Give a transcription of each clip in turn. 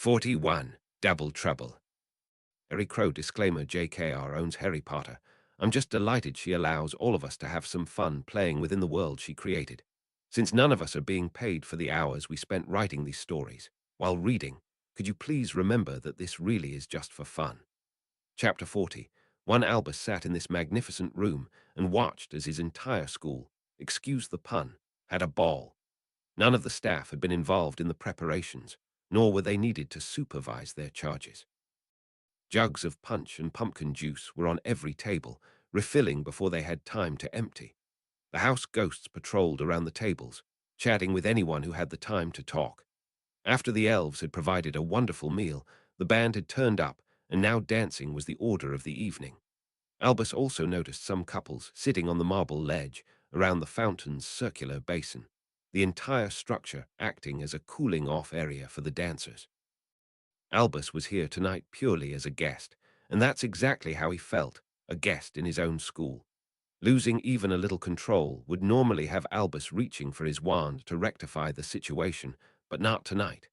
41. Double Trouble. Harry Crow disclaimer: JKR owns Harry Potter. I'm just delighted she allows all of us to have some fun playing within the world she created. Since none of us are being paid for the hours we spent writing these stories, while reading, could you please remember that this really is just for fun? Chapter 40. One Albus sat in this magnificent room and watched as his entire school, excuse the pun, had a ball. None of the staff had been involved in the preparations, nor were they needed to supervise their charges. Jugs of punch and pumpkin juice were on every table, refilling before they had time to empty. The house ghosts patrolled around the tables, chatting with anyone who had the time to talk. After the elves had provided a wonderful meal, the band had turned up, and now dancing was the order of the evening. Albus also noticed some couples sitting on the marble ledge around the fountain's circular basin, the entire structure acting as a cooling-off area for the dancers. Albus was here tonight purely as a guest, and that's exactly how he felt, a guest in his own school. Losing even a little control would normally have Albus reaching for his wand to rectify the situation, but not tonight.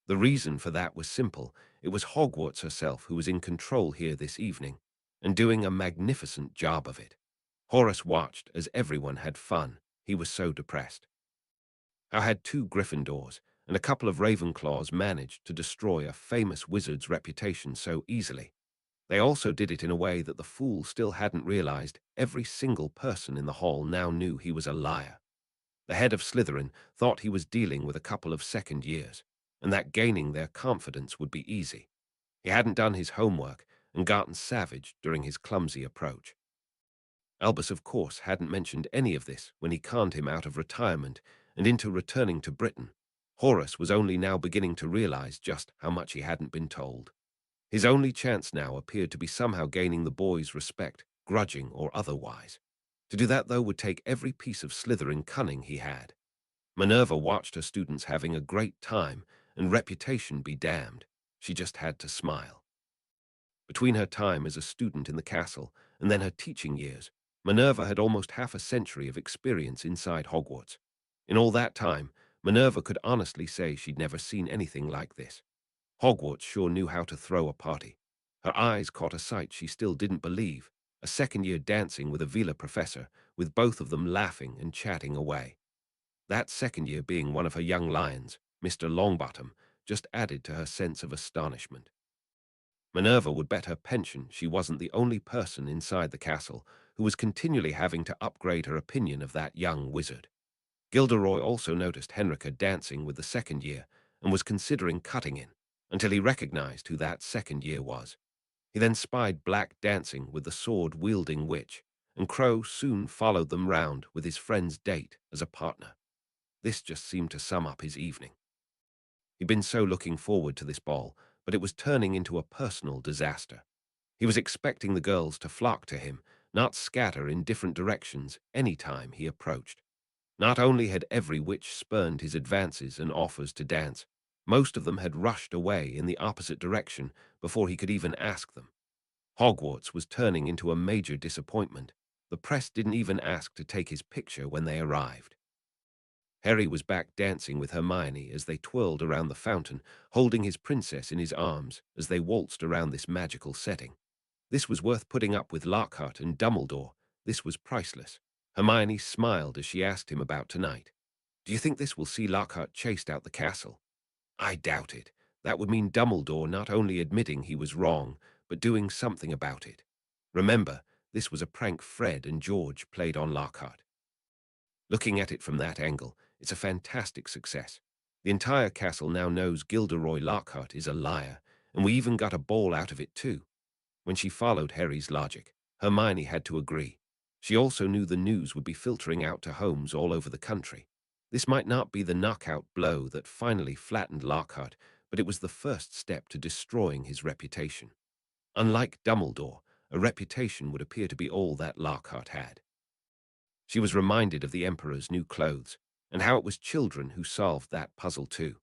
The reason for that was simple. It was Hogwarts herself who was in control here this evening, and doing a magnificent job of it. Horace watched as everyone had fun. He was so depressed. How had two Gryffindors and a couple of Ravenclaws managed to destroy a famous wizard's reputation so easily? They also did it in a way that the fool still hadn't realized. Every single person in the hall now knew he was a liar. The head of Slytherin thought he was dealing with a couple of second years, and that gaining their confidence would be easy. He hadn't done his homework and gotten savage during his clumsy approach. Albus, of course, hadn't mentioned any of this when he conned him out of retirement and into returning to Britain. Horace was only now beginning to realize just how much he hadn't been told. His only chance now appeared to be somehow gaining the boys' respect, grudging or otherwise. To do that, though, would take every piece of Slytherin cunning he had. Minerva watched her students having a great time, and reputation be damned. She just had to smile. Between her time as a student in the castle and then her teaching years, Minerva had almost half a century of experience inside Hogwarts. In all that time, Minerva could honestly say she'd never seen anything like this. Hogwarts sure knew how to throw a party. Her eyes caught a sight she still didn't believe, a second-year dancing with a Vila professor, with both of them laughing and chatting away. That second year being one of her young lions, Mr. Longbottom, just added to her sense of astonishment. Minerva would bet her pension she wasn't the only person inside the castle who was continually having to upgrade her opinion of that young wizard. Gilderoy also noticed Henrika dancing with the second year and was considering cutting in, until he recognized who that second year was. He then spied Black dancing with the sword-wielding witch, and Crow soon followed them round with his friend's date as a partner. This just seemed to sum up his evening. He'd been so looking forward to this ball, but it was turning into a personal disaster. He was expecting the girls to flock to him, not scatter in different directions any time he approached. Not only had every witch spurned his advances and offers to dance, most of them had rushed away in the opposite direction before he could even ask them. Hogwarts was turning into a major disappointment. The press didn't even ask to take his picture when they arrived. Harry was back dancing with Hermione as they twirled around the fountain, holding his princess in his arms as they waltzed around this magical setting. This was worth putting up with Lockhart and Dumbledore. This was priceless. Hermione smiled as she asked him about tonight. Do you think this will see Lockhart chased out the castle? I doubt it. That would mean Dumbledore not only admitting he was wrong, but doing something about it. Remember, this was a prank Fred and George played on Lockhart. Looking at it from that angle, it's a fantastic success. The entire castle now knows Gilderoy Lockhart is a liar, and we even got a ball out of it too. When she followed Harry's logic, Hermione had to agree. She also knew the news would be filtering out to homes all over the country. This might not be the knockout blow that finally flattened Lockhart, but it was the first step to destroying his reputation. Unlike Dumbledore, a reputation would appear to be all that Lockhart had. She was reminded of the Emperor's new clothes, and how it was children who solved that puzzle too.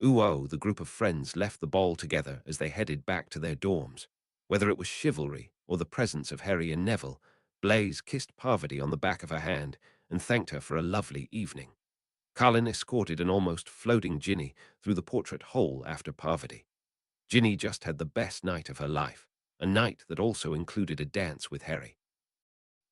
Ooh-oh, the group of friends left the ball together as they headed back to their dorms. Whether it was chivalry or the presence of Harry and Neville, Blaise kissed Parvati on the back of her hand and thanked her for a lovely evening. Carlin escorted an almost floating Ginny through the portrait hole after Parvati. Ginny just had the best night of her life, a night that also included a dance with Harry.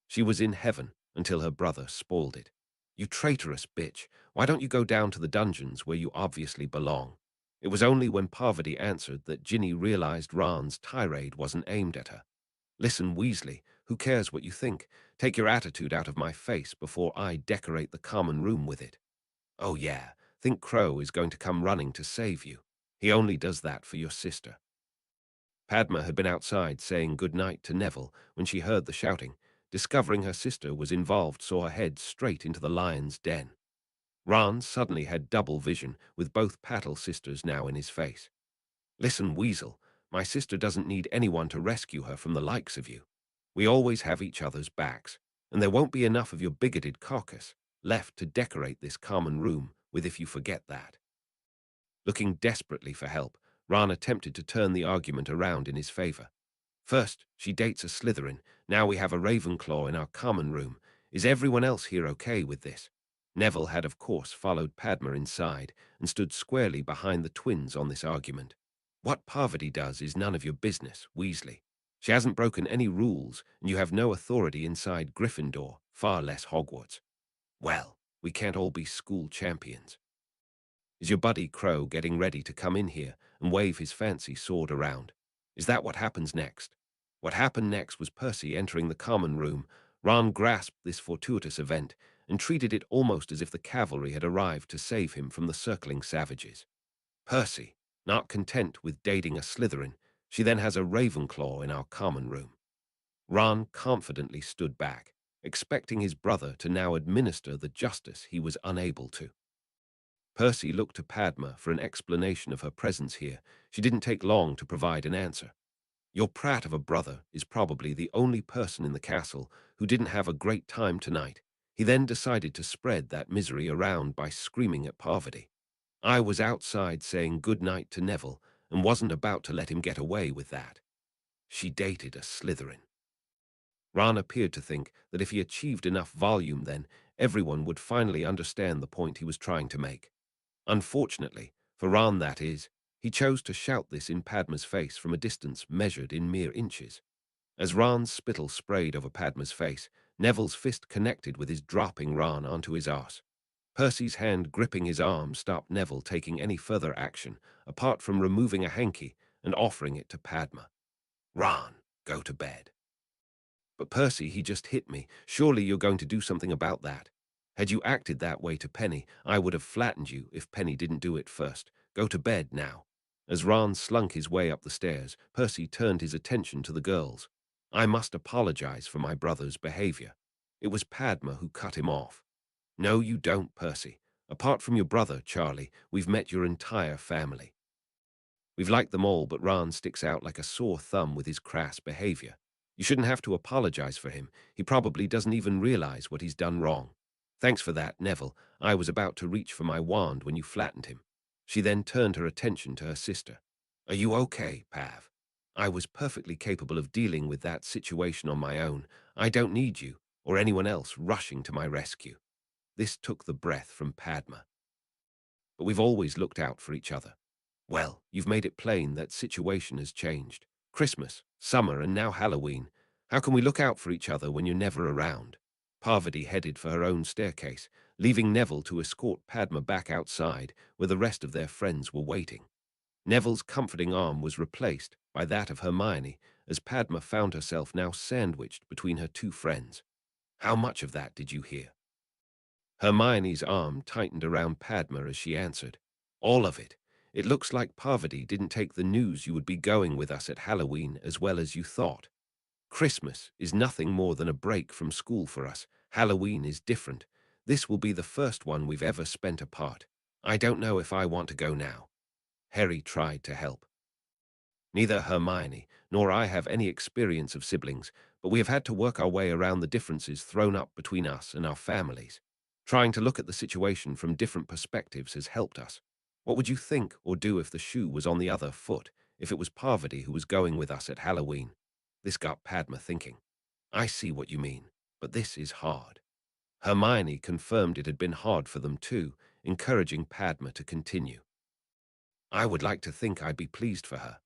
She was in heaven until her brother spoiled it. "You traitorous bitch, why don't you go down to the dungeons where you obviously belong?" It was only when Parvati answered that Ginny realized Ron's tirade wasn't aimed at her. "Listen, Weasley, who cares what you think? Take your attitude out of my face before I decorate the common room with it." "Oh yeah, think Crow is going to come running to save you. He only does that for your sister." Padma had been outside saying good night to Neville when she heard the shouting. Discovering her sister was involved saw her head straight into the lion's den. Ron suddenly had double vision, with both Patel sisters now in his face. "Listen, Weasel, my sister doesn't need anyone to rescue her from the likes of you. We always have each other's backs, and there won't be enough of your bigoted carcass left to decorate this common room with if you forget that." Looking desperately for help, Ron attempted to turn the argument around in his favor. "First, she dates a Slytherin. Now we have a Ravenclaw in our common room. Is everyone else here okay with this?" Neville had, of course, followed Padma inside and stood squarely behind the twins on this argument. "What Parvati does is none of your business, Weasley. She hasn't broken any rules, and you have no authority inside Gryffindor, far less Hogwarts." "Well, we can't all be school champions." "Is your buddy Crow getting ready to come in here and wave his fancy sword around? Is that what happens next?" What happened next was Percy entering the common room. Ron grasped this fortuitous event and treated it almost as if the cavalry had arrived to save him from the circling savages. "Percy, not content with dating a Slytherin, she then has a Ravenclaw in our common room." Ron confidently stood back, expecting his brother to now administer the justice he was unable to. Percy looked to Padma for an explanation of her presence here. She didn't take long to provide an answer. "Your prat of a brother is probably the only person in the castle who didn't have a great time tonight." He then decided to spread that misery around by screaming at Parvati. "I was outside saying good night to Neville and wasn't about to let him get away with that. She dated a Slytherin." Ron appeared to think that if he achieved enough volume then, everyone would finally understand the point he was trying to make. Unfortunately, for Ron that is, he chose to shout this in Padma's face from a distance measured in mere inches. As Ron's spittle sprayed over Padma's face, Neville's fist connected with his, dropping Ron onto his arse. Percy's hand gripping his arm stopped Neville taking any further action, apart from removing a hanky and offering it to Padma. "Ron, go to bed." "But Percy, he just hit me. Surely you're going to do something about that." "Had you acted that way to Penny, I would have flattened you if Penny didn't do it first. Go to bed now." As Ron slunk his way up the stairs, Percy turned his attention to the girls. "I must apologize for my brother's behavior." It was Padma who cut him off. "No, you don't, Percy. Apart from your brother, Charlie, we've met your entire family. We've liked them all, but Ron sticks out like a sore thumb with his crass behavior. You shouldn't have to apologize for him. He probably doesn't even realize what he's done wrong." "Thanks for that, Neville. I was about to reach for my wand when you flattened him." She then turned her attention to her sister. "Are you okay, Pav? I was perfectly capable of dealing with that situation on my own. I don't need you or anyone else rushing to my rescue." This took the breath from Padma. "But we've always looked out for each other." "Well, you've made it plain that situation has changed. Christmas, summer, and now Halloween. How can we look out for each other when you're never around?" Parvati headed for her own staircase, leaving Neville to escort Padma back outside where the rest of their friends were waiting. Neville's comforting arm was replaced by that of Hermione as Padma found herself now sandwiched between her two friends. "How much of that did you hear?" Hermione's arm tightened around Padma as she answered. "All of it. It looks like Parvati didn't take the news you would be going with us at Halloween as well as you thought. Christmas is nothing more than a break from school for us. Halloween is different. This will be the first one we've ever spent apart. I don't know if I want to go now." Harry tried to help. "Neither Hermione nor I have any experience of siblings, but we have had to work our way around the differences thrown up between us and our families. Trying to look at the situation from different perspectives has helped us. What would you think or do if the shoe was on the other foot, if it was Parvati who was going with us at Halloween?" This got Padma thinking. "I see what you mean, but this is hard." Hermione confirmed it had been hard for them too. encouraging Padma to continue. I would like to think I'd be pleased for her.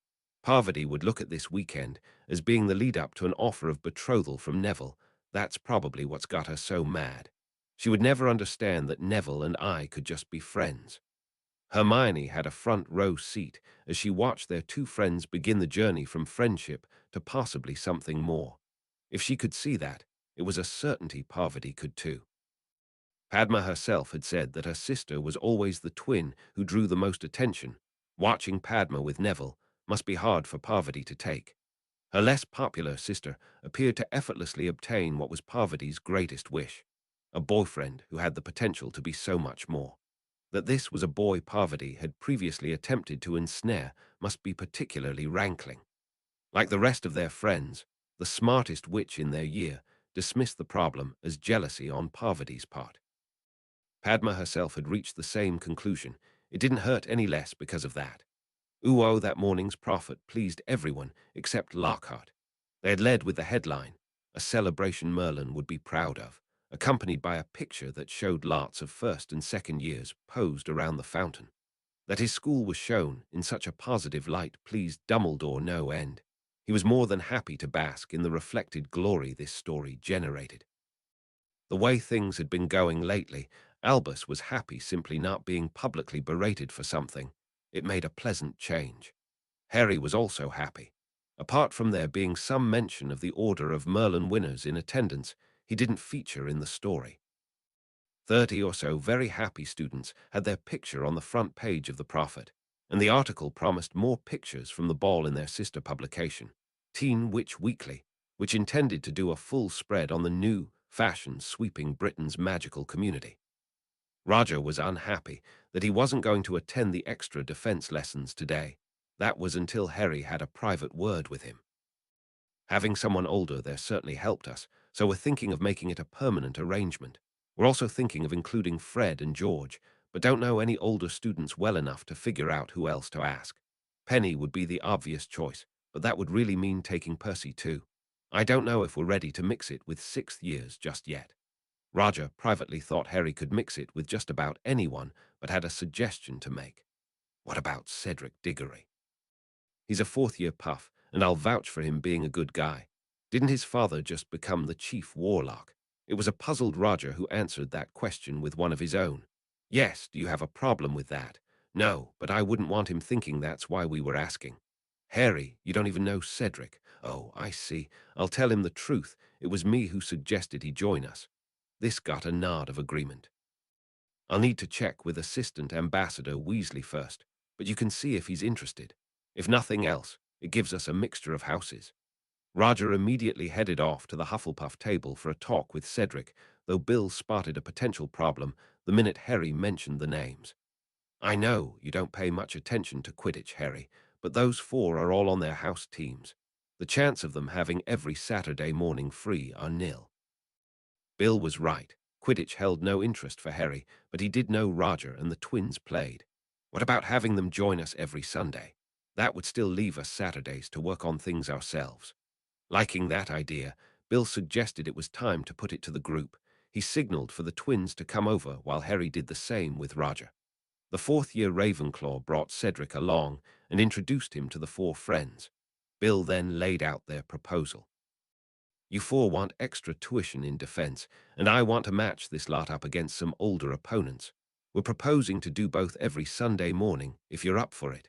Parvati would look at this weekend as being the lead-up to an offer of betrothal from Neville. That's probably what's got her so mad. She would never understand that Neville and I could just be friends. Hermione had a front-row seat as she watched their two friends begin the journey from friendship to possibly something more. If she could see that, it was a certainty Parvati could too. Padma herself had said that her sister was always the twin who drew the most attention. Watching Padma with Neville must be hard for Parvati to take. Her less popular sister appeared to effortlessly obtain what was Parvati's greatest wish, a boyfriend who had the potential to be so much more. That this was a boy Parvati had previously attempted to ensnare must be particularly rankling. Like the rest of their friends, the smartest witch in their year dismissed the problem as jealousy on Parvati's part. Padma herself had reached the same conclusion. It didn't hurt any less because of that. That morning's prophet pleased everyone except Lockhart. They had led with the headline, a celebration Merlin would be proud of, accompanied by a picture that showed lots of first and second years posed around the fountain. That his school was shown in such a positive light pleased Dumbledore no end. He was more than happy to bask in the reflected glory this story generated. The way things had been going lately, Albus was happy simply not being publicly berated for something. It made a pleasant change. Harry was also happy. Apart from there being some mention of the Order of Merlin winners in attendance, he didn't feature in the story. 30 or so very happy students had their picture on the front page of the Prophet, and the article promised more pictures from the ball in their sister publication, Teen Witch Weekly, which intended to do a full spread on the new fashion sweeping Britain's magical community. Roger was unhappy that he wasn't going to attend the extra defense lessons today. That was until Harry had a private word with him. Having someone older there certainly helped us, so we're thinking of making it a permanent arrangement. We're also thinking of including Fred and George, but don't know any older students well enough to figure out who else to ask. Penny would be the obvious choice, but that would really mean taking Percy too. I don't know if we're ready to mix it with sixth years just yet. Roger privately thought Harry could mix it with just about anyone, but had a suggestion to make. What about Cedric Diggory? He's a fourth-year puff, and I'll vouch for him being a good guy. Didn't his father just become the chief warlock? It was a puzzled Roger who answered that question with one of his own. Yes, do you have a problem with that? No, but I wouldn't want him thinking that's why we were asking. Harry, you don't even know Cedric. Oh, I see. I'll tell him the truth. It was me who suggested he join us. This got a nod of agreement. I'll need to check with Assistant Ambassador Weasley first, but you can see if he's interested. If nothing else, it gives us a mixture of houses. Roger immediately headed off to the Hufflepuff table for a talk with Cedric, though Bill spotted a potential problem the minute Harry mentioned the names. I know you don't pay much attention to Quidditch, Harry, but those four are all on their house teams. The chance of them having every Saturday morning free are nil. Bill was right. Quidditch held no interest for Harry, but he did know Roger and the twins played. What about having them join us every Sunday? That would still leave us Saturdays to work on things ourselves. Liking that idea, Bill suggested it was time to put it to the group. He signaled for the twins to come over while Harry did the same with Roger. The fourth-year Ravenclaw brought Cedric along and introduced him to the four friends. Bill then laid out their proposal. You four want extra tuition in defense, and I want to match this lot up against some older opponents. We're proposing to do both every Sunday morning, if you're up for it.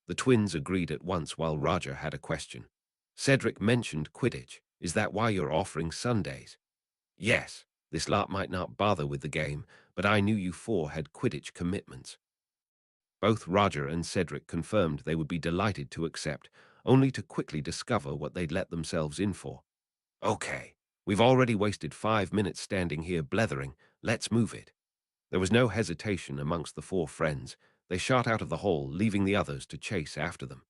The twins agreed at once while Roger had a question. Cedric mentioned Quidditch. Is that why you're offering Sundays? Yes, this lot might not bother with the game, but I knew you four had Quidditch commitments. Both Roger and Cedric confirmed they would be delighted to accept, only to quickly discover what they'd let themselves in for. Okay, we've already wasted 5 minutes standing here blethering. Let's move it. There was no hesitation amongst the four friends. They shot out of the hall, leaving the others to chase after them.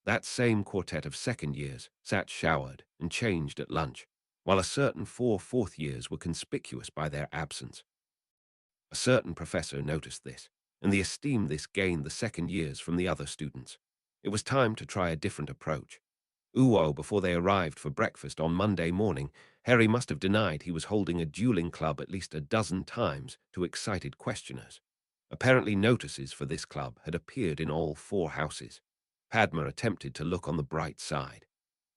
That same quartet of second years sat showered and changed at lunch, while a certain four fourth years were conspicuous by their absence. A certain professor noticed this, and the esteem this gained the second years from the other students. It was time to try a different approach. Before they arrived for breakfast on Monday morning, Harry must have denied he was holding a dueling club at least a dozen times to excited questioners. Apparently notices for this club had appeared in all 4 houses. Padma attempted to look on the bright side.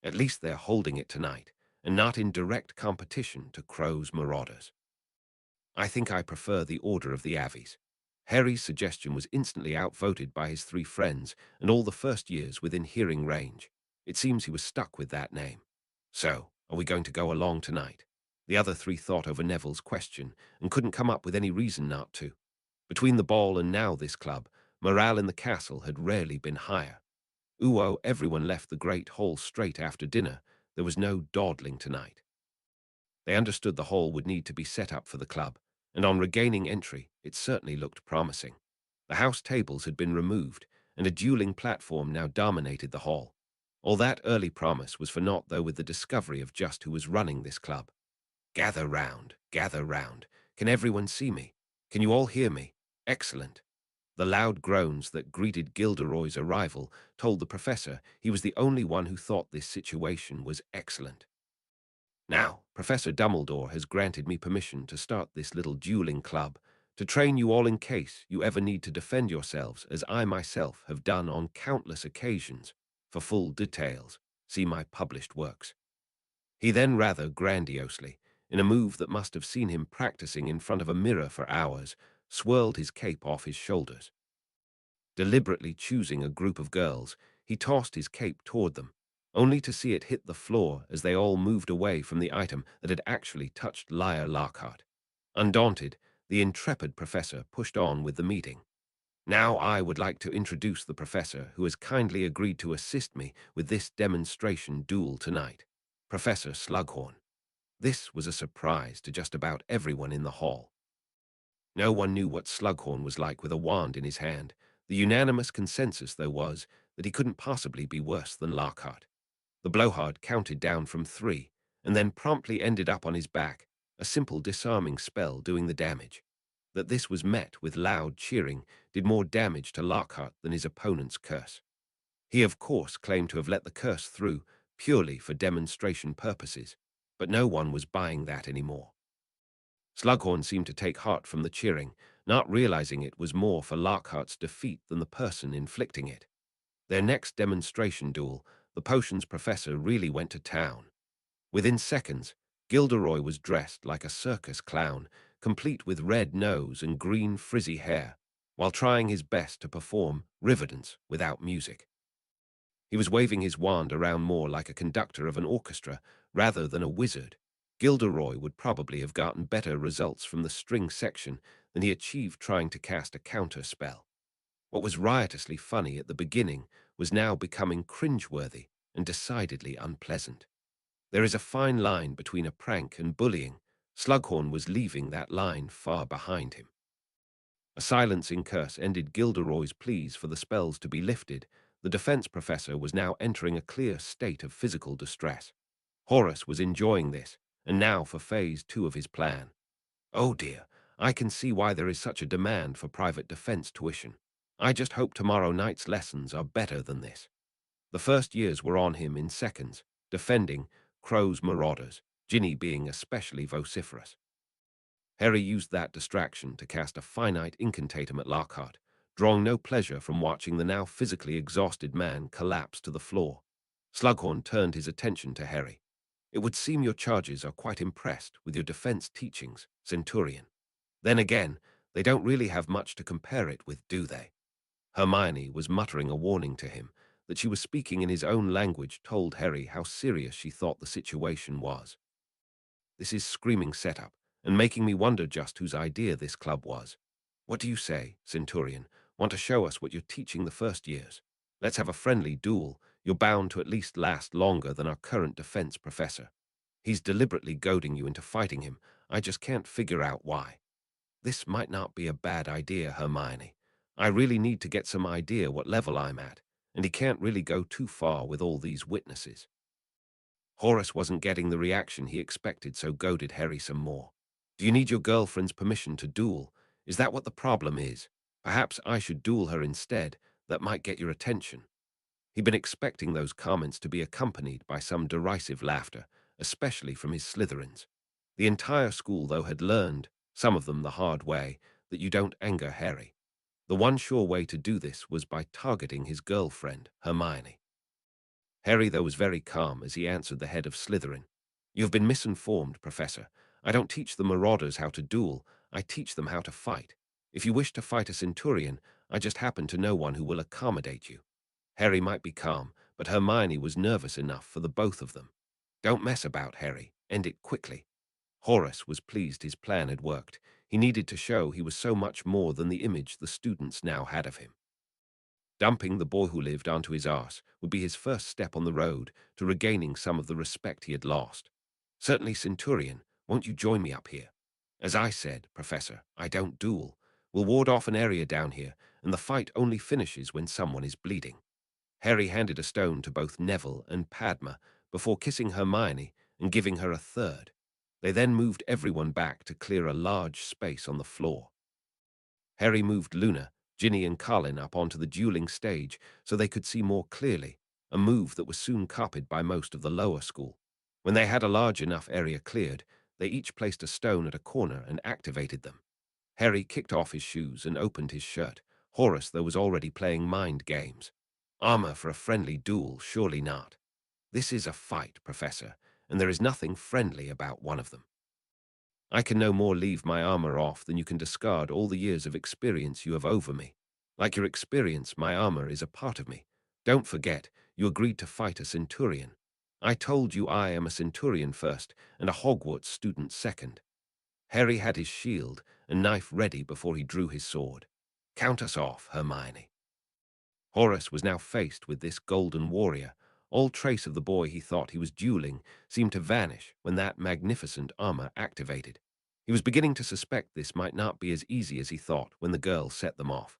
At least they're holding it tonight, and not in direct competition to Crow's marauders. I think I prefer the Order of the Avies. Harry's suggestion was instantly outvoted by his 3 friends and all the first years within hearing range. It seems he was stuck with that name. So, are we going to go along tonight? The other 3 thought over Neville's question and couldn't come up with any reason not to. Between the ball and now this club, morale in the castle had rarely been higher. Everyone left the great hall straight after dinner. There was no dawdling tonight. They understood the hall would need to be set up for the club, and on regaining entry, it certainly looked promising. The house tables had been removed, and a dueling platform now dominated the hall. All that early promise was for naught, though, with the discovery of just who was running this club. Gather round, gather round. Can everyone see me? Can you all hear me? Excellent. The loud groans that greeted Gilderoy's arrival told the professor he was the only one who thought this situation was excellent. Now, Professor Dumbledore has granted me permission to start this little dueling club, to train you all in case you ever need to defend yourselves, as I myself have done on countless occasions. For full details, see my published works. He then rather grandiosely, in a move that must have seen him practicing in front of a mirror for hours, swirled his cape off his shoulders. Deliberately choosing a group of girls, he tossed his cape toward them, only to see it hit the floor as they all moved away from the item that had actually touched Liar Lockhart. Undaunted, the intrepid professor pushed on with the meeting. Now I would like to introduce the professor who has kindly agreed to assist me with this demonstration duel tonight, Professor Slughorn. This was a surprise to just about everyone in the hall. No one knew what Slughorn was like with a wand in his hand. The unanimous consensus, though, was that he couldn't possibly be worse than Lockhart. The blowhard counted down from 3, and then promptly ended up on his back, a simple disarming spell doing the damage. That this was met with loud cheering did more damage to Lockhart than his opponent's curse. He, of course, claimed to have let the curse through purely for demonstration purposes, but no one was buying that anymore. Slughorn seemed to take heart from the cheering, not realizing it was more for Lockhart's defeat than the person inflicting it. Their next demonstration duel, the potions professor really went to town. Within seconds, Gilderoy was dressed like a circus clown, complete with red nose and green frizzy hair, while trying his best to perform Riverdance without music. He was waving his wand around more like a conductor of an orchestra rather than a wizard. Gilderoy would probably have gotten better results from the string section than he achieved trying to cast a counter spell. What was riotously funny at the beginning was now becoming cringeworthy and decidedly unpleasant. There is a fine line between a prank and bullying. Slughorn was leaving that line far behind him. A silencing curse ended Gilderoy's pleas for the spells to be lifted. The defense professor was now entering a clear state of physical distress. Horace was enjoying this, and now for phase 2 of his plan. Oh dear, I can see why there is such a demand for private defense tuition. I just hope tomorrow night's lessons are better than this. The first years were on him in seconds, defending Crow's marauders, Ginny being especially vociferous. Harry used that distraction to cast a finite incantatum at Lockhart, drawing no pleasure from watching the now physically exhausted man collapse to the floor. Slughorn turned his attention to Harry. It would seem your charges are quite impressed with your defense teachings, Centurion. Then again, they don't really have much to compare it with, do they? Hermione was muttering a warning to him. That she was speaking in his own language told Harry how serious she thought the situation was. This is screaming setup, and making me wonder just whose idea this club was. What do you say, Centurion? Want to show us what you're teaching the first years? Let's have a friendly duel. You're bound to at least last longer than our current defense professor. He's deliberately goading you into fighting him. I just can't figure out why. This might not be a bad idea, Hermione. I really need to get some idea what level I'm at, and he can't really go too far with all these witnesses. Horace wasn't getting the reaction he expected, so goaded Harry some more. Do you need your girlfriend's permission to duel? Is that what the problem is? Perhaps I should duel her instead. That might get your attention. He'd been expecting those comments to be accompanied by some derisive laughter, especially from his Slytherins. The entire school, though, had learned, some of them the hard way, that you don't anger Harry. The one sure way to do this was by targeting his girlfriend, Hermione. Harry, though, was very calm as he answered the head of Slytherin. "You've been misinformed, Professor. I don't teach the marauders how to duel, I teach them how to fight. If you wish to fight a centurion, I just happen to know one who will accommodate you." Harry might be calm, but Hermione was nervous enough for the both of them. "Don't mess about, Harry. End it quickly." Horace was pleased his plan had worked. He needed to show he was so much more than the image the students now had of him. Dumping the boy who lived onto his arse would be his first step on the road to regaining some of the respect he had lost. "Certainly, Centurion, won't you join me up here?" "As I said, Professor, I don't duel. We'll ward off an area down here, and the fight only finishes when someone is bleeding." Harry handed a stone to both Neville and Padma before kissing Hermione and giving her a third. They then moved everyone back to clear a large space on the floor. Harry moved Luna, Ginny and Colin up onto the dueling stage so they could see more clearly, a move that was soon copied by most of the lower school. When they had a large enough area cleared, they each placed a stone at a corner and activated them. Harry kicked off his shoes and opened his shirt. Horace, though, was already playing mind games. "Armor for a friendly duel, surely not. This is a fight, Professor, and there is nothing friendly about one of them. I can no more leave my armor off than you can discard all the years of experience you have over me. Like your experience, my armor is a part of me. Don't forget, you agreed to fight a centurion. I told you I am a centurion first and a Hogwarts student second." Harry had his shield and knife ready before he drew his sword. "Count us off, Hermione." Horace was now faced with this golden warrior. All trace of the boy he thought he was dueling seemed to vanish when that magnificent armor activated. He was beginning to suspect this might not be as easy as he thought when the girl set them off.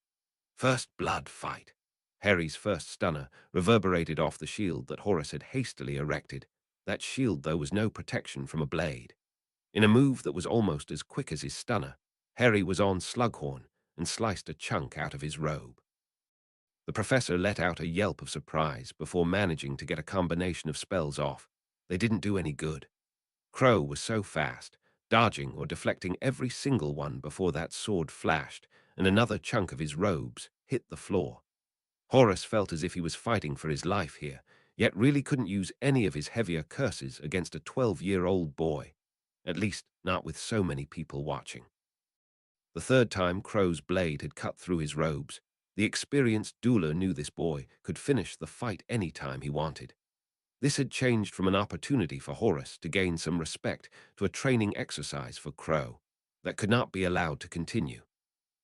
First blood fight. Harry's first stunner reverberated off the shield that Horace had hastily erected. That shield, though, was no protection from a blade. In a move that was almost as quick as his stunner, Harry was on Slughorn and sliced a chunk out of his robe. The professor let out a yelp of surprise before managing to get a combination of spells off. They didn't do any good. Crow was so fast, dodging or deflecting every single one before that sword flashed, and another chunk of his robes hit the floor. Horace felt as if he was fighting for his life here, yet really couldn't use any of his heavier curses against a 12-year-old boy, at least not with so many people watching. The third time Crow's blade had cut through his robes, the experienced dueler knew this boy could finish the fight any time he wanted. This had changed from an opportunity for Horace to gain some respect to a training exercise for Crow that could not be allowed to continue.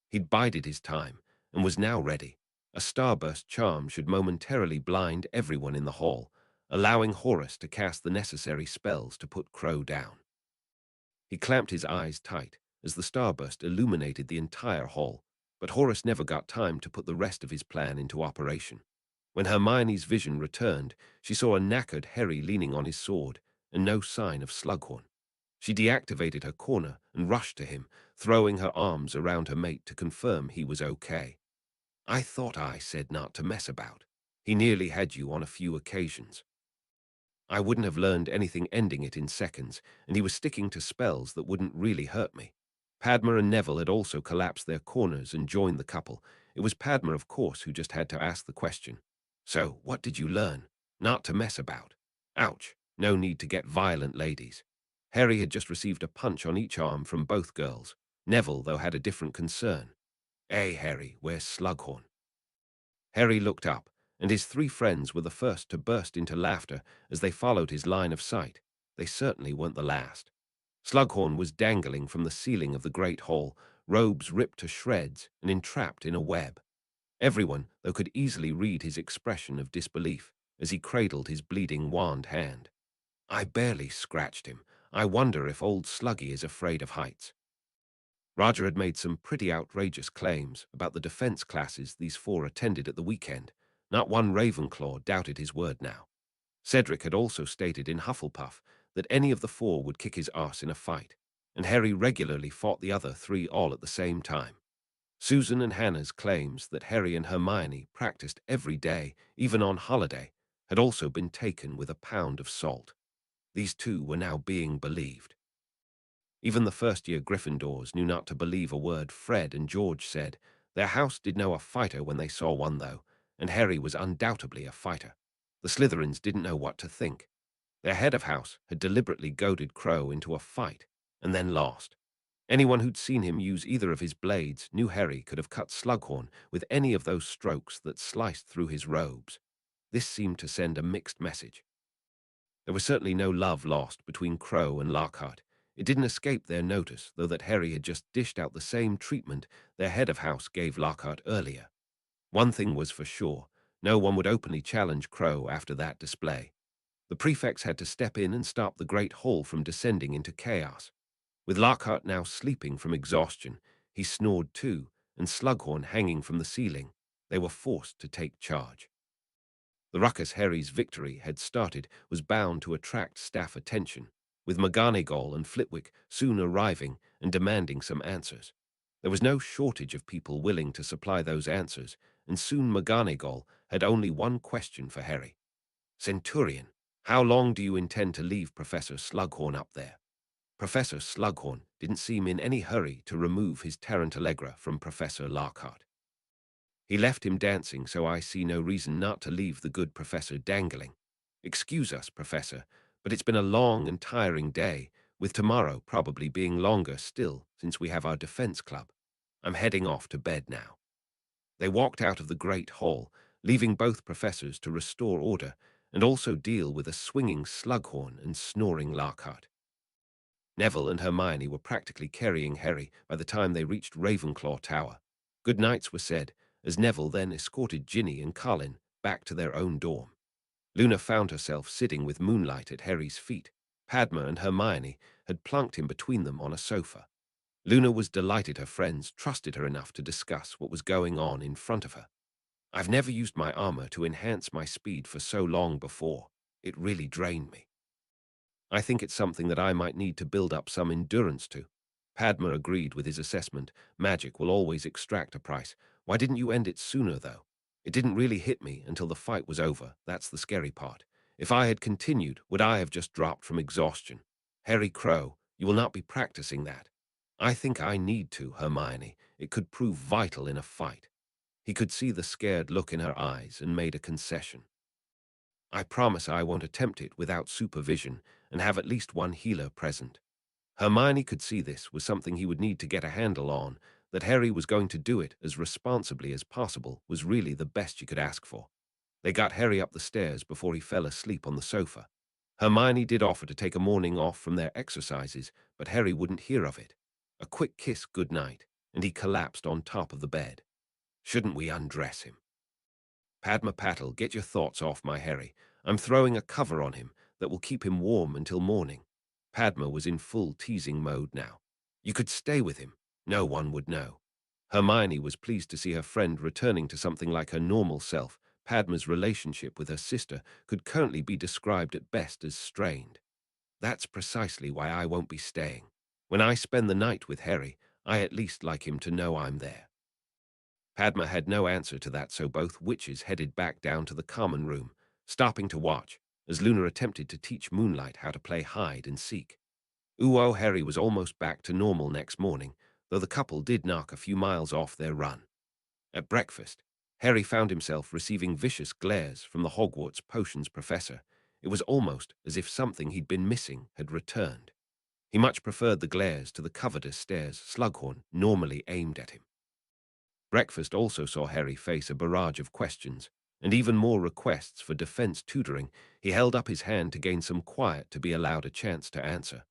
He'd bided his time and was now ready. A starburst charm should momentarily blind everyone in the hall, allowing Horace to cast the necessary spells to put Crow down. He clamped his eyes tight as the starburst illuminated the entire hall, but Horace never got time to put the rest of his plan into operation. When Hermione's vision returned, she saw a knackered Harry leaning on his sword and no sign of Slughorn. She deactivated her corner and rushed to him, throwing her arms around her mate to confirm he was okay. "I thought I said not to mess about. He nearly had you on a few occasions. I wouldn't have learned anything ending it in seconds, and he was sticking to spells that wouldn't really hurt me." Padma and Neville had also collapsed their corners and joined the couple. It was Padma, of course, who just had to ask the question. "So, what did you learn? Not to mess about." Ouch, no need to get violent, ladies. Harry had just received a punch on each arm from both girls. Neville, though, had a different concern. "Hey, Harry, where's Slughorn?" Harry looked up, and his three friends were the first to burst into laughter as they followed his line of sight. They certainly weren't the last. Slughorn was dangling from the ceiling of the great hall, robes ripped to shreds and entrapped in a web. Everyone, though, could easily read his expression of disbelief as he cradled his bleeding wand hand. "I barely scratched him. I wonder if old Sluggy is afraid of heights." Roger had made some pretty outrageous claims about the defense classes these four attended at the weekend. Not one Ravenclaw doubted his word now. Cedric had also stated in Hufflepuff that any of the four would kick his arse in a fight, and Harry regularly fought the other three all at the same time. Susan and Hannah's claims that Harry and Hermione practiced every day, even on holiday, had also been taken with a pound of salt. These two were now being believed. Even the first-year Gryffindors knew not to believe a word Fred and George said, Their house did know a fighter when they saw one, though, and Harry was undoubtedly a fighter. The Slytherins didn't know what to think. Their head of house had deliberately goaded Crow into a fight, and then lost. Anyone who'd seen him use either of his blades knew Harry could have cut Slughorn with any of those strokes that sliced through his robes. This seemed to send a mixed message. There was certainly no love lost between Crow and Lockhart. It didn't escape their notice, though, that Harry had just dished out the same treatment their head of house gave Lockhart earlier. One thing was for sure, no one would openly challenge Crow after that display. The prefects had to step in and stop the Great Hall from descending into chaos. With Lockhart now sleeping from exhaustion, he snored too, and Slughorn hanging from the ceiling, they were forced to take charge. The ruckus Harry's victory had started was bound to attract staff attention, with McGonagall and Flitwick soon arriving and demanding some answers. There was no shortage of people willing to supply those answers, and soon McGonagall had only one question for Harry. "Centurion, how long do you intend to leave Professor Slughorn up there?" Professor Slughorn didn't seem in any hurry to remove his Tarantallegra from Professor Lockhart. "He left him dancing, so I see no reason not to leave the good professor dangling. Excuse us, Professor, but it's been a long and tiring day, with tomorrow probably being longer still since we have our defense club. I'm heading off to bed now." They walked out of the great hall, leaving both professors to restore order and also deal with a swinging Slughorn and snoring Lockhart. Neville and Hermione were practically carrying Harry by the time they reached Ravenclaw Tower. Good nights were said, as Neville then escorted Ginny and Colin back to their own dorm. Luna found herself sitting with Moonlight at Harry's feet. Padma and Hermione had plunked him between them on a sofa. Luna was delighted her friends trusted her enough to discuss what was going on in front of her. "I've never used my armor to enhance my speed for so long before. It really drained me. I think it's something that I might need to build up some endurance to." Padma agreed with his assessment. "Magic will always extract a price. Why didn't you end it sooner, though?" "It didn't really hit me until the fight was over. That's the scary part. If I had continued, would I have just dropped from exhaustion?" "Harry Crow, you will not be practicing that." "I think I need to, Hermione. It could prove vital in a fight." He could see the scared look in her eyes and made a concession. "I promise I won't attempt it without supervision and have at least one healer present." Hermione could see this was something he would need to get a handle on. That Harry was going to do it as responsibly as possible was really the best she could ask for. They got Harry up the stairs before he fell asleep on the sofa. Hermione did offer to take a morning off from their exercises, but Harry wouldn't hear of it. A quick kiss goodnight, and he collapsed on top of the bed. "Shouldn't we undress him?" "Padma Patil, get your thoughts off my Harry. I'm throwing a cover on him that will keep him warm until morning." Padma was in full teasing mode now. "You could stay with him. No one would know." Hermione was pleased to see her friend returning to something like her normal self. Padma's relationship with her sister could currently be described at best as strained. "That's precisely why I won't be staying. When I spend the night with Harry, I at least like him to know I'm there." Padma had no answer to that, so both witches headed back down to the common room, stopping to watch as Luna attempted to teach Moonlight how to play hide and seek. Harry was almost back to normal next morning, though the couple did knock a few miles off their run. At breakfast, Harry found himself receiving vicious glares from the Hogwarts potions professor. It was almost as if something he'd been missing had returned. He much preferred the glares to the covetous stares Slughorn normally aimed at him. Breakfast also saw Harry face a barrage of questions, and even more requests for defense tutoring. He held up his hand to gain some quiet to be allowed a chance to answer.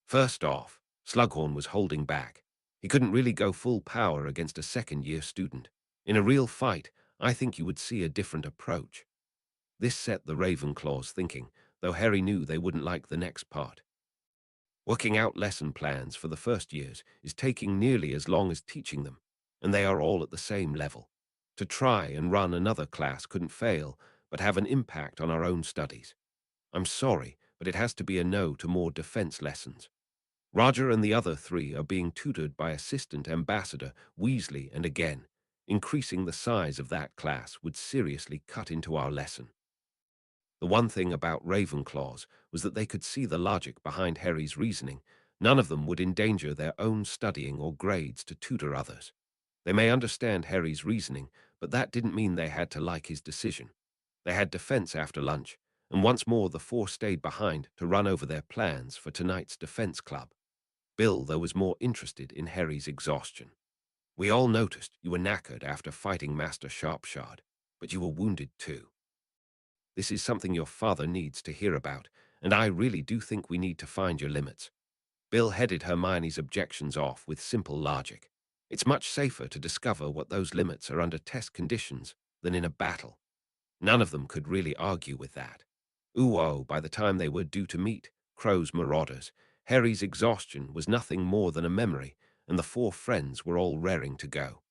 First off, Slughorn was holding back. He couldn't really go full power against a second-year student. In a real fight, I think you would see a different approach. This set the Ravenclaws thinking, though Harry knew they wouldn't like the next part. Working out lesson plans for the first years is taking nearly as long as teaching them, and they are all at the same level. To try and run another class couldn't fail, but have an impact on our own studies. I'm sorry, but it has to be a no to more defense lessons. Roger and the other three are being tutored by Assistant Ambassador Weasley, and again, increasing the size of that class would seriously cut into our lesson. The one thing about Ravenclaws was that they could see the logic behind Harry's reasoning. None of them would endanger their own studying or grades to tutor others. They may understand Harry's reasoning, but that didn't mean they had to like his decision. They had defense after lunch, and once more the four stayed behind to run over their plans for tonight's defense club. Bill, though, was more interested in Harry's exhaustion. We all noticed you were knackered after fighting Master Sharpshard, but you were wounded too. This is something your father needs to hear about, and I really do think we need to find your limits. Bill headed Hermione's objections off with simple logic. It's much safer to discover what those limits are under test conditions than in a battle. None of them could really argue with that. Ooh, by the time they were due to meet Crow's marauders, Harry's exhaustion was nothing more than a memory, and the four friends were all raring to go.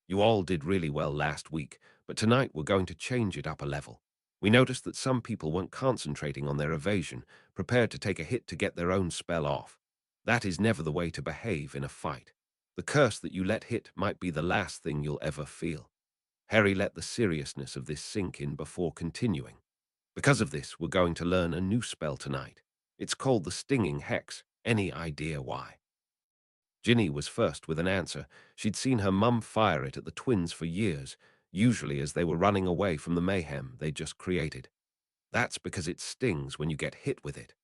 You all did really well last week, but tonight we're going to change it up a level. We noticed that some people weren't concentrating on their evasion, prepared to take a hit to get their own spell off. That is never the way to behave in a fight. The curse that you let hit might be the last thing you'll ever feel. Harry let the seriousness of this sink in before continuing. Because of this, we're going to learn a new spell tonight. It's called the Stinging Hex. Any idea why? Ginny was first with an answer. She'd seen her mum fire it at the twins for years, usually as they were running away from the mayhem they'd just created. That's because it stings when you get hit with it.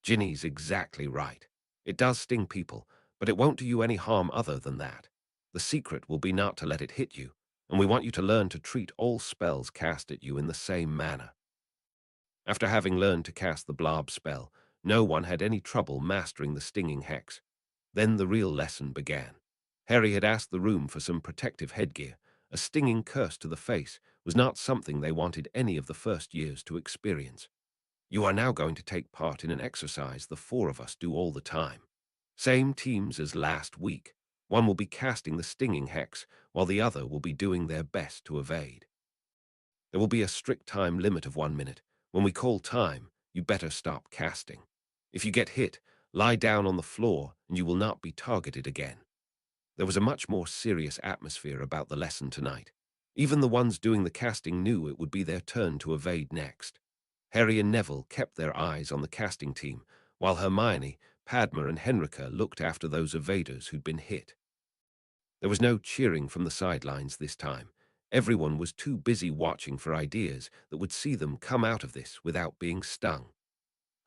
Ginny's exactly right. It does sting people, but it won't do you any harm other than that. The secret will be not to let it hit you, and we want you to learn to treat all spells cast at you in the same manner. After having learned to cast the blob spell, no one had any trouble mastering the stinging hex. Then the real lesson began. Harry had asked the room for some protective headgear. A stinging curse to the face was not something they wanted any of the first years to experience. You are now going to take part in an exercise the four of us do all the time. Same teams as last week. One will be casting the stinging hex, while the other will be doing their best to evade. There will be a strict time limit of 1 minute. When we call time, you better stop casting. If you get hit, lie down on the floor and you will not be targeted again. There was a much more serious atmosphere about the lesson tonight. Even the ones doing the casting knew it would be their turn to evade next. Harry and Neville kept their eyes on the casting team, while Hermione, Padma and Henrika looked after those evaders who'd been hit. There was no cheering from the sidelines this time. Everyone was too busy watching for ideas that would see them come out of this without being stung.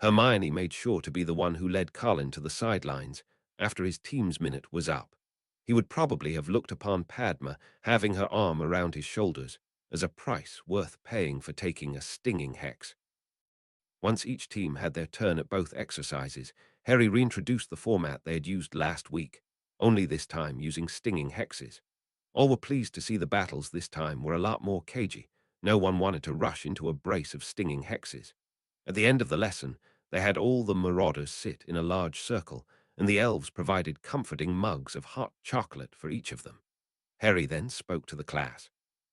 Hermione made sure to be the one who led Colin to the sidelines after his team's minute was up. He would probably have looked upon Padma having her arm around his shoulders as a price worth paying for taking a stinging hex. Once each team had their turn at both exercises, Harry reintroduced the format they had used last week, only this time using stinging hexes. All were pleased to see the battles this time were a lot more cagey. No one wanted to rush into a brace of stinging hexes. At the end of the lesson, they had all the marauders sit in a large circle, and the elves provided comforting mugs of hot chocolate for each of them. Harry then spoke to the class.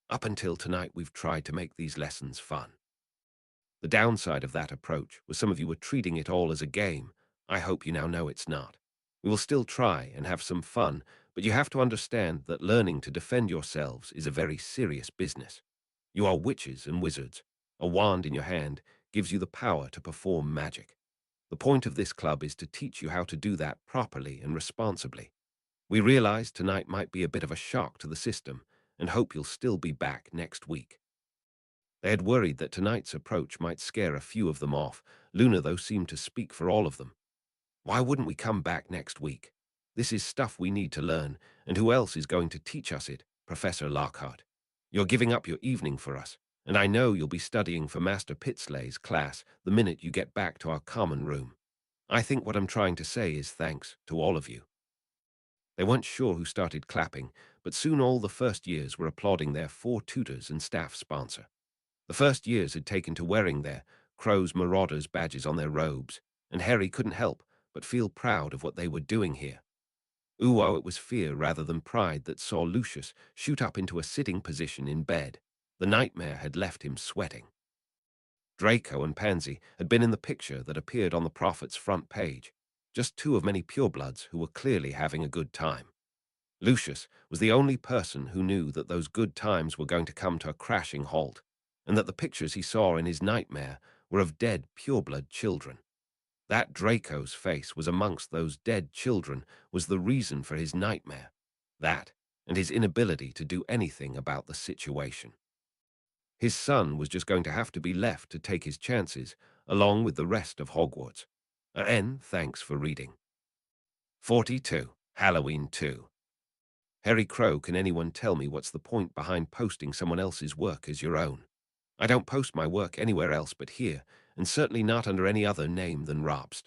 Up until tonight, we've tried to make these lessons fun. The downside of that approach was some of you were treating it all as a game. I hope you now know it's not. We will still try and have some fun, but you have to understand that learning to defend yourselves is a very serious business. You are witches and wizards. A wand in your hand gives you the power to perform magic. The point of this club is to teach you how to do that properly and responsibly. We realize tonight might be a bit of a shock to the system and hope you'll still be back next week. They had worried that tonight's approach might scare a few of them off. Luna, though, seemed to speak for all of them. Why wouldn't we come back next week? This is stuff we need to learn, and who else is going to teach us it? Professor Lockhart. You're giving up your evening for us, and I know you'll be studying for Master Pitsley's class the minute you get back to our common room. I think what I'm trying to say is thanks to all of you. They weren't sure who started clapping, but soon all the first years were applauding their 4 tutors and staff sponsor. The first years had taken to wearing their Crow's Marauders badges on their robes, and Harry couldn't help but feel proud of what they were doing here. It was fear rather than pride that saw Lucius shoot up into a sitting position in bed. The nightmare had left him sweating. Draco and Pansy had been in the picture that appeared on the Prophet's front page, just 2 of many purebloods who were clearly having a good time. Lucius was the only person who knew that those good times were going to come to a crashing halt, and that the pictures he saw in his nightmare were of dead pureblood children. That Draco's face was amongst those dead children was the reason for his nightmare. That, and his inability to do anything about the situation. His son was just going to have to be left to take his chances, along with the rest of Hogwarts. N, thanks for reading. 42. Halloween 2. Harry Crow, can anyone tell me what's the point behind posting someone else's work as your own? I don't post my work anywhere else but here, and certainly not under any other name than RobSt.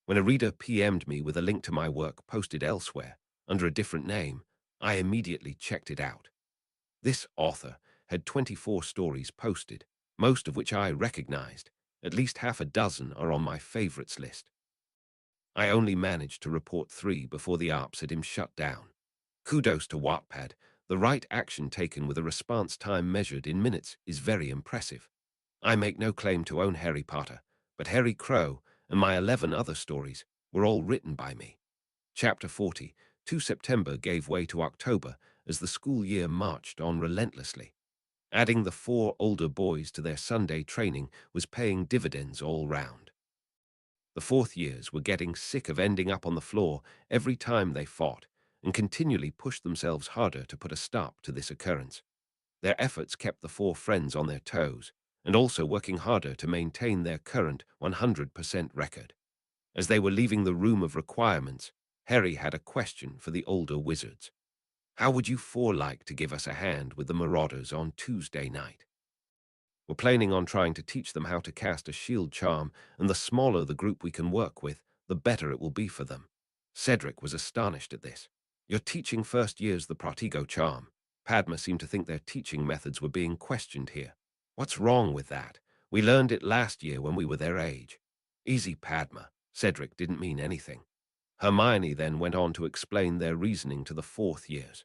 When a reader PM'd me with a link to my work posted elsewhere, under a different name, I immediately checked it out. This author had 24 stories posted, most of which I recognized. At least half a dozen are on my favorites list. I only managed to report 3 before the ARPs had him shut down. Kudos to Wattpad. The right action taken with a response time measured in minutes is very impressive. I make no claim to own Harry Potter, but Harry Crow and my 11 other stories were all written by me. Chapter 40, 2 September gave way to October as the school year marched on relentlessly. Adding the 4 older boys to their Sunday training was paying dividends all round. The 4th years were getting sick of ending up on the floor every time they fought, and continually pushed themselves harder to put a stop to this occurrence. Their efforts kept the 4 friends on their toes, and also working harder to maintain their current 100% record. As they were leaving the room of requirements, Harry had a question for the older wizards. How would you 4 like to give us a hand with the Marauders on Tuesday night? We're planning on trying to teach them how to cast a shield charm, and the smaller the group we can work with, the better it will be for them. Cedric was astonished at this. You're teaching first years the Protego charm. Padma seemed to think their teaching methods were being questioned here. What's wrong with that? We learned it last year when we were their age. Easy, Padma. Cedric didn't mean anything. Hermione then went on to explain their reasoning to the 4th years.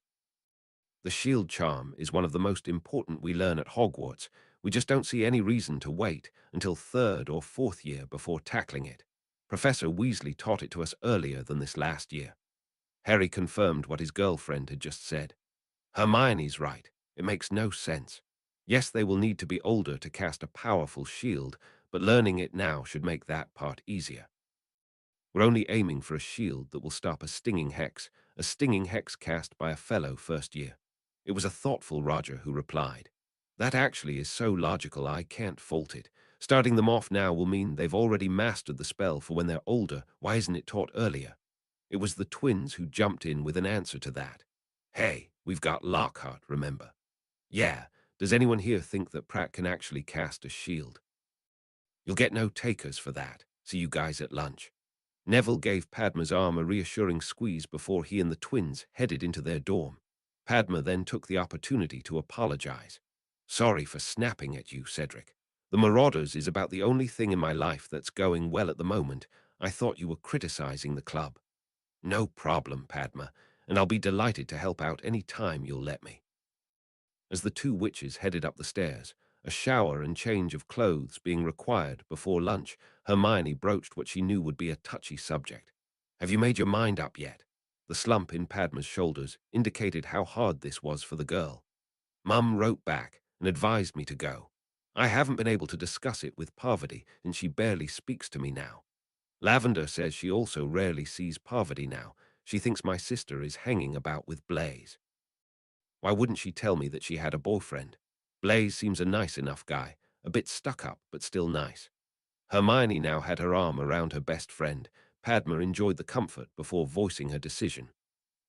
The shield charm is one of the most important we learn at Hogwarts. We just don't see any reason to wait until 3rd or 4th year before tackling it. Professor Weasley taught it to us earlier than this last year. Harry confirmed what his girlfriend had just said. Hermione's right. It makes no sense. Yes, they will need to be older to cast a powerful shield, but learning it now should make that part easier. We're only aiming for a shield that will stop a stinging hex cast by a fellow first year. It was a thoughtful Roger who replied. That actually is so logical I can't fault it. Starting them off now will mean they've already mastered the spell for when they're older. Why isn't it taught earlier? It was the twins who jumped in with an answer to that. Hey, we've got Lockhart, remember? Yeah, does anyone here think that Pratt can actually cast a shield? You'll get no takers for that. See you guys at lunch. Neville gave Padma's arm a reassuring squeeze before he and the twins headed into their dorm. Padma then took the opportunity to apologize. Sorry for snapping at you, Cedric. The Marauders is about the only thing in my life that's going well at the moment. I thought you were criticizing the club. No problem, Padma, and I'll be delighted to help out any time you'll let me. As the 2 witches headed up the stairs, a shower and change of clothes being required before lunch, Hermione broached what she knew would be a touchy subject. Have you made your mind up yet? The slump in Padma's shoulders indicated how hard this was for the girl. Mum wrote back and advised me to go. I haven't been able to discuss it with Parvati, and she barely speaks to me now. Lavender says she also rarely sees Parvati now. She thinks my sister is hanging about with Blaze. Why wouldn't she tell me that she had a boyfriend? Blaze seems a nice enough guy, a bit stuck up, but still nice. Hermione now had her arm around her best friend. Padma enjoyed the comfort before voicing her decision.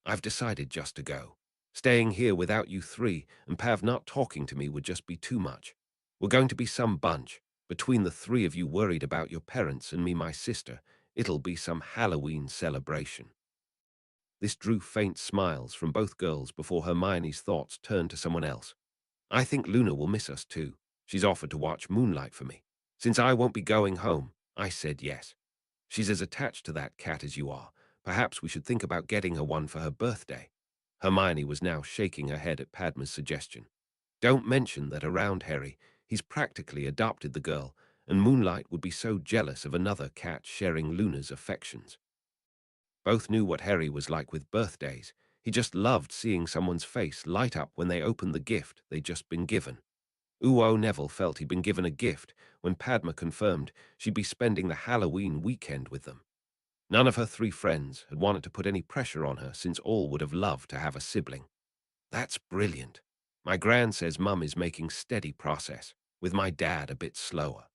I've decided just to go. Staying here without you 3 and Pav not talking to me would just be too much. We're going to be some bunch. Between the 3 of you worried about your parents and me, my sister, it'll be some Halloween celebration. This drew faint smiles from both girls before Hermione's thoughts turned to someone else. I think Luna will miss us too. She's offered to watch Moonlight for me. Since I won't be going home, I said yes. She's as attached to that cat as you are. Perhaps we should think about getting her one for her birthday. Hermione was now shaking her head at Padma's suggestion. Don't mention that around Harry. He's practically adopted the girl, and Moonlight would be so jealous of another cat sharing Luna's affections. Both knew what Harry was like with birthdays. He just loved seeing someone's face light up when they opened the gift they'd just been given. Neville felt he'd been given a gift when Padma confirmed she'd be spending the Halloween weekend with them. None of her 3 friends had wanted to put any pressure on her since all would have loved to have a sibling. That's brilliant. My gran says Mum is making steady progress, with my dad a bit slower.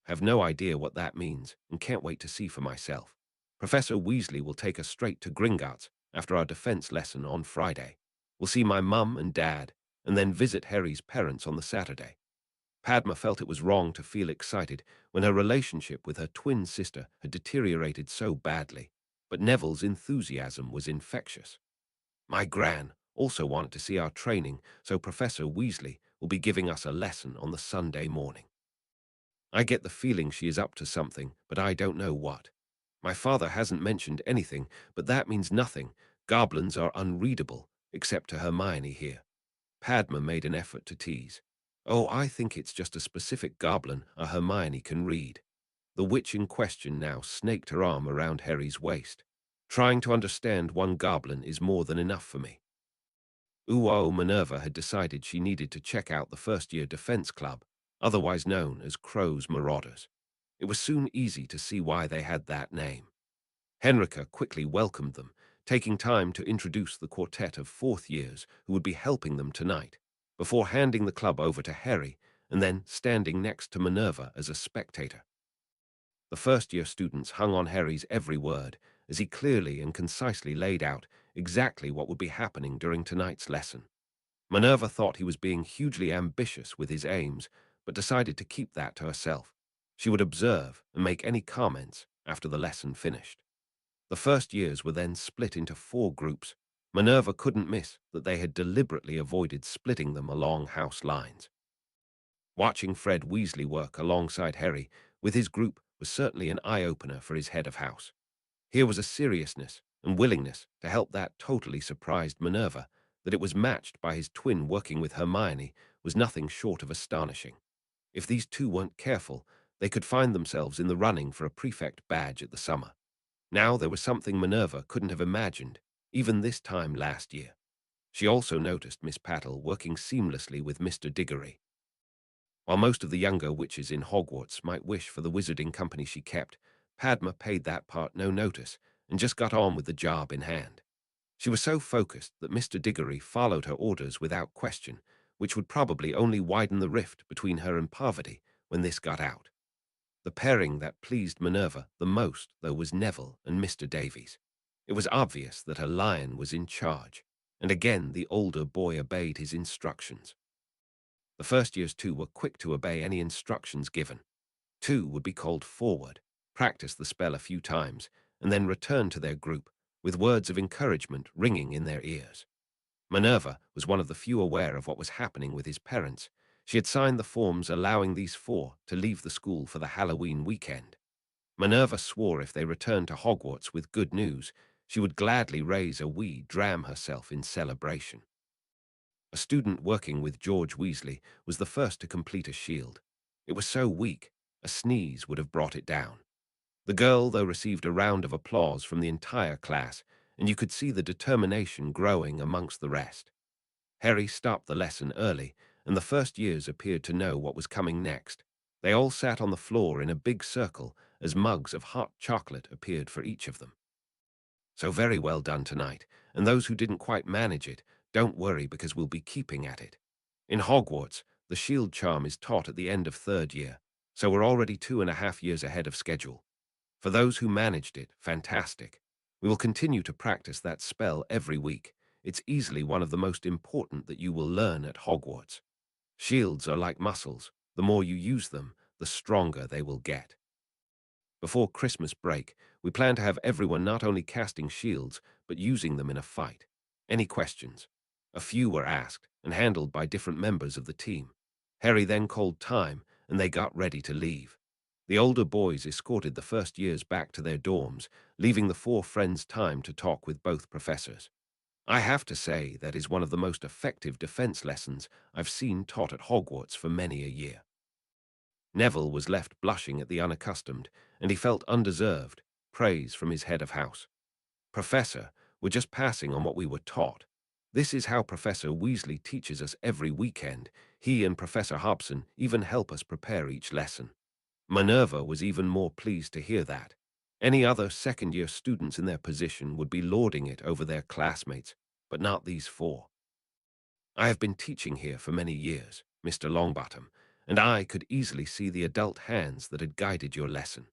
Have no idea what that means and can't wait to see for myself. Professor Weasley will take us straight to Gringotts after our defense lesson on Friday. We'll see my mum and dad and then visit Harry's parents on the Saturday. Padma felt it was wrong to feel excited when her relationship with her twin sister had deteriorated so badly, but Neville's enthusiasm was infectious. My gran also wanted to see our training, so Professor Weasley will be giving us a lesson on the Sunday morning. I get the feeling she is up to something, but I don't know what. My father hasn't mentioned anything, but that means nothing. Goblins are unreadable, except to Hermione here. Padma made an effort to tease. Oh, I think it's just a specific goblin a Hermione can read. The witch in question now snaked her arm around Harry's waist. Trying to understand one goblin is more than enough for me. Minerva had decided she needed to check out the first-year defense club, otherwise known as Crow's Marauders. It was soon easy to see why they had that name. Henrika quickly welcomed them, taking time to introduce the quartet of fourth years who would be helping them tonight, before handing the club over to Harry and then standing next to Minerva as a spectator. The first-year students hung on Harry's every word as he clearly and concisely laid out exactly what would be happening during tonight's lesson. Minerva thought he was being hugely ambitious with his aims, but decided to keep that to herself. She would observe and make any comments after the lesson finished. The first years were then split into 4 groups. Minerva couldn't miss that they had deliberately avoided splitting them along house lines. Watching Fred Weasley work alongside Harry with his group was certainly an eye-opener for his head of house. Here was a seriousness and willingness to help that totally surprised Minerva. That it was matched by his twin working with Hermione was nothing short of astonishing. If these two weren't careful, they could find themselves in the running for a prefect badge at the summer. Now there was something Minerva couldn't have imagined, even this time last year. She also noticed Miss Pattle working seamlessly with Mr. Diggory. While most of the younger witches in Hogwarts might wish for the wizarding company she kept, Padma paid that part no notice and just got on with the job in hand. She was so focused that Mr. Diggory followed her orders without question, which would probably only widen the rift between her and Parvati when this got out. The pairing that pleased Minerva the most, though, was Neville and Mr. Davies. It was obvious that her lion was in charge, and again the older boy obeyed his instructions. The first years too were quick to obey any instructions given. 2 would be called forward, practice the spell a few times, and then return to their group, with words of encouragement ringing in their ears. Minerva was one of the few aware of what was happening with his parents. She had signed the forms allowing these 4 to leave the school for the Halloween weekend. Minerva swore if they returned to Hogwarts with good news, she would gladly raise a wee dram herself in celebration. A student working with George Weasley was the first to complete a shield. It was so weak, a sneeze would have brought it down. The girl, though, received a round of applause from the entire class, and you could see the determination growing amongst the rest. Harry stopped the lesson early, and the first years appeared to know what was coming next. They all sat on the floor in a big circle as mugs of hot chocolate appeared for each of them. So very well done tonight, and those who didn't quite manage it, don't worry because we'll be keeping at it. In Hogwarts, the shield charm is taught at the end of 3rd year, so we're already 2.5 years ahead of schedule. For those who managed it, fantastic. We will continue to practice that spell every week. It's easily one of the most important that you will learn at Hogwarts. Shields are like muscles. The more you use them, the stronger they will get. Before Christmas break, we plan to have everyone not only casting shields, but using them in a fight. Any questions? A few were asked and handled by different members of the team. Harry then called time, and they got ready to leave. The older boys escorted the first years back to their dorms, leaving the 4 friends time to talk with both professors. I have to say that is one of the most effective defense lessons I've seen taught at Hogwarts for many a year. Neville was left blushing at the unaccustomed, and he felt undeserved praise from his head of house. Professor, we're just passing on what we were taught. This is how Professor Weasley teaches us every weekend. He and Professor Hobson even help us prepare each lesson. Minerva was even more pleased to hear that. Any other second-year students in their position would be lording it over their classmates, but not these 4. I have been teaching here for many years, Mr. Longbottom, and I could easily see the adult hands that had guided your lesson.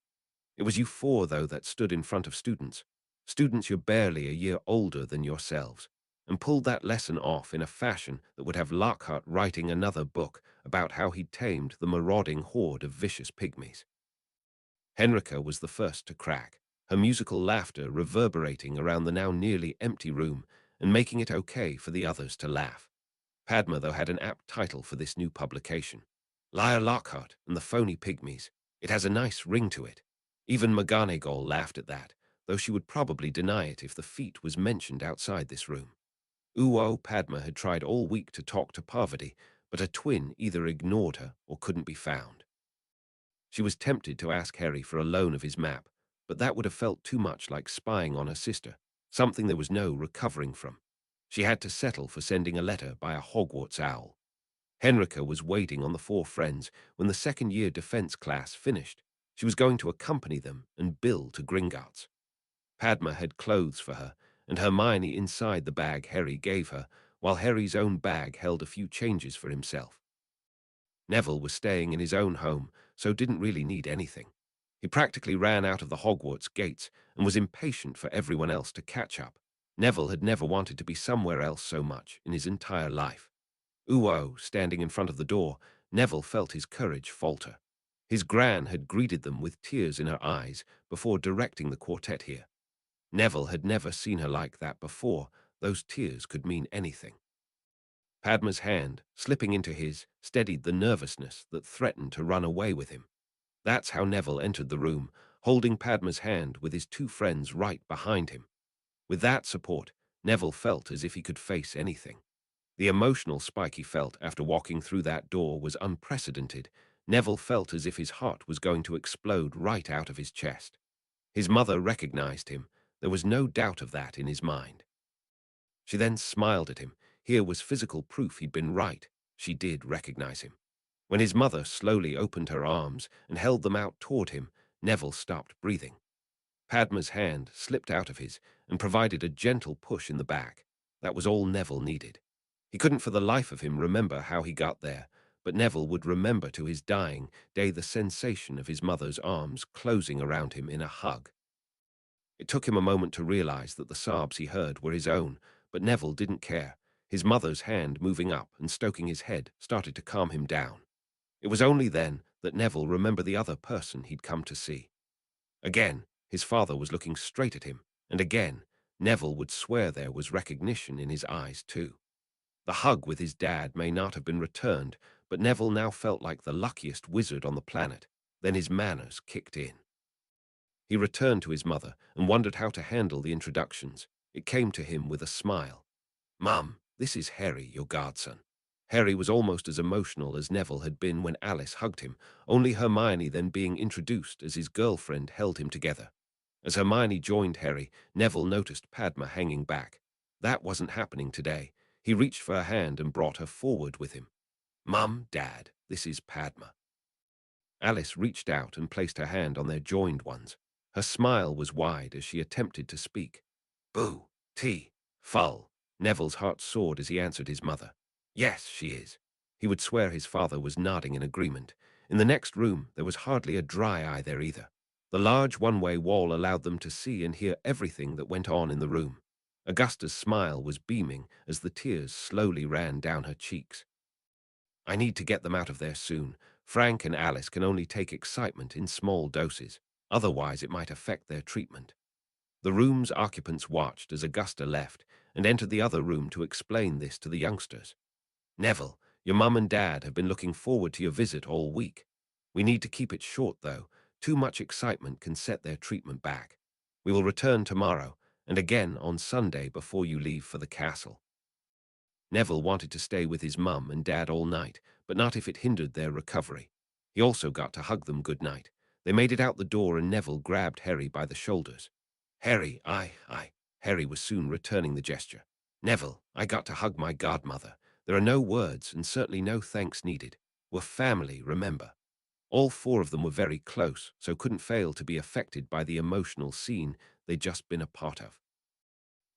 It was you four, though, that stood in front of students you're barely a year older than yourselves, and pulled that lesson off in a fashion that would have Lockhart writing another book about how he tamed the marauding horde of vicious pygmies. Henrika was the first to crack, her musical laughter reverberating around the now nearly empty room and making it okay for the others to laugh. Padma, though, had an apt title for this new publication. Liar Lockhart and the Phony Pygmies. It has a nice ring to it. Even McGonagall laughed at that, though she would probably deny it if the feat was mentioned outside this room. Padma had tried all week to talk to Parvati, but her twin either ignored her or couldn't be found. She was tempted to ask Harry for a loan of his map, but that would have felt too much like spying on her sister, something there was no recovering from. She had to settle for sending a letter by a Hogwarts owl. Henrika was waiting on the four friends when the second-year defense class finished. She was going to accompany them and Bill to Gringotts. Padma had clothes for her, and Hermione inside the bag Harry gave her, while Harry's own bag held a few changes for himself. Neville was staying in his own home, so didn't really need anything. He practically ran out of the Hogwarts gates and was impatient for everyone else to catch up. Neville had never wanted to be somewhere else so much in his entire life. Standing in front of the door, Neville felt his courage falter. His Gran had greeted them with tears in her eyes before directing the quartet here. Neville had never seen her like that before. Those tears could mean anything. Padma's hand, slipping into his, steadied the nervousness that threatened to run away with him. That's how Neville entered the room, holding Padma's hand with his two friends right behind him. With that support, Neville felt as if he could face anything. The emotional spike he felt after walking through that door was unprecedented. Neville felt as if his heart was going to explode right out of his chest. His mother recognized him. There was no doubt of that in his mind. She then smiled at him. Here was physical proof he'd been right. She did recognize him. When his mother slowly opened her arms and held them out toward him, Neville stopped breathing. Padma's hand slipped out of his and provided a gentle push in the back. That was all Neville needed. He couldn't for the life of him remember how he got there, but Neville would remember to his dying day the sensation of his mother's arms closing around him in a hug. It took him a moment to realize that the sobs he heard were his own, but Neville didn't care. His mother's hand moving up and stoking his head started to calm him down. It was only then that Neville remembered the other person he'd come to see. Again, his father was looking straight at him, and again, Neville would swear there was recognition in his eyes too. The hug with his dad may not have been returned, but Neville now felt like the luckiest wizard on the planet. Then his manners kicked in. He returned to his mother and wondered how to handle the introductions. It came to him with a smile. "Mum, this is Harry, your godson." Harry was almost as emotional as Neville had been when Alice hugged him, only Hermione then being introduced as his girlfriend held him together. As Hermione joined Harry, Neville noticed Padma hanging back. That wasn't happening today. He reached for her hand and brought her forward with him. "Mum, Dad, this is Padma." Alice reached out and placed her hand on their joined ones. Her smile was wide as she attempted to speak. "Boo, tea, full." Neville's heart soared as he answered his mother. "Yes, she is." He would swear his father was nodding in agreement. In the next room, there was hardly a dry eye there either. The large one-way wall allowed them to see and hear everything that went on in the room. Augusta's smile was beaming as the tears slowly ran down her cheeks. "I need to get them out of there soon. Frank and Alice can only take excitement in small doses. Otherwise, it might affect their treatment." The room's occupants watched as Augusta left and entered the other room to explain this to the youngsters. "Neville, your mum and dad have been looking forward to your visit all week. We need to keep it short, though. Too much excitement can set their treatment back. We will return tomorrow, and again on Sunday before you leave for the castle." Neville wanted to stay with his mum and dad all night, but not if it hindered their recovery. He also got to hug them good night. They made it out the door and Neville grabbed Harry by the shoulders. "Harry, I." Harry was soon returning the gesture. "Neville, I got to hug my godmother. There are no words and certainly no thanks needed. We're family, remember." All four of them were very close, so couldn't fail to be affected by the emotional scene they'd just been a part of.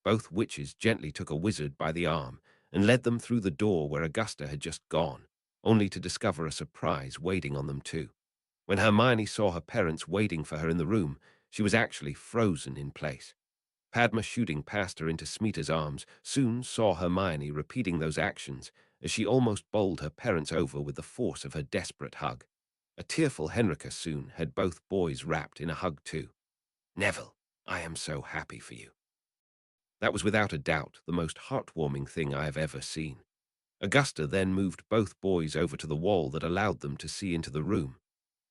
Both witches gently took a wizard by the arm, and led them through the door where Augusta had just gone, only to discover a surprise waiting on them too. When Hermione saw her parents waiting for her in the room, she was actually frozen in place. Padma, shooting past her into Smita's arms, soon saw Hermione repeating those actions as she almost bowled her parents over with the force of her desperate hug. A tearful Henrika soon had both boys wrapped in a hug too. "Neville, I am so happy for you." That was without a doubt the most heartwarming thing I have ever seen. Augusta then moved both boys over to the wall that allowed them to see into the room.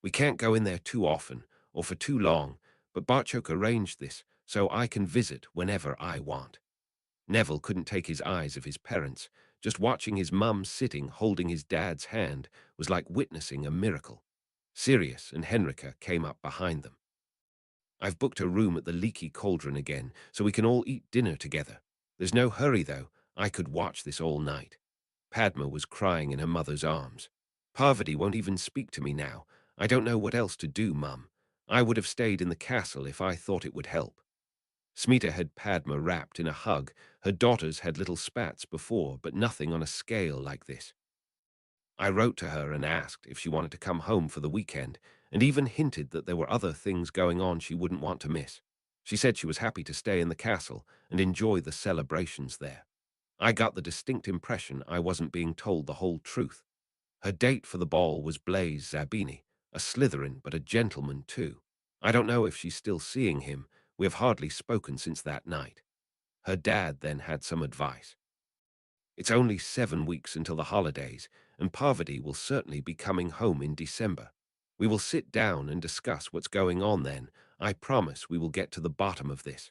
"We can't go in there too often or for too long, but Barchok arranged this so I can visit whenever I want." Neville couldn't take his eyes off his parents. Just watching his mum sitting holding his dad's hand was like witnessing a miracle. Sirius and Henrika came up behind them. "I've booked a room at the Leaky Cauldron again, so we can all eat dinner together. There's no hurry, though. I could watch this all night." Padma was crying in her mother's arms. "Parvati won't even speak to me now. I don't know what else to do, Mum. I would have stayed in the castle if I thought it would help." Smita had Padma wrapped in a hug. Her daughters had little spats before, but nothing on a scale like this. I wrote to her and asked if she wanted to come home for the weekend, and even hinted that there were other things going on she wouldn't want to miss. She said she was happy to stay in the castle and enjoy the celebrations there. I got the distinct impression I wasn't being told the whole truth. Her date for the ball was Blaise Zabini, a Slytherin but a gentleman too. I don't know if she's still seeing him. We have hardly spoken since that night. Her dad then had some advice. "It's only 7 weeks until the holidays, and Parvati will certainly be coming home in December. We will sit down and discuss what's going on then. I promise we will get to the bottom of this."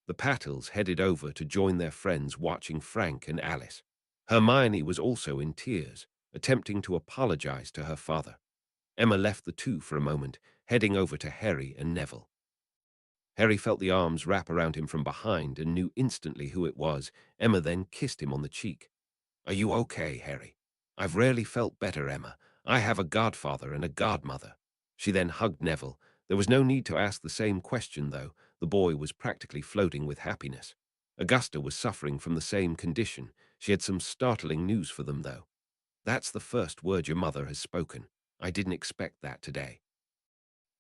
The Patils headed over to join their friends watching Frank and Alice. Hermione was also in tears, attempting to apologize to her father. Emma left the two for a moment, heading over to Harry and Neville. Harry felt the arms wrap around him from behind and knew instantly who it was. Emma then kissed him on the cheek. "Are you okay, Harry?" "I've rarely felt better, Emma. I have a godfather and a godmother." She then hugged Neville. There was no need to ask the same question, though. The boy was practically floating with happiness. Augusta was suffering from the same condition. She had some startling news for them, though. "That's the first word your mother has spoken. I didn't expect that today."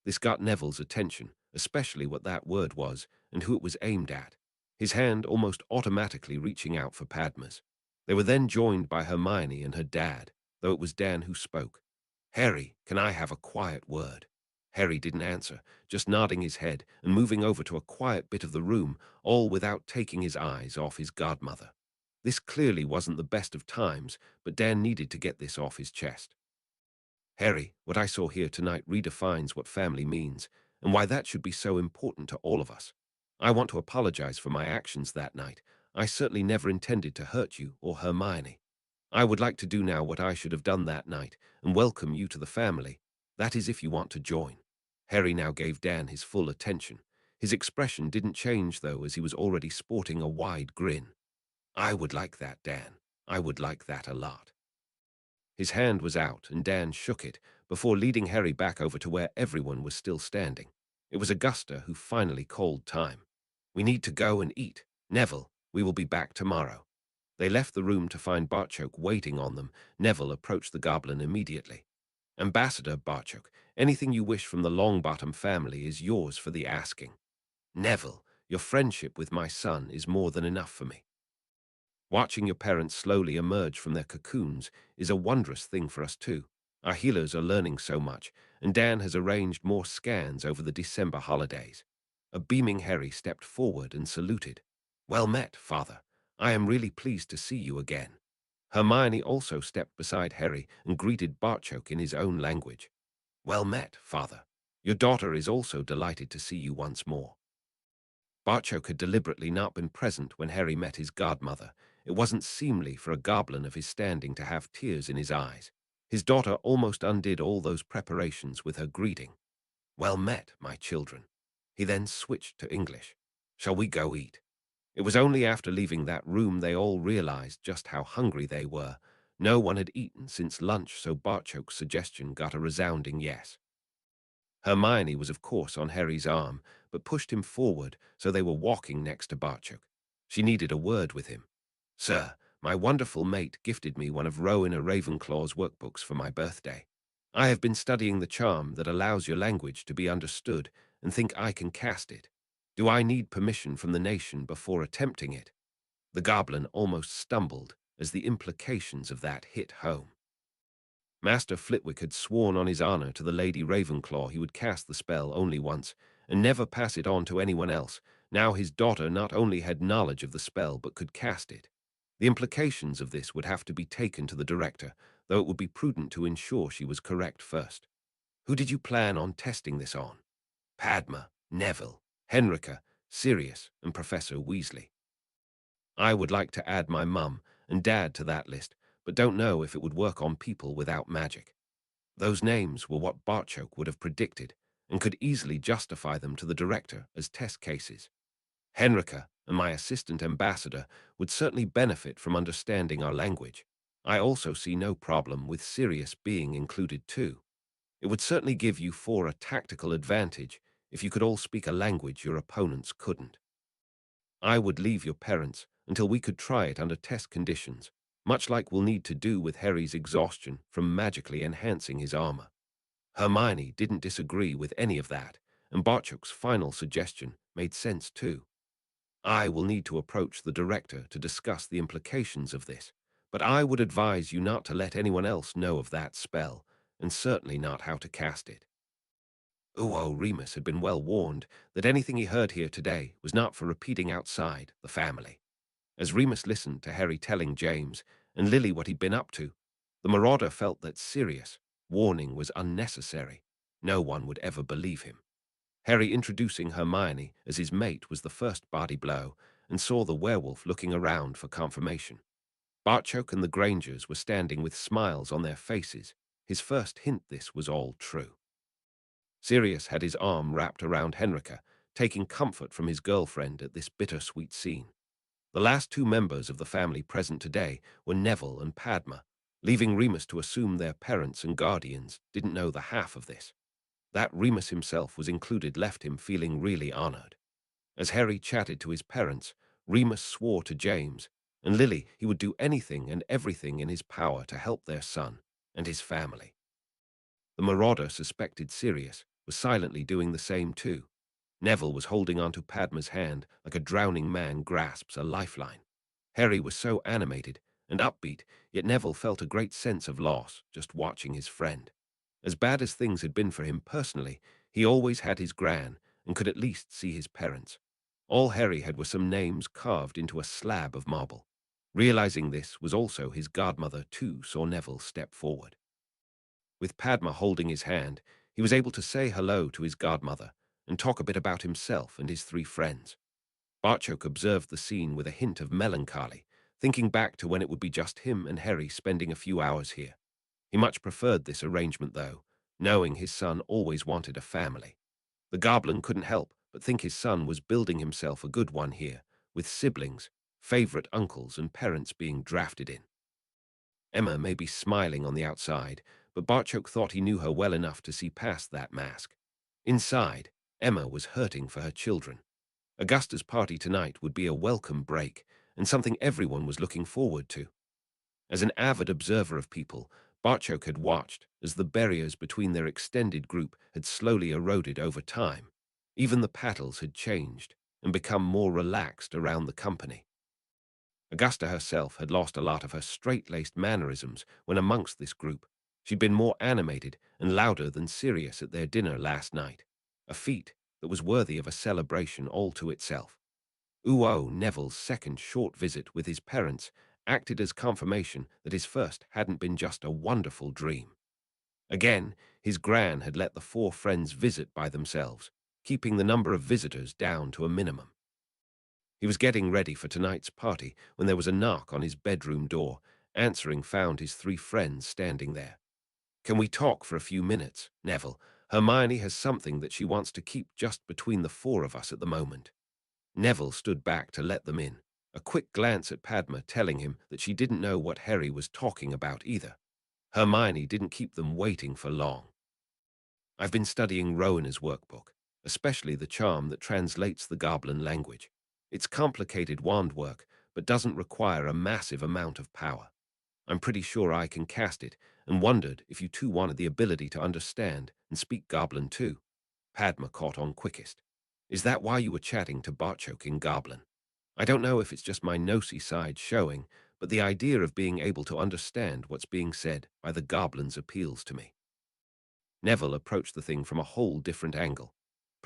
This got Neville's attention, especially what that word was and who it was aimed at, his hand almost automatically reaching out for Padma's. They were then joined by Hermione and her dad, though it was Dan who spoke. "Harry, can I have a quiet word?" Harry didn't answer, just nodding his head and moving over to a quiet bit of the room, all without taking his eyes off his godmother. This clearly wasn't the best of times, but Dan needed to get this off his chest. "Harry, what I saw here tonight redefines what family means, and why that should be so important to all of us. I want to apologize for my actions that night. I certainly never intended to hurt you or Hermione. I would like to do now what I should have done that night and welcome you to the family. That is if you want to join." Harry now gave Dan his full attention. His expression didn't change, though, as he was already sporting a wide grin. "I would like that, Dan. I would like that a lot." His hand was out, and Dan shook it, before leading Harry back over to where everyone was still standing. It was Augusta who finally called time. "We need to go and eat. Neville, we will be back tomorrow." They left the room to find Barchok waiting on them. Neville approached the goblin immediately. "Ambassador Barchok, anything you wish from the Longbottom family is yours for the asking. Neville, your friendship with my son is more than enough for me. Watching your parents slowly emerge from their cocoons is a wondrous thing for us too. Our healers are learning so much, and Dan has arranged more scans over the December holidays." A beaming Harry stepped forward and saluted. "Well met, Father. I am really pleased to see you again." Hermione also stepped beside Harry and greeted Barchok in his own language. "Well met, Father. Your daughter is also delighted to see you once more." Barchok had deliberately not been present when Harry met his godmother. It wasn't seemly for a goblin of his standing to have tears in his eyes. His daughter almost undid all those preparations with her greeting. "Well met, my children." He then switched to English. "Shall we go eat?" It was only after leaving that room they all realized just how hungry they were. No one had eaten since lunch, so Barchok's suggestion got a resounding yes. Hermione was of course on Harry's arm, but pushed him forward so they were walking next to Barchok. She needed a word with him. "Sir, My wonderful mate gifted me one of Rowena Ravenclaw's workbooks for my birthday. I have been studying the charm that allows your language to be understood and think I can cast it. Do I need permission from the nation before attempting it? The goblin almost stumbled as the implications of that hit home. Master Flitwick had sworn on his honor to the Lady Ravenclaw he would cast the spell only once, and never pass it on to anyone else. Now his daughter not only had knowledge of the spell but could cast it. The implications of this would have to be taken to the director, though it would be prudent to ensure she was correct first. Who did you plan on testing this on? Padma, Neville, Henrika, Sirius, and Professor Weasley. I would like to add my mum and dad to that list, but don't know if it would work on people without magic. Those names were what Bartchoke would have predicted, and could easily justify them to the director as test cases. Henrika and my assistant ambassador would certainly benefit from understanding our language. I also see no problem with Sirius being included too. It would certainly give you four a tactical advantage if you could all speak a language your opponents couldn't. I would leave your parents until we could try it under test conditions, much like we'll need to do with Harry's exhaustion from magically enhancing his armor. Hermione didn't disagree with any of that, and Bartchoke's final suggestion made sense too. I will need to approach the director to discuss the implications of this, but I would advise you not to let anyone else know of that spell, and certainly not how to cast it. Remus had been well warned that anything he heard here today was not for repeating outside the family. As Remus listened to Harry telling James and Lily what he'd been up to, the marauder felt that Sirius' warning was unnecessary. No one would ever believe him. Harry introducing Hermione as his mate was the first body blow, and saw the werewolf looking around for confirmation. Bartchoke and the Grangers were standing with smiles on their faces. His first hint this was all true. Sirius had his arm wrapped around Henrika, taking comfort from his girlfriend at this bittersweet scene. The last two members of the family present today were Neville and Padma, leaving Remus to assume their parents and guardians didn't know the half of this. That Remus himself was included left him feeling really honored. As Harry chatted to his parents, Remus swore to James and Lily he would do anything and everything in his power to help their son and his family. The marauder suspected Sirius was silently doing the same too. Neville was holding onto Padma's hand like a drowning man grasps a lifeline. Harry was so animated and upbeat, yet Neville felt a great sense of loss just watching his friend. As bad as things had been for him personally, he always had his gran and could at least see his parents. All Harry had were some names carved into a slab of marble. Realizing this was also his godmother too, saw Neville step forward. With Padma holding his hand, he was able to say hello to his godmother and talk a bit about himself and his three friends. Bartchoke observed the scene with a hint of melancholy, thinking back to when it would be just him and Harry spending a few hours here. He much preferred this arrangement, though, knowing his son always wanted a family. The goblin couldn't help but think his son was building himself a good one here, with siblings, favorite uncles, and parents being drafted in. Emma may be smiling on the outside, but Bartchoke thought he knew her well enough to see past that mask. Inside, Emma was hurting for her children. Augusta's party tonight would be a welcome break, and something everyone was looking forward to. As an avid observer of people, Bartchoke had watched as the barriers between their extended group had slowly eroded over time. Even the paddles had changed and become more relaxed around the company. Augusta herself had lost a lot of her straight-laced mannerisms when amongst this group. She'd been more animated and louder than Sirius at their dinner last night, a feat that was worthy of a celebration all to itself. Neville's second short visit with his parents acted as confirmation that his first hadn't been just a wonderful dream. Again, his gran had let the four friends visit by themselves, keeping the number of visitors down to a minimum. He was getting ready for tonight's party when there was a knock on his bedroom door. Answering found his three friends standing there. "Can we talk for a few minutes, Neville? Hermione has something that she wants to keep just between the four of us at the moment." Neville stood back to let them in, a quick glance at Padma telling him that she didn't know what Harry was talking about either. Hermione didn't keep them waiting for long. "I've been studying Rowena's workbook, especially the charm that translates the goblin language. It's complicated wand work, but doesn't require a massive amount of power. I'm pretty sure I can cast it, and wondered if you two wanted the ability to understand and speak Goblin too. Padma caught on quickest. Is that why you were chatting to Barchok in Goblin? I don't know if it's just my nosy side showing, but the idea of being able to understand what's being said by the goblins appeals to me. Neville approached the thing from a whole different angle.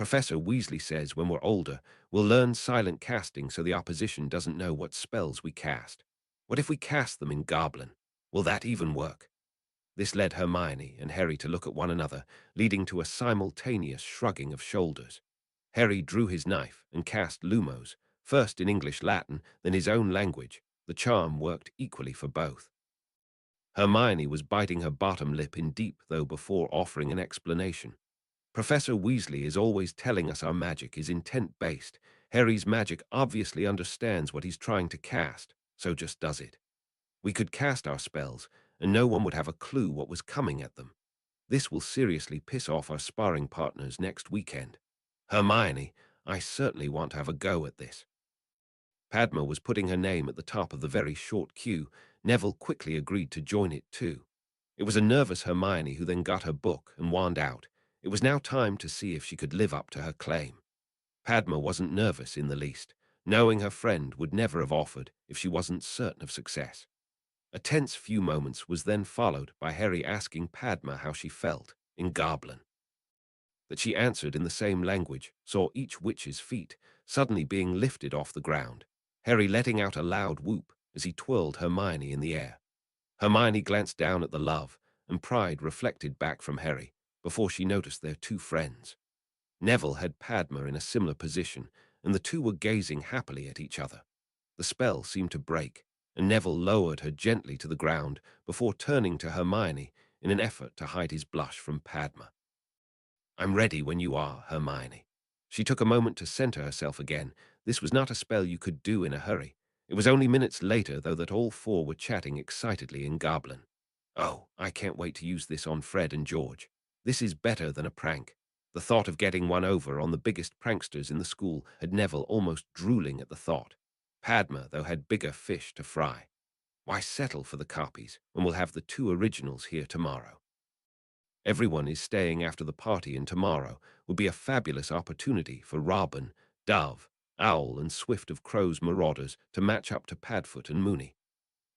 Professor Weasley says when we're older, we'll learn silent casting so the opposition doesn't know what spells we cast. What if we cast them in Goblin? Will that even work? This led Hermione and Harry to look at one another, leading to a simultaneous shrugging of shoulders. Harry drew his knife and cast Lumos, first in English Latin, then his own language. The charm worked equally for both. Hermione was biting her bottom lip in deep though before offering an explanation. Professor Weasley is always telling us our magic is intent-based. Harry's magic obviously understands what he's trying to cast, so just does it. We could cast our spells, and no one would have a clue what was coming at them. This will seriously piss off our sparring partners next weekend. Hermione, I certainly want to have a go at this. Padma was putting her name at the top of the very short queue. Neville quickly agreed to join it too. It was a nervous Hermione who then got her book and wand out. It was now time to see if she could live up to her claim. Padma wasn't nervous in the least, knowing her friend would never have offered if she wasn't certain of success. A tense few moments was then followed by Harry asking Padma how she felt in Goblin. That she answered in the same language saw each witch's feet suddenly being lifted off the ground, Harry letting out a loud whoop as he twirled Hermione in the air. Hermione glanced down at the love, and pride reflected back from Harry before she noticed their two friends. Neville had Padma in a similar position, and the two were gazing happily at each other. The spell seemed to break, and Neville lowered her gently to the ground before turning to Hermione in an effort to hide his blush from Padma. I'm ready when you are, Hermione. She took a moment to center herself again. This was not a spell you could do in a hurry. It was only minutes later, though, that all four were chatting excitedly in Goblin. Oh, I can't wait to use this on Fred and George. This is better than a prank. The thought of getting one over on the biggest pranksters in the school had Neville almost drooling at the thought. Padma, though, had bigger fish to fry. Why settle for the copies when we'll have the two originals here tomorrow? Everyone is staying after the party, and tomorrow will be a fabulous opportunity for Robin, Dove, Owl, and Swift of Crow's marauders to match up to Padfoot and Moony.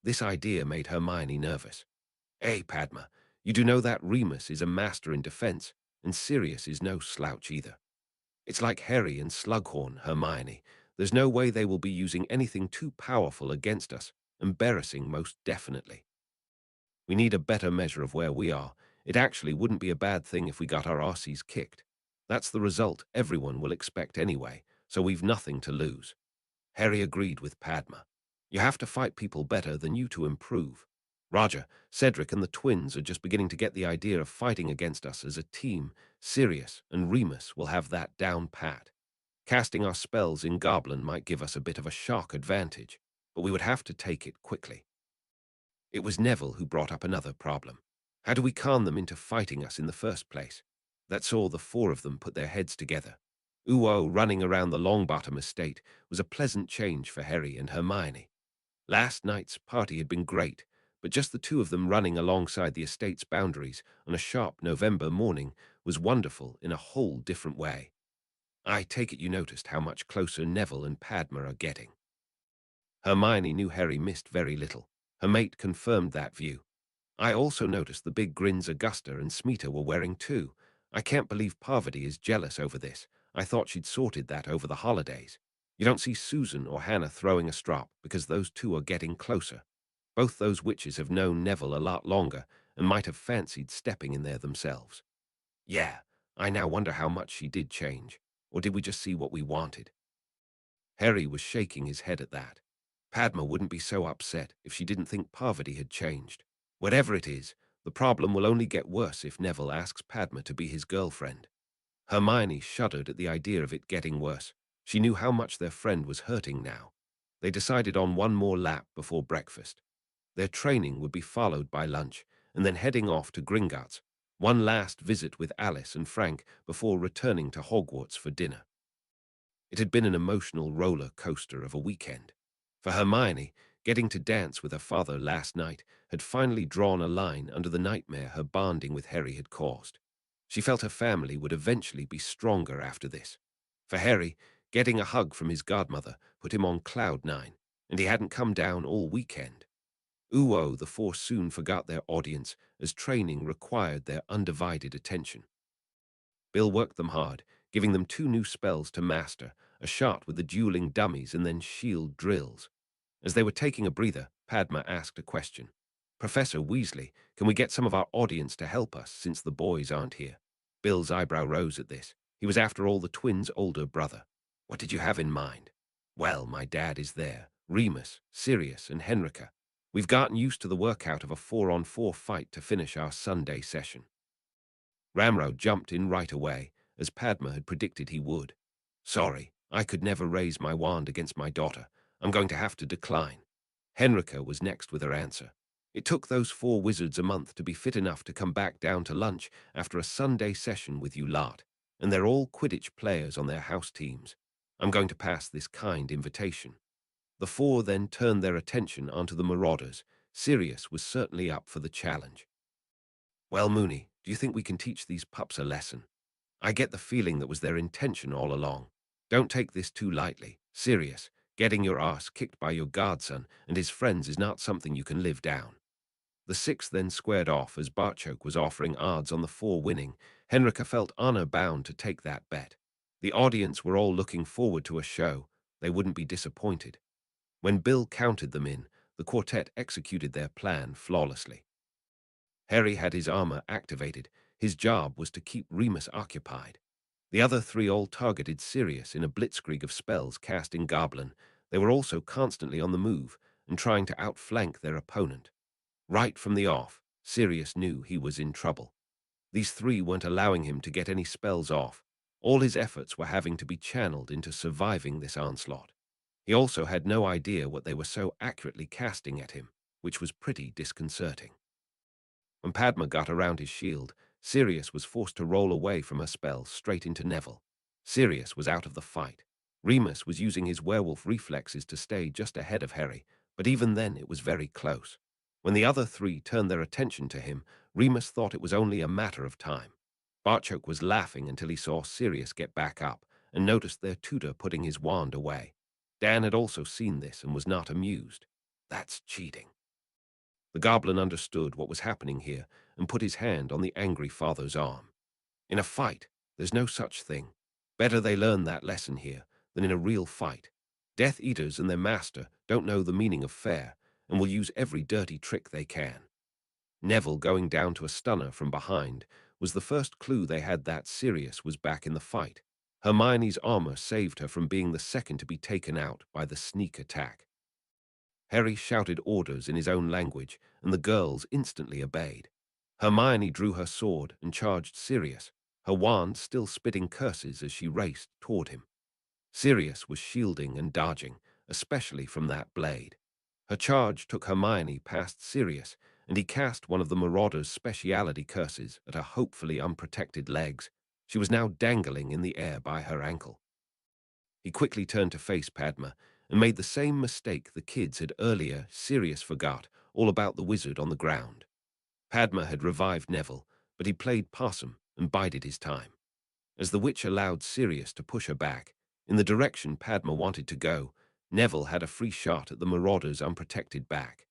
This idea made Hermione nervous. Hey, Padma, you do know that Remus is a master in defense, and Sirius is no slouch either. It's like Harry and Slughorn, Hermione. There's no way they will be using anything too powerful against us. Embarrassing, most definitely. We need a better measure of where we are. It actually wouldn't be a bad thing if we got our arses kicked. That's the result everyone will expect anyway, so we've nothing to lose. Harry agreed with Padma. You have to fight people better than you to improve. Roger, Cedric and the twins are just beginning to get the idea of fighting against us as a team. Sirius and Remus will have that down pat. Casting our spells in Goblin might give us a bit of a shock advantage, but we would have to take it quickly. It was Neville who brought up another problem. How do we con them into fighting us in the first place? That saw the four of them put their heads together. Uo running around the Longbottom estate was a pleasant change for Harry and Hermione. Last night's party had been great, but just the two of them running alongside the estate's boundaries on a sharp November morning was wonderful in a whole different way. I take it you noticed how much closer Neville and Padma are getting. Hermione knew Harry missed very little. Her mate confirmed that view. I also noticed the big grins Augusta and Smita were wearing too. I can't believe Parvati is jealous over this. I thought she'd sorted that over the holidays. You don't see Susan or Hannah throwing a strop because those two are getting closer. Both those witches have known Neville a lot longer and might have fancied stepping in there themselves. Yeah, I now wonder how much she did change. Or did we just see what we wanted? Harry was shaking his head at that. Padma wouldn't be so upset if she didn't think Parvati had changed. Whatever it is, the problem will only get worse if Neville asks Padma to be his girlfriend. Hermione shuddered at the idea of it getting worse. She knew how much their friend was hurting now. They decided on one more lap before breakfast. Their training would be followed by lunch, and then heading off to Gringotts. One last visit with Alice and Frank before returning to Hogwarts for dinner. It had been an emotional roller coaster of a weekend. For Hermione, getting to dance with her father last night had finally drawn a line under the nightmare her bonding with Harry had caused. She felt her family would eventually be stronger after this. For Harry, getting a hug from his godmother put him on cloud nine, and he hadn't come down all weekend. Uo the four soon forgot their audience as training required their undivided attention. Bill worked them hard, giving them 2 new spells to master, a shot with the dueling dummies and then shield drills. As they were taking a breather, Padma asked a question. Professor Weasley, can we get some of our audience to help us since the boys aren't here? Bill's eyebrow rose at this. He was after all the twins' older brother. What did you have in mind? Well, my dad is there. Remus, Sirius, and Henrika. We've gotten used to the workout of a 4-on-4 fight to finish our Sunday session. Ramrod jumped in right away, as Padma had predicted he would. Sorry, I could never raise my wand against my daughter. I'm going to have to decline. Henrika was next with her answer. It took those 4 wizards a month to be fit enough to come back down to lunch after a Sunday session with you lot, and they're all Quidditch players on their house teams. I'm going to pass this kind invitation. The 4 then turned their attention onto the Marauders. Sirius was certainly up for the challenge. Well, Moony, do you think we can teach these pups a lesson? I get the feeling that was their intention all along. Don't take this too lightly. Sirius, getting your ass kicked by your godson and his friends is not something you can live down. The 6 then squared off as Barchoke was offering odds on the 4 winning. Henrika felt honor-bound to take that bet. The audience were all looking forward to a show. They wouldn't be disappointed. When Bill counted them in, the quartet executed their plan flawlessly. Harry had his armor activated. His job was to keep Remus occupied. The other 3 all targeted Sirius in a blitzkrieg of spells cast in Goblin. They were also constantly on the move and trying to outflank their opponent. Right from the off, Sirius knew he was in trouble. These 3 weren't allowing him to get any spells off. All his efforts were having to be channeled into surviving this onslaught. He also had no idea what they were so accurately casting at him, which was pretty disconcerting. When Padma got around his shield, Sirius was forced to roll away from her spell straight into Neville. Sirius was out of the fight. Remus was using his werewolf reflexes to stay just ahead of Harry, but even then it was very close. When the other 3 turned their attention to him, Remus thought it was only a matter of time. Barchoke was laughing until he saw Sirius get back up and noticed their tutor putting his wand away. Dan had also seen this and was not amused. That's cheating. The goblin understood what was happening here and put his hand on the angry father's arm. In a fight, there's no such thing. Better they learn that lesson here than in a real fight. Death Eaters and their master don't know the meaning of fair and will use every dirty trick they can. Neville going down to a stunner from behind was the first clue they had that Sirius was back in the fight. Hermione's armor saved her from being the second to be taken out by the sneak attack. Harry shouted orders in his own language, and the girls instantly obeyed. Hermione drew her sword and charged Sirius, her wand still spitting curses as she raced toward him. Sirius was shielding and dodging, especially from that blade. Her charge took Hermione past Sirius, and he cast one of the Marauder's speciality curses at her hopefully unprotected legs. She was now dangling in the air by her ankle. He quickly turned to face Padma and made the same mistake the kids had earlier. Sirius forgot all about the wizard on the ground. Padma had revived Neville, but he played possum and bided his time. As the witch allowed Sirius to push her back, in the direction Padma wanted to go, Neville had a free shot at the Marauder's unprotected back.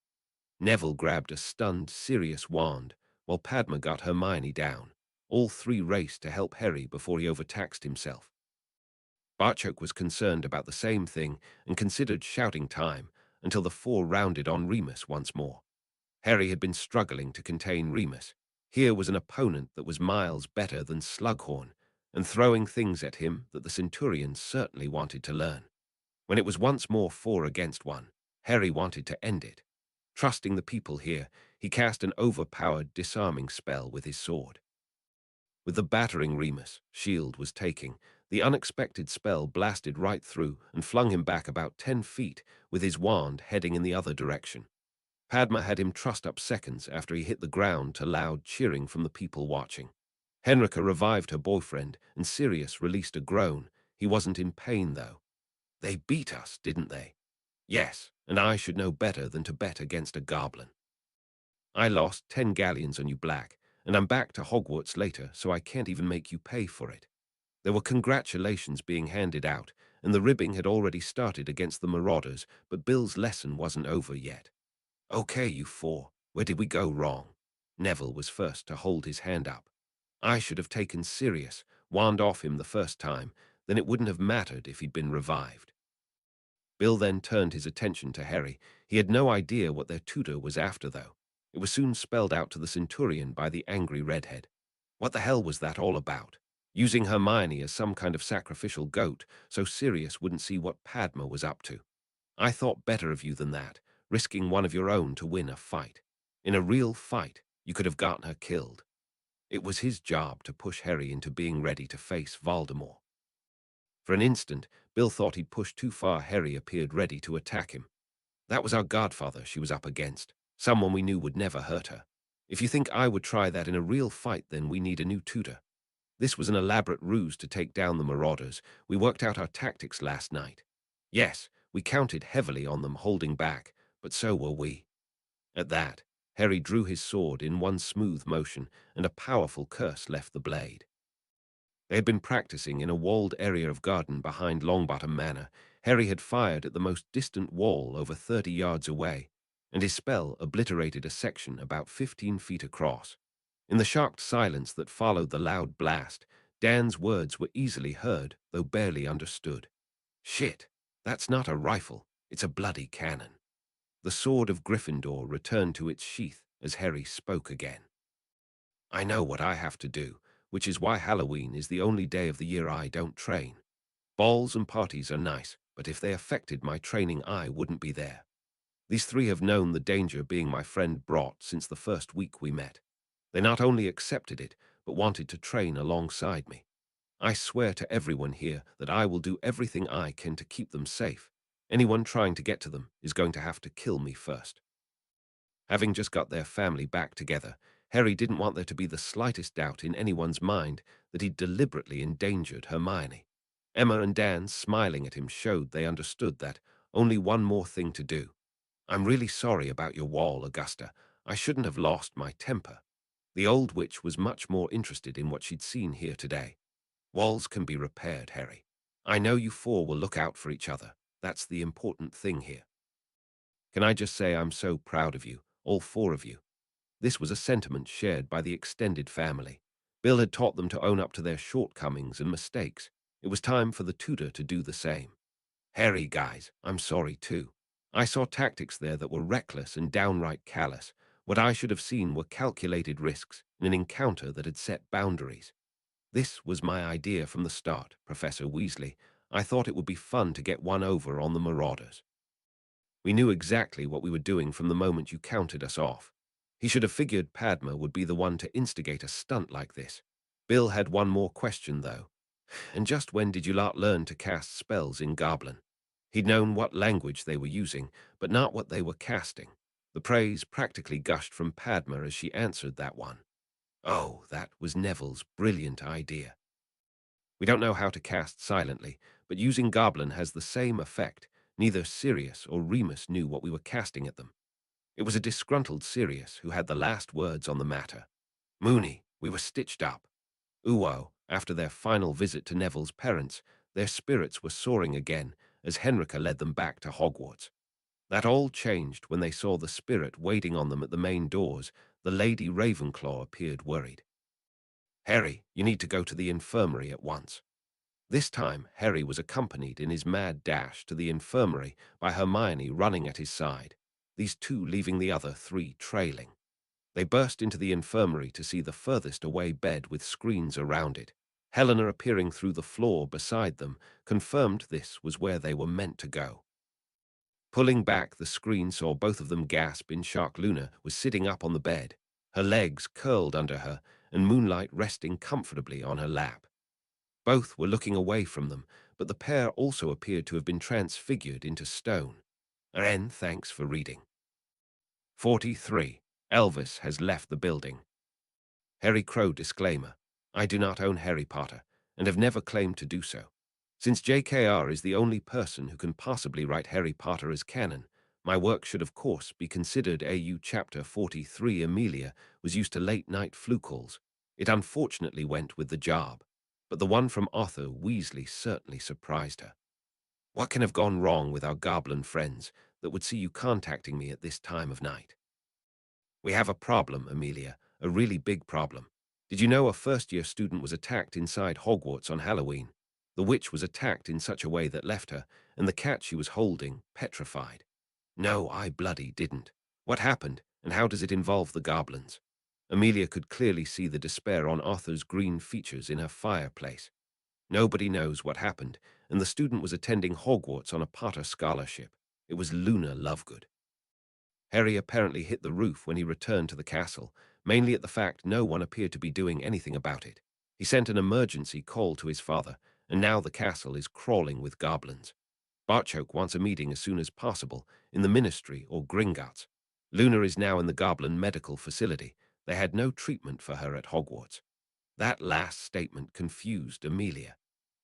Neville grabbed a stunned Sirius wand, while Padma got Hermione down. All 3 raced to help Harry before he overtaxed himself. Barchoke was concerned about the same thing and considered shouting time until the 4 rounded on Remus once more. Harry had been struggling to contain Remus. Here was an opponent that was miles better than Slughorn, and throwing things at him that the Centurions certainly wanted to learn. When it was once more 4 against 1, Harry wanted to end it. Trusting the people here, he cast an overpowered disarming spell with his sword. With the battering Remus shield was taking, the unexpected spell blasted right through and flung him back about 10 feet with his wand heading in the other direction. Padma had him trussed up seconds after he hit the ground to loud cheering from the people watching. Henrika revived her boyfriend and Sirius released a groan. He wasn't in pain, though. They beat us, didn't they? Yes, and I should know better than to bet against a goblin. I lost 10 galleons on you, Black, and I'm back to Hogwarts later, so I can't even make you pay for it." There were congratulations being handed out, and the ribbing had already started against the marauders, but Bill's lesson wasn't over yet. "Okay, you four, where did we go wrong?" Neville was first to hold his hand up. "I should have taken Sirius, wand off him the first time, then it wouldn't have mattered if he'd been revived." Bill then turned his attention to Harry. He had no idea what their tutor was after, though. It was soon spelled out to the Centurion by the angry redhead. What the hell was that all about? Using Hermione as some kind of sacrificial goat so Sirius wouldn't see what Padma was up to. "I thought better of you than that, risking one of your own to win a fight. In a real fight, you could have gotten her killed." It was his job to push Harry into being ready to face Voldemort. For an instant, Bill thought he'd pushed too far. Harry appeared ready to attack him. "That was our godfather she was up against, someone we knew would never hurt her. If you think I would try that in a real fight, then we need a new tutor. This was an elaborate ruse to take down the marauders. We worked out our tactics last night. Yes, we counted heavily on them holding back, but so were we." At that, Harry drew his sword in one smooth motion, and a powerful curse left the blade. They had been practicing in a walled area of garden behind Longbottom Manor. Harry had fired at the most distant wall over 30 yards away, and his spell obliterated a section about 15 feet across. In the shocked silence that followed the loud blast, Dan's words were easily heard, though barely understood. "Shit, that's not a rifle, it's a bloody cannon." The sword of Gryffindor returned to its sheath as Harry spoke again. "I know what I have to do, which is why Halloween is the only day of the year I don't train. Balls and parties are nice, but if they affected my training, I wouldn't be there. These three have known the danger being my friend brought since the first week we met. They not only accepted it, but wanted to train alongside me. I swear to everyone here that I will do everything I can to keep them safe. Anyone trying to get to them is going to have to kill me first." Having just got their family back together, Harry didn't want there to be the slightest doubt in anyone's mind that he'd deliberately endangered Hermione. Emma and Dan smiling at him showed they understood that. Only one more thing to do. "I'm really sorry about your wall, Augusta. I shouldn't have lost my temper." The old witch was much more interested in what she'd seen here today. "Walls can be repaired, Harry. I know you four will look out for each other. That's the important thing here. Can I just say I'm so proud of you, all four of you." This was a sentiment shared by the extended family. Bill had taught them to own up to their shortcomings and mistakes. It was time for the tutor to do the same. "Harry, guys, I'm sorry too. I saw tactics there that were reckless and downright callous. What I should have seen were calculated risks in an encounter that had set boundaries. This was my idea from the start, Professor Weasley. I thought it would be fun to get one over on the marauders. We knew exactly what we were doing from the moment you counted us off. He should have figured Padma would be the one to instigate a stunt like this." Bill had one more question, though. "And just when did you lot learn to cast spells in Goblin?" He'd known what language they were using, but not what they were casting. The praise practically gushed from Padma as she answered that one. "Oh, that was Neville's brilliant idea. We don't know how to cast silently, but using Goblin has the same effect. Neither Sirius or Remus knew what we were casting at them. It was a disgruntled Sirius who had the last words on the matter. Moony, we were stitched up. Uwo, after their final visit to Neville's parents, their spirits were soaring again as Henrika led them back to Hogwarts. That all changed when they saw the spirit waiting on them at the main doors. The Lady Ravenclaw appeared worried. "Harry, you need to go to the infirmary at once." This time, Harry was accompanied in his mad dash to the infirmary by Hermione running at his side, these two leaving the other three trailing. They burst into the infirmary to see the furthest away bed with screens around it. Helena, appearing through the floor beside them, confirmed this was where they were meant to go. Pulling back, the screen saw both of them gasp in shock. Luna was sitting up on the bed, her legs curled under her, and Moonlight resting comfortably on her lap. Both were looking away from them, but the pair also appeared to have been transfigured into stone. N, thanks for reading. 43. Elvis has left the building. Harry Crow disclaimer. I do not own Harry Potter, and have never claimed to do so. Since JKR is the only person who can possibly write Harry Potter as canon, My work should, of course, be considered AU Chapter 43. Amelia was used to late-night flu calls. It unfortunately went with the job, but the one from Arthur Weasley certainly surprised her. What can have gone wrong with our goblin friends that would see you contacting me at this time of night? We have a problem, Amelia, a really big problem. Did you know a first-year student was attacked inside Hogwarts on Halloween? The witch was attacked in such a way that left her, and the cat she was holding, petrified. No, I bloody didn't. What happened, and how does it involve the goblins? Amelia could clearly see the despair on Arthur's green features in her fireplace. Nobody knows what happened, and the student was attending Hogwarts on a Potter scholarship. It was Luna Lovegood. Harry apparently hit the roof when he returned to the castle, mainly at the fact no one appeared to be doing anything about it. He sent an emergency call to his father, and now the castle is crawling with goblins. Bartchoke wants a meeting as soon as possible, in the Ministry or Gringotts. Luna is now in the Goblin Medical Facility. They had no treatment for her at Hogwarts. That last statement confused Amelia.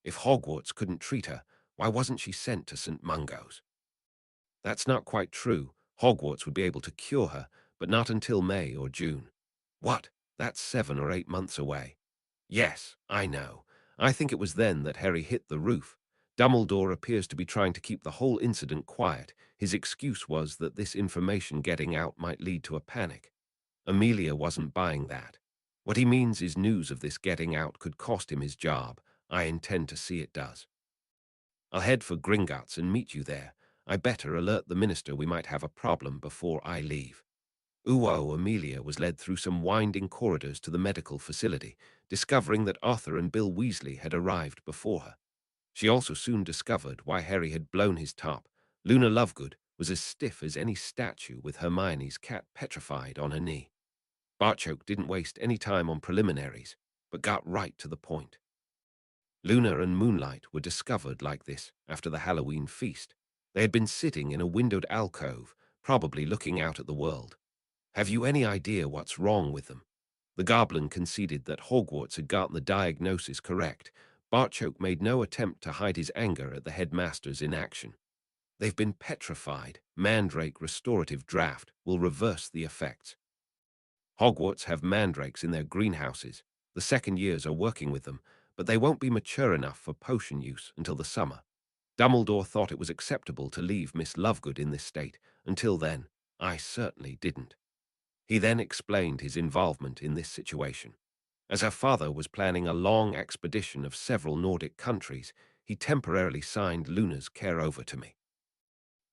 If Hogwarts couldn't treat her, why wasn't she sent to St. Mungo's? That's not quite true. Hogwarts would be able to cure her, but not until May or June. What? That's 7 or 8 months away. Yes, I know. I think it was then that Harry hit the roof. Dumbledore appears to be trying to keep the whole incident quiet. His excuse was that this information getting out might lead to a panic. Amelia wasn't buying that. What he means is news of this getting out could cost him his job. I intend to see it does. I'll head for Gringotts and meet you there. I better alert the minister we might have a problem before I leave. Amelia was led through some winding corridors to the medical facility, discovering that Arthur and Bill Weasley had arrived before her. She also soon discovered why Harry had blown his top. Luna Lovegood was as stiff as any statue with Hermione's cat petrified on her knee. Bartchoke didn't waste any time on preliminaries, but got right to the point. Luna and Moonlight were discovered like this after the Halloween feast. They had been sitting in a windowed alcove, probably looking out at the world. Have you any idea what's wrong with them? The goblin conceded that Hogwarts had gotten the diagnosis correct. Bartchoke made no attempt to hide his anger at the headmaster's inaction. They've been petrified. Mandrake restorative draft will reverse the effects. Hogwarts have mandrakes in their greenhouses. The second years are working with them, but they won't be mature enough for potion use until the summer. Dumbledore thought it was acceptable to leave Miss Lovegood in this state. Until then, I certainly didn't. He then explained his involvement in this situation. As her father was planning a long expedition of several Nordic countries, he temporarily signed Luna's care over to me.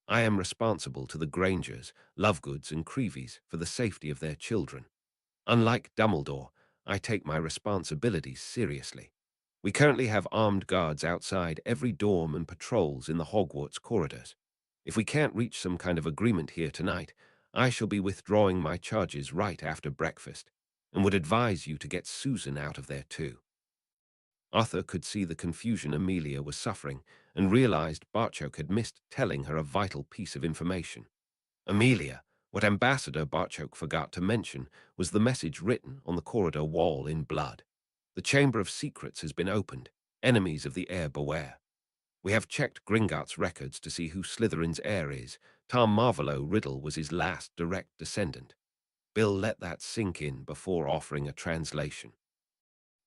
I am responsible to the Grangers, Lovegoods, and Creevies for the safety of their children. Unlike Dumbledore, I take my responsibilities seriously. We currently have armed guards outside every dorm and patrols in the Hogwarts corridors. If we can't reach some kind of agreement here tonight, I shall be withdrawing my charges right after breakfast, and would advise you to get Susan out of there too. Arthur could see the confusion Amelia was suffering, and realized Bartchoke had missed telling her a vital piece of information. Amelia, what Ambassador Bartchoke forgot to mention was the message written on the corridor wall in blood. The Chamber of Secrets has been opened. Enemies of the heir beware. We have checked Gringotts' records to see who Slytherin's heir is. Tom Marvolo Riddle was his last direct descendant. Bill let that sink in before offering a translation.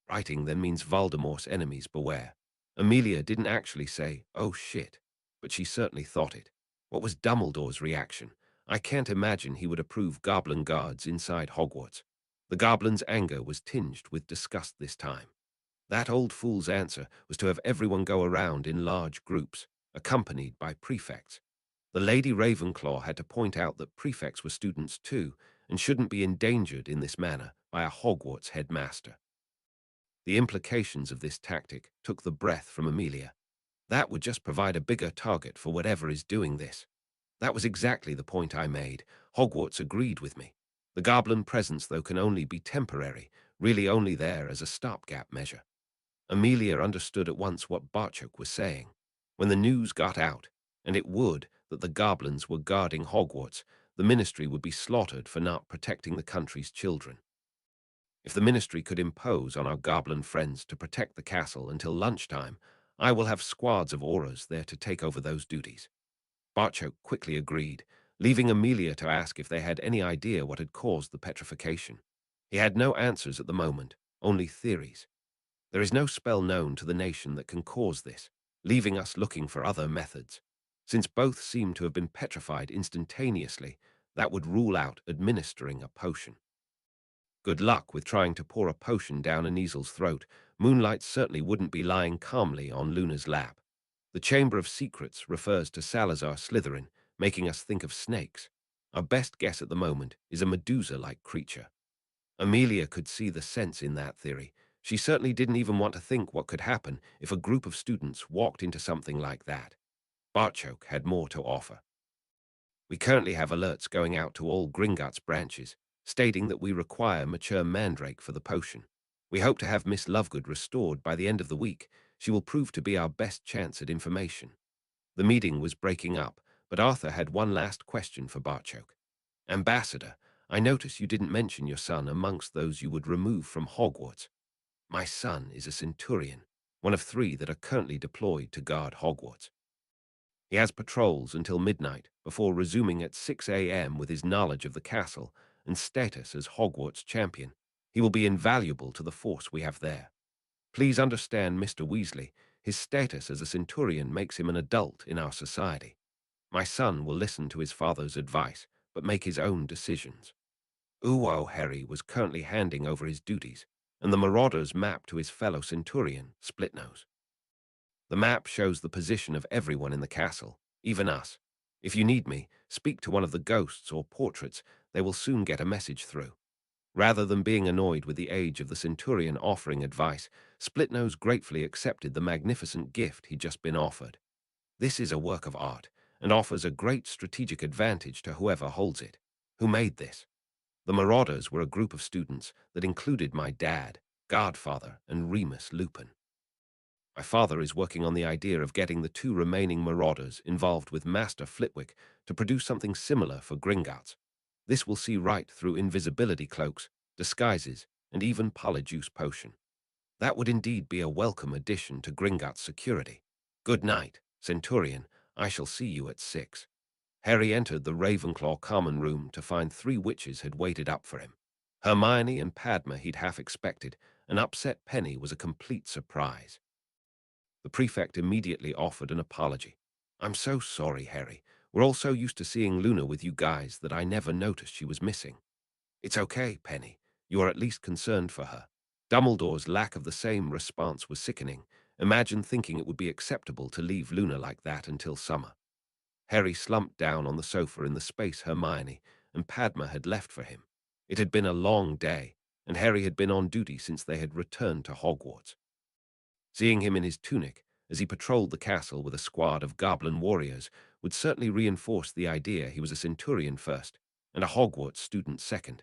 Writing then means Voldemort's enemies beware. Amelia didn't actually say, "Oh shit," but she certainly thought it. What was Dumbledore's reaction? I can't imagine he would approve goblin guards inside Hogwarts. The goblin's anger was tinged with disgust this time. That old fool's answer was to have everyone go around in large groups, accompanied by prefects. The Lady Ravenclaw had to point out that prefects were students too, and shouldn't be endangered in this manner by a Hogwarts headmaster. The implications of this tactic took the breath from Amelia. That would just provide a bigger target for whatever is doing this. That was exactly the point I made. Hogwarts agreed with me. The goblin presence, though, can only be temporary, really only there as a stopgap measure. Amelia understood at once what Bartchoke was saying. When the news got out, and it would, that the goblins were guarding Hogwarts, the Ministry would be slaughtered for not protecting the country's children. If the Ministry could impose on our goblin friends to protect the castle until lunchtime, I will have squads of Aurors there to take over those duties. Bartchoke quickly agreed. leaving Amelia to ask if they had any idea what had caused the petrification. He had no answers at the moment, only theories. There is no spell known to the nation that can cause this, leaving us looking for other methods. Since both seem to have been petrified instantaneously, that would rule out administering a potion. Good luck with trying to pour a potion down Aneasel's throat. Moonlight certainly wouldn't be lying calmly on Luna's lap. The Chamber of Secrets refers to Salazar Slytherin, making us think of snakes. Our best guess at the moment is a Medusa-like creature. Amelia could see the sense in that theory. She certainly didn't even want to think what could happen if a group of students walked into something like that. Barchoke had more to offer. We currently have alerts going out to all Gringotts branches, stating that we require mature mandrake for the potion. We hope to have Miss Lovegood restored by the end of the week. She will prove to be our best chance at information. The meeting was breaking up, but Arthur had one last question for Barchoke. Ambassador, I notice you didn't mention your son amongst those you would remove from Hogwarts. My son is a centurion, one of 3 that are currently deployed to guard Hogwarts. He has patrols until midnight before resuming at 6 a.m. with his knowledge of the castle and status as Hogwarts champion. He will be invaluable to the force we have there. Please understand, Mr. Weasley, his status as a centurion makes him an adult in our society. My son will listen to his father's advice, but make his own decisions. Uwo Harry was currently handing over his duties, and the Marauder's map to his fellow centurion, Splitnose. The map shows the position of everyone in the castle, even us. If you need me, speak to one of the ghosts or portraits. They will soon get a message through. Rather than being annoyed with the age of the centurion offering advice, Splitnose gratefully accepted the magnificent gift he'd just been offered. This is a work of art, and offers a great strategic advantage to whoever holds it. Who made this? The Marauders were a group of students that included my dad, Godfather, and Remus Lupin. My father is working on the idea of getting the 2 remaining Marauders involved with Master Flitwick to produce something similar for Gringotts. This will see right through invisibility cloaks, disguises, and even Polyjuice potion. That would indeed be a welcome addition to Gringotts' security. Good night, Centurion. I shall see you at 6. Harry entered the Ravenclaw common room to find 3 witches had waited up for him. Hermione and Padma he'd half expected. An upset Penny was a complete surprise. The prefect immediately offered an apology. I'm so sorry, Harry. We're all so used to seeing Luna with you guys that I never noticed she was missing. It's okay, Penny. You are at least concerned for her. Dumbledore's lack of the same response was sickening. Imagine thinking it would be acceptable to leave Luna like that until summer. Harry slumped down on the sofa in the space Hermione and Padma had left for him. It had been a long day, and Harry had been on duty since they had returned to Hogwarts. Seeing him in his tunic, as he patrolled the castle with a squad of goblin warriors, would certainly reinforce the idea he was a centurion first, and a Hogwarts student second.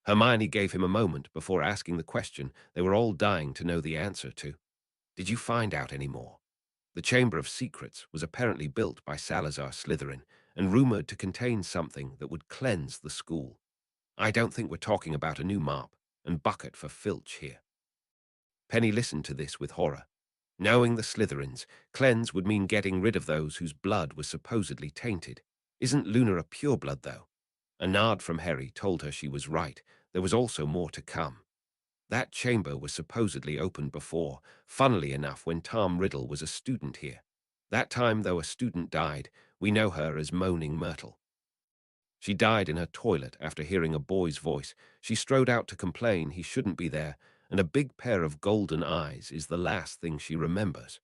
Hermione gave him a moment before asking the question they were all dying to know the answer to. Did you find out any more? The Chamber of Secrets was apparently built by Salazar Slytherin and rumored to contain something that would cleanse the school. I don't think we're talking about a new mop and bucket for Filch here. Penny listened to this with horror. Knowing the Slytherins, cleanse would mean getting rid of those whose blood was supposedly tainted. Isn't Luna a pureblood, though? A nod from Harry told her she was right. There was also more to come. That chamber was supposedly opened before, funnily enough when Tom Riddle was a student here. That time, though, a student died. We know her as Moaning Myrtle. She died in her toilet after hearing a boy's voice. She strode out to complain he shouldn't be there, and a big pair of golden eyes is the last thing she remembers.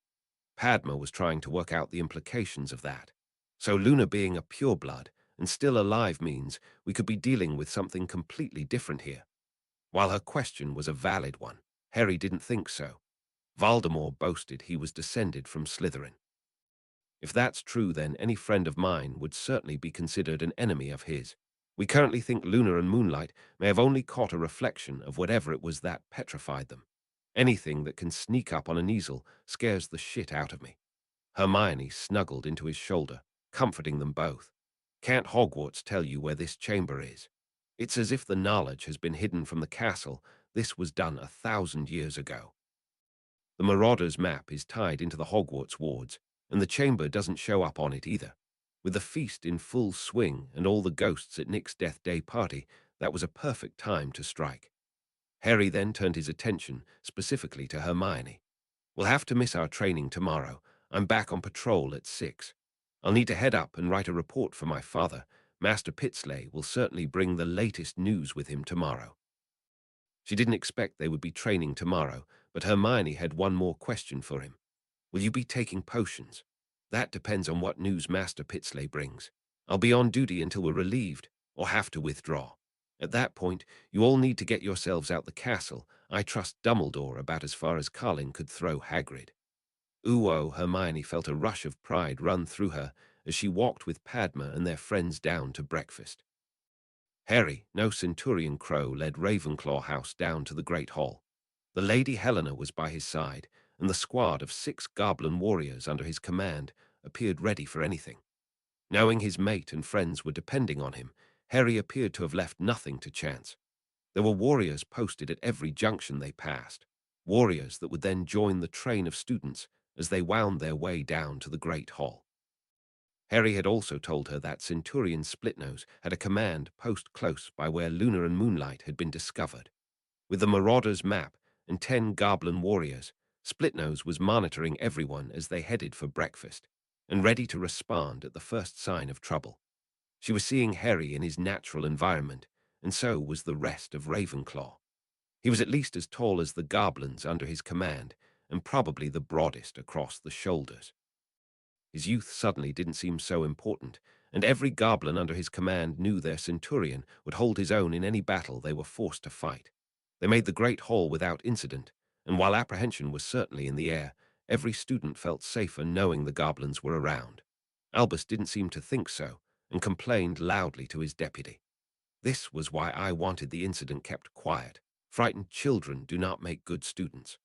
Padma was trying to work out the implications of that. So Luna being a pureblood and still alive means we could be dealing with something completely different here. While her question was a valid one, Harry didn't think so. Voldemort boasted he was descended from Slytherin. If that's true, then any friend of mine would certainly be considered an enemy of his. We currently think Luna and Moonlight may have only caught a reflection of whatever it was that petrified them. Anything that can sneak up on an easel scares the shit out of me. Hermione snuggled into his shoulder, comforting them both. Can't Hogwarts tell you where this chamber is? It's as if the knowledge has been hidden from the castle. This was done 1,000 years ago. The Marauder's map is tied into the Hogwarts wards, and the chamber doesn't show up on it either. With the feast in full swing and all the ghosts at Nick's death day party, that was a perfect time to strike. Harry then turned his attention specifically to Hermione. "We'll have to miss our training tomorrow. I'm back on patrol at 6. I'll need to head up and write a report for my father. Master Pitsley will certainly bring the latest news with him tomorrow." She didn't expect they would be training tomorrow, but Hermione had one more question for him. "Will you be taking potions?" "That depends on what news Master Pitsley brings. I'll be on duty until we're relieved, or have to withdraw. At that point, you all need to get yourselves out the castle. I trust Dumbledore about as far as Carling could throw Hagrid." Ooh, Hermione felt a rush of pride run through her as she walked with Padma and their friends down to breakfast. Harry, no Centurion Crow, led Ravenclaw House down to the Great Hall. The Lady Helena was by his side, and the squad of 6 goblin warriors under his command appeared ready for anything. Knowing his mate and friends were depending on him, Harry appeared to have left nothing to chance. There were warriors posted at every junction they passed, warriors that would then join the train of students as they wound their way down to the Great Hall. Harry had also told her that Centurion Splitnose had a command post close by where Luna and Moonlight had been discovered. With the Marauder's map and 10 goblin warriors, Splitnose was monitoring everyone as they headed for breakfast, and ready to respond at the first sign of trouble. She was seeing Harry in his natural environment, and so was the rest of Ravenclaw. He was at least as tall as the goblins under his command, and probably the broadest across the shoulders. His youth suddenly didn't seem so important, and every goblin under his command knew their centurion would hold his own in any battle they were forced to fight. They made the Great Hall without incident, and while apprehension was certainly in the air, every student felt safer knowing the goblins were around. Albus didn't seem to think so, and complained loudly to his deputy. "This was why I wanted the incident kept quiet. Frightened children do not make good students."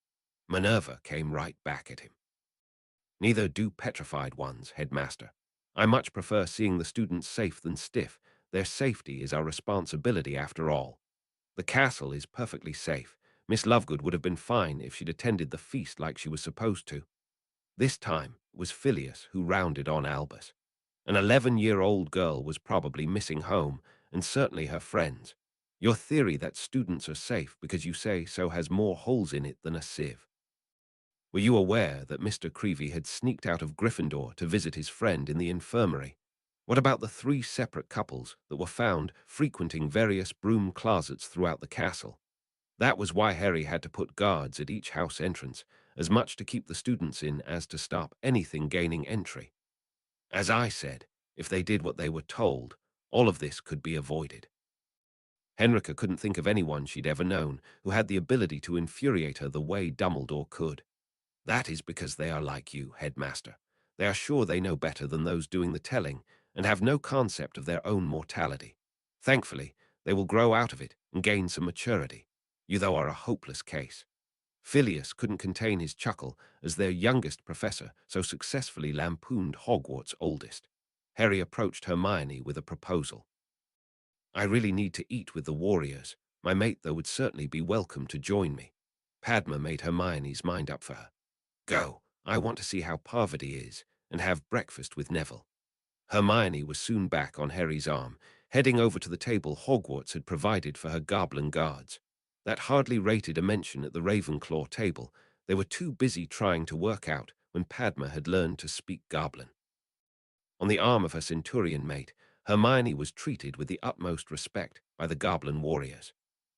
Minerva came right back at him. "Neither do petrified ones, headmaster. I much prefer seeing the students safe than stiff. Their safety is our responsibility after all. The castle is perfectly safe. Miss Lovegood would have been fine if she'd attended the feast like she was supposed to." This time it was Phileas who rounded on Albus. An 11-year-old girl was probably missing home, and certainly her friends. "Your theory that students are safe because you say so has more holes in it than a sieve. Were you aware that Mr. Creevey had sneaked out of Gryffindor to visit his friend in the infirmary? What about the 3 separate couples that were found frequenting various broom closets throughout the castle? That was why Harry had to put guards at each house entrance, as much to keep the students in as to stop anything gaining entry. As I said, if they did what they were told, all of this could be avoided." Henrika couldn't think of anyone she'd ever known who had the ability to infuriate her the way Dumbledore could. "That is because they are like you, headmaster. They are sure they know better than those doing the telling, and have no concept of their own mortality. Thankfully, they will grow out of it and gain some maturity. You, though, are a hopeless case." Phileas couldn't contain his chuckle as their youngest professor so successfully lampooned Hogwarts' oldest. Harry approached Hermione with a proposal. "I really need to eat with the warriors. My mate, though, would certainly be welcome to join me." Padma made Hermione's mind up for her. "Go. I want to see how Parvati is, and have breakfast with Neville." Hermione was soon back on Harry's arm, heading over to the table Hogwarts had provided for her goblin guards. That hardly rated a mention at the Ravenclaw table. They were too busy trying to work out when Padma had learned to speak goblin. On the arm of her centurion mate, Hermione was treated with the utmost respect by the goblin warriors.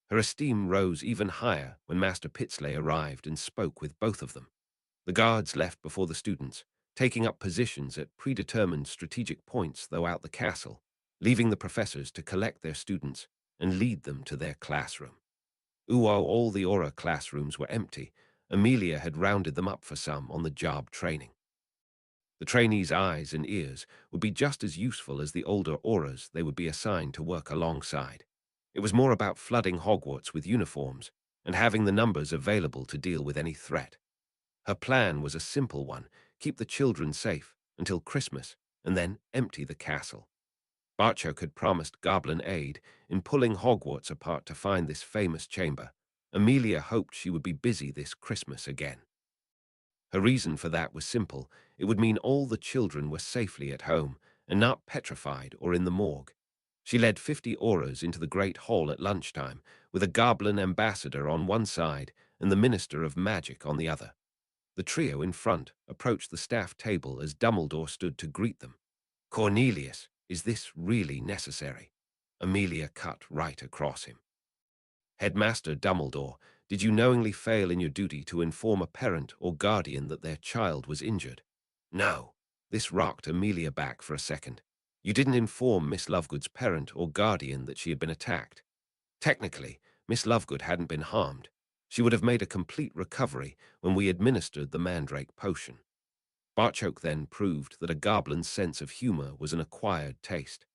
Her esteem rose even higher when Master Pitsley arrived and spoke with both of them. The guards left before the students, taking up positions at predetermined strategic points throughout the castle, leaving the professors to collect their students and lead them to their classroom. While all the Aura classrooms were empty, Amelia had rounded them up for some on-the-job training. The trainees' eyes and ears would be just as useful as the older Auras they would be assigned to work alongside. It was more about flooding Hogwarts with uniforms and having the numbers available to deal with any threat. Her plan was a simple one: keep the children safe until Christmas, and then empty the castle. Barchok had promised Goblin aid in pulling Hogwarts apart to find this famous chamber. Amelia hoped she would be busy this Christmas again. Her reason for that was simple: it would mean all the children were safely at home, and not petrified or in the morgue. She led 50 auras into the great hall at lunchtime, with a goblin ambassador on one side and the minister of magic on the other. The trio in front approached the staff table as Dumbledore stood to greet them. "Cornelius, is this really necessary?" Amelia cut right across him. "Headmaster Dumbledore, did you knowingly fail in your duty to inform a parent or guardian that their child was injured?" "No." This rocked Amelia back for a second. "You didn't inform Miss Lovegood's parent or guardian that she had been attacked. Technically, Miss Lovegood hadn't been harmed. She would have made a complete recovery when we administered the mandrake potion." Barchoke then proved that a goblin's sense of humor was an acquired taste.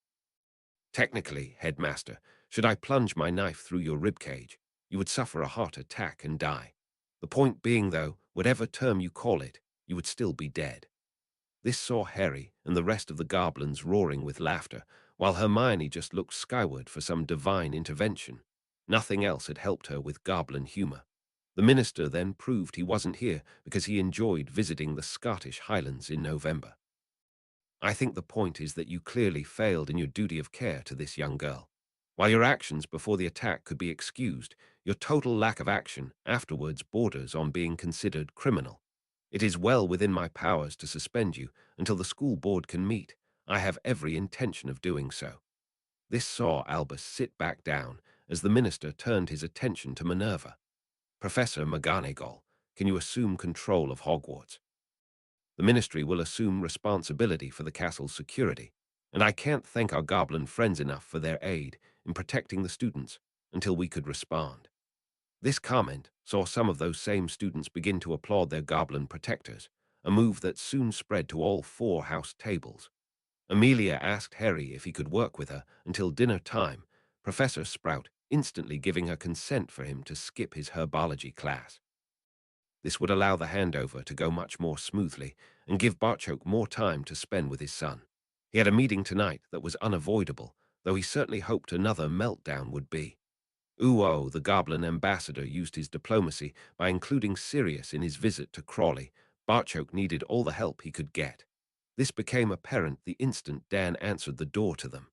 "Technically, Headmaster, should I plunge my knife through your ribcage, you would suffer a heart attack and die. The point being, though, whatever term you call it, you would still be dead." This saw Harry and the rest of the goblins roaring with laughter, while Hermione just looked skyward for some divine intervention. Nothing else had helped her with goblin humor. The minister then proved he wasn't here because he enjoyed visiting the Scottish Highlands in November. "I think the point is that you clearly failed in your duty of care to this young girl. While your actions before the attack could be excused, your total lack of action afterwards borders on being considered criminal. It is well within my powers to suspend you until the school board can meet. I have every intention of doing so." This saw Albus sit back down as the minister turned his attention to Minerva. "Professor McGonagall, can you assume control of Hogwarts? The ministry will assume responsibility for the castle's security, and I can't thank our goblin friends enough for their aid in protecting the students until we could respond." This comment saw some of those same students begin to applaud their goblin protectors, a move that soon spread to all 4 house tables. Amelia asked Harry if he could work with her until dinner time, Professor Sprout instantly giving her consent for him to skip his herbology class. This would allow the handover to go much more smoothly and give Barchoke more time to spend with his son. He had a meeting tonight that was unavoidable, though he certainly hoped another meltdown would be. Uo, the goblin ambassador, used his diplomacy by including Sirius in his visit to Crawley. Barchoke needed all the help he could get. This became apparent the instant Dan answered the door to them.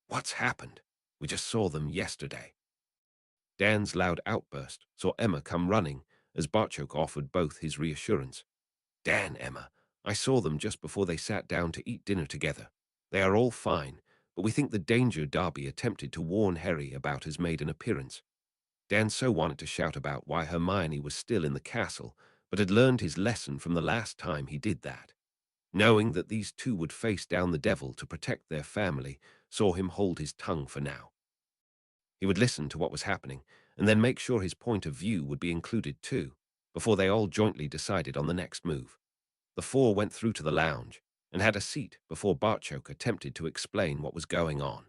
"What's happened? We just saw them yesterday." Dan's loud outburst saw Emma come running as Barchoke offered both his reassurance. "Dan, Emma, I saw them just before they sat down to eat dinner together. They are all fine, but we think the danger Darby attempted to warn Harry about has made an appearance." Dan so wanted to shout about why Hermione was still in the castle, but had learned his lesson from the last time he did that. Knowing that these two would face down the devil to protect their family, saw him hold his tongue for now. He would listen to what was happening, and then make sure his point of view would be included too, before they all jointly decided on the next move. The 4 went through to the lounge and had a seat before Barchoke attempted to explain what was going on.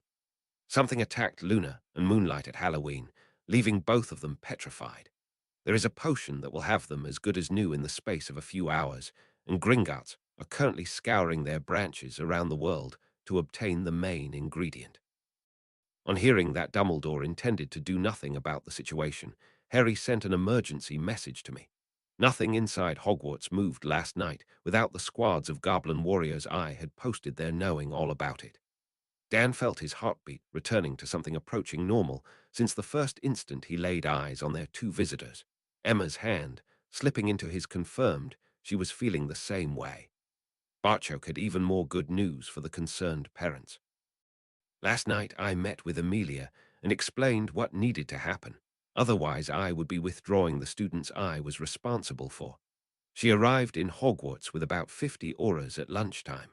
Something attacked Luna and Moonlight at Halloween, leaving both of them petrified. There is a potion that will have them as good as new in the space of a few hours, and Gringotts are currently scouring their branches around the world to obtain the main ingredient. On hearing that Dumbledore intended to do nothing about the situation, Harry sent an emergency message to me. Nothing inside Hogwarts moved last night without the squads of goblin warriors I had posted there knowing all about it. Dan felt his heartbeat returning to something approaching normal since the first instant he laid eyes on their 2 visitors. Emma's hand slipping into his confirmed she was feeling the same way. Barchoke had even more good news for the concerned parents. "Last night I met with Amelia and explained what needed to happen. Otherwise I would be withdrawing the students I was responsible for. She arrived in Hogwarts with about 50 auras at lunchtime.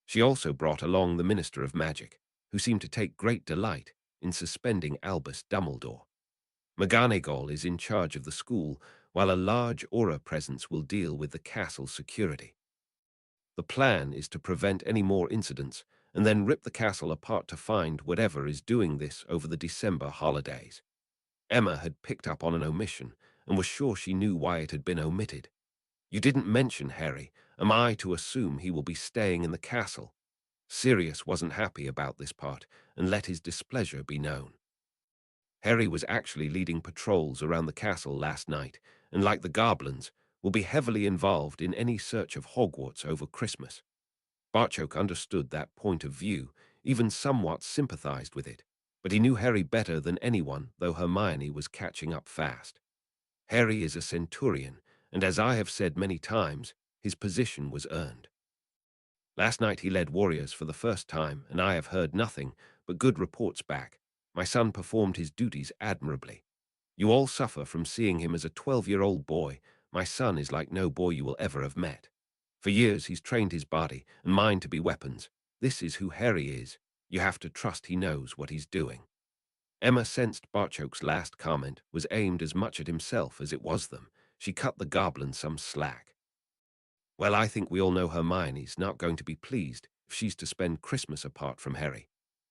She also brought along the Minister of Magic, who seemed to take great delight in suspending Albus Dumbledore. McGonagall is in charge of the school, while a large aura presence will deal with the castle's security. The plan is to prevent any more incidents and then rip the castle apart to find whatever is doing this over the December holidays." Emma had picked up on an omission and was sure she knew why it had been omitted. "You didn't mention Harry. Am I to assume he will be staying in the castle?" Sirius wasn't happy about this part and let his displeasure be known. "Harry was actually leading patrols around the castle last night, and like the goblins, will be heavily involved in any search of Hogwarts over Christmas. Barchoke understood that point of view, even somewhat sympathized with it, but he knew Harry better than anyone, though Hermione was catching up fast. Harry is a centurion, and as I have said many times, his position was earned. Last night he led warriors for the first time, and I have heard nothing but good reports back. My son performed his duties admirably. You all suffer from seeing him as a 12-year-old boy. My son is like no boy you will ever have met. For years he's trained his body and mind to be weapons. This is who Harry is. You have to trust he knows what he's doing. Emma sensed Barchoke's last comment was aimed as much at himself as it was them. She cut the goblin some slack. Well, I think we all know Hermione's not going to be pleased if she's to spend Christmas apart from Harry.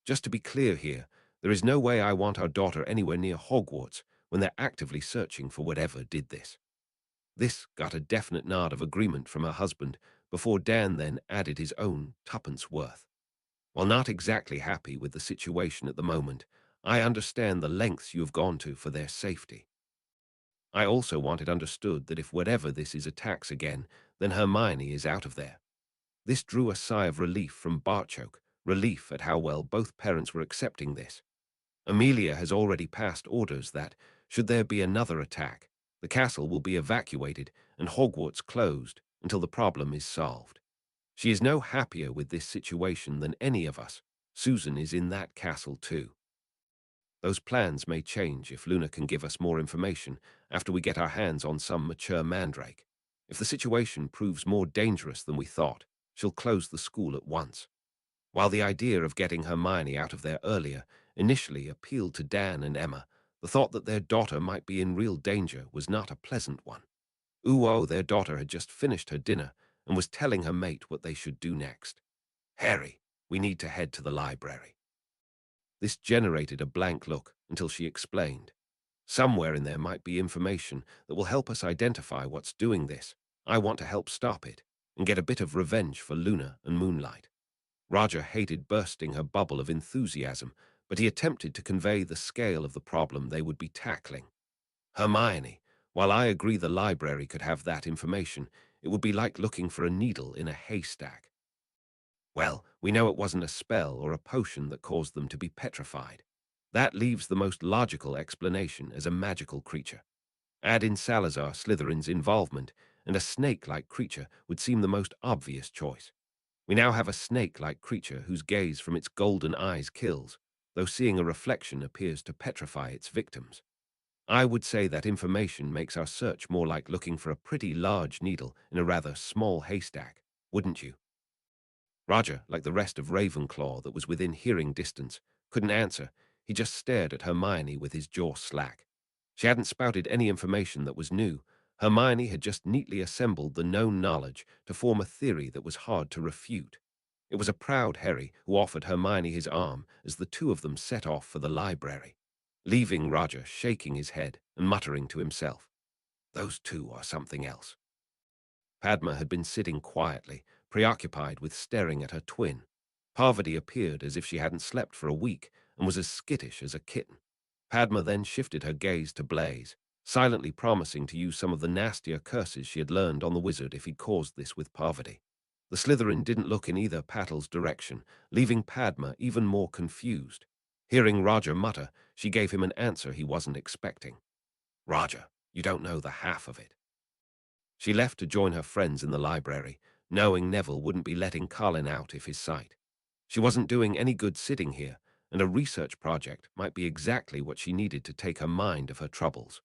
Just to be clear here, there is no way I want our daughter anywhere near Hogwarts when they're actively searching for whatever did this. This got a definite nod of agreement from her husband before Dan then added his own tuppence worth. While not exactly happy with the situation at the moment, I understand the lengths you have gone to for their safety. I also want it understood that if whatever this is attacks again, then Hermione is out of there. This drew a sigh of relief from Barchoke, relief at how well both parents were accepting this. Amelia has already passed orders that, should there be another attack, the castle will be evacuated and Hogwarts closed until the problem is solved. She is no happier with this situation than any of us. Susan is in that castle too. Those plans may change if Luna can give us more information after we get our hands on some mature mandrake. If the situation proves more dangerous than we thought, she'll close the school at once. While the idea of getting Hermione out of there earlier initially appealed to Dan and Emma, the thought that their daughter might be in real danger was not a pleasant one. Their daughter had just finished her dinner and was telling her mate what they should do next. Harry, we need to head to the library. This generated a blank look until she explained. Somewhere in there might be information that will help us identify what's doing this. I want to help stop it and get a bit of revenge for Luna and Moonlight. Roger hated bursting her bubble of enthusiasm, but he attempted to convey the scale of the problem they would be tackling. Hermione, while I agree the library could have that information, it would be like looking for a needle in a haystack. Well, we know it wasn't a spell or a potion that caused them to be petrified. That leaves the most logical explanation as a magical creature. Add in Salazar Slytherin's involvement, and a snake-like creature would seem the most obvious choice. We now have a snake-like creature whose gaze from its golden eyes kills, though seeing a reflection appears to petrify its victims. I would say that information makes our search more like looking for a pretty large needle in a rather small haystack, wouldn't you? Roger, like the rest of Ravenclaw that was within hearing distance, couldn't answer. He just stared at Hermione with his jaw slack. She hadn't spouted any information that was new. Hermione had just neatly assembled the known knowledge to form a theory that was hard to refute. It was a proud Harry who offered Hermione his arm as the two of them set off for the library, leaving Roger shaking his head and muttering to himself, "Those two are something else." Padma had been sitting quietly, preoccupied with staring at her twin. Parvati appeared as if she hadn't slept for a week and was as skittish as a kitten. Padma then shifted her gaze to Blaise, silently promising to use some of the nastier curses she had learned on the wizard if he caused this with Parvati. The Slytherin didn't look in either Patal's direction, leaving Padma even more confused. Hearing Roger mutter, she gave him an answer he wasn't expecting. "Roger, you don't know the half of it." She left to join her friends in the library, knowing Neville wouldn't be letting Colin out if his sight. She wasn't doing any good sitting here, and a research project might be exactly what she needed to take her mind of her troubles.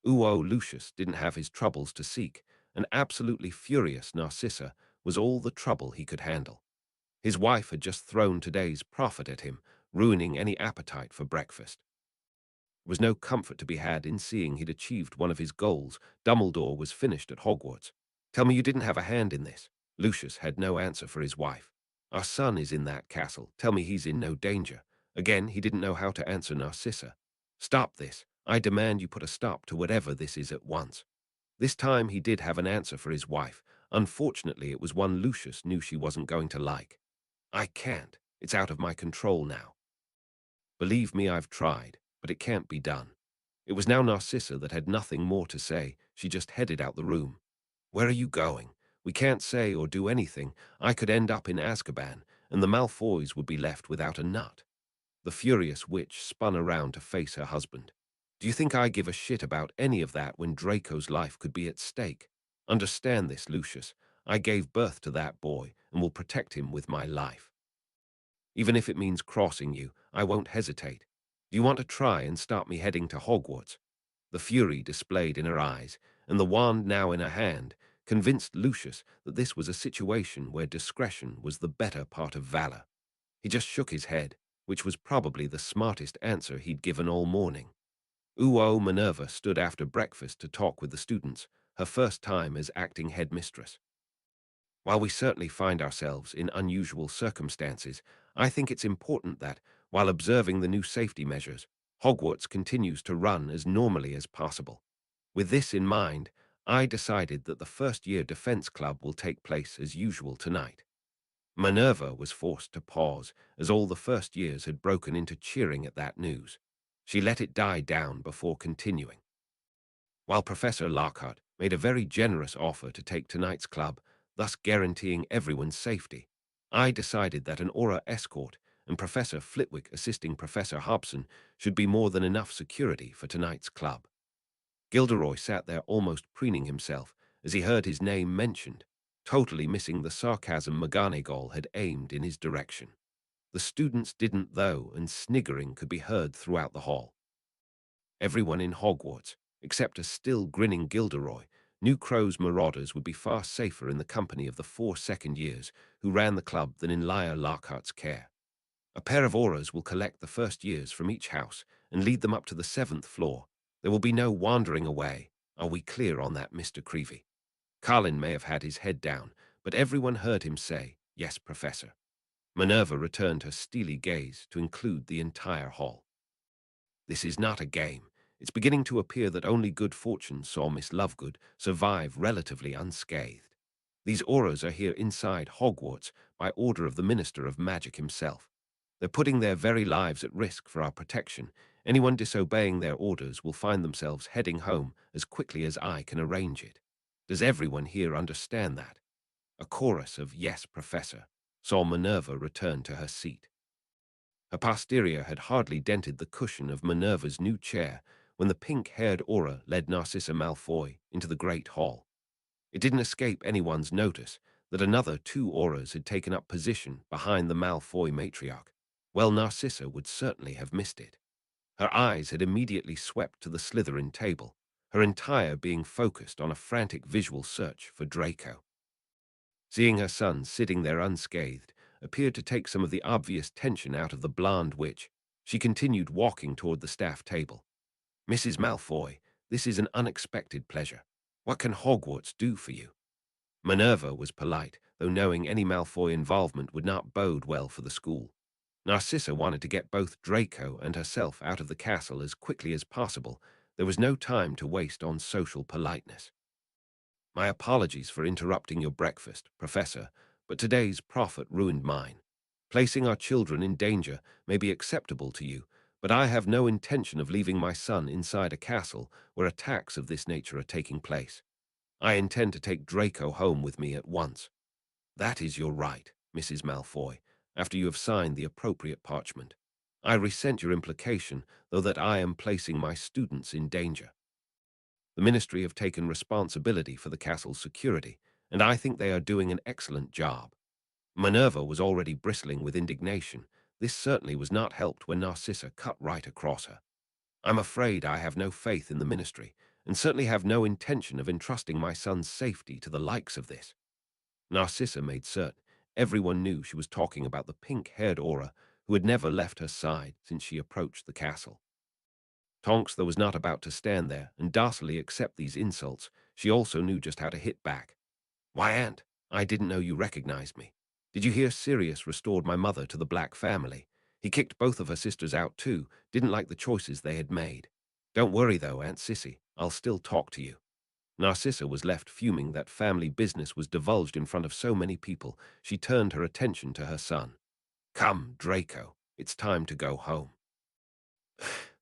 Lucius didn't have his troubles to seek, and absolutely furious Narcissa was all the trouble he could handle. His wife had just thrown today's profit at him, ruining any appetite for breakfast. There was no comfort to be had in seeing he'd achieved one of his goals. Dumbledore was finished at Hogwarts. Tell me you didn't have a hand in this. Lucius had no answer for his wife. Our son is in that castle. Tell me he's in no danger. Again, he didn't know how to answer Narcissa. Stop this. I demand you put a stop to whatever this is at once. This time he did have an answer for his wife. Unfortunately, it was one Lucius knew she wasn't going to like. I can't. It's out of my control now. Believe me, I've tried, but it can't be done. It was now Narcissa that had nothing more to say. She just headed out the room. Where are you going? We can't say or do anything. I could end up in Azkaban, and the Malfoys would be left without a nut." The furious witch spun around to face her husband. "Do you think I give a shit about any of that when Draco's life could be at stake? Understand this, Lucius. I gave birth to that boy and will protect him with my life. Even if it means crossing you, I won't hesitate. Do you want to try and start me heading to Hogwarts?" The fury displayed in her eyes, and the wand now in her hand, convinced Lucius that this was a situation where discretion was the better part of valor. He just shook his head, which was probably the smartest answer he'd given all morning. Uo Minerva stood after breakfast to talk with the students, her first time as acting headmistress. "While we certainly find ourselves in unusual circumstances, I think it's important that, while observing the new safety measures, Hogwarts continues to run as normally as possible. With this in mind, I decided that the first-year defense club will take place as usual tonight." Minerva was forced to pause, as all the first years had broken into cheering at that news. She let it die down before continuing. "While Professor Lockhart made a very generous offer to take tonight's club, thus guaranteeing everyone's safety, I decided that an aura escort and Professor Flitwick assisting Professor Hobson should be more than enough security for tonight's club." Gilderoy sat there almost preening himself as he heard his name mentioned, totally missing the sarcasm McGonagall had aimed in his direction. The students didn't, though, and sniggering could be heard throughout the hall. Everyone in Hogwarts, except a still grinning Gilderoy, knew Crow's marauders would be far safer in the company of the 4 second years who ran the club than in Liar Lockhart's care. "A pair of auras will collect the first years from each house and lead them up to the 7th floor. There will be no wandering away. Are we clear on that, Mr. Creevy?" Carlin may have had his head down, but everyone heard him say, "Yes, Professor." Minerva returned her steely gaze to include the entire hall. "This is not a game. It's beginning to appear that only good fortune saw Miss Lovegood survive relatively unscathed. These auras are here inside Hogwarts by order of the Minister of Magic himself. They're putting their very lives at risk for our protection. Anyone disobeying their orders will find themselves heading home as quickly as I can arrange it. Does everyone here understand that?" A chorus of "Yes, Professor" saw Minerva return to her seat. Her posterior had hardly dented the cushion of Minerva's new chair when the pink-haired aura led Narcissa Malfoy into the great hall. It didn't escape anyone's notice that another 2 auras had taken up position behind the Malfoy matriarch. Well, Narcissa would certainly have missed it. Her eyes had immediately swept to the Slytherin table, her entire being focused on a frantic visual search for Draco. Seeing her son sitting there unscathed appeared to take some of the obvious tension out of the blonde witch. She continued walking toward the staff table. "Mrs. Malfoy, this is an unexpected pleasure. What can Hogwarts do for you?" Minerva was polite, though knowing any Malfoy involvement would not bode well for the school. Narcissa wanted to get both Draco and herself out of the castle as quickly as possible. There was no time to waste on social politeness. "My apologies for interrupting your breakfast, Professor, but today's prophet ruined mine. Placing our children in danger may be acceptable to you, but I have no intention of leaving my son inside a castle where attacks of this nature are taking place. I intend to take Draco home with me at once." "That is your right, Mrs. Malfoy, after you have signed the appropriate parchment. I resent your implication, though, that I am placing my students in danger. The Ministry have taken responsibility for the castle's security, and I think they are doing an excellent job." Minerva was already bristling with indignation. This certainly was not helped when Narcissa cut right across her. "I'm afraid I have no faith in the Ministry, and certainly have no intention of entrusting my son's safety to the likes of this." Narcissa made certain everyone knew she was talking about the pink-haired aura who had never left her side since she approached the castle. Tonks, though, was not about to stand there and docilely accept these insults. She also knew just how to hit back. "Why, Aunt, I didn't know you recognized me. Did you hear Sirius restored my mother to the Black family? He kicked both of her sisters out too, didn't like the choices they had made. Don't worry, though, Aunt Sissy, I'll still talk to you." Narcissa was left fuming that family business was divulged in front of so many people. She turned her attention to her son. "Come, Draco, it's time to go home."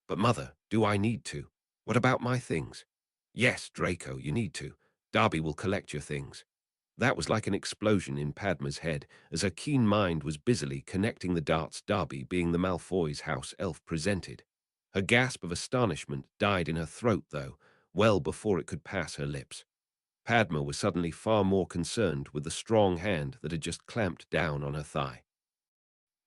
"But Mother, do I need to? What about my things?" "Yes, Draco, you need to. Darby will collect your things." That was like an explosion in Padma's head, as her keen mind was busily connecting the darts Darby being the Malfoy's house elf presented. Her gasp of astonishment died in her throat, though, well before it could pass her lips. Padma was suddenly far more concerned with the strong hand that had just clamped down on her thigh.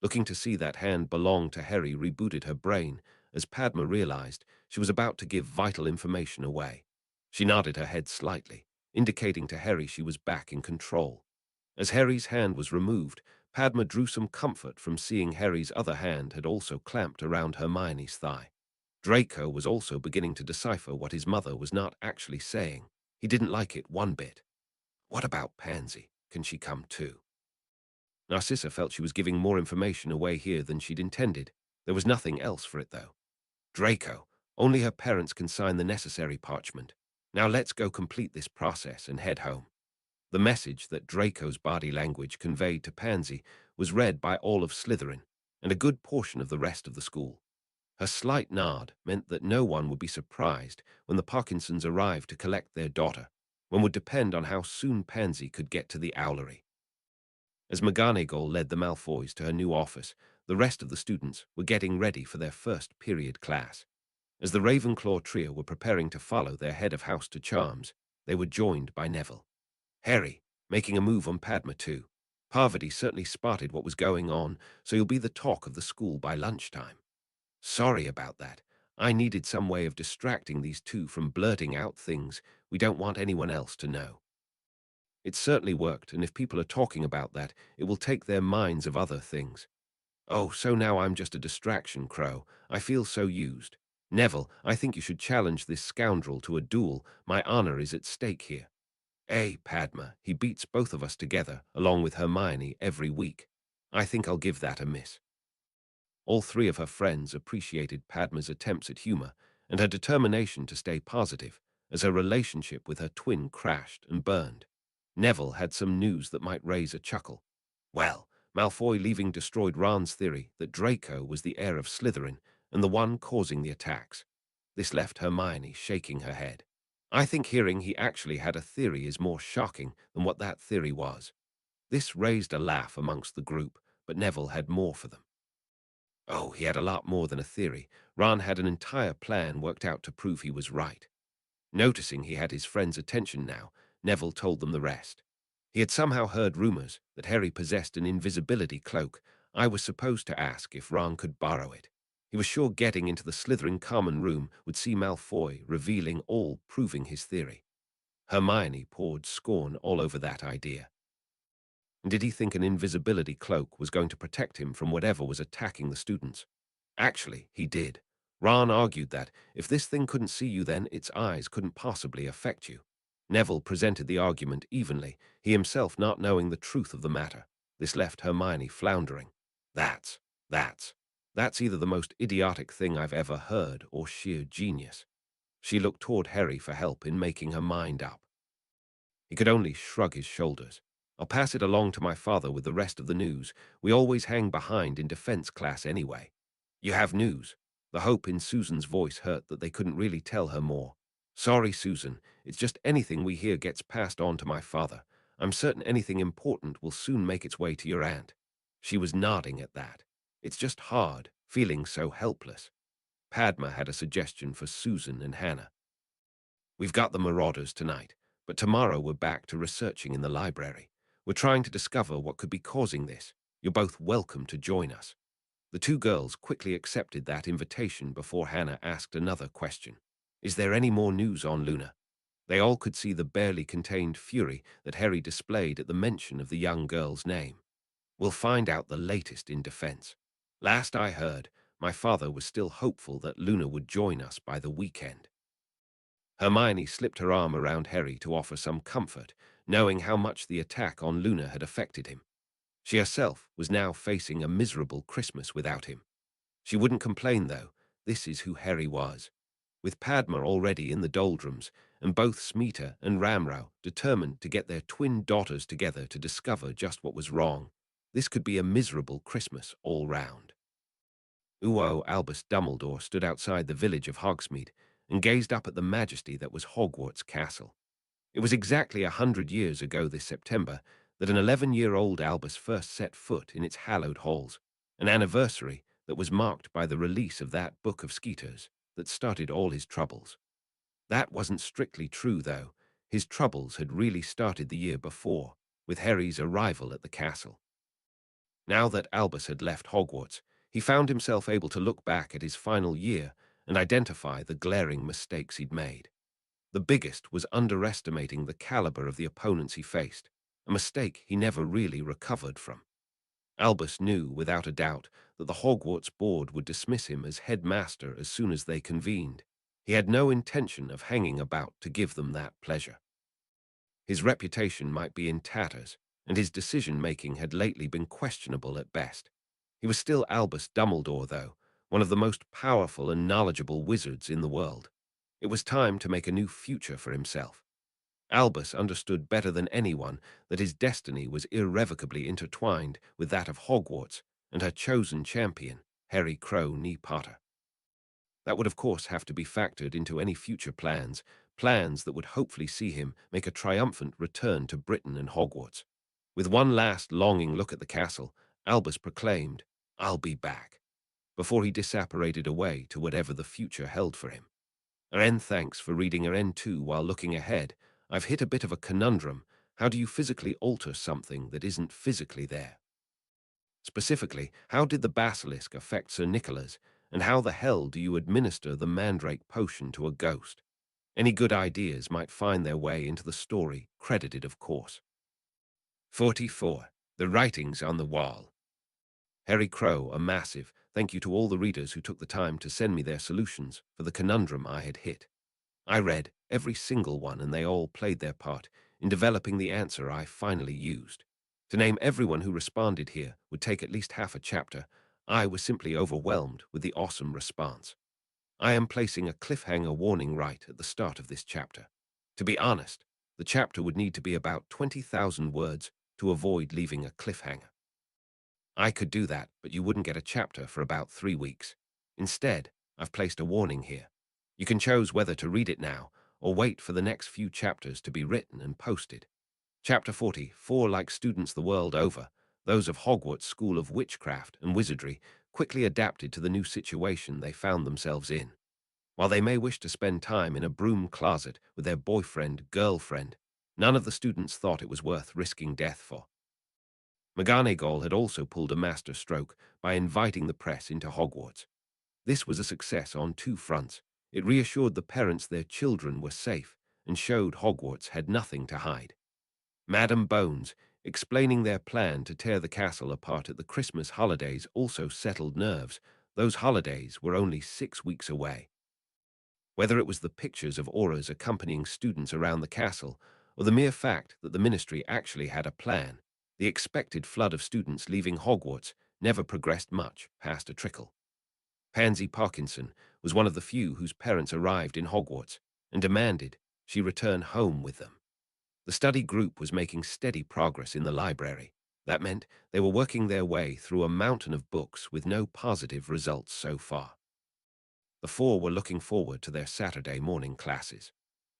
Looking to see that hand belong to Harry rebooted her brain, as Padma realized she was about to give vital information away. She nodded her head slightly, indicating to Harry she was back in control. As Harry's hand was removed, Padma drew some comfort from seeing Harry's other hand had also clamped around Hermione's thigh. Draco was also beginning to decipher what his mother was not actually saying. He didn't like it one bit. What about Pansy? Can she come too? Narcissa felt she was giving more information away here than she'd intended. There was nothing else for it, though. Draco, only her parents can sign the necessary parchment. Now let's go complete this process and head home. The message that Draco's body language conveyed to Pansy was read by all of Slytherin and a good portion of the rest of the school. Her slight nod meant that no one would be surprised when the Parkinsons arrived to collect their daughter. One would depend on how soon Pansy could get to the owlery. As McGonagall led the Malfoys to her new office, the rest of the students were getting ready for their first period class. As the Ravenclaw trio were preparing to follow their head of house to Charms, they were joined by Neville. Harry, making a move on Padma too. Parvati certainly spotted what was going on, so you'll be the talk of the school by lunchtime. Sorry about that. I needed some way of distracting these two from blurting out things we don't want anyone else to know. It certainly worked, and if people are talking about that, it will take their minds of other things. Oh, so now I'm just a distraction, Crow. I feel so used. Neville, I think you should challenge this scoundrel to a duel. My honor is at stake here. Padma, he beats both of us together, along with Hermione, every week. I think I'll give that a miss. All three of her friends appreciated Padma's attempts at humor and her determination to stay positive as her relationship with her twin crashed and burned. Neville had some news that might raise a chuckle. Well, Malfoy leaving destroyed Ron's theory that Draco was the heir of Slytherin and the one causing the attacks. This left Hermione shaking her head. I think hearing he actually had a theory is more shocking than what that theory was. This raised a laugh amongst the group, but Neville had more for them. Oh, he had a lot more than a theory. Ron had an entire plan worked out to prove he was right. Noticing he had his friends' attention now, Neville told them the rest. He had somehow heard rumors that Harry possessed an invisibility cloak. I was supposed to ask if Ron could borrow it. He was sure getting into the Slytherin common room would see Malfoy revealing all, proving his theory. Hermione poured scorn all over that idea. And did he think an invisibility cloak was going to protect him from whatever was attacking the students? Actually, he did. Ron argued that if this thing couldn't see you, then its eyes couldn't possibly affect you. Neville presented the argument evenly, he himself not knowing the truth of the matter. This left Hermione floundering. That's either the most idiotic thing I've ever heard or sheer genius. She looked toward Harry for help in making her mind up. He could only shrug his shoulders. I'll pass it along to my father with the rest of the news. We always hang behind in defense class anyway. You have news? The hope in Susan's voice hurt that they couldn't really tell her more. Sorry, Susan. It's just anything we hear gets passed on to my father. I'm certain anything important will soon make its way to your aunt. She was nodding at that. It's just hard, feeling so helpless. Padma had a suggestion for Susan and Hannah. We've got the marauders tonight, but tomorrow we're back to researching in the library. We're trying to discover what could be causing this. You're both welcome to join us. The two girls quickly accepted that invitation before Hannah asked another question. Is there any more news on Luna? They all could see the barely contained fury that Harry displayed at the mention of the young girl's name. We'll find out the latest in defense. Last I heard, my father was still hopeful that Luna would join us by the weekend. Hermione slipped her arm around Harry to offer some comfort, knowing how much the attack on Luna had affected him. She herself was now facing a miserable Christmas without him. She wouldn't complain, though. This is who Harry was. With Padma already in the doldrums, and both Smeeta and Ramrau determined to get their twin daughters together to discover just what was wrong, this could be a miserable Christmas all round. Uo Albus Dumbledore stood outside the village of Hogsmeade and gazed up at the majesty that was Hogwarts Castle. It was exactly 100 years ago this September that an 11-year-old Albus first set foot in its hallowed halls, an anniversary that was marked by the release of that book of Skeeters that started all his troubles. That wasn't strictly true, though. His troubles had really started the year before, with Harry's arrival at the castle. Now that Albus had left Hogwarts, he found himself able to look back at his final year and identify the glaring mistakes he'd made. The biggest was underestimating the caliber of the opponents he faced, a mistake he never really recovered from. Albus knew, without a doubt, that the Hogwarts board would dismiss him as headmaster as soon as they convened. He had no intention of hanging about to give them that pleasure. His reputation might be in tatters, and his decision-making had lately been questionable at best. He was still Albus Dumbledore, though, one of the most powerful and knowledgeable wizards in the world. It was time to make a new future for himself. Albus understood better than anyone that his destiny was irrevocably intertwined with that of Hogwarts and her chosen champion, Harry Potter. That would of course have to be factored into any future plans, plans that would hopefully see him make a triumphant return to Britain and Hogwarts. With one last longing look at the castle, Albus proclaimed, "I'll be back," before he disapparated away to whatever the future held for him. And thanks for reading RN2 while looking ahead. I've hit a bit of a conundrum. How do you physically alter something that isn't physically there? Specifically, how did the basilisk affect Sir Nicholas, and how the hell do you administer the mandrake potion to a ghost? Any good ideas might find their way into the story, credited of course. 44. The Writings on the Wall. Harry Crow, a massive thank you to all the readers who took the time to send me their solutions for the conundrum I had hit. I read every single one, and they all played their part in developing the answer I finally used. To name everyone who responded here would take at least half a chapter. I was simply overwhelmed with the awesome response. I am placing a cliffhanger warning right at the start of this chapter. To be honest, the chapter would need to be about 20,000 words to avoid leaving a cliffhanger. I could do that, but you wouldn't get a chapter for about 3 weeks. Instead, I've placed a warning here. You can choose whether to read it now or wait for the next few chapters to be written and posted. Chapter 44, like students the world over, those of Hogwarts School of Witchcraft and Wizardry quickly adapted to the new situation they found themselves in. While they may wish to spend time in a broom closet with their boyfriend, none of the students thought it was worth risking death for. McGonagall had also pulled a master stroke by inviting the press into Hogwarts. This was a success on 2 fronts. It reassured the parents their children were safe and showed Hogwarts had nothing to hide. Madam Bones, explaining their plan to tear the castle apart at the Christmas holidays, also settled nerves. Those holidays were only 6 weeks away. Whether it was the pictures of auras accompanying students around the castle, or the mere fact that the ministry actually had a plan, the expected flood of students leaving Hogwarts never progressed much past a trickle. Pansy Parkinson was one of the few whose parents arrived in Hogwarts and demanded she return home with them. The study group was making steady progress in the library. That meant they were working their way through a mountain of books with no positive results so far. The 4 were looking forward to their Saturday morning classes.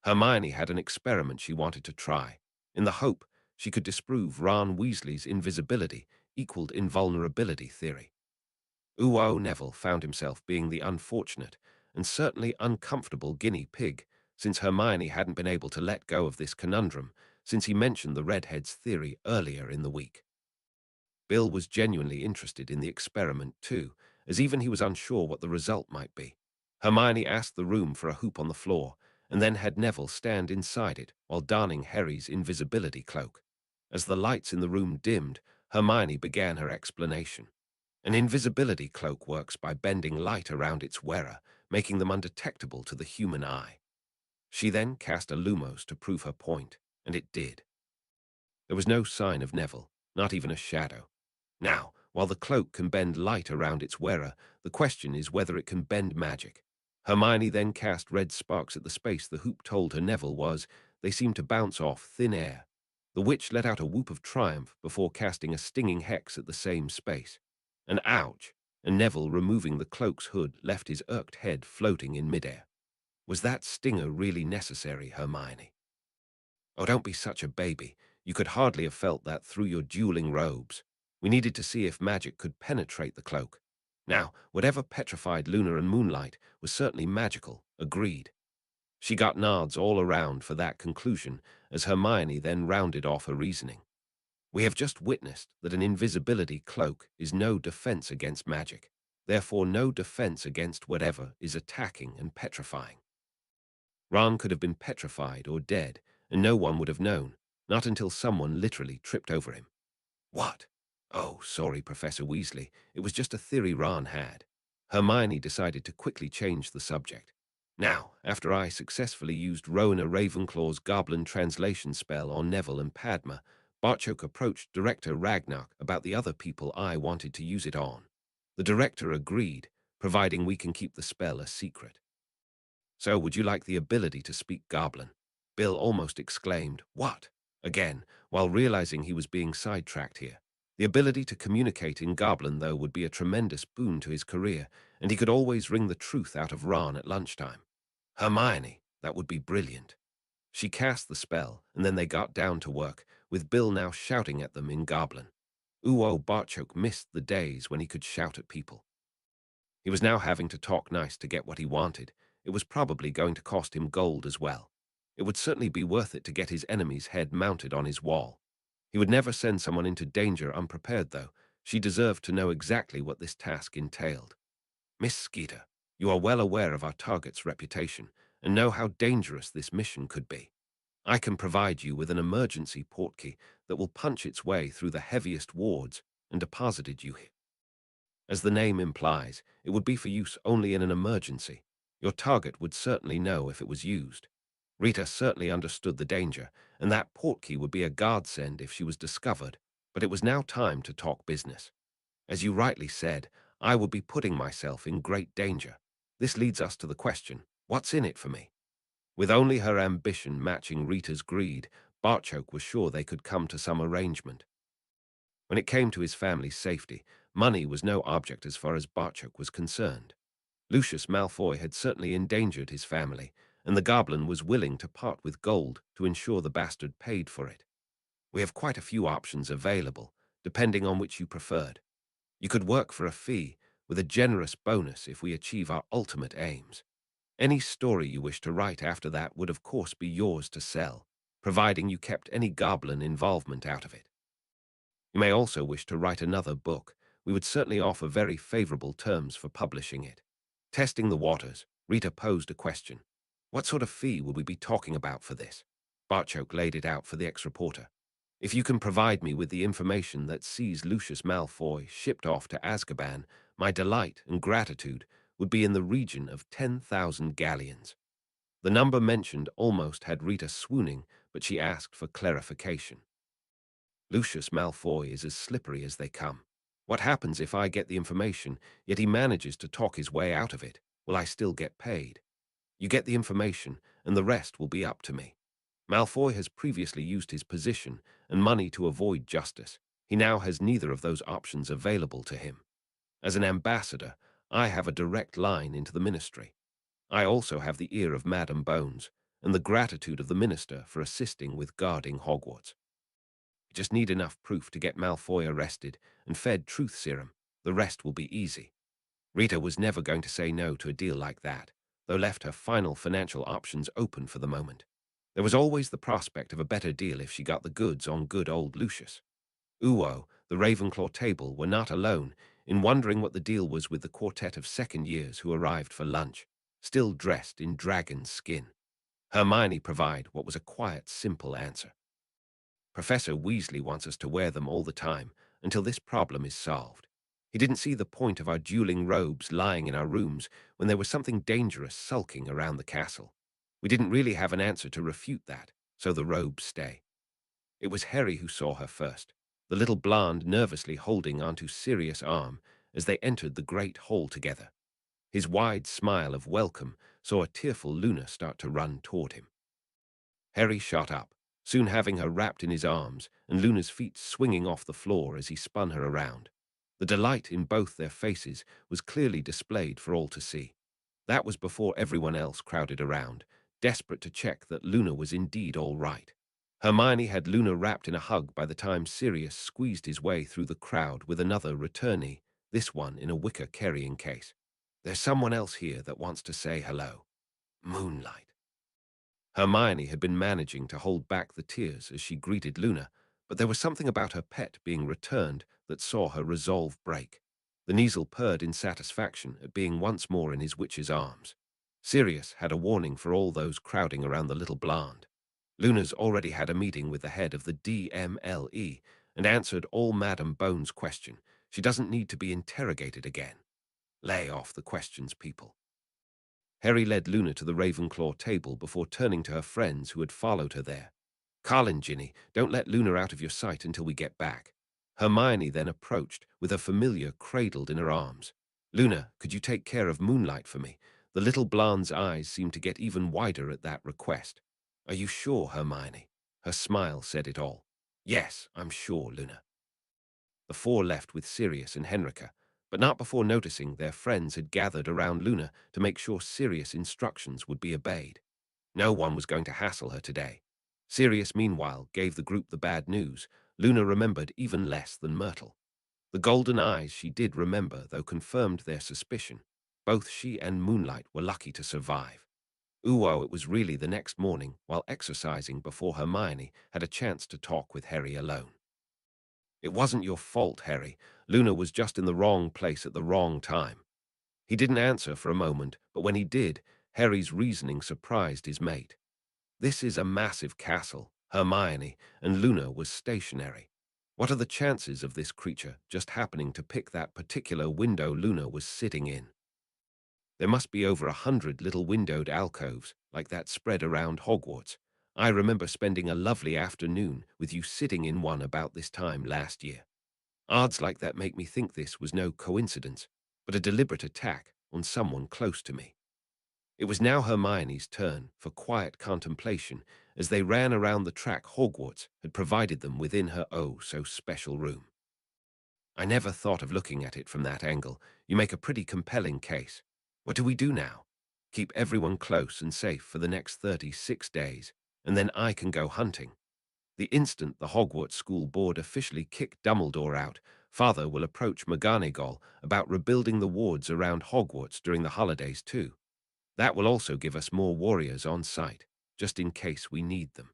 Hermione had an experiment she wanted to try, in the hope she could disprove Ron Weasley's invisibility equaled invulnerability theory. Neville found himself being the unfortunate and certainly uncomfortable guinea pig, since Hermione hadn't been able to let go of this conundrum since he mentioned the redhead's theory earlier in the week. Bill was genuinely interested in the experiment too, as even he was unsure what the result might be. Hermione asked the room for a hoop on the floor, and then had Neville stand inside it while donning Harry's invisibility cloak. As the lights in the room dimmed, Hermione began her explanation. An invisibility cloak works by bending light around its wearer, making them undetectable to the human eye. She then cast a Lumos to prove her point, and it did. There was no sign of Neville, not even a shadow. Now, while the cloak can bend light around its wearer, the question is whether it can bend magic. Hermione then cast red sparks at the space the hoop told her Neville was. They seemed to bounce off thin air. The witch let out a whoop of triumph before casting a stinging hex at the same space. An ouch, and Neville, removing the cloak's hood, left his irked head floating in midair. Was that stinger really necessary, Hermione? Oh, don't be such a baby. You could hardly have felt that through your dueling robes. We needed to see if magic could penetrate the cloak. Now, whatever petrified Luna and Moonlight was certainly magical, agreed. She got nods all around for that conclusion as Hermione then rounded off her reasoning. We have just witnessed that an invisibility cloak is no defense against magic, therefore no defense against whatever is attacking and petrifying. Ron could have been petrified or dead, and no one would have known, not until someone literally tripped over him. What? Oh, sorry, Professor Weasley. It was just a theory Ron had. Hermione decided to quickly change the subject. Now, after I successfully used Rowena Ravenclaw's goblin translation spell on Neville and Padma, Barchok approached Director Ragnarok about the other people I wanted to use it on. The director agreed, providing we can keep the spell a secret. So, would you like the ability to speak Goblin? Bill almost exclaimed, "What?" again, while realizing he was being sidetracked here. The ability to communicate in Goblin, though, would be a tremendous boon to his career, and he could always wring the truth out of Ron at lunchtime. Hermione, that would be brilliant. She cast the spell, and then they got down to work, with Bill now shouting at them in Goblin. Uo Barchok missed the days when he could shout at people. He was now having to talk nice to get what he wanted. It was probably going to cost him gold as well. It would certainly be worth it to get his enemy's head mounted on his wall. He would never send someone into danger unprepared, though. She deserved to know exactly what this task entailed. Miss Skeeter, you are well aware of our target's reputation and know how dangerous this mission could be. I can provide you with an emergency portkey that will punch its way through the heaviest wards and deposited you here. As the name implies, it would be for use only in an emergency. Your target would certainly know if it was used. Rita certainly understood the danger, and that portkey would be a godsend if she was discovered, but it was now time to talk business. As you rightly said, I would be putting myself in great danger. This leads us to the question, what's in it for me? With only her ambition matching Rita's greed, Barchok was sure they could come to some arrangement. When it came to his family's safety, money was no object as far as Barchok was concerned. Lucius Malfoy had certainly endangered his family, and the goblin was willing to part with gold to ensure the bastard paid for it. We have quite a few options available, depending on which you preferred. You could work for a fee, with a generous bonus if we achieve our ultimate aims. Any story you wish to write after that would of course be yours to sell, providing you kept any goblin involvement out of it. You may also wish to write another book. We would certainly offer very favorable terms for publishing it. Testing the waters, Rita posed a question. What sort of fee would we be talking about for this? Barchok laid it out for the ex-reporter. If you can provide me with the information that sees Lucius Malfoy shipped off to Azkaban, my delight and gratitude would be in the region of 10,000 galleons. The number mentioned almost had Rita swooning, but she asked for clarification. Lucius Malfoy is as slippery as they come. What happens if I get the information, yet he manages to talk his way out of it? Will I still get paid? You get the information, and the rest will be up to me. Malfoy has previously used his position and money to avoid justice. He now has neither of those options available to him. As an ambassador, I have a direct line into the ministry. I also have the ear of Madame Bones and the gratitude of the minister for assisting with guarding Hogwarts. You just need enough proof to get Malfoy arrested and fed truth serum. The rest will be easy. Rita was never going to say no to a deal like that, though left her final financial options open for the moment. There was always the prospect of a better deal if she got the goods on good old Lucius. Uo, the Ravenclaw table, were not alone in wondering what the deal was with the quartet of second years who arrived for lunch, still dressed in dragon's skin. Hermione provided what was a quiet, simple answer. Professor Weasley wants us to wear them all the time until this problem is solved. He didn't see the point of our dueling robes lying in our rooms when there was something dangerous sulking around the castle. We didn't really have an answer to refute that, so the robes stay. It was Harry who saw her first, the little blonde nervously holding onto Sirius' arm as they entered the great hall together. His wide smile of welcome saw a tearful Luna start to run toward him. Harry shot up, soon having her wrapped in his arms and Luna's feet swinging off the floor as he spun her around. The delight in both their faces was clearly displayed for all to see. That was before everyone else crowded around, desperate to check that Luna was indeed all right. Hermione had Luna wrapped in a hug by the time Sirius squeezed his way through the crowd with another returnee, this one in a wicker carrying case. There's someone else here that wants to say hello. Moonlight. Hermione had been managing to hold back the tears as she greeted Luna, but there was something about her pet being returned that saw her resolve break. The Kneazle purred in satisfaction at being once more in his witch's arms. Sirius had a warning for all those crowding around the little Bland. Luna's already had a meeting with the head of the DMLE and answered all Madam Bones' question. She doesn't need to be interrogated again. Lay off the questions, people. Harry led Luna to the Ravenclaw table before turning to her friends who had followed her there. Carlin, Ginny, don't let Luna out of your sight until we get back. Hermione then approached, with her familiar cradled in her arms. Luna, could you take care of Moonlight for me? The little Bland's eyes seemed to get even wider at that request. Are you sure, Hermione? Her smile said it all. Yes, I'm sure, Luna. The four left with Sirius and Henrika, but not before noticing their friends had gathered around Luna to make sure Sirius' instructions would be obeyed. No one was going to hassle her today. Sirius, meanwhile, gave the group the bad news. Luna remembered even less than Myrtle. The golden eyes she did remember, though, confirmed their suspicion. Both she and Moonlight were lucky to survive. Ooh, it was really the next morning, while exercising before Hermione had a chance to talk with Harry alone. It wasn't your fault, Harry. Luna was just in the wrong place at the wrong time. He didn't answer for a moment, but when he did, Harry's reasoning surprised his mate. This is a massive castle, Hermione, and Luna was stationary. What are the chances of this creature just happening to pick that particular window Luna was sitting in? There must be over 100 little windowed alcoves like that spread around Hogwarts. I remember spending a lovely afternoon with you sitting in one about this time last year. Odds like that make me think this was no coincidence, but a deliberate attack on someone close to me. It was now Hermione's turn for quiet contemplation as they ran around the track Hogwarts had provided them within her oh-so-special room. I never thought of looking at it from that angle. You make a pretty compelling case. What do we do now? Keep everyone close and safe for the next 36 days, and then I can go hunting. The instant the Hogwarts School Board officially kicked Dumbledore out, Father will approach McGonagall about rebuilding the wards around Hogwarts during the holidays too. That will also give us more warriors on site, just in case we need them.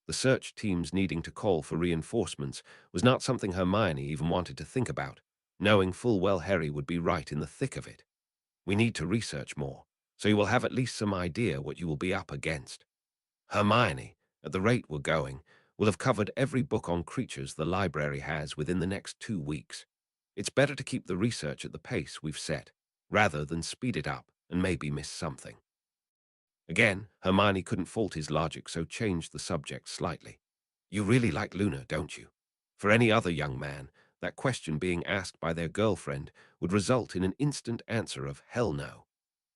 The search teams needing to call for reinforcements was not something Hermione even wanted to think about, knowing full well Harry would be right in the thick of it. We need to research more, so you will have at least some idea what you will be up against. Hermione, at the rate we're going, will have covered every book on creatures the library has within the next 2 weeks. It's better to keep the research at the pace we've set, rather than speed it up and maybe miss something. Again, Hermione couldn't fault his logic, so changed the subject slightly. You really like Luna, don't you? For any other young man, that question being asked by their girlfriend would result in an instant answer of hell no.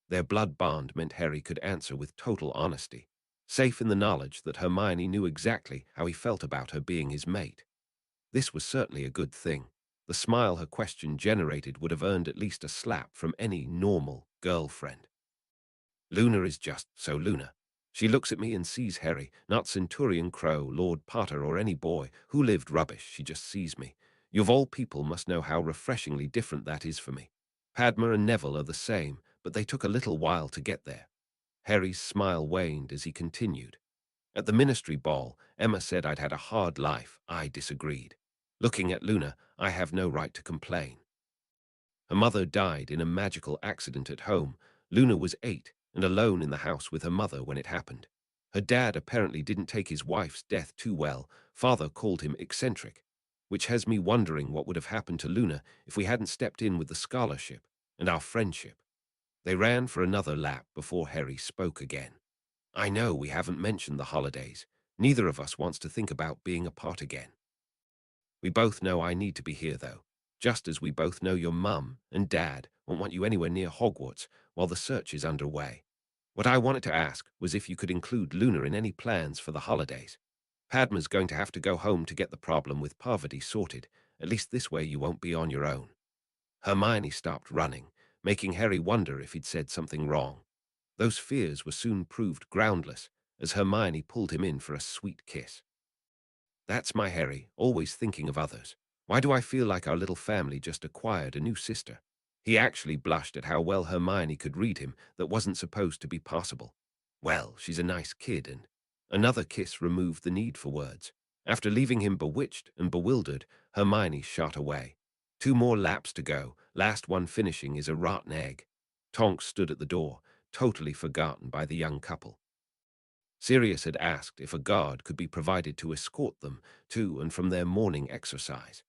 Their blood bond meant Harry could answer with total honesty, safe in the knowledge that Hermione knew exactly how he felt about her being his mate. This was certainly a good thing. The smile her question generated would have earned at least a slap from any normal girlfriend. Luna is just so Luna. She looks at me and sees Harry, not Centurion Crow, Lord Potter, or any boy who lived rubbish. She just sees me. You of all people must know how refreshingly different that is for me. Padma and Neville are the same, but they took a little while to get there. Harry's smile waned as he continued. At the ministry ball, Emma said I'd had a hard life. I disagreed. Looking at Luna, I have no right to complain. Her mother died in a magical accident at home. Luna was 8 and alone in the house with her mother when it happened. Her dad apparently didn't take his wife's death too well. Father called him eccentric, which has me wondering what would have happened to Luna if we hadn't stepped in with the scholarship and our friendship. They ran for another lap before Harry spoke again. I know we haven't mentioned the holidays. Neither of us wants to think about being apart again. We both know I need to be here, though, just as we both know your mum and dad won't want you anywhere near Hogwarts while the search is underway. What I wanted to ask was if you could include Luna in any plans for the holidays. Padma's going to have to go home to get the problem with Parvati sorted. At least this way you won't be on your own. Hermione stopped running, making Harry wonder if he'd said something wrong. Those fears were soon proved groundless, as Hermione pulled him in for a sweet kiss. That's my Harry, always thinking of others. Why do I feel like our little family just acquired a new sister? He actually blushed at how well Hermione could read him that wasn't supposed to be possible. Well, she's a nice kid, and another kiss removed the need for words. After leaving him bewitched and bewildered, Hermione shot away. Two more laps to go, last one finishing is a rotten egg. Tonks stood at the door, totally forgotten by the young couple. Sirius had asked if a guard could be provided to escort them to and from their morning exercise.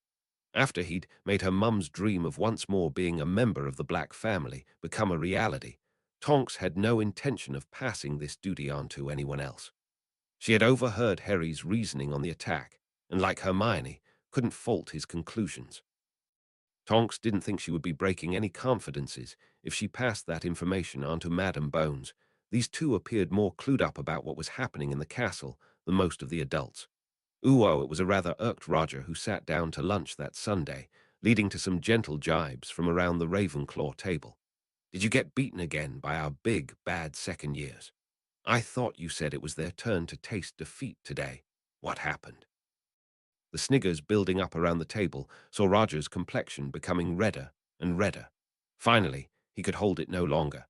After he'd made her mum's dream of once more being a member of the Black family become a reality, Tonks had no intention of passing this duty on to anyone else. She had overheard Harry's reasoning on the attack, and like Hermione, couldn't fault his conclusions. Tonks didn't think she would be breaking any confidences if she passed that information on to Madame Bones. These two appeared more clued up about what was happening in the castle than most of the adults. It was a rather irked Roger who sat down to lunch that Sunday, leading to some gentle jibes from around the Ravenclaw table. Did you get beaten again by our big, bad second years? I thought you said it was their turn to taste defeat today. What happened? The sniggers building up around the table saw Roger's complexion becoming redder and redder. Finally, he could hold it no longer.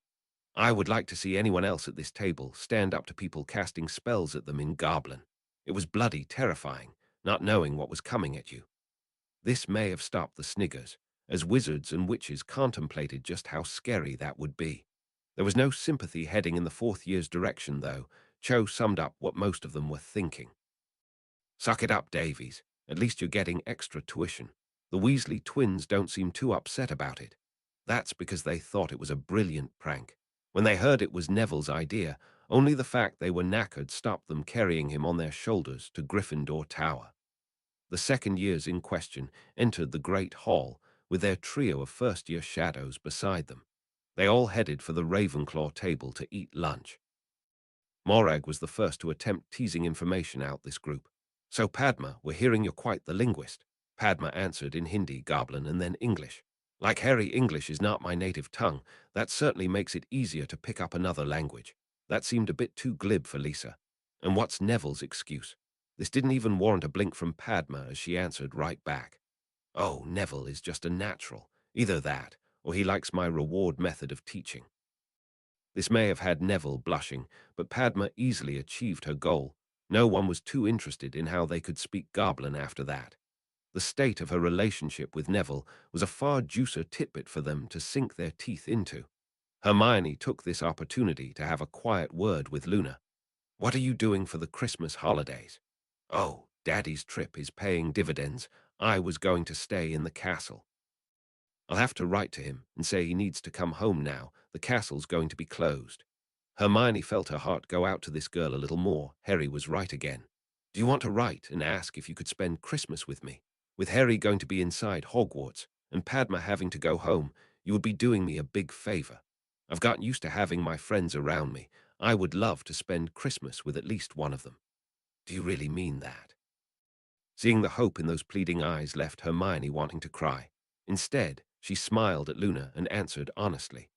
I would like to see anyone else at this table stand up to people casting spells at them in Goblin. It was bloody terrifying, not knowing what was coming at you. This may have stopped the sniggers, as wizards and witches contemplated just how scary that would be. There was no sympathy heading in the fourth year's direction, though. Cho summed up what most of them were thinking. Suck it up, Davies. At least you're getting extra tuition. The Weasley twins don't seem too upset about it. That's because they thought it was a brilliant prank. When they heard it was Neville's idea, only the fact they were knackered stopped them carrying him on their shoulders to Gryffindor Tower. The second years in question entered the Great Hall with their trio of first-year shadows beside them. They all headed for the Ravenclaw table to eat lunch. Morag was the first to attempt teasing information out this group. So Padma, we're hearing you're quite the linguist. Padma answered in Hindi, Goblin, and then English. Like Harry, English is not my native tongue. That certainly makes it easier to pick up another language. That seemed a bit too glib for Lisa. And what's Neville's excuse? This didn't even warrant a blink from Padma as she answered right back. Oh, Neville is just a natural. Either that, or he likes my reward method of teaching. This may have had Neville blushing, but Padma easily achieved her goal. No one was too interested in how they could speak Goblin after that. The state of her relationship with Neville was a far juicier tidbit for them to sink their teeth into. Hermione took this opportunity to have a quiet word with Luna. What are you doing for the Christmas holidays? Oh, Daddy's trip is paying dividends. I was going to stay in the castle. I'll have to write to him and say he needs to come home now. The castle's going to be closed. Hermione felt her heart go out to this girl a little more. Harry was right again. Do you want to write and ask if you could spend Christmas with me? With Harry going to be inside Hogwarts and Padma having to go home, you would be doing me a big favor. I've gotten used to having my friends around me. I would love to spend Christmas with at least one of them. Do you really mean that? Seeing the hope in those pleading eyes left Hermione wanting to cry. Instead, she smiled at Luna and answered honestly.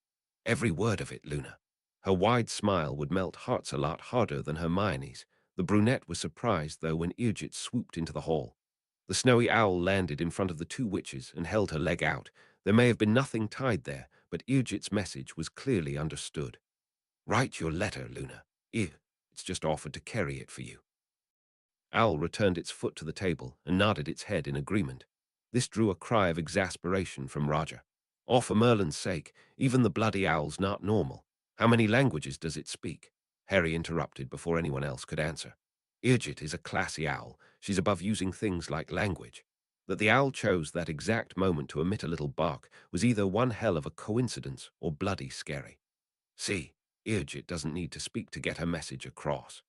Every word of it, Luna. Her wide smile would melt hearts a lot harder than Hermione's. The brunette was surprised, though, when Irgit swooped into the hall. The snowy owl landed in front of the two witches and held her leg out. There may have been nothing tied there, but Irgit's message was clearly understood. Write your letter, Luna. It's just offered to carry it for you. Owl returned its foot to the table and nodded its head in agreement. This drew a cry of exasperation from Roger. Oh, for Merlin's sake, even the bloody owl's not normal. How many languages does it speak? Harry interrupted before anyone else could answer. Irgit is a classy owl. She's above using things like language. That the owl chose that exact moment to emit a little bark was either one hell of a coincidence or bloody scary. See, Irgit doesn't need to speak to get her message across.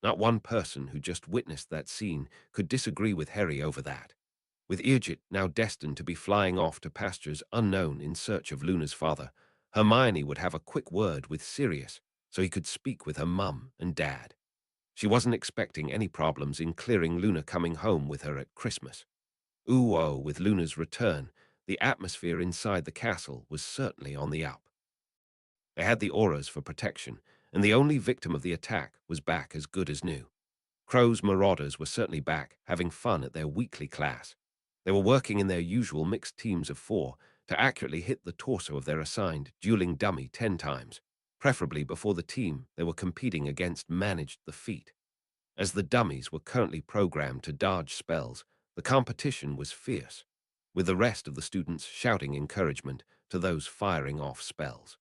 Not one person who just witnessed that scene could disagree with Harry over that. With Irgit now destined to be flying off to pastures unknown in search of Luna's father, Hermione would have a quick word with Sirius so he could speak with her mum and dad. She wasn't expecting any problems in clearing Luna coming home with her at Christmas. With Luna's return, the atmosphere inside the castle was certainly on the up. They had the auras for protection, and the only victim of the attack was back as good as new. Crow's Marauders were certainly back, having fun at their weekly class. They were working in their usual mixed teams of 4 to accurately hit the torso of their assigned dueling dummy 10 times, preferably before the team they were competing against managed the feat. As the dummies were currently programmed to dodge spells, the competition was fierce, with the rest of the students shouting encouragement to those firing off spells.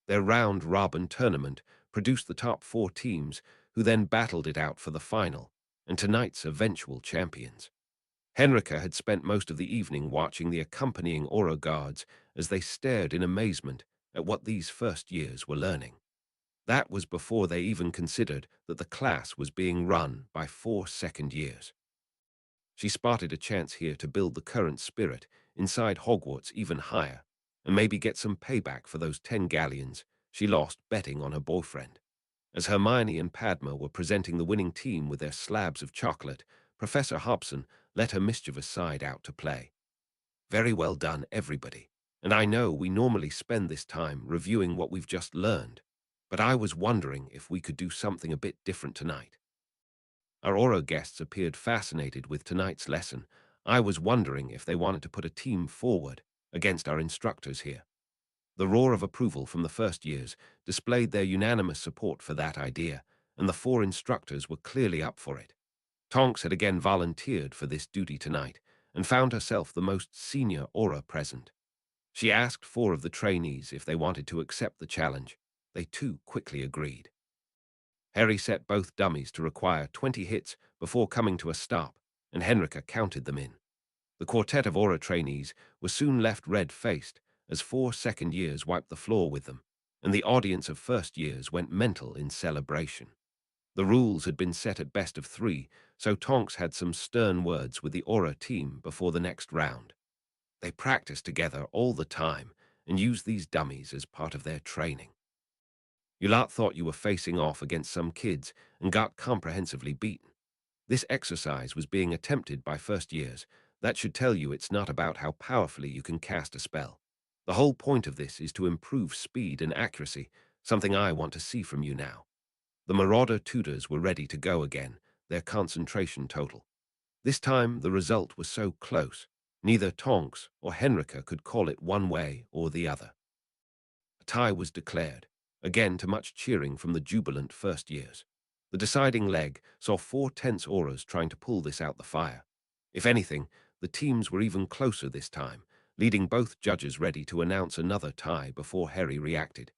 Their round-robin tournament produced the top 4 teams, who then battled it out for the final, and tonight's eventual champions. Henrika had spent most of the evening watching the accompanying Aura guards as they stared in amazement at what these first years were learning. That was before they even considered that the class was being run by 4 second years. She spotted a chance here to build the current spirit inside Hogwarts even higher, and maybe get some payback for those 10 galleons she lost betting on her boyfriend. As Hermione and Padma were presenting the winning team with their slabs of chocolate, Professor Hobson let her mischievous side out to play. Very well done, everybody. And I know we normally spend this time reviewing what we've just learned, but I was wondering if we could do something a bit different tonight. Our Aura guests appeared fascinated with tonight's lesson. I was wondering if they wanted to put a team forward against our instructors here. The roar of approval from the first years displayed their unanimous support for that idea, and the 4 instructors were clearly up for it. Tonks had again volunteered for this duty tonight, and found herself the most senior Aura present. She asked 4 of the trainees if they wanted to accept the challenge. They too quickly agreed. Harry set both dummies to require 20 hits before coming to a stop, and Henrika counted them in. The quartet of Aura trainees was soon left red-faced as 4 second years wiped the floor with them, and the audience of first years went mental in celebration. The rules had been set at best of 3, so Tonks had some stern words with the Aura team before the next round. They practiced together all the time and used these dummies as part of their training. You lot thought you were facing off against some kids and got comprehensively beaten. This exercise was being attempted by first years. That should tell you it's not about how powerfully you can cast a spell. The whole point of this is to improve speed and accuracy, something I want to see from you now. The Marauder tutors were ready to go again, their concentration total. This time the result was so close, neither Tonks or Henrika could call it one way or the other. A tie was declared, again to much cheering from the jubilant first years. The deciding leg saw 4 tense Auras trying to pull this out the fire. If anything, the teams were even closer this time, leading both judges ready to announce another tie before Harry reacted.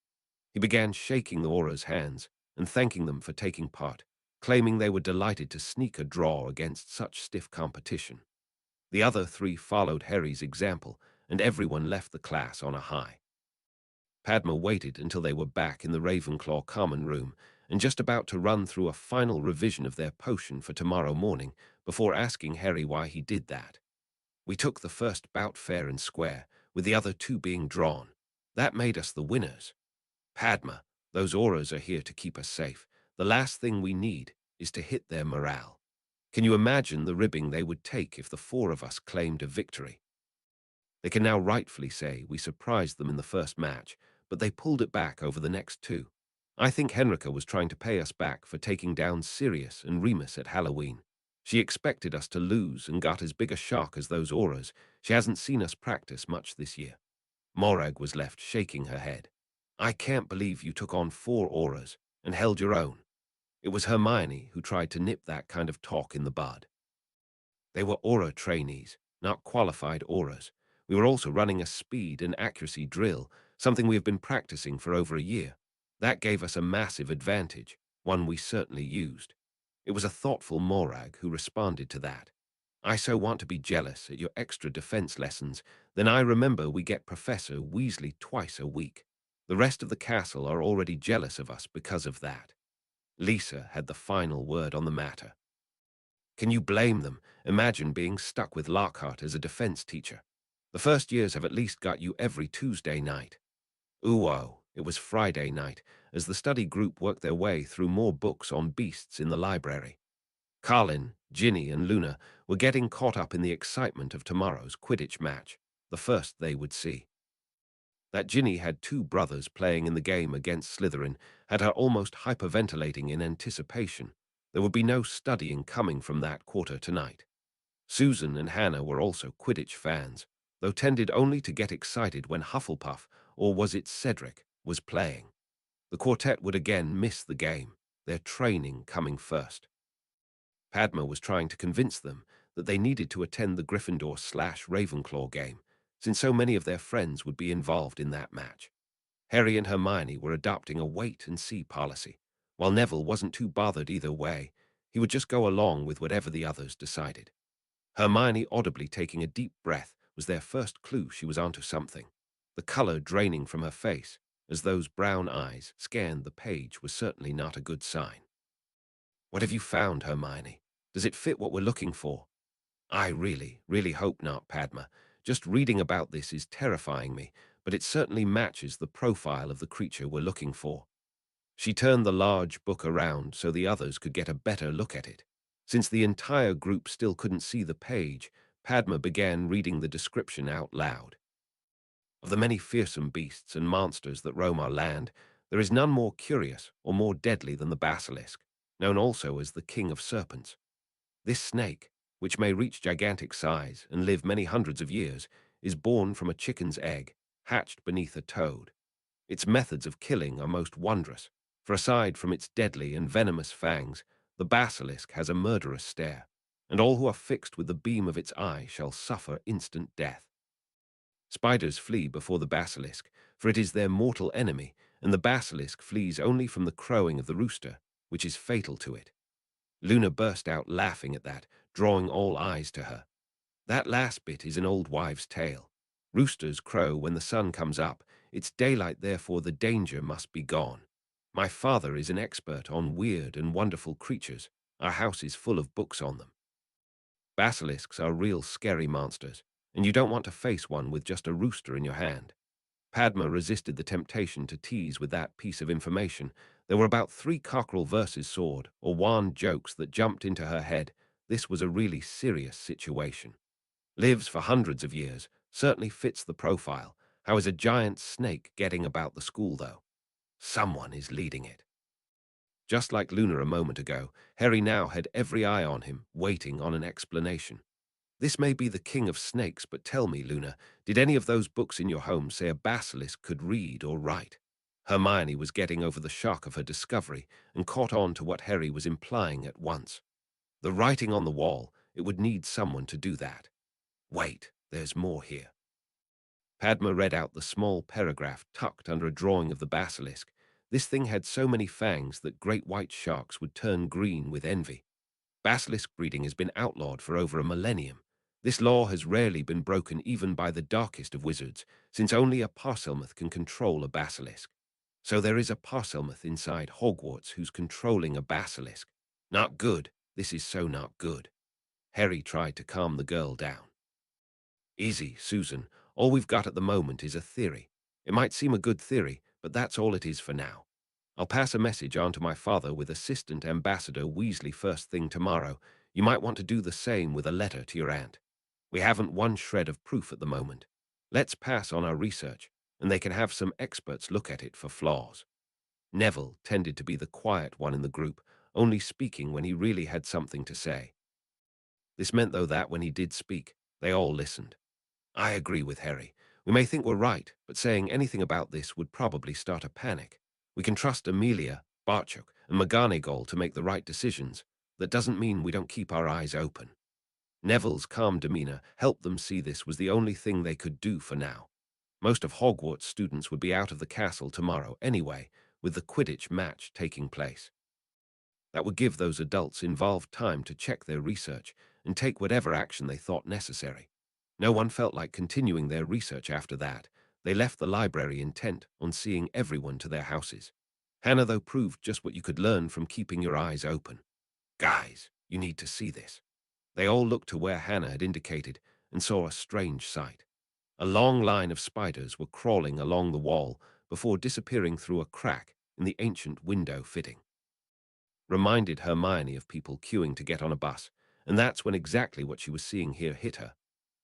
He began shaking the Aura's hands and thanking them for taking part, claiming they were delighted to sneak a draw against such stiff competition. The other 3 followed Harry's example, and everyone left the class on a high. Padma waited until they were back in the Ravenclaw common room and just about to run through a final revision of their potion for tomorrow morning before asking Harry why he did that. We took the first bout fair and square, with the other 2 being drawn. That made us the winners. Padma, those Auras are here to keep us safe. The last thing we need is to hit their morale. Can you imagine the ribbing they would take if the 4 of us claimed a victory? They can now rightfully say we surprised them in the first match, but they pulled it back over the next 2. I think Henrika was trying to pay us back for taking down Sirius and Remus at Halloween. She expected us to lose and got as big a shock as those Auras. She hasn't seen us practice much this year. Morag was left shaking her head. I can't believe you took on 4 Auras and held your own. It was Hermione who tried to nip that kind of talk in the bud. They were Aura trainees, not qualified Auras. We were also running a speed and accuracy drill, something we have been practicing for over a year. That gave us a massive advantage, one we certainly used. It was a thoughtful Morag who responded to that. I so want to be jealous at your extra defense lessons, then I remember we get Professor Weasley twice a week. The rest of the castle are already jealous of us because of that. Lisa had the final word on the matter. Can you blame them? Imagine being stuck with Lockhart as a defense teacher. The first years have at least got you every Tuesday night. Ooh, it was Friday night, as the study group worked their way through more books on beasts in the library. Colin, Ginny, and Luna were getting caught up in the excitement of tomorrow's Quidditch match, the first they would see. That Ginny had two brothers playing in the game against Slytherin had her almost hyperventilating in anticipation. There would be no studying coming from that quarter tonight. Susan and Hannah were also Quidditch fans, though tended only to get excited when Hufflepuff, or was it Cedric, was playing. The quartet would again miss the game, their training coming first. Padma was trying to convince them that they needed to attend the Gryffindor/Ravenclaw game, since so many of their friends would be involved in that match. Harry and Hermione were adopting a wait-and-see policy, while Neville wasn't too bothered either way. He would just go along with whatever the others decided. Hermione audibly taking a deep breath was their first clue she was onto something. The color draining from her face, as those brown eyes scanned the page, was certainly not a good sign. "What have you found, Hermione? Does it fit what we're looking for?" "I really, really hope not, Padma. Just reading about this is terrifying me, but it certainly matches the profile of the creature we're looking for." She turned the large book around so the others could get a better look at it. Since the entire group still couldn't see the page, Padma began reading the description out loud. "Of the many fearsome beasts and monsters that roam our land, there is none more curious or more deadly than the basilisk, known also as the king of serpents. This snake, which may reach gigantic size and live many hundreds of years, is born from a chicken's egg, hatched beneath a toad. Its methods of killing are most wondrous, for aside from its deadly and venomous fangs, the basilisk has a murderous stare, and all who are fixed with the beam of its eye shall suffer instant death. Spiders flee before the basilisk, for it is their mortal enemy, and the basilisk flees only from the crowing of the rooster, which is fatal to it." Luna burst out laughing at that, drawing all eyes to her. "That last bit is an old wives' tale. Roosters crow when the sun comes up. It's daylight, therefore the danger must be gone. My father is an expert on weird and wonderful creatures. Our house is full of books on them. Basilisks are real scary monsters, and you don't want to face one with just a rooster in your hand." Padma resisted the temptation to tease with that piece of information. There were about 3 cockerel verses sword, or wand jokes that jumped into her head. This was a really serious situation. Lives for hundreds of years, certainly fits the profile. How is a giant snake getting about the school, though? Someone is leading it. Just like Luna a moment ago, Harry now had every eye on him, waiting on an explanation. "This may be the king of snakes, but tell me, Luna, did any of those books in your home say a basilisk could read or write?" Hermione was getting over the shock of her discovery and caught on to what Harry was implying at once. "The writing on the wall, it would need someone to do that. Wait, there's more here." Padma read out the small paragraph tucked under a drawing of the basilisk. This thing had so many fangs that great white sharks would turn green with envy. Basilisk breeding has been outlawed for over a millennium. This law has rarely been broken even by the darkest of wizards, since only a Parselmouth can control a basilisk. So there is a Parselmouth inside Hogwarts who's controlling a basilisk. Not good. This is so not good. Harry tried to calm the girl down. "Easy, Susan. All we've got at the moment is a theory. It might seem a good theory, but that's all it is for now. I'll pass a message on to my father with Assistant Ambassador Weasley first thing tomorrow. You might want to do the same with a letter to your aunt. We haven't one shred of proof at the moment. Let's pass on our research, and they can have some experts look at it for flaws." Neville tended to be the quiet one in the group, only speaking when he really had something to say. This meant, though, that when he did speak, they all listened. "I agree with Harry. We may think we're right, but saying anything about this would probably start a panic. We can trust Amelia, Barchuk, and McGonagall to make the right decisions. That doesn't mean we don't keep our eyes open." Neville's calm demeanor helped them see this was the only thing they could do for now. Most of Hogwarts students would be out of the castle tomorrow anyway, with the Quidditch match taking place. That would give those adults involved time to check their research and take whatever action they thought necessary. No one felt like continuing their research after that. They left the library intent on seeing everyone to their houses. Hannah, though, proved just what you could learn from keeping your eyes open. "Guys, you need to see this." They all looked to where Hannah had indicated and saw a strange sight. A long line of spiders were crawling along the wall before disappearing through a crack in the ancient window fitting. Reminded Hermione of people queuing to get on a bus, and that's when exactly what she was seeing here hit her.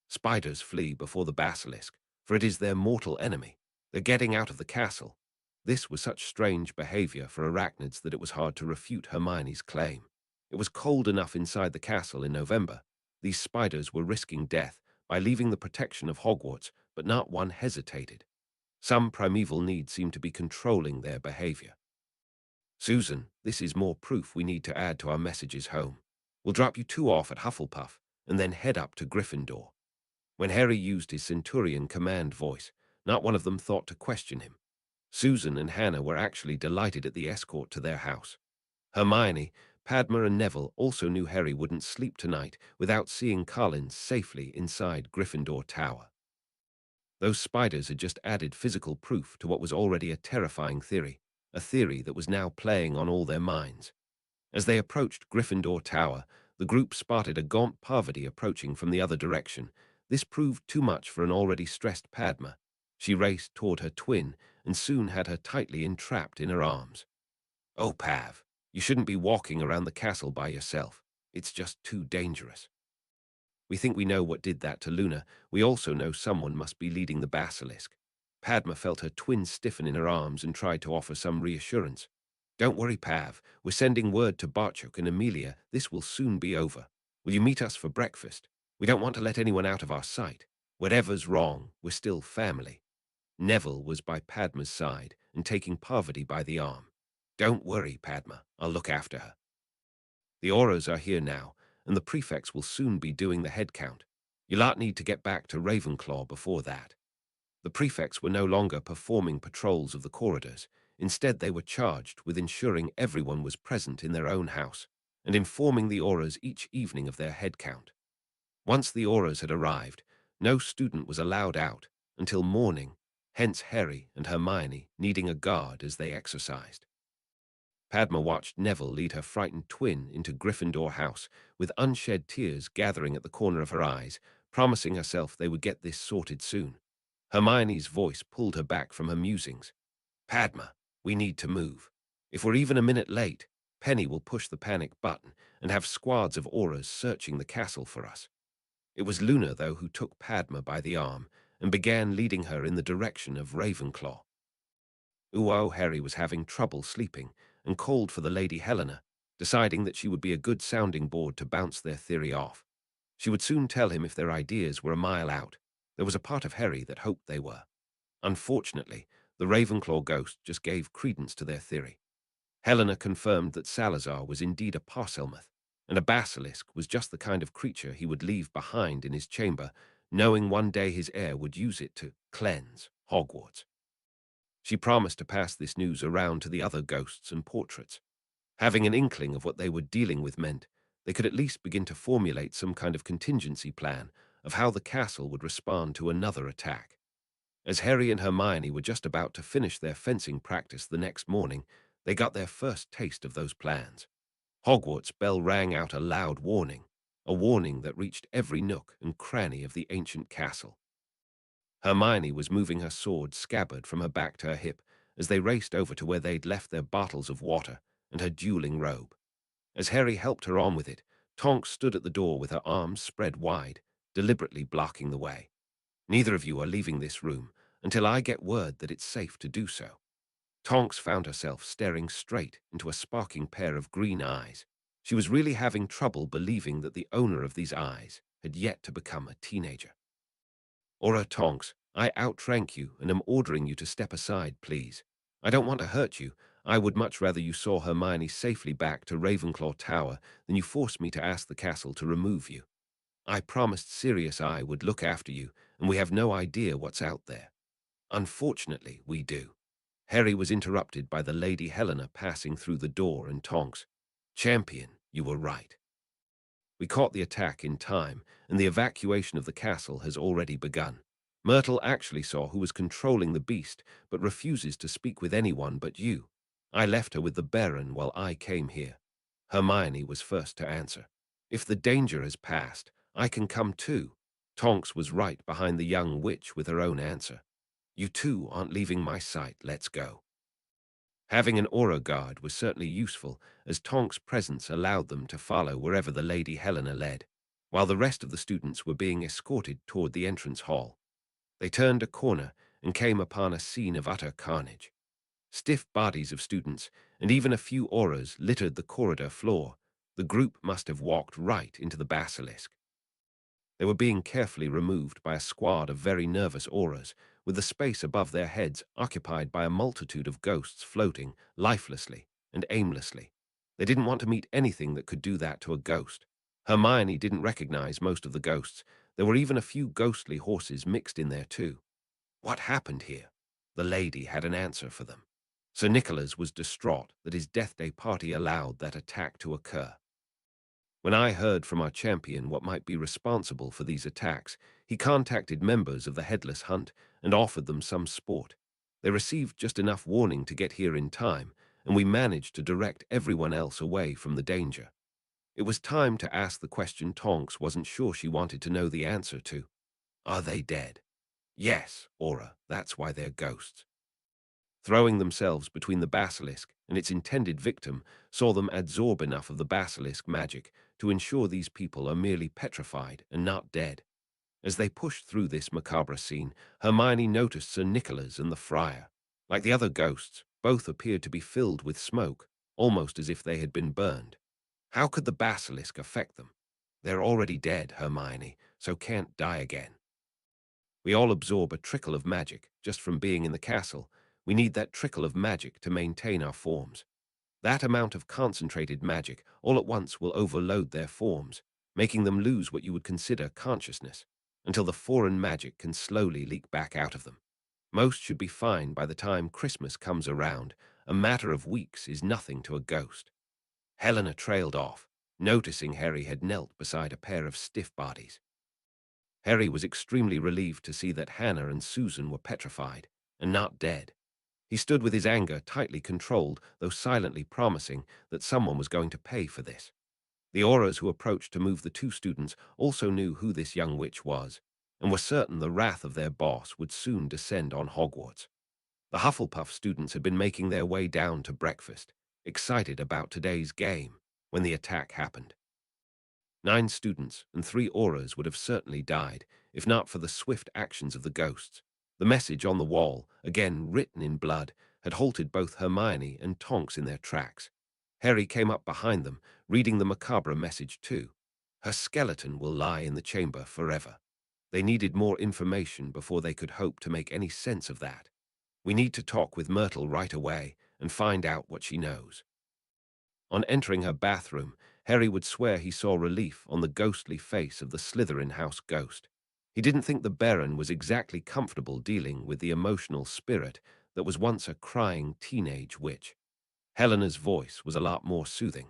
Spiders flee before the basilisk, for it is their mortal enemy. They're getting out of the castle. This was such strange behavior for arachnids that it was hard to refute Hermione's claim. It was cold enough inside the castle in November. These spiders were risking death by leaving the protection of Hogwarts, but not one hesitated. Some primeval need seemed to be controlling their behavior. Susan, this is more proof we need to add to our messages home. We'll drop you two off at Hufflepuff and then head up to Gryffindor. When Harry used his Centurion command voice, not one of them thought to question him. Susan and Hannah were actually delighted at the escort to their house. Hermione, Padma and Neville also knew Harry wouldn't sleep tonight without seeing Collins safely inside Gryffindor Tower. Those spiders had just added physical proof to what was already a terrifying theory, a theory that was now playing on all their minds. As they approached Gryffindor Tower, the group spotted a gaunt Parvati approaching from the other direction. This proved too much for an already stressed Padma. She raced toward her twin and soon had her tightly entrapped in her arms. "Oh, Pav, you shouldn't be walking around the castle by yourself. It's just too dangerous. We think we know what did that to Luna. We also know someone must be leading the basilisk." Padma felt her twin stiffen in her arms and tried to offer some reassurance. "Don't worry, Pav. We're sending word to Barchuk and Amelia. This will soon be over. Will you meet us for breakfast? We don't want to let anyone out of our sight. Whatever's wrong, we're still family." Neville was by Padma's side and taking Parvati by the arm. "Don't worry, Padma. I'll look after her. The Auras are here now, and the prefects will soon be doing the head count. You lot need to get back to Ravenclaw before that." The prefects were no longer performing patrols of the corridors. Instead, they were charged with ensuring everyone was present in their own house and informing the Auras each evening of their head count. Once the Auras had arrived, no student was allowed out until morning, hence Harry and Hermione needing a guard as they exercised. Padma watched Neville lead her frightened twin into Gryffindor House, with unshed tears gathering at the corner of her eyes, promising herself they would get this sorted soon. Hermione's voice pulled her back from her musings. "Padma, we need to move. If we're even a minute late, Penny will push the panic button and have squads of Auras searching the castle for us." It was Luna, though, who took Padma by the arm and began leading her in the direction of Ravenclaw. Harry was having trouble sleeping and called for the Lady Helena, deciding that she would be a good sounding board to bounce their theory off. She would soon tell him if their ideas were a mile out. There was a part of Harry that hoped they were. Unfortunately, the Ravenclaw ghost just gave credence to their theory. Helena confirmed that Salazar was indeed a Parselmouth, and a basilisk was just the kind of creature he would leave behind in his chamber, knowing one day his heir would use it to cleanse Hogwarts. She promised to pass this news around to the other ghosts and portraits. Having an inkling of what they were dealing with meant they could at least begin to formulate some kind of contingency plan of how the castle would respond to another attack. As Harry and Hermione were just about to finish their fencing practice the next morning, they got their first taste of those plans. Hogwarts' bell rang out a loud warning, a warning that reached every nook and cranny of the ancient castle. Hermione was moving her sword scabbard from her back to her hip as they raced over to where they'd left their bottles of water and her dueling robe. As Harry helped her on with it, Tonks stood at the door with her arms spread wide, deliberately blocking the way. "Neither of you are leaving this room until I get word that it's safe to do so." Tonks found herself staring straight into a sparking pair of green eyes. She was really having trouble believing that the owner of these eyes had yet to become a teenager. "Aura Tonks, I outrank you and am ordering you to step aside, please. I don't want to hurt you. I would much rather you saw Hermione safely back to Ravenclaw Tower than you force me to ask the castle to remove you. I promised Sirius I would look after you, and we have no idea what's out there." "Unfortunately, we do." Harry was interrupted by the Lady Helena passing through the door and Tonks. "Champion, you were right. We caught the attack in time, and the evacuation of the castle has already begun. Myrtle actually saw who was controlling the beast, but refuses to speak with anyone but you. I left her with the Baron while I came here." Hermione was first to answer. "If the danger has passed, I can come too." Tonks was right behind the young witch with her own answer. "You two aren't leaving my sight, let's go." Having an aura guard was certainly useful, as Tonks' presence allowed them to follow wherever the Lady Helena led, while the rest of the students were being escorted toward the entrance hall. They turned a corner and came upon a scene of utter carnage. Stiff bodies of students, and even a few auras, littered the corridor floor. The group must have walked right into the basilisk. They were being carefully removed by a squad of very nervous auras, with the space above their heads occupied by a multitude of ghosts floating lifelessly and aimlessly. They didn't want to meet anything that could do that to a ghost. Hermione didn't recognize most of the ghosts. There were even a few ghostly horses mixed in there too. What happened here? The lady had an answer for them. Sir Nicholas was distraught that his Death Day party allowed that attack to occur. When I heard from our champion what might be responsible for these attacks, he contacted members of the Headless Hunt and offered them some sport. They received just enough warning to get here in time, and we managed to direct everyone else away from the danger. It was time to ask the question Tonks wasn't sure she wanted to know the answer to. Are they dead? Yes, Aura, that's why they're ghosts. Throwing themselves between the basilisk and its intended victim saw them absorb enough of the basilisk magic to ensure these people are merely petrified and not dead. As they pushed through this macabre scene, Hermione noticed Sir Nicholas and the friar. Like the other ghosts, both appeared to be filled with smoke, almost as if they had been burned. How could the basilisk affect them? They're already dead, Hermione, so can't die again. We all absorb a trickle of magic just from being in the castle. We need that trickle of magic to maintain our forms. That amount of concentrated magic all at once will overload their forms, making them lose what you would consider consciousness, until the foreign magic can slowly leak back out of them. Most should be fine by the time Christmas comes around. A matter of weeks is nothing to a ghost. Helena trailed off, noticing Harry had knelt beside a pair of stiff bodies. Harry was extremely relieved to see that Hannah and Susan were petrified and not dead. He stood with his anger tightly controlled, though silently promising that someone was going to pay for this. The auras who approached to move the two students also knew who this young witch was, and were certain the wrath of their boss would soon descend on Hogwarts. The Hufflepuff students had been making their way down to breakfast, excited about today's game, when the attack happened. 9 students and 3 auras would have certainly died, if not for the swift actions of the ghosts. The message on the wall, again written in blood, had halted both Hermione and Tonks in their tracks. Harry came up behind them, reading the macabre message too. Her skeleton will lie in the chamber forever. They needed more information before they could hope to make any sense of that. We need to talk with Myrtle right away and find out what she knows. On entering her bathroom, Harry would swear he saw relief on the ghostly face of the Slytherin house ghost. He didn't think the Baron was exactly comfortable dealing with the emotional spirit that was once a crying teenage witch. Helena's voice was a lot more soothing.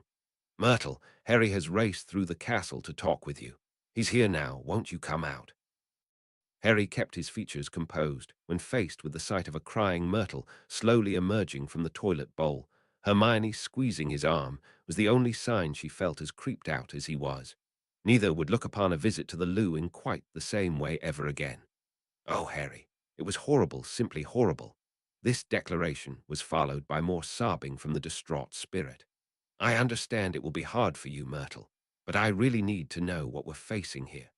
Myrtle, Harry has raced through the castle to talk with you. He's here now, won't you come out? Harry kept his features composed when faced with the sight of a crying Myrtle slowly emerging from the toilet bowl. Hermione squeezing his arm was the only sign she felt as creeped out as he was. Neither would look upon a visit to the loo in quite the same way ever again. Oh, Harry, it was horrible, simply horrible. This declaration was followed by more sobbing from the distraught spirit. I understand it will be hard for you, Myrtle, but I really need to know what we're facing here.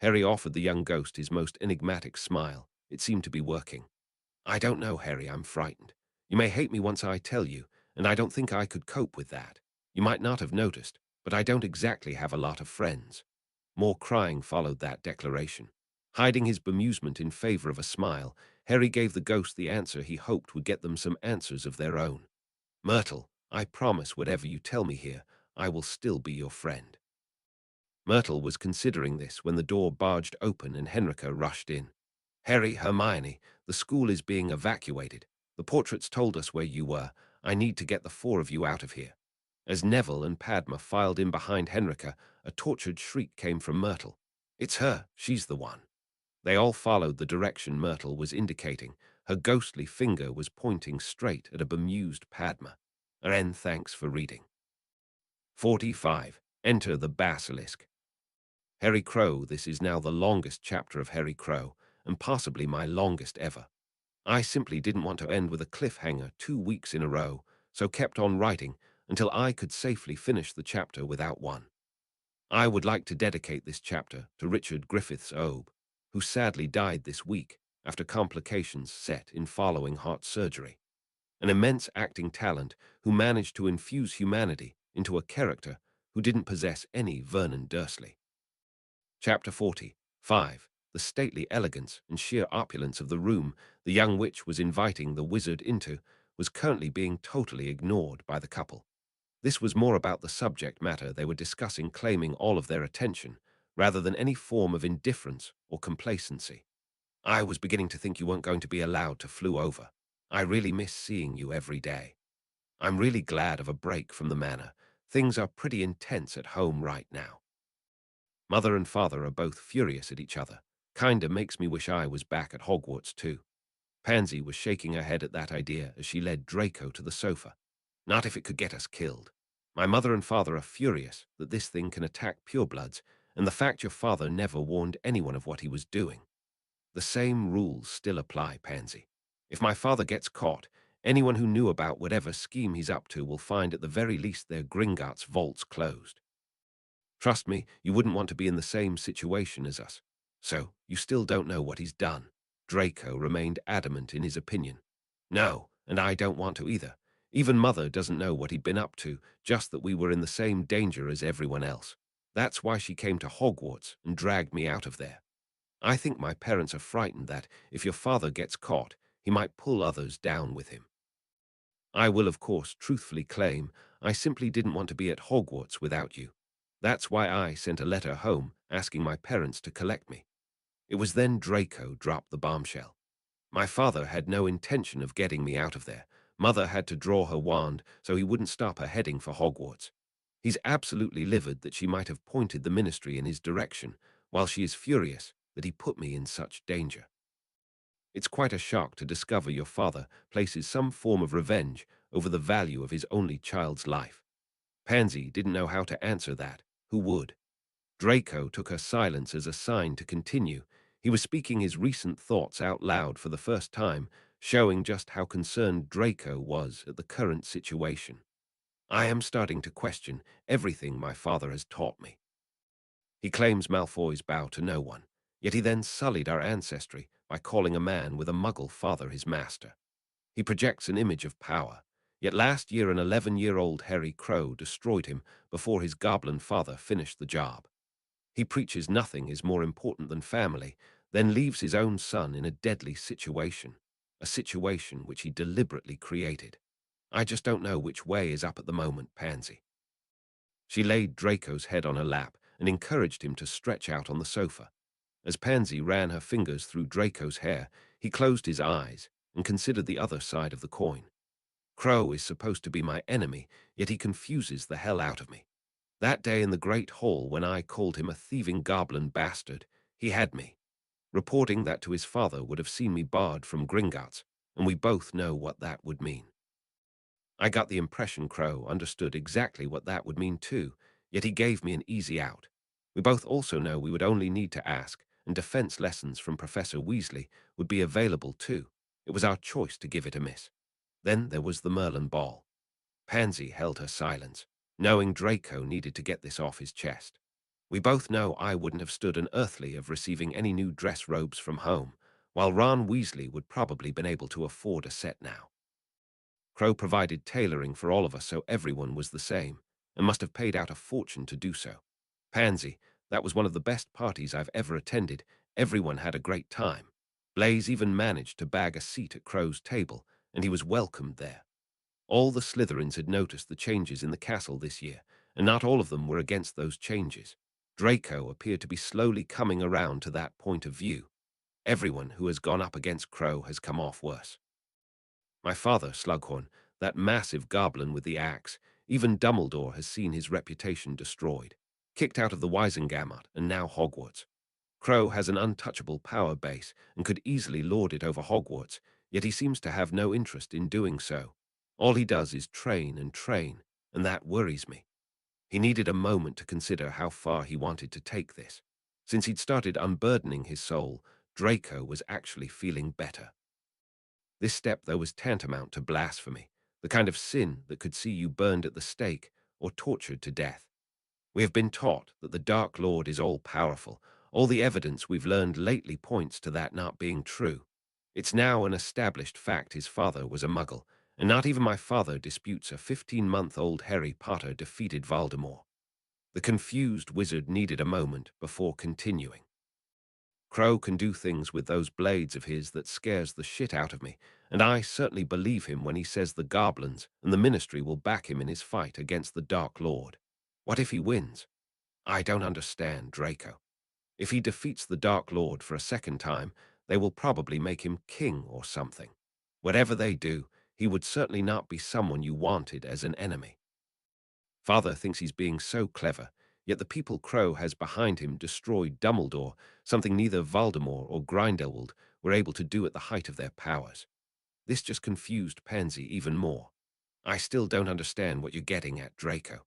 Harry offered the young ghost his most enigmatic smile. It seemed to be working. I don't know, Harry, I'm frightened. You may hate me once I tell you, and I don't think I could cope with that. You might not have noticed, but I don't exactly have a lot of friends. More crying followed that declaration. Hiding his bemusement in favor of a smile, Harry gave the ghost the answer he hoped would get them some answers of their own. Myrtle, I promise whatever you tell me here, I will still be your friend. Myrtle was considering this when the door barged open and Henrika rushed in. Harry, Hermione, the school is being evacuated. The portraits told us where you were. I need to get the 4 of you out of here. As Neville and Padma filed in behind Henrika, a tortured shriek came from Myrtle. It's her, she's the one. They all followed the direction Myrtle was indicating. Her ghostly finger was pointing straight at a bemused Padma. And thanks for reading. 45. Enter the Basilisk. Harry Crow, this is now the longest chapter of Harry Crow, and possibly my longest ever. I simply didn't want to end with a cliffhanger 2 weeks in a row, so kept on writing until I could safely finish the chapter without one. I would like to dedicate this chapter to Richard Griffiths Obe, who sadly died this week, after complications set in following heart surgery. An immense acting talent who managed to infuse humanity into a character who didn't possess any Vernon Dursley. Chapter 45. The stately elegance and sheer opulence of the room the young witch was inviting the wizard into was currently being totally ignored by the couple. This was more about the subject matter they were discussing claiming all of their attention, rather than any form of indifference or complacency. I was beginning to think you weren't going to be allowed to flew over. I really miss seeing you every day. I'm really glad of a break from the manor. Things are pretty intense at home right now. Mother and father are both furious at each other. Kinda makes me wish I was back at Hogwarts too. Pansy was shaking her head at that idea as she led Draco to the sofa. Not if it could get us killed. My mother and father are furious that this thing can attack purebloods, and the fact your father never warned anyone of what he was doing. The same rules still apply, Pansy. If my father gets caught, anyone who knew about whatever scheme he's up to will find at the very least their Gringotts vaults closed. Trust me, you wouldn't want to be in the same situation as us. So, you still don't know what he's done. Draco remained adamant in his opinion. No, and I don't want to either. Even Mother doesn't know what he'd been up to, just that we were in the same danger as everyone else. That's why she came to Hogwarts and dragged me out of there. I think my parents are frightened that, if your father gets caught, he might pull others down with him. I will, of course, truthfully claim I simply didn't want to be at Hogwarts without you. That's why I sent a letter home asking my parents to collect me. It was then Draco dropped the bombshell. My father had no intention of getting me out of there. Mother had to draw her wand so he wouldn't stop her heading for Hogwarts. He's absolutely livid that she might have pointed the ministry in his direction, while she is furious that he put me in such danger. It's quite a shock to discover your father places some form of revenge over the value of his only child's life. Pansy didn't know how to answer that. Who would? Draco took her silence as a sign to continue. He was speaking his recent thoughts out loud for the first time, showing just how concerned Draco was at the current situation. I am starting to question everything my father has taught me. He claims Malfoys bow to no one, yet he then sullied our ancestry by calling a man with a muggle father his master. He projects an image of power, yet last year an 11-year-old Harry Crow destroyed him before his goblin father finished the job. He preaches nothing is more important than family, then leaves his own son in a deadly situation, a situation which he deliberately created. I just don't know which way is up at the moment, Pansy. She laid Draco's head on her lap and encouraged him to stretch out on the sofa. As Pansy ran her fingers through Draco's hair, he closed his eyes and considered the other side of the coin. Crow is supposed to be my enemy, yet he confuses the hell out of me. That day in the Great Hall when I called him a thieving goblin bastard, he had me. Reporting that to his father would have seen me barred from Gringotts, and we both know what that would mean. I got the impression Crow understood exactly what that would mean too, yet he gave me an easy out. We both also know we would only need to ask, and defense lessons from Professor Weasley would be available too. It was our choice to give it a miss. Then there was the Merlin Ball. Pansy held her silence, knowing Draco needed to get this off his chest. We both know I wouldn't have stood an earthly of receiving any new dress robes from home, while Ron Weasley would probably been able to afford a set now. Crow provided tailoring for all of us so everyone was the same, and must have paid out a fortune to do so. Pansy, that was one of the best parties I've ever attended. Everyone had a great time. Blaze even managed to bag a seat at Crow's table, and he was welcomed there. All the Slytherins had noticed the changes in the castle this year, and not all of them were against those changes. Draco appeared to be slowly coming around to that point of view. Everyone who has gone up against Crow has come off worse. My father, Slughorn, that massive goblin with the axe, even Dumbledore has seen his reputation destroyed. Kicked out of the Wisengamot and now Hogwarts. Crow has an untouchable power base and could easily lord it over Hogwarts, yet he seems to have no interest in doing so. All he does is train, and that worries me. He needed a moment to consider how far he wanted to take this. Since he'd started unburdening his soul, Draco was actually feeling better. This step, though, was tantamount to blasphemy, the kind of sin that could see you burned at the stake or tortured to death. We have been taught that the Dark Lord is all-powerful. All the evidence we've learned lately points to that not being true. It's now an established fact his father was a muggle, and not even my father disputes a 15-month-old Harry Potter defeated Voldemort. The confused wizard needed a moment before continuing. Crow can do things with those blades of his that scares the shit out of me, and I certainly believe him when he says the goblins and the Ministry will back him in his fight against the Dark Lord. What if he wins? I don't understand Draco. If he defeats the Dark Lord for a second time, they will probably make him king or something. Whatever they do, he would certainly not be someone you wanted as an enemy. Father thinks he's being so clever, yet the people Crow has behind him destroyed Dumbledore, something neither Voldemort or Grindelwald were able to do at the height of their powers. This just confused Pansy even more. I still don't understand what you're getting at, Draco.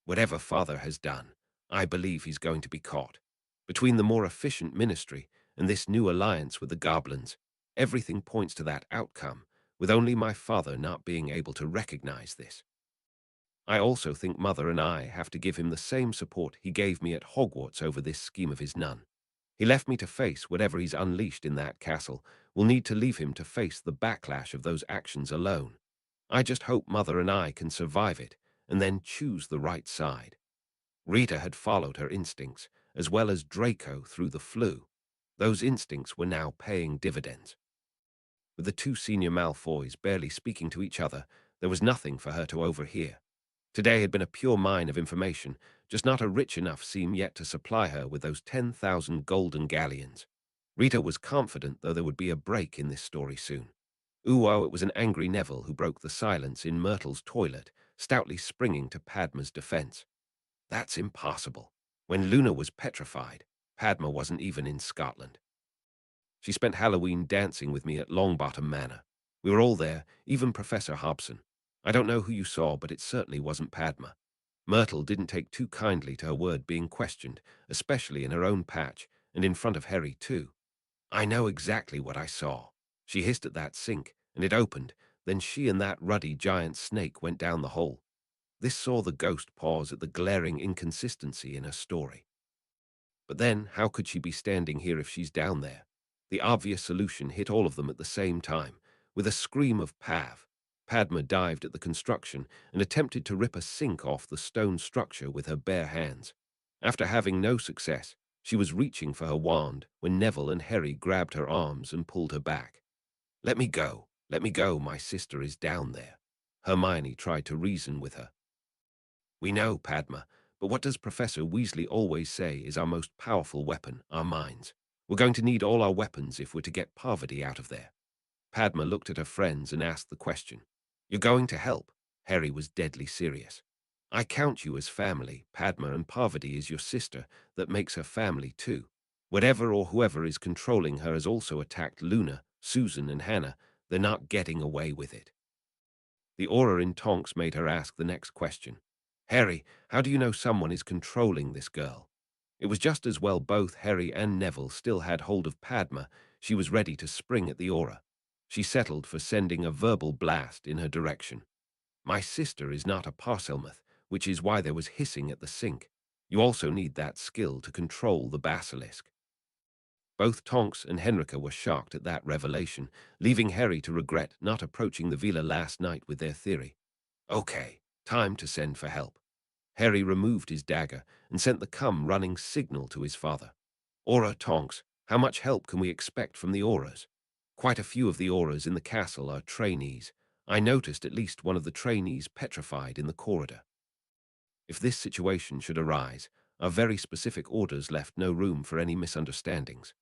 Whatever Father has done, I believe he's going to be caught. Between the more efficient ministry and this new alliance with the goblins, everything points to that outcome, with only my father not being able to recognize this. I also think Mother and I have to give him the same support he gave me at Hogwarts over this scheme of his nun. He left me to face whatever he's unleashed in that castle. We'll need to leave him to face the backlash of those actions alone. I just hope Mother and I can survive it and then choose the right side. Rita had followed her instincts, as well as Draco through the flu. Those instincts were now paying dividends. With the two senior Malfoys barely speaking to each other, there was nothing for her to overhear. Today had been a pure mine of information, just not a rich enough seam yet to supply her with those 10,000 golden galleons. Rita was confident, though, there would be a break in this story soon. It was an angry Neville who broke the silence in Myrtle's toilet, stoutly springing to Padma's defense. That's impossible. When Luna was petrified, Padma wasn't even in Scotland. She spent Halloween dancing with me at Longbottom Manor. We were all there, even Professor Hobson. I don't know who you saw, but it certainly wasn't Padma. Myrtle didn't take too kindly to her word being questioned, especially in her own patch, and in front of Harry too. I know exactly what I saw. She hissed at that sink, and it opened. Then she and that ruddy giant snake went down the hole. This saw the ghost pause at the glaring inconsistency in her story. But then, how could she be standing here if she's down there? The obvious solution hit all of them at the same time. With a scream of Pav, Padma dived at the construction and attempted to rip a sink off the stone structure with her bare hands. After having no success, she was reaching for her wand when Neville and Harry grabbed her arms and pulled her back. Let me go, my sister is down there. Hermione tried to reason with her. We know, Padma, but what does Professor Weasley always say is our most powerful weapon, our minds? We're going to need all our weapons if we're to get Parvati out of there. Padma looked at her friends and asked the question. You're going to help? Harry was deadly serious. I count you as family, Padma, and Parvati is your sister. That makes her family too. Whatever or whoever is controlling her has also attacked Luna, Susan, and Hannah. They're not getting away with it. The aura in Tonks made her ask the next question. Harry, how do you know someone is controlling this girl? It was just as well both Harry and Neville still had hold of Padma. She was ready to spring at the aura. She settled for sending a verbal blast in her direction. My sister is not a Parselmouth, which is why there was hissing at the sink. You also need that skill to control the basilisk. Both Tonks and Henrika were shocked at that revelation, leaving Harry to regret not approaching the villa last night with their theory. Okay, time to send for help. Harry removed his dagger and sent the come-running signal to his father. Aura Tonks, how much help can we expect from the auras? Quite a few of the auras in the castle are trainees. I noticed at least one of the trainees petrified in the corridor. If this situation should arise, our very specific orders left no room for any misunderstandings.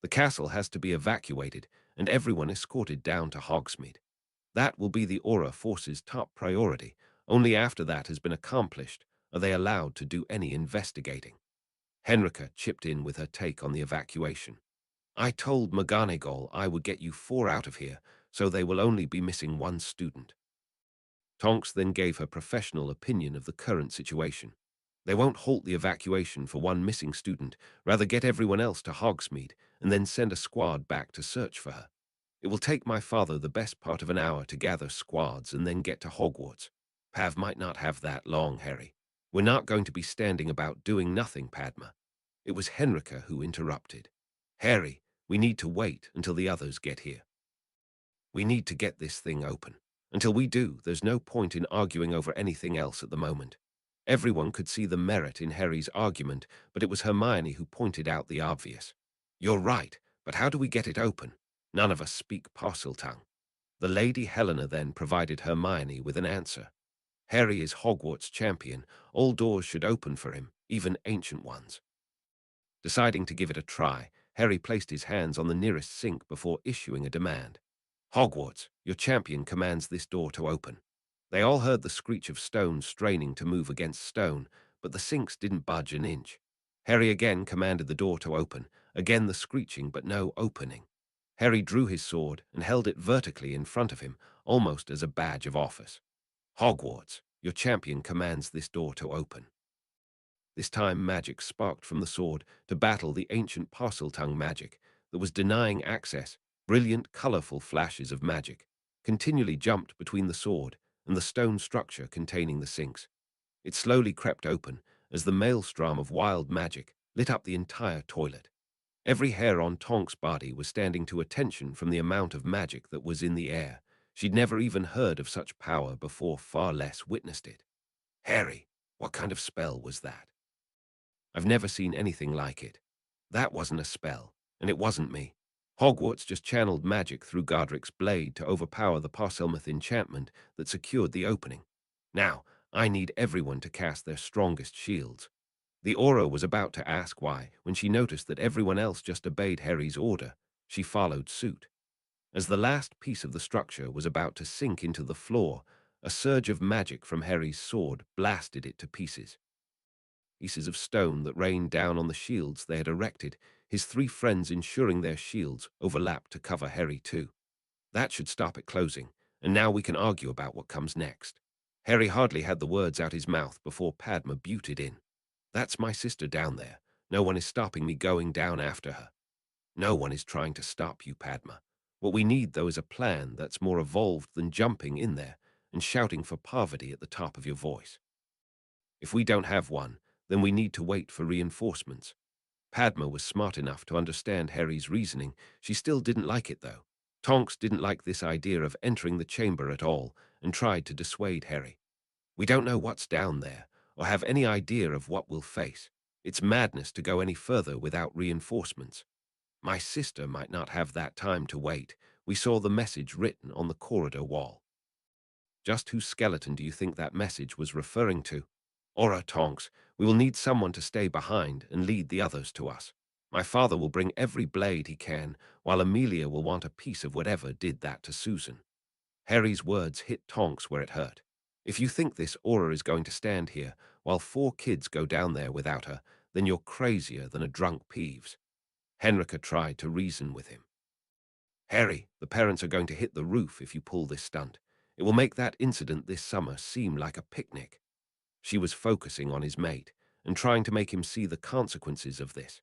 The castle has to be evacuated and everyone escorted down to Hogsmeade. That will be the Aura Force's top priority. Only after that has been accomplished are they allowed to do any investigating. Henrika chipped in with her take on the evacuation. I told McGonagall I would get you 4 out of here, so they will only be missing 1 student. Tonks then gave her professional opinion of the current situation. They won't halt the evacuation for 1 missing student, rather get everyone else to Hogsmeade and then send a squad back to search for her. It will take my father the best part of an hour to gather squads and then get to Hogwarts. Pav might not have that long, Harry. We're not going to be standing about doing nothing, Padma. It was Henrika who interrupted. Harry, we need to wait until the others get here. We need to get this thing open. Until we do, there's no point in arguing over anything else at the moment. Everyone could see the merit in Harry's argument, but it was Hermione who pointed out the obvious. You're right, but how do we get it open? None of us speak Parseltongue. The Lady Helena then provided Hermione with an answer. Harry is Hogwarts champion. All doors should open for him, even ancient ones. Deciding to give it a try, Harry placed his hands on the nearest sink before issuing a demand. Hogwarts, your champion commands this door to open. They all heard the screech of stone straining to move against stone, but the sinks didn't budge an inch. Harry again commanded the door to open, again the screeching but no opening. Harry drew his sword and held it vertically in front of him, almost as a badge of office. Hogwarts, your champion commands this door to open. This time magic sparked from the sword to battle the ancient Parseltongue magic that was denying access. Brilliant, colorful flashes of magic continually jumped between the sword and the stone structure containing the sinks. It slowly crept open as the maelstrom of wild magic lit up the entire toilet. Every hair on Tonk's body was standing to attention from the amount of magic that was in the air. She'd never even heard of such power before, far less witnessed it. Harry, what kind of spell was that? I've never seen anything like it. That wasn't a spell, and it wasn't me. Hogwarts just channeled magic through Godric's blade to overpower the Parselmouth enchantment that secured the opening. Now, I need everyone to cast their strongest shields. The Auror was about to ask why, when she noticed that everyone else just obeyed Harry's order. She followed suit. As the last piece of the structure was about to sink into the floor, a surge of magic from Harry's sword blasted it to pieces. Pieces of stone that rained down on the shields they had erected, his three friends ensuring their shields overlapped to cover Harry too. That should stop it closing, and now we can argue about what comes next. Harry hardly had the words out his mouth before Padma butted in. That's my sister down there. No one is stopping me going down after her. No one is trying to stop you, Padma. What we need, though, is a plan that's more evolved than jumping in there and shouting for Parvati at the top of your voice. If we don't have one, then we need to wait for reinforcements. Padma was smart enough to understand Harry's reasoning. She still didn't like it, though. Tonks didn't like this idea of entering the chamber at all and tried to dissuade Harry. We don't know what's down there or have any idea of what we'll face. It's madness to go any further without reinforcements. My sister might not have that time to wait. We saw the message written on the corridor wall. Just whose skeleton do you think that message was referring to? Ora, Tonks, we will need someone to stay behind and lead the others to us. My father will bring every blade he can, while Amelia will want a piece of whatever did that to Susan. Harry's words hit Tonks where it hurt. If you think this Aura is going to stand here while 4 kids go down there without her, then you're crazier than a drunk Peeves. Henrika tried to reason with him. Harry, the parents are going to hit the roof if you pull this stunt. It will make that incident this summer seem like a picnic. She was focusing on his mate and trying to make him see the consequences of this.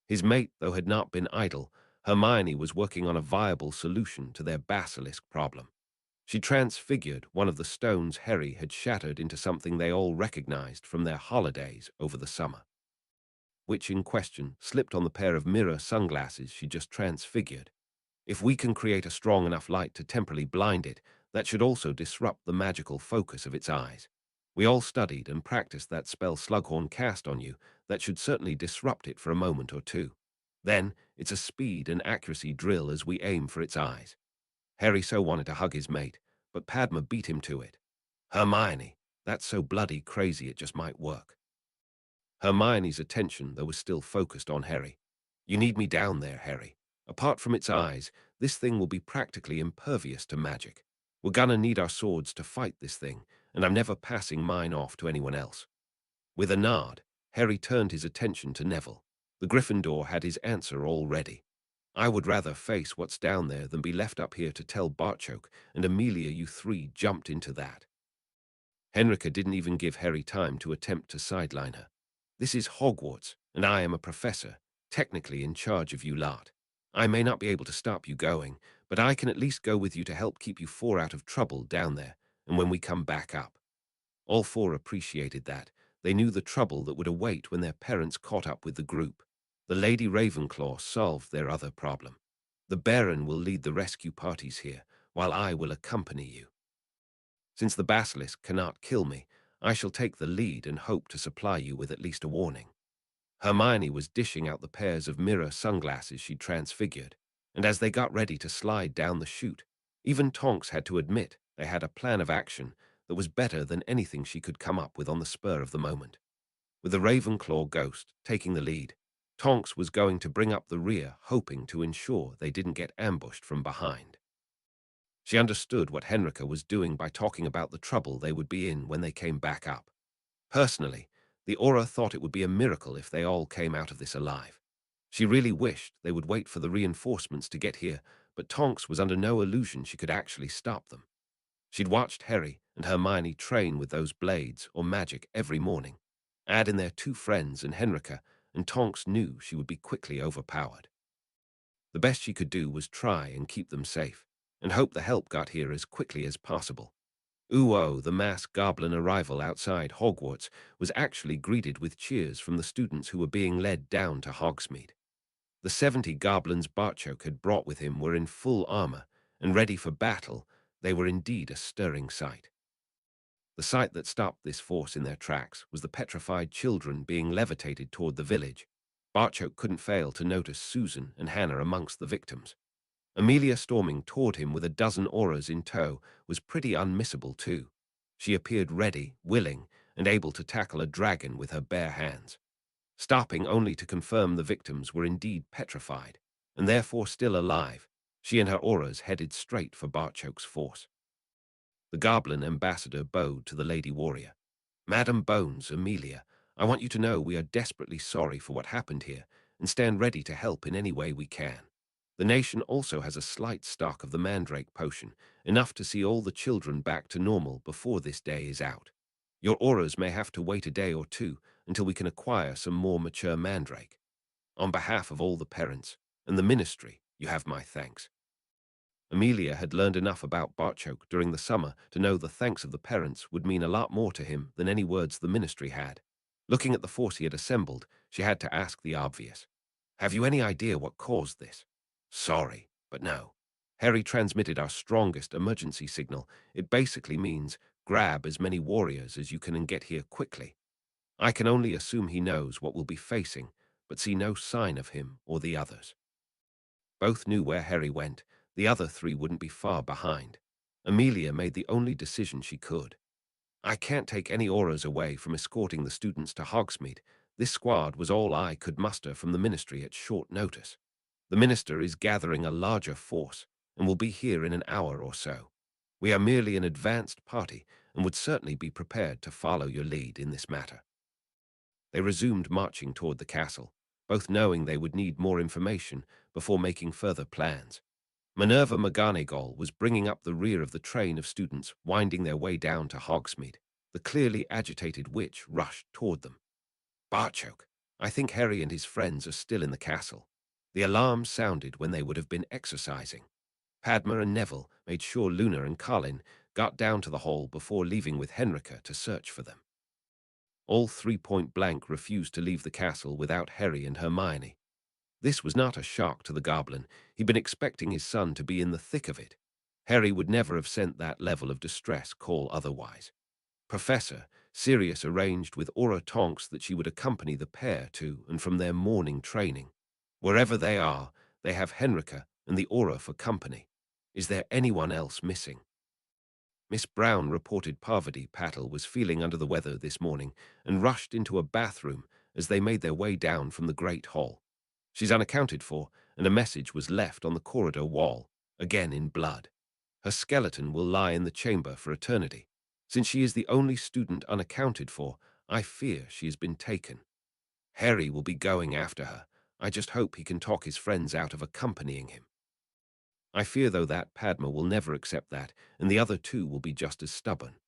His mate, though, had not been idle. Hermione was working on a viable solution to their basilisk problem. She transfigured one of the stones Harry had shattered into something they all recognized from their holidays over the summer, which in question slipped on the pair of mirror sunglasses she just transfigured. If we can create a strong enough light to temporarily blind it, that should also disrupt the magical focus of its eyes. We all studied and practiced that spell Slughorn cast on you. That should certainly disrupt it for a moment or two. Then, it's a speed and accuracy drill as we aim for its eyes. Harry so wanted to hug his mate, but Padma beat him to it. Hermione, that's so bloody crazy it just might work. Hermione's attention, though, was still focused on Harry. You need me down there, Harry. Apart from its eyes, this thing will be practically impervious to magic. We're gonna need our swords to fight this thing, and I'm never passing mine off to anyone else. With a nod, Harry turned his attention to Neville. The Gryffindor had his answer all ready. I would rather face what's down there than be left up here to tell Bartchoke and Amelia you 3 jumped into that. Henrika didn't even give Harry time to attempt to sideline her. This is Hogwarts, and I am a professor, technically in charge of you lot. I may not be able to stop you going, but I can at least go with you to help keep you 4 out of trouble down there, and when we come back up. All 4 appreciated that. They knew the trouble that would await when their parents caught up with the group. The Lady Ravenclaw solved their other problem. The Baron will lead the rescue parties here, while I will accompany you. Since the basilisk cannot kill me, I shall take the lead and hope to supply you with at least a warning." Hermione was dishing out the pairs of mirror sunglasses she'd transfigured, and as they got ready to slide down the chute, even Tonks had to admit they had a plan of action that was better than anything she could come up with on the spur of the moment. With the Ravenclaw ghost taking the lead, Tonks was going to bring up the rear, hoping to ensure they didn't get ambushed from behind. She understood what Henrika was doing by talking about the trouble they would be in when they came back up. Personally, the Auror thought it would be a miracle if they all came out of this alive. She really wished they would wait for the reinforcements to get here, but Tonks was under no illusion she could actually stop them. She'd watched Harry and Hermione train with those blades or magic every morning. Add in their two friends and Henrika, and Tonks knew she would be quickly overpowered. The best she could do was try and keep them safe, and hope the help got here as quickly as possible. Ooh-oh, the mass goblin arrival outside Hogwarts was actually greeted with cheers from the students who were being led down to Hogsmeade. The 70 goblins Bartchoke had brought with him were in full armor, and ready for battle. They were indeed a stirring sight. The sight that stopped this force in their tracks was the petrified children being levitated toward the village. Bartchoke couldn't fail to notice Susan and Hannah amongst the victims. Amelia storming toward him with a dozen Aurors in tow was pretty unmissable too. She appeared ready, willing, and able to tackle a dragon with her bare hands, stopping only to confirm the victims were indeed petrified, and therefore still alive. She and her Aurors headed straight for Bartchoke's force. The goblin ambassador bowed to the lady warrior. "Madam Bones, Amelia, I want you to know we are desperately sorry for what happened here and stand ready to help in any way we can. The nation also has a slight stock of the mandrake potion, enough to see all the children back to normal before this day is out. Your Aurors may have to wait a day or two until we can acquire some more mature mandrake. On behalf of all the parents and the ministry, you have my thanks." Amelia had learned enough about Bartchoke during the summer to know the thanks of the parents would mean a lot more to him than any words the ministry had. Looking at the force he had assembled, she had to ask the obvious. "Have you any idea what caused this?" "Sorry, but no." Harry transmitted our strongest emergency signal. It basically means grab as many warriors as you can and get here quickly. I can only assume he knows what we'll be facing, but see no sign of him or the others. Both knew where Harry went. The other three wouldn't be far behind. Amelia made the only decision she could. "I can't take any Aurors away from escorting the students to Hogsmeade. This squad was all I could muster from the ministry at short notice. The minister is gathering a larger force and will be here in an hour or so. We are merely an advanced party and would certainly be prepared to follow your lead in this matter." They resumed marching toward the castle, both knowing they would need more information before making further plans. Minerva McGonagall was bringing up the rear of the train of students winding their way down to Hogsmeade. The clearly agitated witch rushed toward them. "Bartchoke, I think Harry and his friends are still in the castle." The alarm sounded when they would have been exercising. Padma and Neville made sure Luna and Colin got down to the hall before leaving with Henrika to search for them. All three point-blank refused to leave the castle without Harry and Hermione. This was not a shock to the goblin. He'd been expecting his son to be in the thick of it. Harry would never have sent that level of distress call otherwise. Professor Sirius arranged with Auror Tonks that she would accompany the pair to and from their morning training. Wherever they are, they have Henrika and the Auror for company. Is there anyone else missing? Miss Brown reported Parvati Patil was feeling under the weather this morning and rushed into a bathroom as they made their way down from the Great Hall. She's unaccounted for, and a message was left on the corridor wall, again in blood. Her skeleton will lie in the chamber for eternity. Since she is the only student unaccounted for, I fear she has been taken. Harry will be going after her. I just hope he can talk his friends out of accompanying him. I fear, though, that Padma will never accept that, and the other two will be just as stubborn.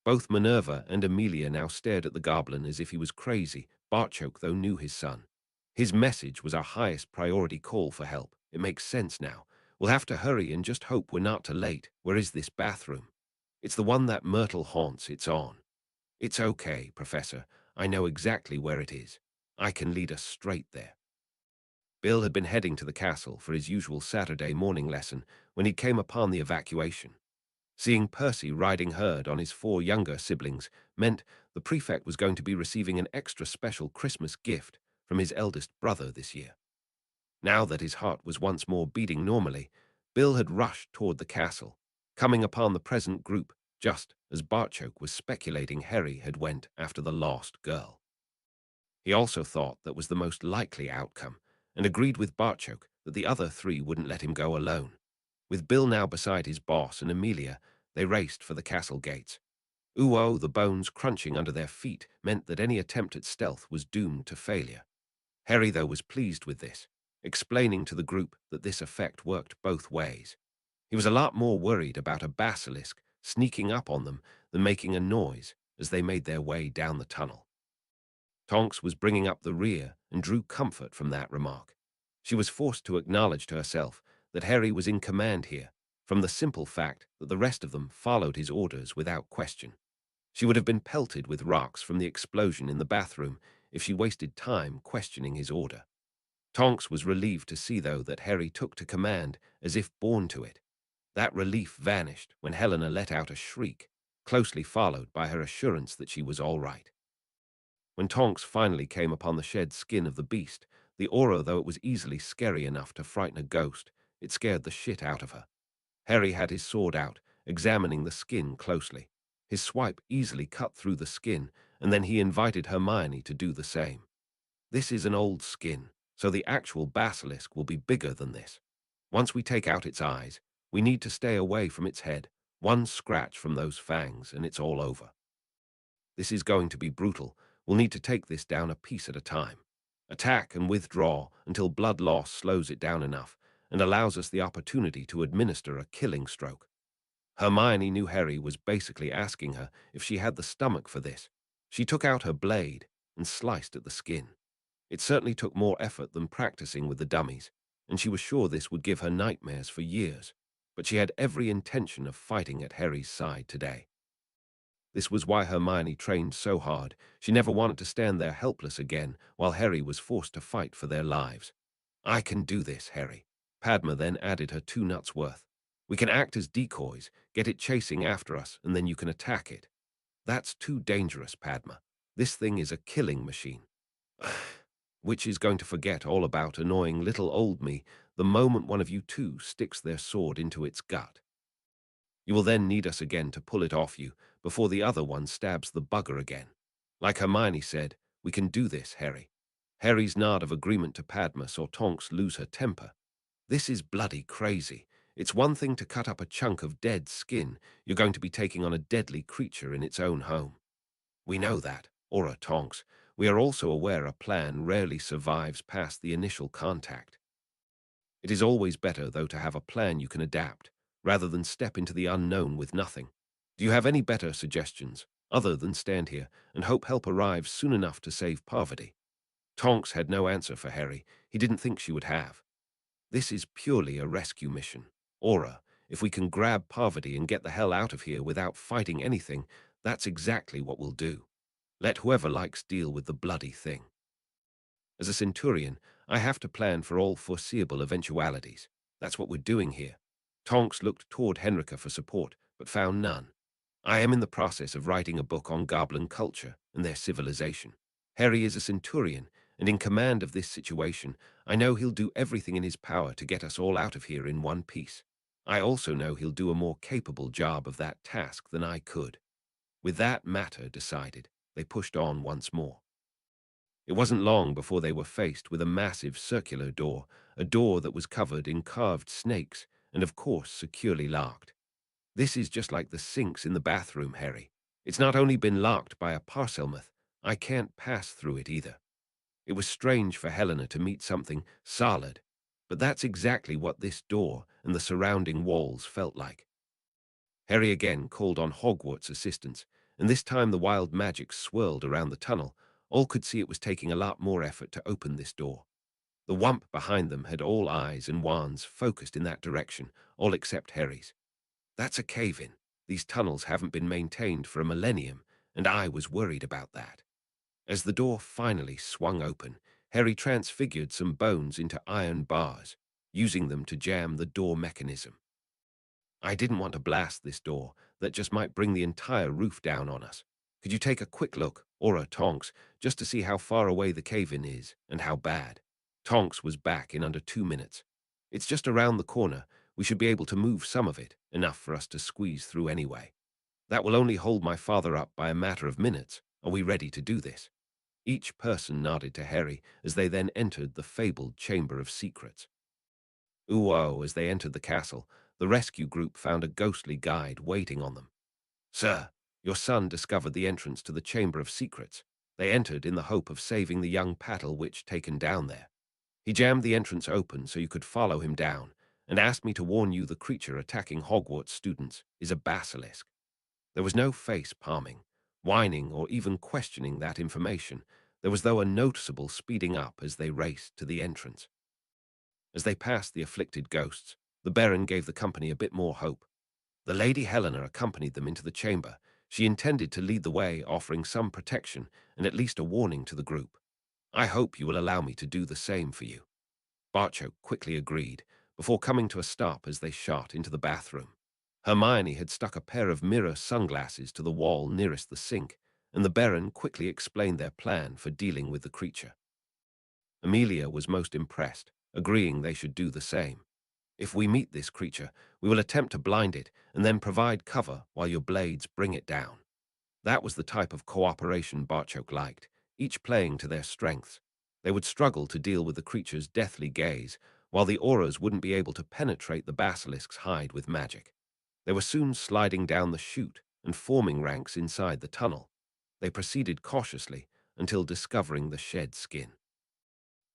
Both Minerva and Amelia now stared at the goblin as if he was crazy. Bartchoke, though, knew his son. His message was our highest priority call for help. It makes sense now. We'll have to hurry and just hope we're not too late. Where is this bathroom? It's the one that Myrtle haunts. It's on. It's okay, Professor. I know exactly where it is. I can lead us straight there. Bill had been heading to the castle for his usual Saturday morning lesson when he came upon the evacuation. Seeing Percy riding herd on his 4 younger siblings meant the prefect was going to be receiving an extra special Christmas gift from his eldest brother this year. Now that his heart was once more beating normally, Bill had rushed toward the castle, coming upon the present group just as Barchoke was speculating Harry had went after the lost girl. He also thought that was the most likely outcome, and agreed with Barchoke that the other 3 wouldn't let him go alone. With Bill now beside his boss and Amelia, they raced for the castle gates. Ooh-oh, the bones crunching under their feet meant that any attempt at stealth was doomed to failure. Harry, though, was pleased with this, explaining to the group that this effect worked both ways. He was a lot more worried about a basilisk sneaking up on them than making a noise as they made their way down the tunnel. Tonks was bringing up the rear and drew comfort from that remark. She was forced to acknowledge to herself that Harry was in command here, from the simple fact that the rest of them followed his orders without question. She would have been pelted with rocks from the explosion in the bathroom if she wasted time questioning his order. Tonks was relieved to see, though, that Harry took to command as if born to it. That relief vanished when Helena let out a shriek, closely followed by her assurance that she was all right. When Tonks finally came upon the shed skin of the beast, the aura, though it was easily scary enough to frighten a ghost, it scared the shit out of her. Harry had his sword out, examining the skin closely. His swipe easily cut through the skin, and then he invited Hermione to do the same. This is an old skin, so the actual basilisk will be bigger than this. Once we take out its eyes, we need to stay away from its head. One scratch from those fangs, and it's all over. This is going to be brutal. We'll need to take this down a piece at a time. Attack and withdraw until blood loss slows it down enough and allows us the opportunity to administer a killing stroke. Hermione knew Harry was basically asking her if she had the stomach for this. She took out her blade and sliced at the skin. It certainly took more effort than practicing with the dummies, and she was sure this would give her nightmares for years, but she had every intention of fighting at Harry's side today. This was why Hermione trained so hard. She never wanted to stand there helpless again while Harry was forced to fight for their lives. "I can do this, Harry." Padma then added her 2 nuts worth. "We can act as decoys, get it chasing after us, and then you can attack it." "That's too dangerous, Padma. This thing is a killing machine." Which is going to forget all about annoying little old me the moment one of you 2 sticks their sword into its gut. You will then need us again to pull it off you before the other one stabs the bugger again. Like Hermione said, we can do this, Harry. Harry's nod of agreement to Padma saw Tonks lose her temper. This is bloody crazy. It's one thing to cut up a chunk of dead skin. You're going to be taking on a deadly creature in its own home. We know that, Aura Tonks. We are also aware a plan rarely survives past the initial contact. It is always better, though, to have a plan you can adapt, rather than step into the unknown with nothing. Do you have any better suggestions, other than stand here and hope help arrives soon enough to save Parvati? Tonks had no answer for Harry. He didn't think she would have. This is purely a rescue mission. Aura, if we can grab Parvati and get the hell out of here without fighting anything, that's exactly what we'll do. Let whoever likes deal with the bloody thing. As a centurion, I have to plan for all foreseeable eventualities. That's what we're doing here. Tonks looked toward Henrika for support, but found none. I am in the process of writing a book on goblin culture and their civilization. Harry is a centurion, and in command of this situation, I know he'll do everything in his power to get us all out of here in one piece. I also know he'll do a more capable job of that task than I could. With that matter decided, they pushed on once more. It wasn't long before they were faced with a massive circular door, a door that was covered in carved snakes and, of course, securely locked. This is just like the sinks in the bathroom, Harry. It's not only been locked by a parselmouth, I can't pass through it either. It was strange for Helena to meet something solid, but that's exactly what this door and the surrounding walls felt like. Harry again called on Hogwarts assistance, and this time the wild magic swirled around the tunnel. All could see it was taking a lot more effort to open this door. The wump behind them had all eyes and wands focused in that direction, all except Harry's. That's a cave-in. These tunnels haven't been maintained for a millennium, and I was worried about that. As the door finally swung open, Harry transfigured some bones into iron bars, using them to jam the door mechanism. I didn't want to blast this door, that just might bring the entire roof down on us. Could you take a quick look, or a Tonks, just to see how far away the cave-in is, and how bad? Tonks was back in under 2 minutes. It's just around the corner. We should be able to move some of it, enough for us to squeeze through anyway. That will only hold my father up by a matter of minutes. Are we ready to do this? Each person nodded to Harry as they then entered the fabled Chamber of Secrets. Ooh-oh, as they entered the castle, the rescue group found a ghostly guide waiting on them. Sir, your son discovered the entrance to the Chamber of Secrets. They entered in the hope of saving the young Paddle Witch taken down there. He jammed the entrance open so you could follow him down, and asked me to warn you the creature attacking Hogwarts students is a basilisk. There was no face palming, whining, or even questioning that information. There was, though, a noticeable speeding up as they raced to the entrance. As they passed the afflicted ghosts, the Baron gave the company a bit more hope. The Lady Helena accompanied them into the chamber. She intended to lead the way, offering some protection and at least a warning to the group. I hope you will allow me to do the same for you. Barchoke quickly agreed, before coming to a stop as they shot into the bathroom. Hermione had stuck a pair of mirror sunglasses to the wall nearest the sink, and the Baron quickly explained their plan for dealing with the creature. Amelia was most impressed, agreeing they should do the same. If we meet this creature, we will attempt to blind it and then provide cover while your blades bring it down. That was the type of cooperation Barchoke liked, each playing to their strengths. They would struggle to deal with the creature's deathly gaze, while the auras wouldn't be able to penetrate the basilisk's hide with magic. They were soon sliding down the chute and forming ranks inside the tunnel. They proceeded cautiously until discovering the shed skin.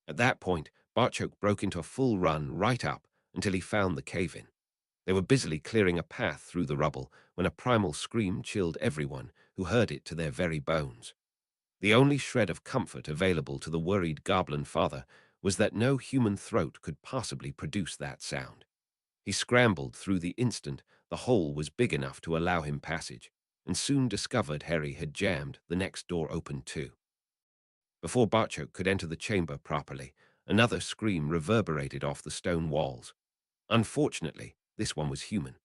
At that point, Barchoke broke into a full run right up until he found the cave-in. They were busily clearing a path through the rubble when a primal scream chilled everyone who heard it to their very bones. The only shred of comfort available to the worried goblin father was that no human throat could possibly produce that sound. He scrambled through the instant the hole was big enough to allow him passage, and soon discovered Harry had jammed the next door open too. Before Barchoke could enter the chamber properly, another scream reverberated off the stone walls. Unfortunately, this one was human.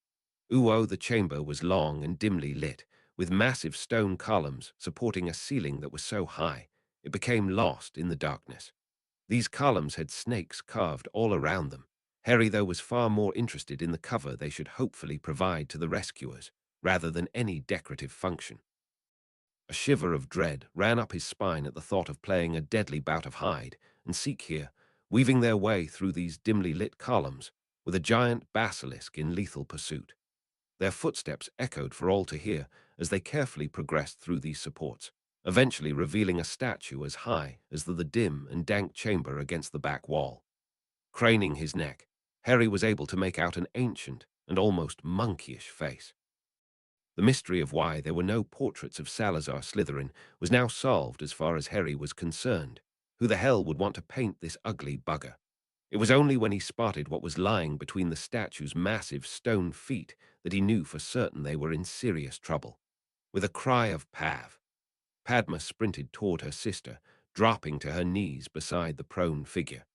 Ooh-oh, the chamber was long and dimly lit, with massive stone columns supporting a ceiling that was so high, it became lost in the darkness. These columns had snakes carved all around them. Harry, though, was far more interested in the cover they should hopefully provide to the rescuers, rather than any decorative function. A shiver of dread ran up his spine at the thought of playing a deadly bout of hide and seek here, weaving their way through these dimly lit columns, with a giant basilisk in lethal pursuit. Their footsteps echoed for all to hear as they carefully progressed through these supports, eventually revealing a statue as high as the dim and dank chamber against the back wall. Craning his neck, Harry was able to make out an ancient and almost monkeyish face. The mystery of why there were no portraits of Salazar Slytherin was now solved as far as Harry was concerned. Who the hell would want to paint this ugly bugger? It was only when he spotted what was lying between the statue's massive stone feet that he knew for certain they were in serious trouble. With a cry of "Pav!" Padma sprinted toward her sister, dropping to her knees beside the prone figure.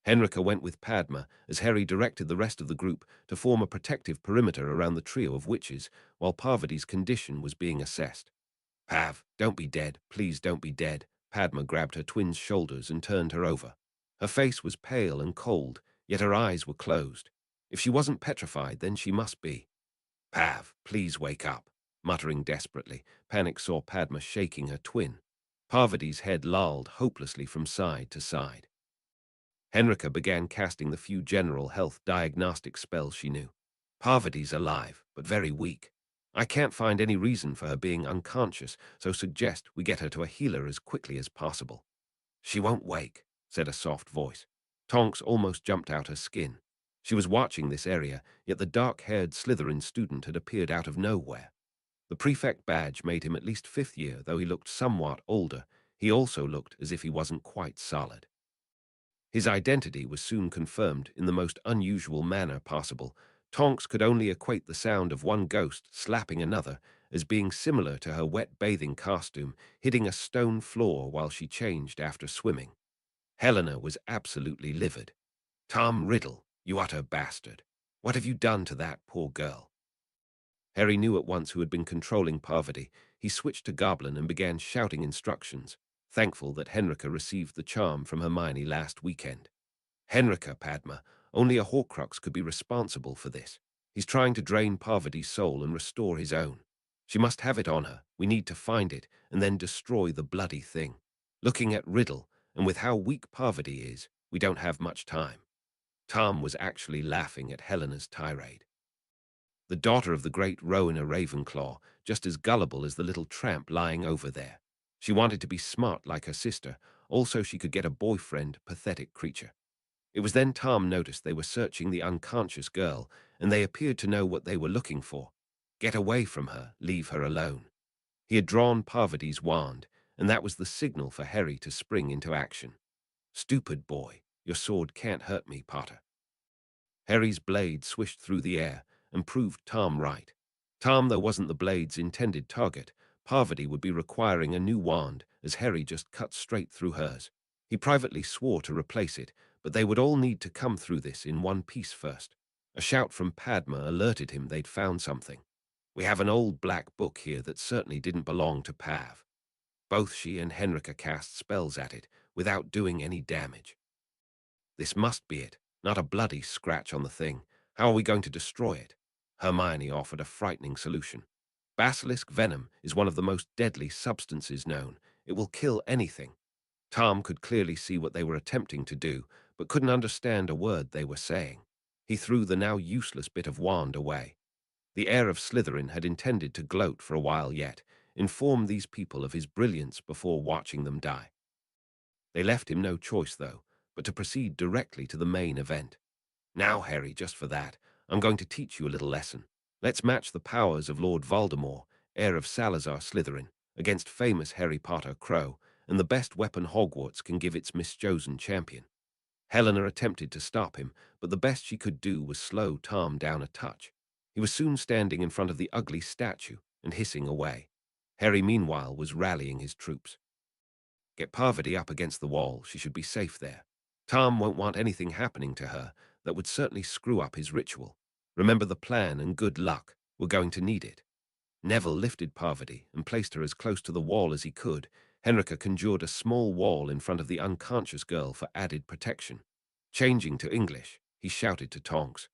Henrika went with Padma as Harry directed the rest of the group to form a protective perimeter around the trio of witches while Parvati's condition was being assessed. "Pav, don't be dead. Please don't be dead." Padma grabbed her twin's shoulders and turned her over. Her face was pale and cold, yet her eyes were closed. If she wasn't petrified, then she must be. "Pav, please wake up." Muttering desperately, Panic saw Padma shaking her twin. Parvati's head lolled hopelessly from side to side. Henrika began casting the few general health diagnostic spells she knew. "Parvati's alive, but very weak. I can't find any reason for her being unconscious, so suggest we get her to a healer as quickly as possible." "She won't wake," said a soft voice. Tonks almost jumped out her skin. She was watching this area, yet the dark-haired Slytherin student had appeared out of nowhere. The prefect badge made him at least fifth year, though he looked somewhat older. He also looked as if he wasn't quite solid. His identity was soon confirmed in the most unusual manner possible. Tonks could only equate the sound of one ghost slapping another as being similar to her wet bathing costume hitting a stone floor while she changed after swimming. Helena was absolutely livid. "Tom Riddle, you utter bastard. What have you done to that poor girl?" Harry knew at once who had been controlling Parvati. He switched to Goblin and began shouting instructions, thankful that Henrika received the charm from Hermione last weekend. "Henrika, Padma, only a Horcrux could be responsible for this. He's trying to drain Parvati's soul and restore his own. She must have it on her. We need to find it and then destroy the bloody thing. Looking at Riddle, and with how weak Parvati is, we don't have much time." Tom was actually laughing at Helena's tirade. The daughter of the great Rowena Ravenclaw, just as gullible as the little tramp lying over there. She wanted to be smart like her sister, also she could get a boyfriend, pathetic creature. It was then Tom noticed they were searching the unconscious girl, and they appeared to know what they were looking for. Get away from her, leave her alone. He had drawn Parvati's wand, and that was the signal for Harry to spring into action. "Stupid boy, your sword can't hurt me, Potter." Harry's blade swished through the air and proved Tom right. Tom, though, wasn't the blade's intended target. Parvati would be requiring a new wand, as Harry just cut straight through hers. He privately swore to replace it, but they would all need to come through this in one piece first. A shout from Padma alerted him they'd found something. "We have an old black book here that certainly didn't belong to Pav." Both she and Henrika cast spells at it, without doing any damage. "This must be it. Not a bloody scratch on the thing. How are we going to destroy it?" Hermione offered a frightening solution. "Basilisk venom is one of the most deadly substances known. It will kill anything." Tom could clearly see what they were attempting to do, but couldn't understand a word they were saying. He threw the now useless bit of wand away. The heir of Slytherin had intended to gloat for a while yet, inform these people of his brilliance before watching them die. They left him no choice, though, but to proceed directly to the main event. "Now, Harry, just for that, I'm going to teach you a little lesson. Let's match the powers of Lord Voldemort, heir of Salazar Slytherin, against famous Harry Potter Crow, and the best weapon Hogwarts can give its mischosen champion." Helena attempted to stop him, but the best she could do was slow Tom down a touch. He was soon standing in front of the ugly statue and hissing away. Harry, meanwhile, was rallying his troops. "Get Parvati up against the wall. She should be safe there. Tom won't want anything happening to her that would certainly screw up his ritual. Remember the plan and good luck. We're going to need it." Neville lifted Parvati and placed her as close to the wall as he could. Henrika conjured a small wall in front of the unconscious girl for added protection. Changing to English, he shouted to Tonks,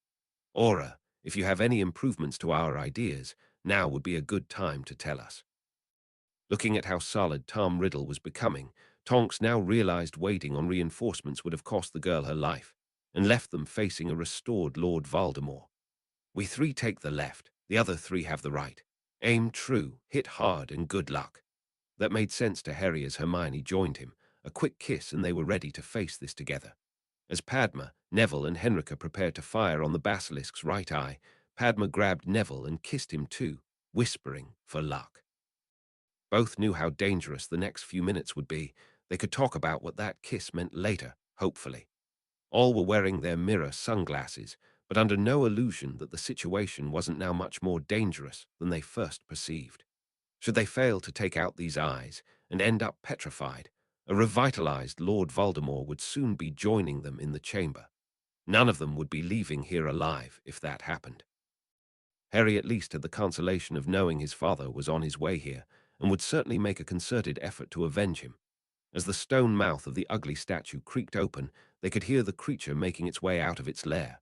"Aura, if you have any improvements to our ideas, now would be a good time to tell us." Looking at how solid Tom Riddle was becoming, Tonks now realized waiting on reinforcements would have cost the girl her life, and left them facing a restored Lord Voldemort. "We three take the left, the other three have the right. Aim true, hit hard, and good luck." That made sense to Harry as Hermione joined him. A quick kiss and they were ready to face this together. As Padma, Neville, and Henrika prepared to fire on the basilisk's right eye, Padma grabbed Neville and kissed him too, whispering, "For luck." Both knew how dangerous the next few minutes would be. They could talk about what that kiss meant later, hopefully. All were wearing their mirror sunglasses, but under no illusion that the situation wasn't now much more dangerous than they first perceived. Should they fail to take out these eyes and end up petrified, a revitalized Lord Voldemort would soon be joining them in the chamber. None of them would be leaving here alive if that happened. Harry at least had the consolation of knowing his father was on his way here and would certainly make a concerted effort to avenge him. As the stone mouth of the ugly statue creaked open, they could hear the creature making its way out of its lair.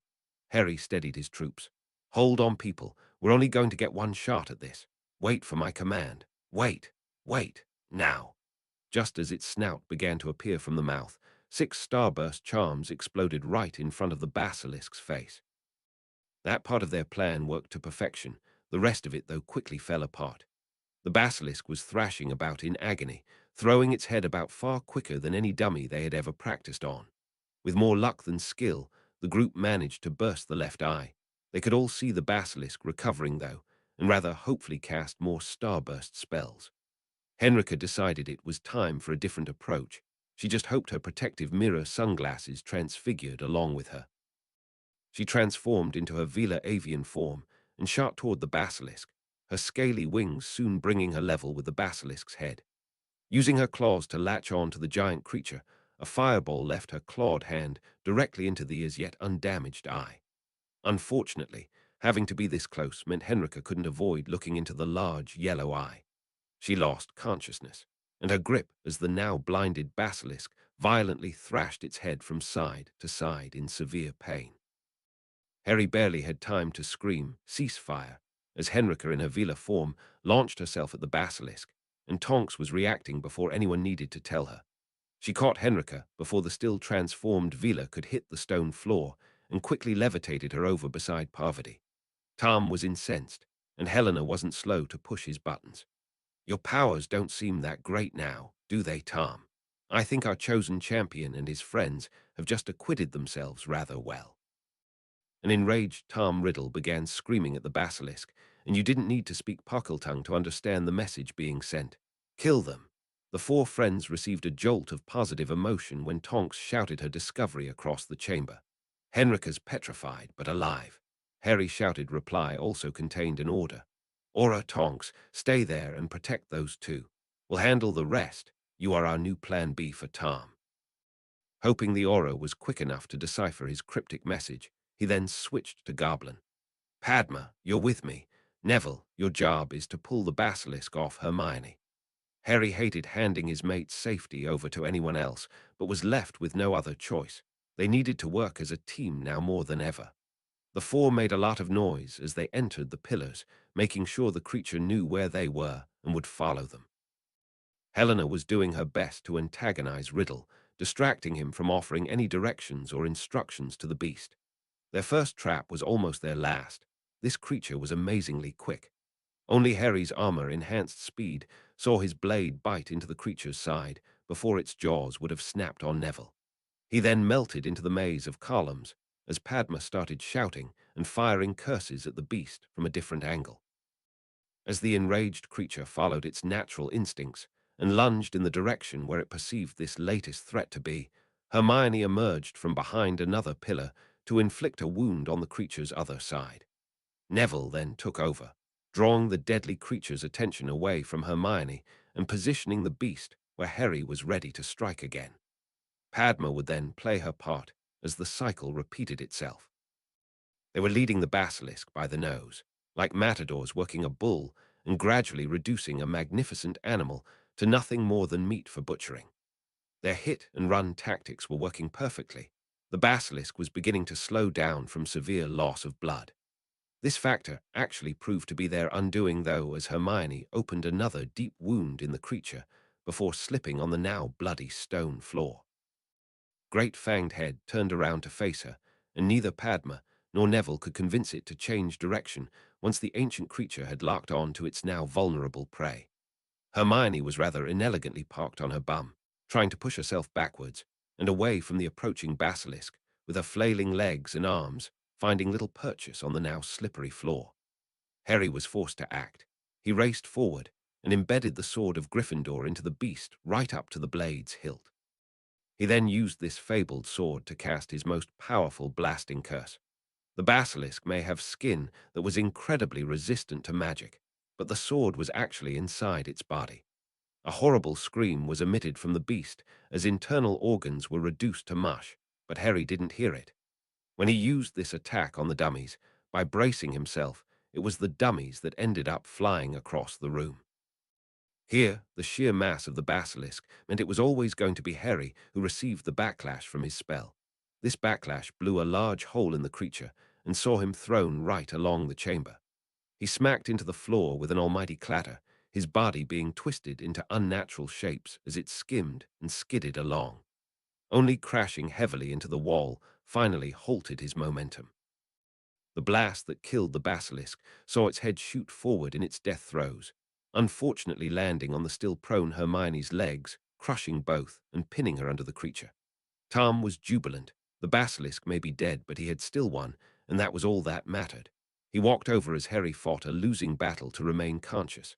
Harry steadied his troops. "Hold on, people. We're only going to get one shot at this. Wait for my command. Wait, wait, now." Just as its snout began to appear from the mouth, 6 starburst charms exploded right in front of the basilisk's face. That part of their plan worked to perfection. The rest of it, though, quickly fell apart. The basilisk was thrashing about in agony, throwing its head about far quicker than any dummy they had ever practiced on. With more luck than skill, the group managed to burst the left eye. They could all see the basilisk recovering, though, and rather hopefully cast more starburst spells. Henrika decided it was time for a different approach. She just hoped her protective mirror sunglasses transfigured along with her. She transformed into her Vela avian form and shot toward the basilisk, her scaly wings soon bringing her level with the basilisk's head. Using her claws to latch on to the giant creature, a fireball left her clawed hand directly into the as yet undamaged eye. Unfortunately, having to be this close meant Henrika couldn't avoid looking into the large yellow eye. She lost consciousness, and her grip as the now blinded basilisk violently thrashed its head from side to side in severe pain. Harry barely had time to scream, "Cease fire," as Henrika in her Vila form launched herself at the basilisk, and Tonks was reacting before anyone needed to tell her. She caught Henrika before the still transformed Vila could hit the stone floor and quickly levitated her over beside Parvati. Tom was incensed, and Helena wasn't slow to push his buttons. "Your powers don't seem that great now, do they, Tom? I think our chosen champion and his friends have just acquitted themselves rather well." An enraged Tom Riddle began screaming at the basilisk, and you didn't need to speak Puckletongue to understand the message being sent. "Kill them." The four friends received a jolt of positive emotion when Tonks shouted her discovery across the chamber. "Henrika's petrified, but alive." Harry shouted reply also contained an order. "Aura, Tonks, stay there and protect those two. We'll handle the rest. You are our new plan B for Tom." Hoping the Aura was quick enough to decipher his cryptic message, he then switched to Goblin. "Padma, you're with me. Neville, your job is to pull the basilisk off Hermione." Harry hated handing his mate's safety over to anyone else, but was left with no other choice. They needed to work as a team now more than ever. The four made a lot of noise as they entered the pillars, making sure the creature knew where they were and would follow them. Helena was doing her best to antagonize Riddle, distracting him from offering any directions or instructions to the beast. Their first trap was almost their last. This creature was amazingly quick. Only Harry's armor-enhanced speed saw his blade bite into the creature's side before its jaws would have snapped on Neville. He then melted into the maze of columns as Padma started shouting and firing curses at the beast from a different angle. As the enraged creature followed its natural instincts and lunged in the direction where it perceived this latest threat to be, Hermione emerged from behind another pillar to inflict a wound on the creature's other side. Neville then took over, drawing the deadly creature's attention away from Hermione and positioning the beast where Harry was ready to strike again. Padma would then play her part as the cycle repeated itself. They were leading the basilisk by the nose, like matadors working a bull and gradually reducing a magnificent animal to nothing more than meat for butchering. Their hit-and-run tactics were working perfectly. The basilisk was beginning to slow down from severe loss of blood. This factor actually proved to be their undoing, though, as Hermione opened another deep wound in the creature before slipping on the now bloody stone floor. Great Fanged Head turned around to face her, and neither Padma nor Neville could convince it to change direction once the ancient creature had locked on to its now vulnerable prey. Hermione was rather inelegantly parked on her bum, trying to push herself backwards and away from the approaching basilisk, with her flailing legs and arms finding little purchase on the now slippery floor. Harry was forced to act. He raced forward and embedded the sword of Gryffindor into the beast right up to the blade's hilt. He then used this fabled sword to cast his most powerful blasting curse. The basilisk may have skin that was incredibly resistant to magic, but the sword was actually inside its body. A horrible scream was emitted from the beast as internal organs were reduced to mush, but Harry didn't hear it. When he used this attack on the dummies, by bracing himself, it was the dummies that ended up flying across the room. Here, the sheer mass of the basilisk meant it was always going to be Harry who received the backlash from his spell. This backlash blew a large hole in the creature and saw him thrown right along the chamber. He smacked into the floor with an almighty clatter, his body being twisted into unnatural shapes as it skimmed and skidded along. Only crashing heavily into the wall finally halted his momentum. The blast that killed the basilisk saw its head shoot forward in its death throes, unfortunately landing on the still prone Hermione's legs, crushing both and pinning her under the creature. Tom was jubilant. The basilisk may be dead, but he had still won, and that was all that mattered. He walked over as Harry fought a losing battle to remain conscious.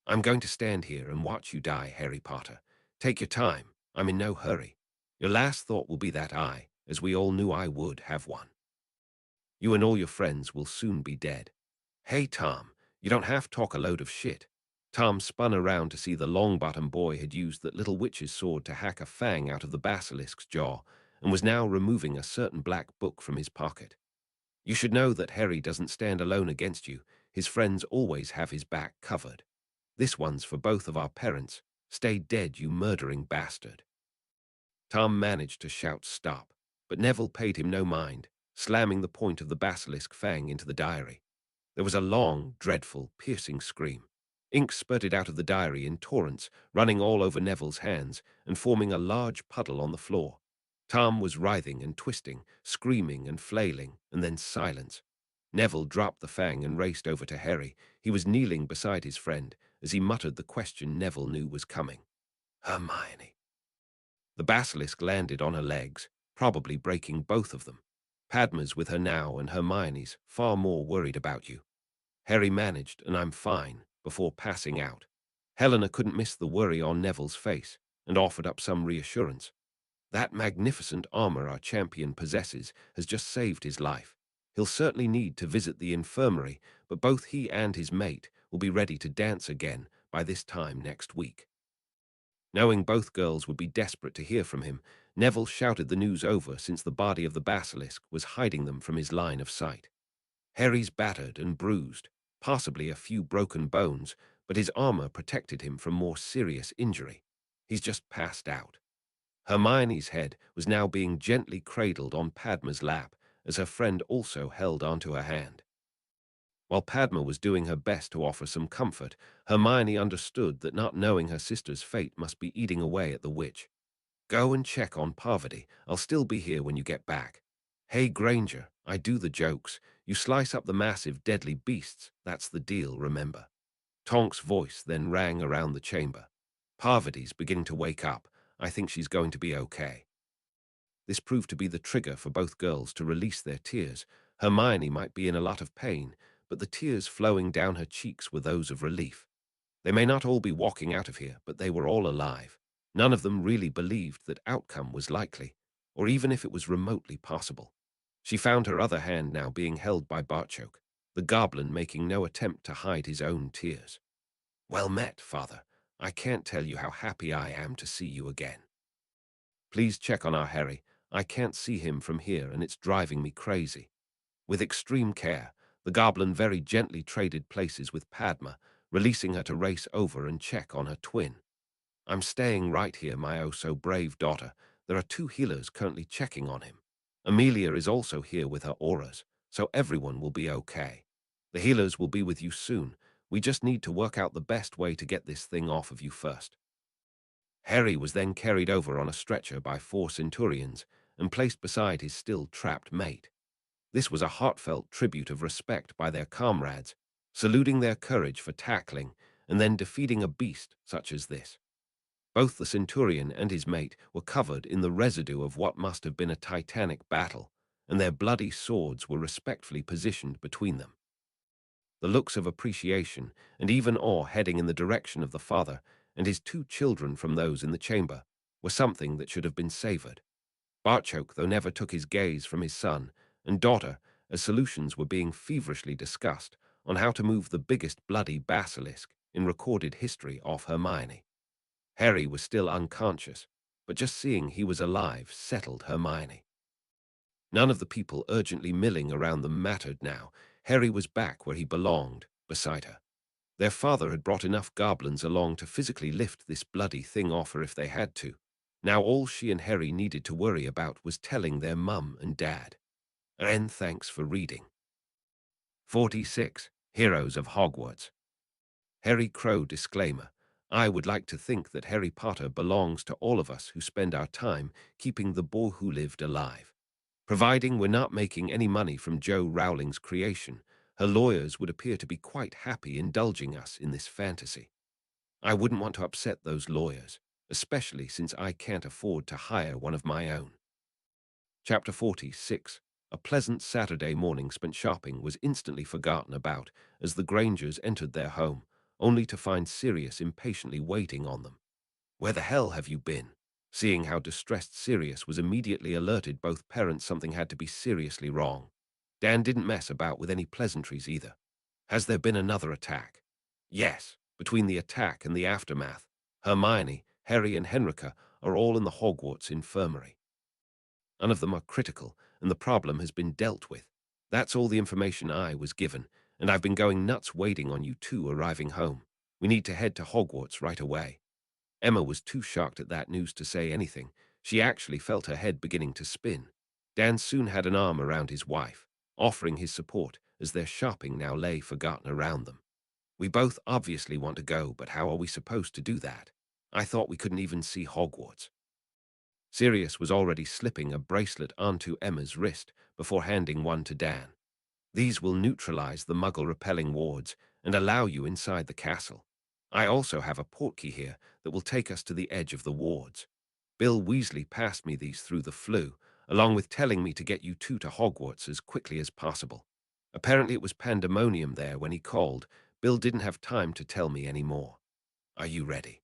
"I'm going to stand here and watch you die, Harry Potter. Take your time. I'm in no hurry. Your last thought will be that I, as we all knew I would, have won. You and all your friends will soon be dead. Hey, Tom, you don't have to talk a load of shit." Tom spun around to see the long-bottom boy had used that little witch's sword to hack a fang out of the basilisk's jaw and was now removing a certain black book from his pocket. You should know that Harry doesn't stand alone against you. His friends always have his back covered. This one's for both of our parents. Stay dead, you murdering bastard. Tom managed to shout stop, but Neville paid him no mind, slamming the point of the basilisk fang into the diary. There was a long, dreadful, piercing scream. Ink spurted out of the diary in torrents, running all over Neville's hands and forming a large puddle on the floor. Tom was writhing and twisting, screaming and flailing, and then silence. Neville dropped the fang and raced over to Harry. He was kneeling beside his friend as he muttered the question Neville knew was coming. Hermione. The basilisk landed on her legs, probably breaking both of them. Padma's with her now and Hermione's far more worried about you. Harry managed, and I'm fine, before passing out. Helena couldn't miss the worry on Neville's face and offered up some reassurance. That magnificent armor our champion possesses has just saved his life. He'll certainly need to visit the infirmary, but both he and his mate will be ready to dance again by this time next week. Knowing both girls would be desperate to hear from him, Neville shouted the news over since the body of the basilisk was hiding them from his line of sight. Harry's battered and bruised, possibly a few broken bones, but his armor protected him from more serious injury. He's just passed out. Hermione's head was now being gently cradled on Padma's lap as her friend also held onto her hand. While Padma was doing her best to offer some comfort, Hermione understood that not knowing her sister's fate must be eating away at the witch. Go and check on Parvati. I'll still be here when you get back. Hey, Granger, I do the jokes. You slice up the massive, deadly beasts. That's the deal, remember? Tonk's voice then rang around the chamber. Parvati's beginning to wake up. I think she's going to be okay. This proved to be the trigger for both girls to release their tears. Hermione might be in a lot of pain, but the tears flowing down her cheeks were those of relief. They may not all be walking out of here, but they were all alive. None of them really believed that outcome was likely, or even if it was remotely possible. She found her other hand now being held by Bartchoke, the goblin making no attempt to hide his own tears. Well met, Father. I can't tell you how happy I am to see you again. Please check on our Harry. I can't see him from here and it's driving me crazy. With extreme care, the goblin very gently traded places with Padma, releasing her to race over and check on her twin. I'm staying right here, my oh-so-brave daughter. There are 2 healers currently checking on him. Amelia is also here with her auras, so everyone will be okay. The healers will be with you soon. We just need to work out the best way to get this thing off of you first. Harry was then carried over on a stretcher by 4 centurions and placed beside his still trapped mate. This was a heartfelt tribute of respect by their comrades, saluting their courage for tackling and then defeating a beast such as this. Both the centurion and his mate were covered in the residue of what must have been a titanic battle, and their bloody swords were respectfully positioned between them. The looks of appreciation and even awe heading in the direction of the father and his 2 children from those in the chamber were something that should have been savored. Bartchoke, though, never took his gaze from his son and daughter as solutions were being feverishly discussed on how to move the biggest bloody basilisk in recorded history off Hermione. Harry was still unconscious, but just seeing he was alive settled Hermione. None of the people urgently milling around them mattered now. Harry was back where he belonged, beside her. Their father had brought enough goblins along to physically lift this bloody thing off her if they had to. Now all she and Harry needed to worry about was telling their mum and dad. And thanks for reading. 46. Heroes of Hogwarts. Harry Crow disclaimer. I would like to think that Harry Potter belongs to all of us who spend our time keeping the boy who lived alive. Providing we're not making any money from Jo Rowling's creation, her lawyers would appear to be quite happy indulging us in this fantasy. I wouldn't want to upset those lawyers, especially since I can't afford to hire one of my own. Chapter 46. A pleasant Saturday morning spent shopping was instantly forgotten about as the Grangers entered their home, only to find Sirius impatiently waiting on them. Where the hell have you been? Seeing how distressed Sirius was immediately alerted both parents something had to be seriously wrong. Dan didn't mess about with any pleasantries either. Has there been another attack? Yes. Between the attack and the aftermath, Hermione, Harry, and Henrica are all in the Hogwarts infirmary. None of them are critical, and the problem has been dealt with. That's all the information I was given, and I've been going nuts waiting on you two arriving home. We need to head to Hogwarts right away. Emma was too shocked at that news to say anything. She actually felt her head beginning to spin. Dan soon had an arm around his wife, offering his support as their shopping now lay forgotten around them. We both obviously want to go, but how are we supposed to do that? I thought we couldn't even see Hogwarts. Sirius was already slipping a bracelet onto Emma's wrist before handing one to Dan. These will neutralize the muggle-repelling wards and allow you inside the castle. I also have a portkey here that will take us to the edge of the wards. Bill Weasley passed me these through the flu, along with telling me to get you two to Hogwarts as quickly as possible. Apparently it was pandemonium there when he called. Bill didn't have time to tell me any more. Are you ready?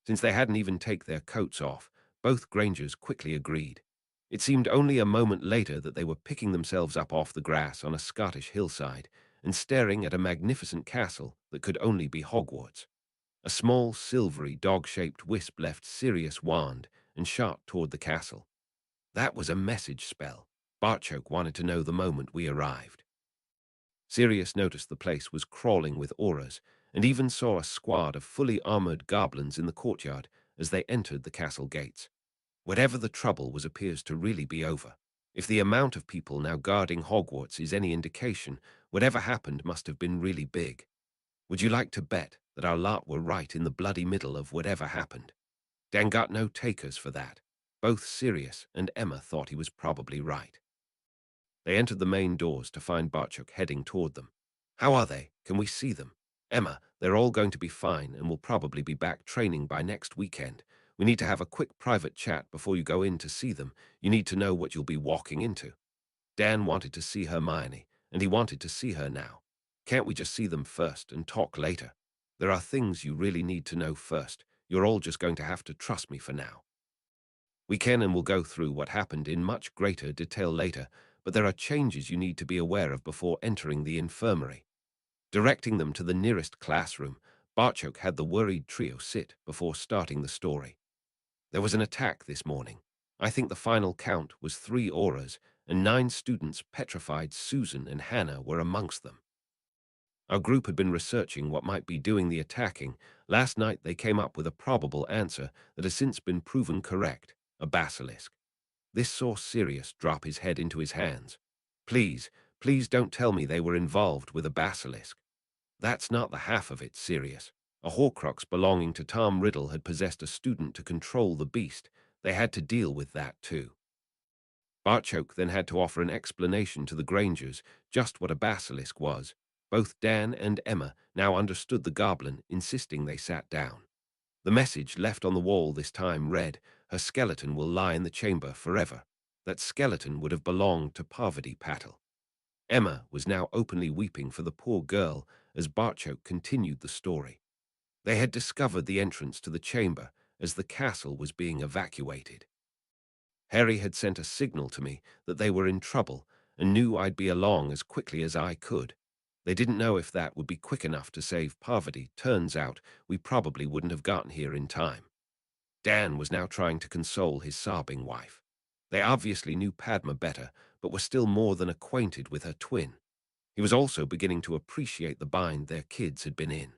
Since they hadn't even taken their coats off, both Grangers quickly agreed. It seemed only a moment later that they were picking themselves up off the grass on a Scottish hillside and staring at a magnificent castle that could only be Hogwarts. A small, silvery, dog-shaped wisp left Sirius' wand and shot toward the castle. That was a message spell. Bartchoke wanted to know the moment we arrived. Sirius noticed the place was crawling with auras and even saw a squad of fully armored goblins in the courtyard as they entered the castle gates. Whatever the trouble was appears to really be over. If the amount of people now guarding Hogwarts is any indication, whatever happened must have been really big. Would you like to bet that our lot were right in the bloody middle of whatever happened? Dan got no takers for that. Both Sirius and Emma thought he was probably right. They entered the main doors to find Bartchoke heading toward them. How are they? Can we see them? Emma, they're all going to be fine and will probably be back training by next weekend. We need to have a quick private chat before you go in to see them. You need to know what you'll be walking into. Dan wanted to see Hermione, and he wanted to see her now. Can't we just see them first and talk later? There are things you really need to know first. You're all just going to have to trust me for now. We can and will go through what happened in much greater detail later, but there are changes you need to be aware of before entering the infirmary. Directing them to the nearest classroom, Bartchoke had the worried trio sit before starting the story. There was an attack this morning. I think the final count was 3 auras, and 9 students petrified. Susan and Hannah were amongst them. Our group had been researching what might be doing the attacking. Last night they came up with a probable answer that has since been proven correct: a basilisk. This saw Sirius drop his head into his hands. Please, please don't tell me they were involved with a basilisk. That's not the half of it, Sirius. A Horcrux belonging to Tom Riddle had possessed a student to control the beast. They had to deal with that too. Bartchoke then had to offer an explanation to the Grangers just what a basilisk was. Both Dan and Emma now understood the goblin, insisting they sat down. The message left on the wall this time read, "Her skeleton will lie in the chamber forever." That skeleton would have belonged to Parvati Patil. Emma was now openly weeping for the poor girl as Bartchoke continued the story. They had discovered the entrance to the chamber as the castle was being evacuated. Harry had sent a signal to me that they were in trouble and knew I'd be along as quickly as I could. They didn't know if that would be quick enough to save Parvati. Turns out we probably wouldn't have gotten here in time. Dan was now trying to console his sobbing wife. They obviously knew Padma better, but were still more than acquainted with her twin. He was also beginning to appreciate the bind their kids had been in.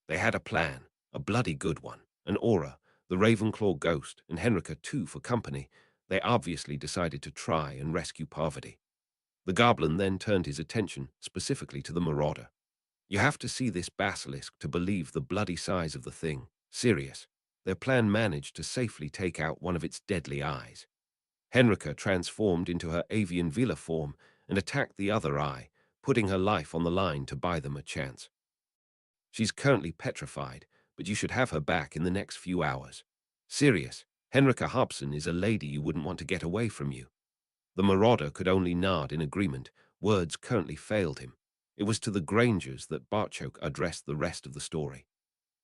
They had a plan, a bloody good one, an aura, the Ravenclaw ghost, and Henrica too for company. They obviously decided to try and rescue Parvati. The goblin then turned his attention specifically to the marauder. You have to see this basilisk to believe the bloody size of the thing. Sirius. Their plan managed to safely take out one of its deadly eyes. Henrica transformed into her avian Vila form and attacked the other eye, putting her life on the line to buy them a chance. She's currently petrified, but you should have her back in the next few hours. Sirius, Henrica Hobson is a lady you wouldn't want to get away from you. The marauder could only nod in agreement. Words currently failed him. It was to the Grangers that Bartchoke addressed the rest of the story.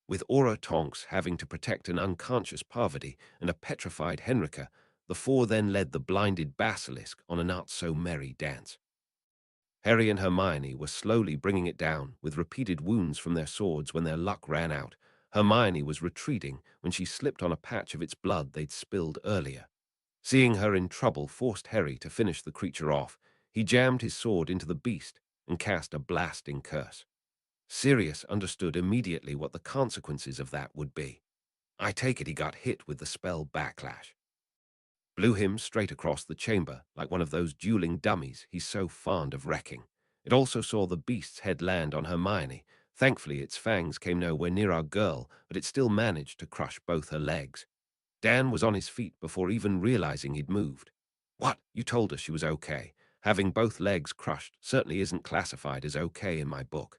With Aura Tonks having to protect an unconscious Parvati and a petrified Henrica, the 4 then led the blinded basilisk on a not-so-merry dance. Harry and Hermione were slowly bringing it down, with repeated wounds from their swords when their luck ran out. Hermione was retreating when she slipped on a patch of its blood they'd spilled earlier. Seeing her in trouble forced Harry to finish the creature off. He jammed his sword into the beast and cast a blasting curse. Sirius understood immediately what the consequences of that would be. I take it he got hit with the spell backlash. Blew him straight across the chamber like one of those dueling dummies he's so fond of wrecking. It also saw the beast's head land on Hermione. Thankfully, its fangs came nowhere near our girl, but it still managed to crush both her legs. Dan was on his feet before even realizing he'd moved. What? You told us she was okay. Having both legs crushed certainly isn't classified as okay in my book.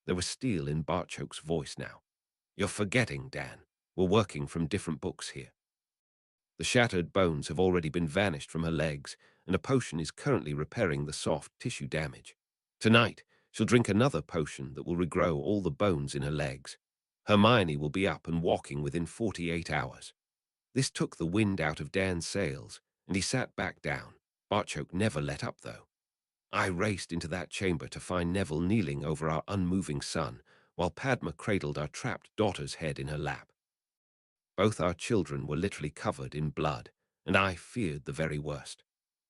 There was steel in Barchoke's voice now. You're forgetting, Dan. We're working from different books here. The shattered bones have already been vanished from her legs, and a potion is currently repairing the soft tissue damage. Tonight, she'll drink another potion that will regrow all the bones in her legs. Hermione will be up and walking within 48 hours. This took the wind out of Dan's sails, and he sat back down. Barchoke never let up, though. I raced into that chamber to find Neville kneeling over our unmoving son, while Padma cradled our trapped daughter's head in her lap. Both our children were literally covered in blood, and I feared the very worst.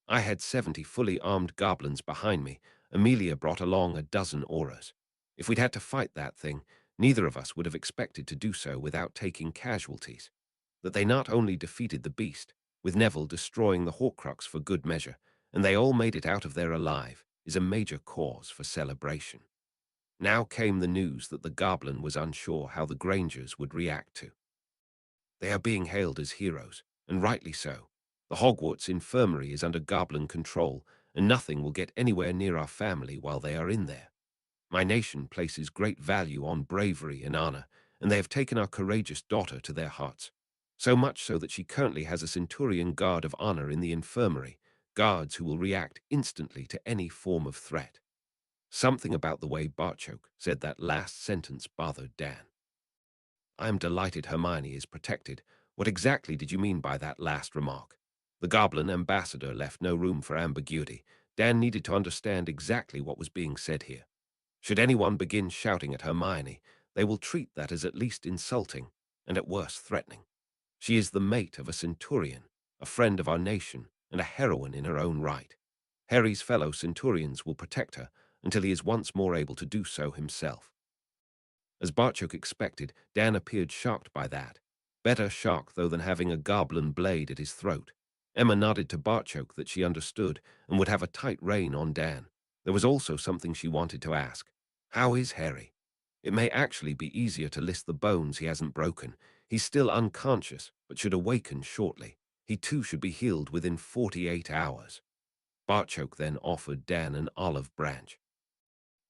I had 70 fully armed goblins behind me. Amelia brought along a dozen auras. If we'd had to fight that thing, neither of us would have expected to do so without taking casualties. That they not only defeated the beast, with Neville destroying the Horcrux for good measure, and they all made it out of there alive, is a major cause for celebration. Now came the news that the goblin was unsure how the Grangers would react to. They are being hailed as heroes, and rightly so. The Hogwarts infirmary is under goblin control, and nothing will get anywhere near our family while they are in there. My nation places great value on bravery and honor, and they have taken our courageous daughter to their hearts. So much so that she currently has a Centurion Guard of Honor in the infirmary, guards who will react instantly to any form of threat. Something about the way Barchoke said that last sentence bothered Dan. I am delighted Hermione is protected. What exactly did you mean by that last remark? The Goblin Ambassador left no room for ambiguity. Dan needed to understand exactly what was being said here. Should anyone begin shouting at Hermione, they will treat that as at least insulting, and at worst threatening. She is the mate of a centurion, a friend of our nation, and a heroine in her own right. Harry's fellow centurions will protect her until he is once more able to do so himself. As Barchoke expected, Dan appeared shocked by that. Better shock, though, than having a goblin blade at his throat. Emma nodded to Barchoke that she understood and would have a tight rein on Dan. There was also something she wanted to ask. How is Harry? It may actually be easier to list the bones he hasn't broken. He's still unconscious, but should awaken shortly. He too should be healed within 48 hours. Barchoke then offered Dan an olive branch.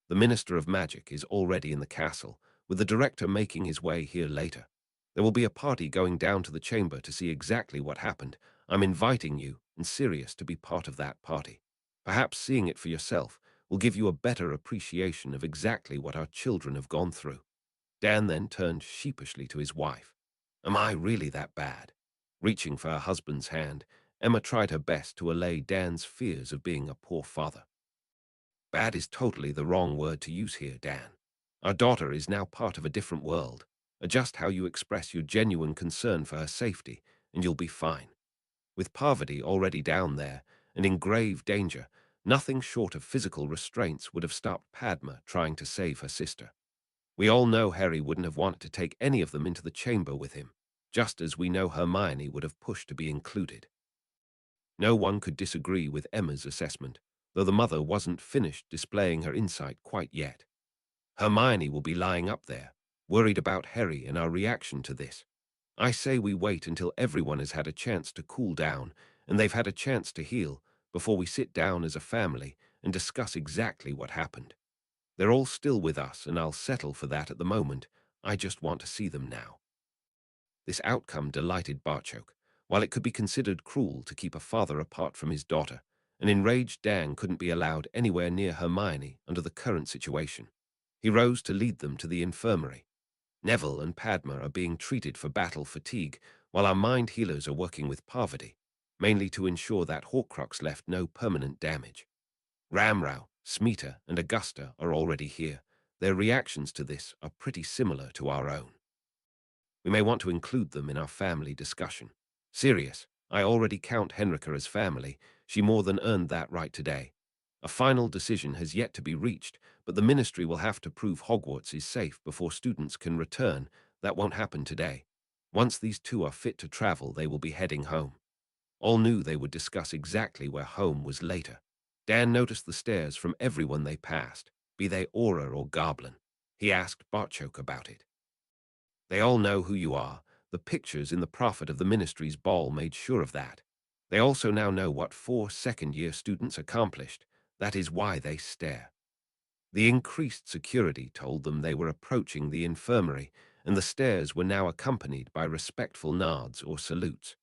The Minister of Magic is already in the castle, with the Director making his way here later. There will be a party going down to the chamber to see exactly what happened. I'm inviting you and Sirius to be part of that party. Perhaps seeing it for yourself will give you a better appreciation of exactly what our children have gone through. Dan then turned sheepishly to his wife. Am I really that bad? Reaching for her husband's hand, Emma tried her best to allay Dan's fears of being a poor father. Bad is totally the wrong word to use here, Dan. Our daughter is now part of a different world. Adjust how you express your genuine concern for her safety, and you'll be fine. With Parvati already down there and in grave danger, nothing short of physical restraints would have stopped Padma trying to save her sister. We all know Harry wouldn't have wanted to take any of them into the chamber with him, just as we know Hermione would have pushed to be included. No one could disagree with Emma's assessment, though the mother wasn't finished displaying her insight quite yet. Hermione will be lying up there, worried about Harry and our reaction to this. I say we wait until everyone has had a chance to cool down and they've had a chance to heal before we sit down as a family and discuss exactly what happened. They're all still with us, and I'll settle for that at the moment. I just want to see them now. This outcome delighted Barchoke. While it could be considered cruel to keep a father apart from his daughter, an enraged Dan couldn't be allowed anywhere near Hermione under the current situation. He rose to lead them to the infirmary. Neville and Padma are being treated for battle fatigue, while our mind healers are working with Parvati, mainly to ensure that Horcrux left no permanent damage. Ramrau, Smita and Augusta are already here. Their reactions to this are pretty similar to our own. We may want to include them in our family discussion. Sirius, I already count Henrika as family. She more than earned that right today. A final decision has yet to be reached, but the ministry will have to prove Hogwarts is safe before students can return. That won't happen today. Once these two are fit to travel, they will be heading home. All knew they would discuss exactly where home was later. Dan noticed the stares from everyone they passed, be they Aura or Goblin. He asked Bartchok about it. They all know who you are. The pictures in the prophet of the ministry's ball made sure of that. They also now know what 4 second-year students accomplished. That is why they stare. The increased security told them they were approaching the infirmary, and the stares were now accompanied by respectful nods or salutes.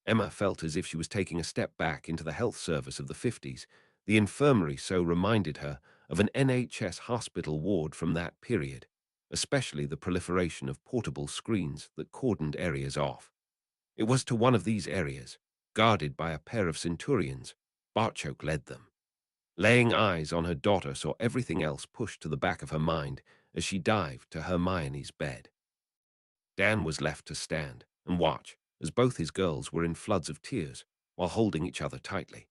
Emma felt as if she was taking a step back into the health service of the 50s. The infirmary so reminded her of an NHS hospital ward from that period, especially the proliferation of portable screens that cordoned areas off. It was to one of these areas, guarded by a pair of centurions, Bartchok led them. Laying eyes on her daughter saw everything else pushed to the back of her mind as she dived to Hermione's bed. Dan was left to stand and watch as both his girls were in floods of tears while holding each other tightly.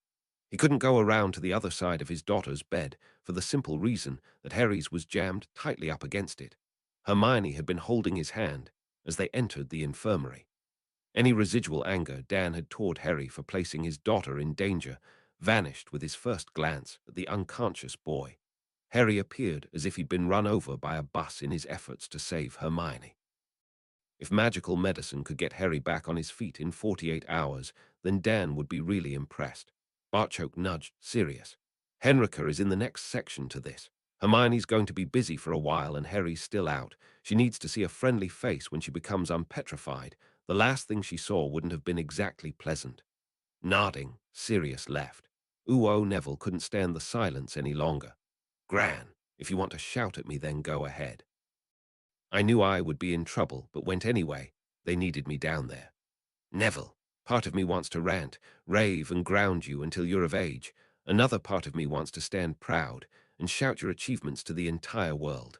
He couldn't go around to the other side of his daughter's bed for the simple reason that Harry's was jammed tightly up against it. Hermione had been holding his hand as they entered the infirmary. Any residual anger Dan had toward Harry for placing his daughter in danger vanished with his first glance at the unconscious boy. Harry appeared as if he'd been run over by a bus in his efforts to save Hermione. If magical medicine could get Harry back on his feet in 48 hours, then Dan would be really impressed. Bartchok nudged Sirius. Henrika is in the next section to this. Hermione's going to be busy for a while and Harry's still out. She needs to see a friendly face when she becomes unpetrified. The last thing she saw wouldn't have been exactly pleasant. Nodding, Sirius left. Neville couldn't stand the silence any longer. Gran, if you want to shout at me, then go ahead. I knew I would be in trouble, but went anyway. They needed me down there. Neville, part of me wants to rant, rave and ground you until you're of age. Another part of me wants to stand proud and shout your achievements to the entire world.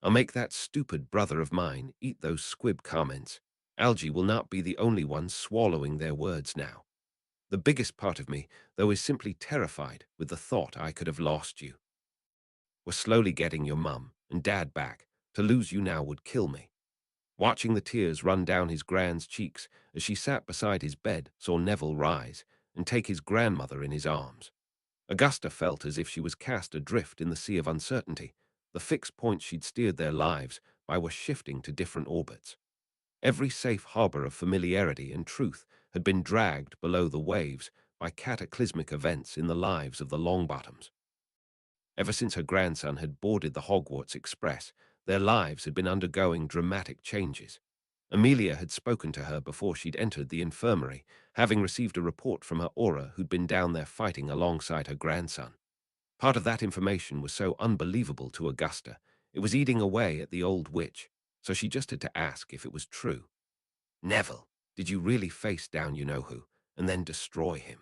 I'll make that stupid brother of mine eat those squib comments. Algie will not be the only one swallowing their words now. The biggest part of me, though, is simply terrified with the thought I could have lost you. We're slowly getting your mum and dad back. To lose you now would kill me. Watching the tears run down his Gran's cheeks as she sat beside his bed, saw Neville rise and take his grandmother in his arms. Augusta felt as if she was cast adrift in the sea of uncertainty. The fixed points she'd steered their lives by were shifting to different orbits. Every safe harbor of familiarity and truth had been dragged below the waves by cataclysmic events in the lives of the Longbottoms. Ever since her grandson had boarded the Hogwarts Express, their lives had been undergoing dramatic changes. Amelia had spoken to her before she'd entered the infirmary, having received a report from her Aura who'd been down there fighting alongside her grandson. Part of that information was so unbelievable to Augusta, it was eating away at the old witch, so she just had to ask if it was true. Neville, did you really face down you-know-who, and then destroy him?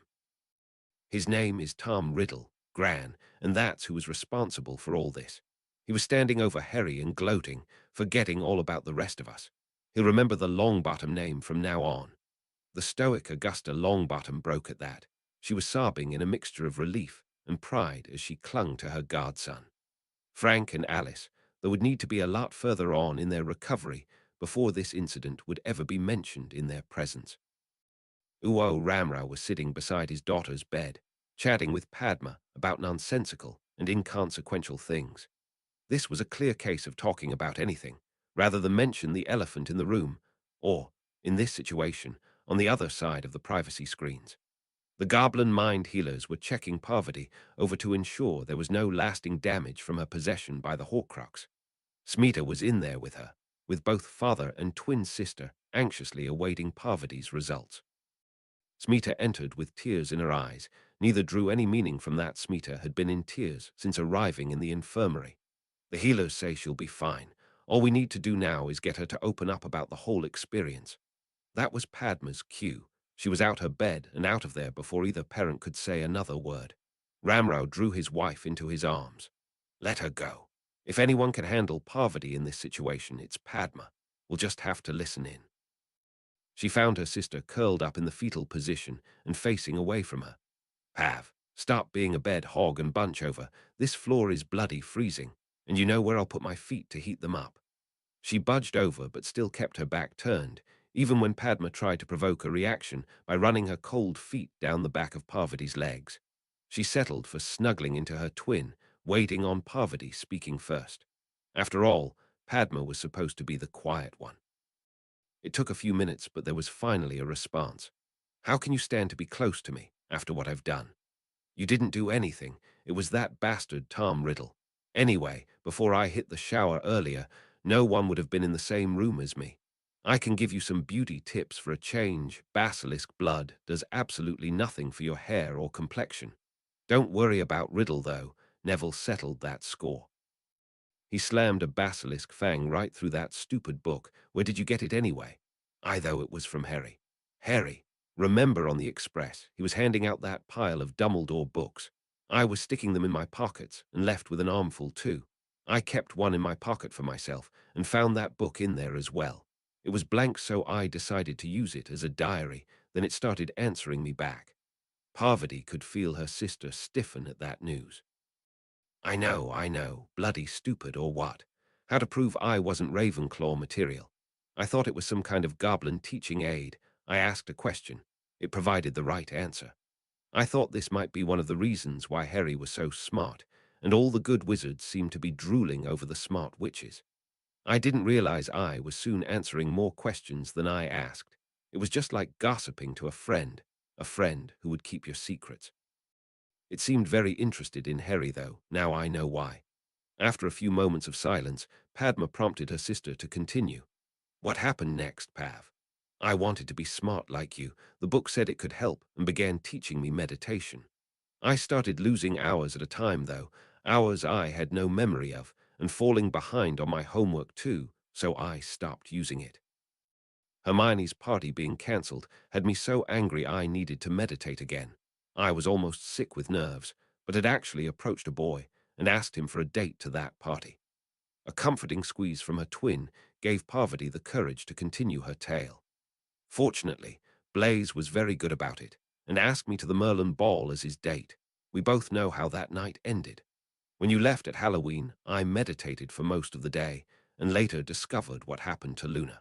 His name is Tom Riddle, Gran, and that's who was responsible for all this. He was standing over Harry and gloating, forgetting all about the rest of us. He'll remember the Longbottom name from now on. The stoic Augusta Longbottom broke at that. She was sobbing in a mixture of relief and pride as she clung to her godson. Frank and Alice, there would need to be a lot further on in their recovery before this incident would ever be mentioned in their presence. Ramra was sitting beside his daughter's bed, chatting with Padma about nonsensical and inconsequential things. This was a clear case of talking about anything, rather than mention the elephant in the room, or, in this situation, on the other side of the privacy screens. The goblin mind healers were checking Parvati over to ensure there was no lasting damage from her possession by the Horcrux. Smita was in there with her, with both father and twin sister anxiously awaiting Parvati's results. Smita entered with tears in her eyes. Neither drew any meaning from that Smita had been in tears since arriving in the infirmary. The healers say she'll be fine. All we need to do now is get her to open up about the whole experience. That was Padma's cue. She was out her bed and out of there before either parent could say another word. Ramrao drew his wife into his arms. Let her go. If anyone can handle Parvati in this situation, it's Padma. We'll just have to listen in. She found her sister curled up in the fetal position and facing away from her. Pav, stop being a bed hog and bunch over. This floor is bloody freezing, and you know where I'll put my feet to heat them up. She budged over but still kept her back turned, even when Padma tried to provoke a reaction by running her cold feet down the back of Parvati's legs. She settled for snuggling into her twin, waiting on Parvati speaking first. After all, Padma was supposed to be the quiet one. It took a few minutes, but there was finally a response. How can you stand to be close to me after what I've done? You didn't do anything. It was that bastard Tom Riddle. Anyway, before I hit the shower earlier, no one would have been in the same room as me. I can give you some beauty tips for a change. Basilisk blood does absolutely nothing for your hair or complexion. Don't worry about Riddle, though. Neville settled that score. He slammed a basilisk fang right through that stupid book. Where did you get it anyway? I though it was from Harry. Harry, remember on the express, he was handing out that pile of Dumbledore books. I was sticking them in my pockets and left with an armful too. I kept one in my pocket for myself and found that book in there as well. It was blank, so I decided to use it as a diary. Then it started answering me back. Parvati could feel her sister stiffen at that news. I know, bloody stupid or what? How to prove I wasn't Ravenclaw material? I thought it was some kind of goblin teaching aid. I asked a question. It provided the right answer. I thought this might be one of the reasons why Harry was so smart, and all the good wizards seemed to be drooling over the smart witches. I didn't realize I was soon answering more questions than I asked. It was just like gossiping to a friend who would keep your secrets. It seemed very interested in Harry, though. Now I know why. After a few moments of silence, Padma prompted her sister to continue. What happened next, Pav? I wanted to be smart like you. The book said it could help and began teaching me meditation. I started losing hours at a time, though, hours I had no memory of, and falling behind on my homework too, so I stopped using it. Hermione's party being cancelled had me so angry I needed to meditate again. I was almost sick with nerves, but had actually approached a boy and asked him for a date to that party. A comforting squeeze from her twin gave Parvati the courage to continue her tale. Fortunately, Blaise was very good about it and asked me to the Merlin Ball as his date. We both know how that night ended. When you left at Halloween, I meditated for most of the day and later discovered what happened to Luna.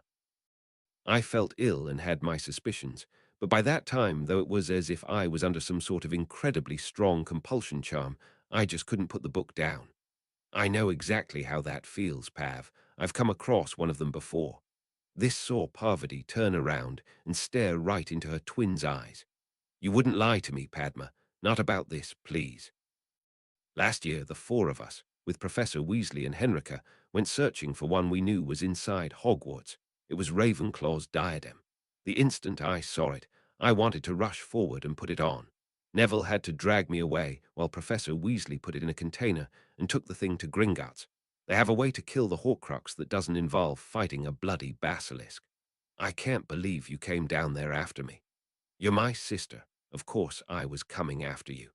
I felt ill and had my suspicions, but by that time, though it was as if I was under some sort of incredibly strong compulsion charm, I just couldn't put the book down. I know exactly how that feels, Pav. I've come across one of them before. This saw Parvati turn around and stare right into her twin's eyes. You wouldn't lie to me, Padma. Not about this, please. Last year, the four of us, with Professor Weasley and Henrika, went searching for one we knew was inside Hogwarts. It was Ravenclaw's diadem. The instant I saw it, I wanted to rush forward and put it on. Neville had to drag me away while Professor Weasley put it in a container and took the thing to Gringotts. They have a way to kill the Horcrux that doesn't involve fighting a bloody basilisk. I can't believe you came down there after me. You're my sister. Of course I was coming after you.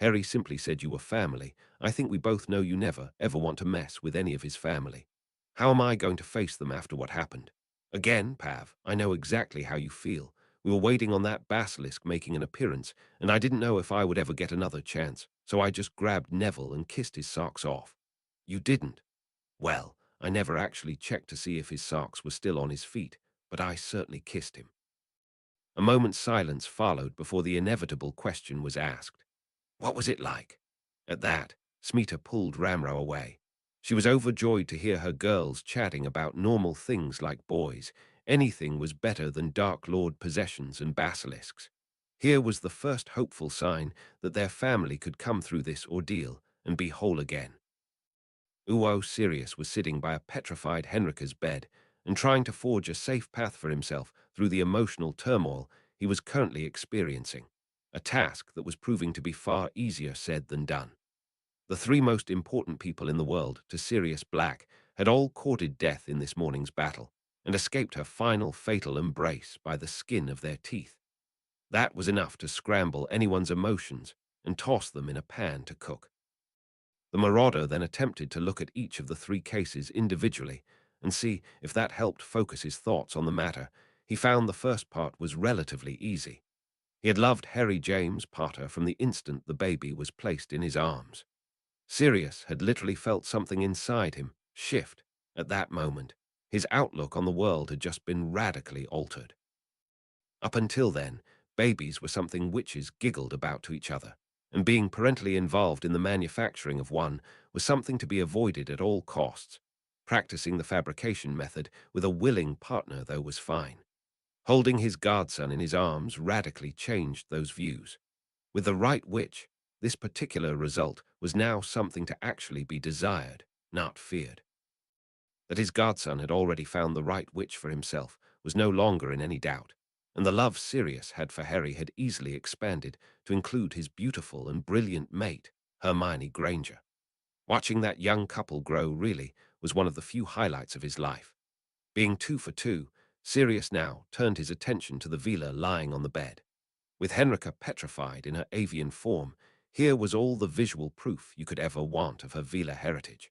Harry simply said you were family. I think we both know you never, ever want to mess with any of his family. How am I going to face them after what happened? Again, Pav, I know exactly how you feel. We were waiting on that basilisk making an appearance, and I didn't know if I would ever get another chance, so I just grabbed Neville and kissed his socks off. You didn't? Well, I never actually checked to see if his socks were still on his feet, but I certainly kissed him. A moment's silence followed before the inevitable question was asked. What was it like? At that, Smita pulled Ramrao away. She was overjoyed to hear her girls chatting about normal things like boys. Anything was better than Dark Lord possessions and basilisks. Here was the first hopeful sign that their family could come through this ordeal and be whole again. Uo Sirius was sitting by a petrified Henrika's bed and trying to forge a safe path for himself through the emotional turmoil he was currently experiencing, a task that was proving to be far easier said than done. The three most important people in the world to Sirius Black had all courted death in this morning's battle and escaped her final fatal embrace by the skin of their teeth. That was enough to scramble anyone's emotions, and toss them in a pan to cook. The marauder then attempted to look at each of the 3 cases individually and see if that helped focus his thoughts on the matter. He found the first part was relatively easy. He had loved Harry James Potter from the instant the baby was placed in his arms. Sirius had literally felt something inside him shift at that moment. His outlook on the world had just been radically altered. Up until then, babies were something witches giggled about to each other, and being parentally involved in the manufacturing of one was something to be avoided at all costs. Practicing the fabrication method with a willing partner, though, was fine. Holding his godson in his arms radically changed those views. With the right witch, this particular result was now something to actually be desired, not feared. That his godson had already found the right witch for himself was no longer in any doubt, and the love Sirius had for Harry had easily expanded to include his beautiful and brilliant mate, Hermione Granger. Watching that young couple grow really was one of the few highlights of his life. Being 2 for 2, Sirius now turned his attention to the Vila lying on the bed. With Henrika petrified in her avian form, here was all the visual proof you could ever want of her Vila heritage.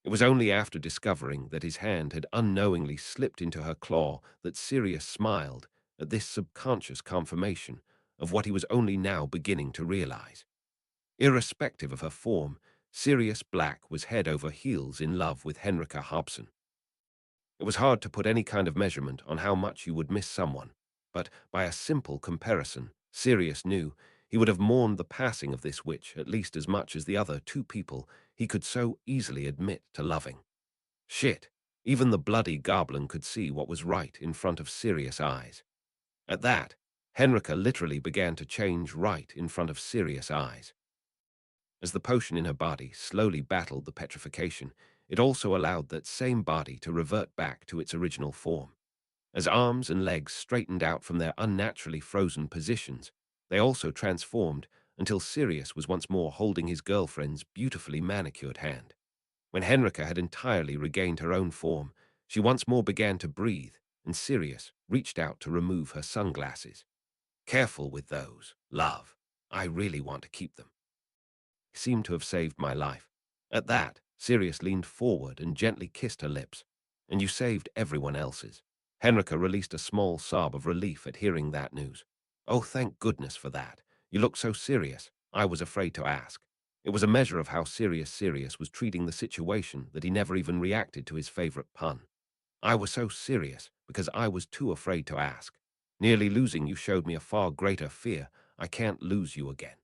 It was only after discovering that his hand had unknowingly slipped into her claw that Sirius smiled at this subconscious confirmation of what he was only now beginning to realize. Irrespective of her form, Sirius Black was head over heels in love with Henrika Hobson. It was hard to put any kind of measurement on how much you would miss someone, but by a simple comparison, Sirius knew he would have mourned the passing of this witch at least as much as the other 2 people he could so easily admit to loving. Shit, even the bloody goblin could see what was right in front of Sirius' eyes. At that, Henrika literally began to change right in front of Sirius' eyes. As the potion in her body slowly battled the petrification, it also allowed that same body to revert back to its original form. As arms and legs straightened out from their unnaturally frozen positions, they also transformed until Sirius was once more holding his girlfriend's beautifully manicured hand. When Henrika had entirely regained her own form, she once more began to breathe, and Sirius reached out to remove her sunglasses. "Careful with those, love. I really want to keep them." Seemed to have saved my life. At that, Sirius leaned forward and gently kissed her lips. "And you saved everyone else's." Henrika released a small sob of relief at hearing that news. "Oh, thank goodness for that. You look so serious. I was afraid to ask." It was a measure of how serious Sirius was treating the situation that he never even reacted to his favorite pun. "I was so serious because I was too afraid to ask. Nearly losing you showed me a far greater fear. I can't lose you again.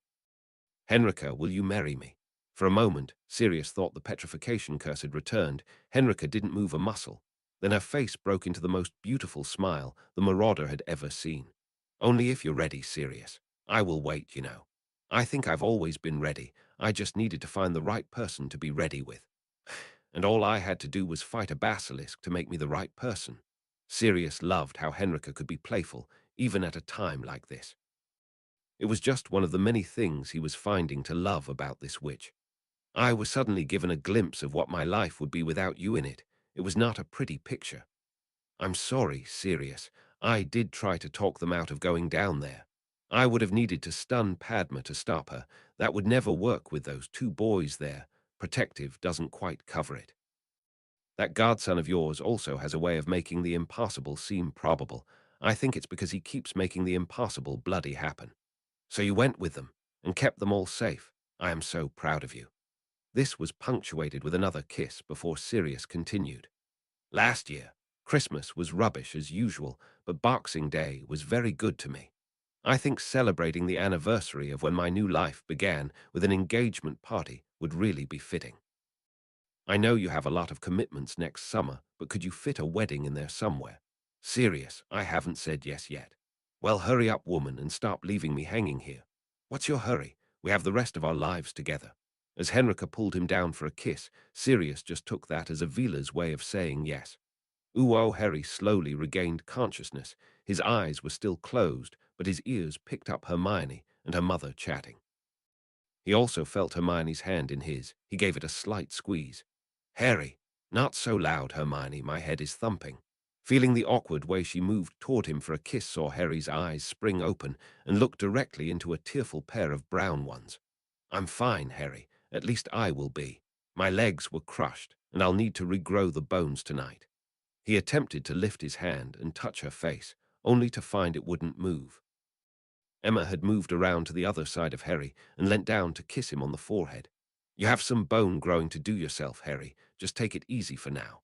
Henrika, will you marry me?" For a moment, Sirius thought the petrification curse had returned. Henrika didn't move a muscle. Then her face broke into the most beautiful smile the marauder had ever seen. "Only if you're ready, Sirius. I will wait, you know. I think I've always been ready. I just needed to find the right person to be ready with. And all I had to do was fight a basilisk to make me the right person." Sirius loved how Henrika could be playful, even at a time like this. It was just one of the many things he was finding to love about this witch. "I was suddenly given a glimpse of what my life would be without you in it. It was not a pretty picture. I'm sorry, Sirius. I did try to talk them out of going down there. I would have needed to stun Padma to stop her. That would never work with those 2 boys there. Protective doesn't quite cover it. That godson of yours also has a way of making the impossible seem probable. I think it's because he keeps making the impossible bloody happen. So you went with them and kept them all safe. I am so proud of you." This was punctuated with another kiss before Sirius continued. "Last year, Christmas was rubbish as usual, but Boxing Day was very good to me. I think celebrating the anniversary of when my new life began with an engagement party would really be fitting. I know you have a lot of commitments next summer, but could you fit a wedding in there somewhere?" "Sirius, I haven't said yes yet." "Well, hurry up, woman, and stop leaving me hanging here. What's your hurry? We have the rest of our lives together." As Henrika pulled him down for a kiss, Sirius just took that as a Vila's way of saying yes. Ooh, Harry slowly regained consciousness. His eyes were still closed, but his ears picked up Hermione and her mother chatting. He also felt Hermione's hand in his. He gave it a slight squeeze. "Harry, not so loud, Hermione, my head is thumping." Feeling the awkward way she moved toward him for a kiss saw Harry's eyes spring open and look directly into a tearful pair of brown ones. I'm fine, Harry. At least I will be. My legs were crushed, and I'll need to regrow the bones tonight. He attempted to lift his hand and touch her face, only to find it wouldn't move. Emma had moved around to the other side of Harry and leant down to kiss him on the forehead. You have some bone growing to do yourself, Harry. Just take it easy for now.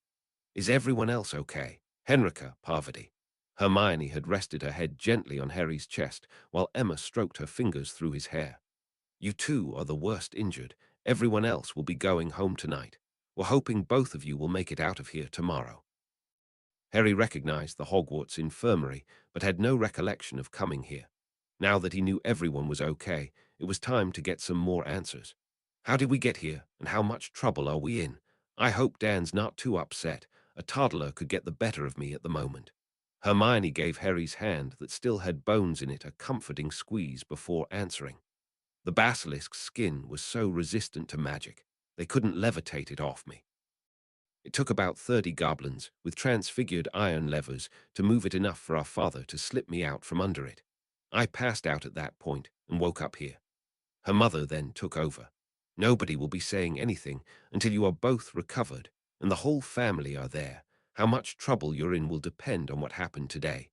Is everyone else okay? Henrika, Parvati. Hermione had rested her head gently on Harry's chest while Emma stroked her fingers through his hair. You two are the worst injured. Everyone else will be going home tonight. We're hoping both of you will make it out of here tomorrow. Harry recognized the Hogwarts infirmary, but had no recollection of coming here. Now that he knew everyone was okay, it was time to get some more answers. How did we get here, and how much trouble are we in? I hope Dan's not too upset. A toddler could get the better of me at the moment. Hermione gave Harry's hand that still had bones in it a comforting squeeze before answering. The basilisk's skin was so resistant to magic, they couldn't levitate it off me. It took about 30 goblins, with transfigured iron levers, to move it enough for our father to slip me out from under it. I passed out at that point and woke up here. Her mother then took over. Nobody will be saying anything until you are both recovered, and the whole family are there. How much trouble you're in will depend on what happened today.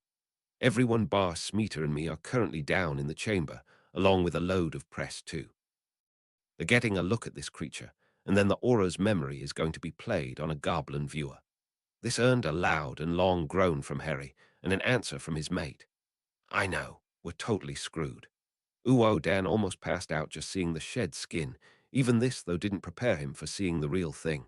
Everyone bar Smeater and me are currently down in the chamber, along with a load of press too. They're getting a look at this creature, and then the aura's memory is going to be played on a goblin viewer. This earned a loud and long groan from Harry, and an answer from his mate. I know, we're totally screwed. Dan almost passed out just seeing the shed skin. Even this, though, didn't prepare him for seeing the real thing.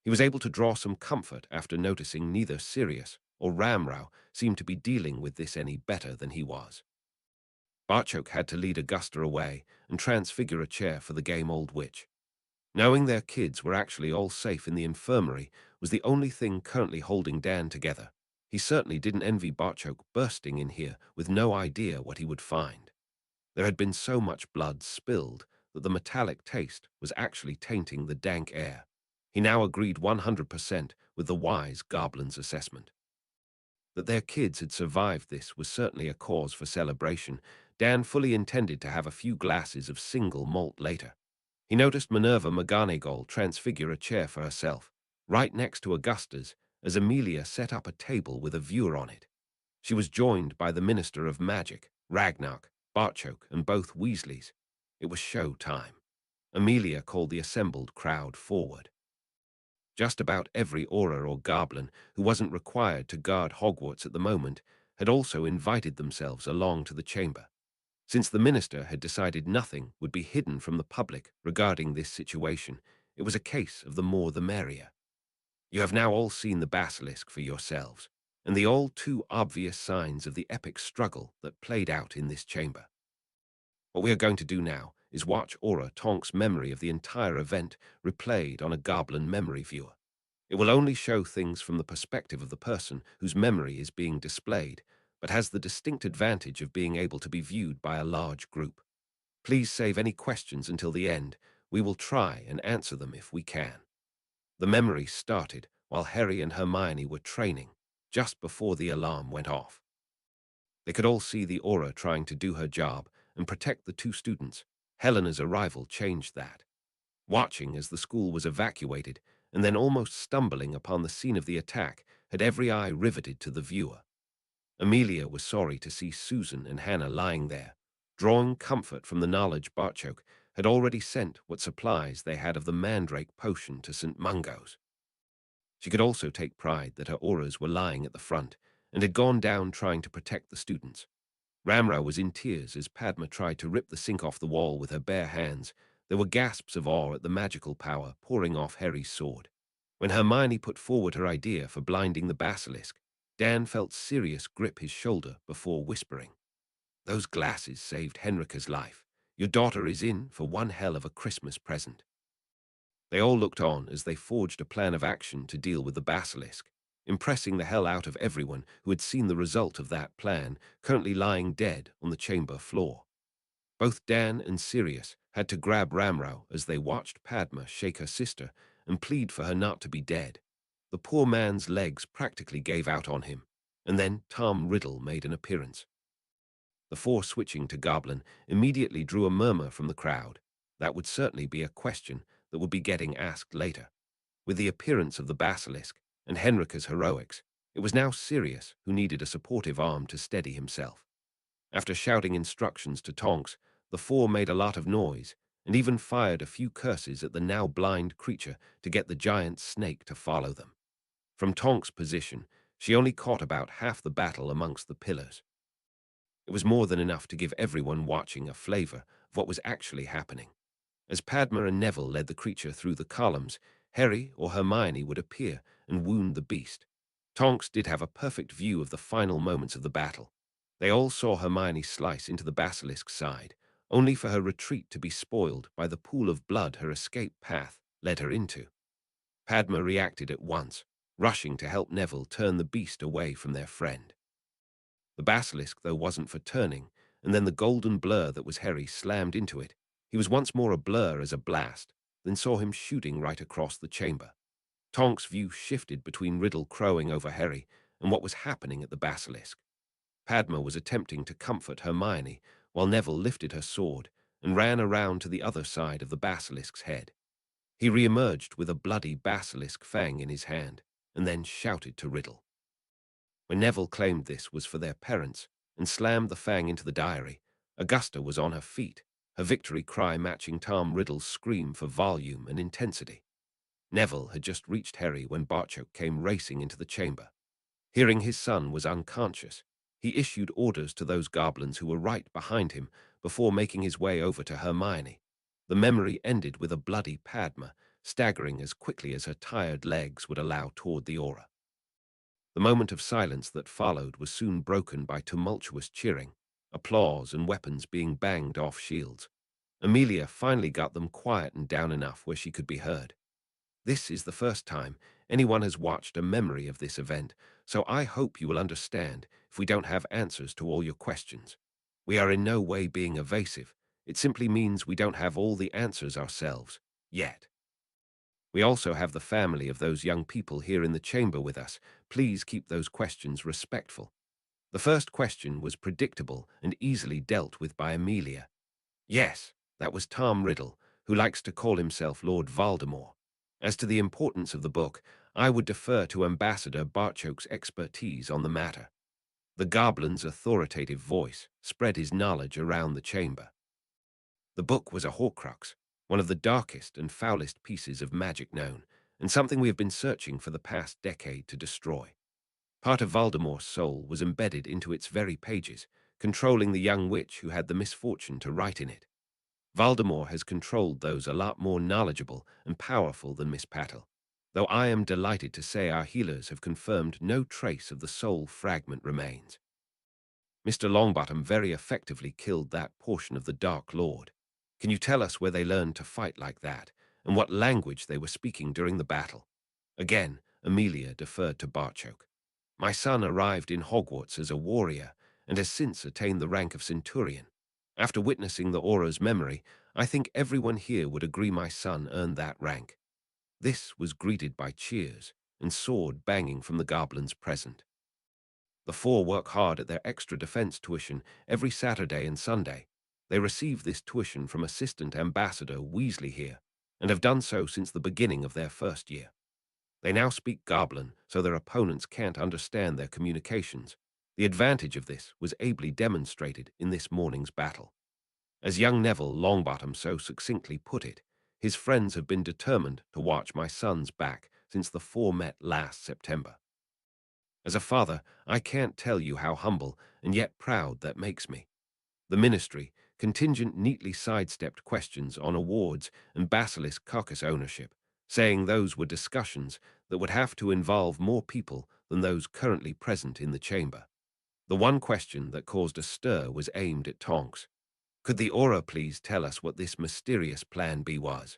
He was able to draw some comfort after noticing neither Sirius or Ramrau seemed to be dealing with this any better than he was. Barchok had to lead Augusta away and transfigure a chair for the game old witch. Knowing their kids were actually all safe in the infirmary was the only thing currently holding Dan together. He certainly didn't envy Barchok bursting in here with no idea what he would find. There had been so much blood spilled that the metallic taste was actually tainting the dank air. He now agreed 100% with the wise goblin's assessment. That their kids had survived this was certainly a cause for celebration. Dan fully intended to have a few glasses of single malt later. He noticed Minerva McGonagall transfigure a chair for herself, right next to Augusta's, as Amelia set up a table with a viewer on it. She was joined by the Minister of Magic, Ragnarok, Barchok, and both Weasleys. It was show time. Amelia called the assembled crowd forward. Just about every aura or goblin who wasn't required to guard Hogwarts at the moment had also invited themselves along to the chamber. Since the minister had decided nothing would be hidden from the public regarding this situation, it was a case of the more the merrier. You have now all seen the basilisk for yourselves, and the all too obvious signs of the epic struggle that played out in this chamber. What we are going to do now is watch Aura Tonk's memory of the entire event replayed on a goblin memory viewer. It will only show things from the perspective of the person whose memory is being displayed, but has the distinct advantage of being able to be viewed by a large group. Please save any questions until the end. We will try and answer them if we can. The memory started while Harry and Hermione were training, just before the alarm went off. They could all see the aura trying to do her job and protect the two students. Helena's arrival changed that. Watching as the school was evacuated, and then almost stumbling upon the scene of the attack, had every eye riveted to the viewer. Amelia was sorry to see Susan and Hannah lying there, drawing comfort from the knowledge Barchok had already sent what supplies they had of the mandrake potion to St. Mungo's. She could also take pride that her auras were lying at the front and had gone down trying to protect the students. Ramrau was in tears as Padma tried to rip the sink off the wall with her bare hands. There were gasps of awe at the magical power pouring off Harry's sword. When Hermione put forward her idea for blinding the basilisk, Dan felt Sirius grip his shoulder before whispering, "Those glasses saved Henrika's life. Your daughter is in for one hell of a Christmas present." They all looked on as they forged a plan of action to deal with the basilisk, impressing the hell out of everyone who had seen the result of that plan, currently lying dead on the chamber floor. Both Dan and Sirius had to grab Ramrau as they watched Padma shake her sister and plead for her not to be dead. The poor man's legs practically gave out on him, and then Tom Riddle made an appearance. The four switching to Goblin immediately drew a murmur from the crowd. That would certainly be a question that would be getting asked later. With the appearance of the basilisk and Henrika's heroics, it was now Sirius who needed a supportive arm to steady himself. After shouting instructions to Tonks, the four made a lot of noise and even fired a few curses at the now blind creature to get the giant snake to follow them. From Tonks' position, she only caught about half the battle amongst the pillars. It was more than enough to give everyone watching a flavor of what was actually happening. As Padma and Neville led the creature through the columns, Harry or Hermione would appear and wound the beast. Tonks did have a perfect view of the final moments of the battle. They all saw Hermione slice into the basilisk's side, only for her retreat to be spoiled by the pool of blood her escape path led her into. Padma reacted at once, rushing to help Neville turn the beast away from their friend. The basilisk, though, wasn't for turning, and then the golden blur that was Harry slammed into it. He was once more a blur as a blast, then saw him shooting right across the chamber. Tonks' view shifted between Riddle crowing over Harry and what was happening at the basilisk. Padma was attempting to comfort Hermione, while Neville lifted her sword and ran around to the other side of the basilisk's head. He re-emerged with a bloody basilisk fang in his hand, and then shouted to Riddle. When Neville claimed this was for their parents and slammed the fang into the diary, Augusta was on her feet, her victory cry matching Tom Riddle's scream for volume and intensity. Neville had just reached Harry when Barchoke came racing into the chamber. Hearing his son was unconscious, he issued orders to those goblins who were right behind him before making his way over to Hermione. The memory ended with a bloody Padma staggering as quickly as her tired legs would allow toward the aura. The moment of silence that followed was soon broken by tumultuous cheering, applause, and weapons being banged off shields. Amelia finally got them quiet and down enough where she could be heard. This is the first time anyone has watched a memory of this event, so I hope you will understand if we don't have answers to all your questions. We are in no way being evasive. It simply means we don't have all the answers ourselves, yet. We also have the family of those young people here in the chamber with us. Please keep those questions respectful. The first question was predictable and easily dealt with by Amelia. Yes, that was Tom Riddle, who likes to call himself Lord Voldemort. As to the importance of the book, I would defer to Ambassador Barchoke's expertise on the matter. The goblin's authoritative voice spread his knowledge around the chamber. The book was a Horcrux, one of the darkest and foulest pieces of magic known, and something we have been searching for the past decade to destroy. Part of Voldemort's soul was embedded into its very pages, controlling the young witch who had the misfortune to write in it. Voldemort has controlled those a lot more knowledgeable and powerful than Miss Patel, though I am delighted to say our healers have confirmed no trace of the soul fragment remains. Mr. Longbottom very effectively killed that portion of the Dark Lord. Can you tell us where they learned to fight like that, and what language they were speaking during the battle? Again, Amelia deferred to Barchoke. My son arrived in Hogwarts as a warrior and has since attained the rank of centurion. After witnessing the aura's memory, I think everyone here would agree my son earned that rank. This was greeted by cheers and sword banging from the goblins present. The four work hard at their extra defense tuition every Saturday and Sunday. They receive this tuition from Assistant Ambassador Weasley here, and have done so since the beginning of their first year. They now speak Goblin, so their opponents can't understand their communications. The advantage of this was ably demonstrated in this morning's battle. As young Neville Longbottom so succinctly put it, his friends have been determined to watch my son's back since the four met last September. As a father, I can't tell you how humble and yet proud that makes me. The Ministry, contingent neatly sidestepped questions on awards and Basilisk Caucus ownership, saying those were discussions that would have to involve more people than those currently present in the chamber. The one question that caused a stir was aimed at Tonks. Could the Aura please tell us what this mysterious Plan B was?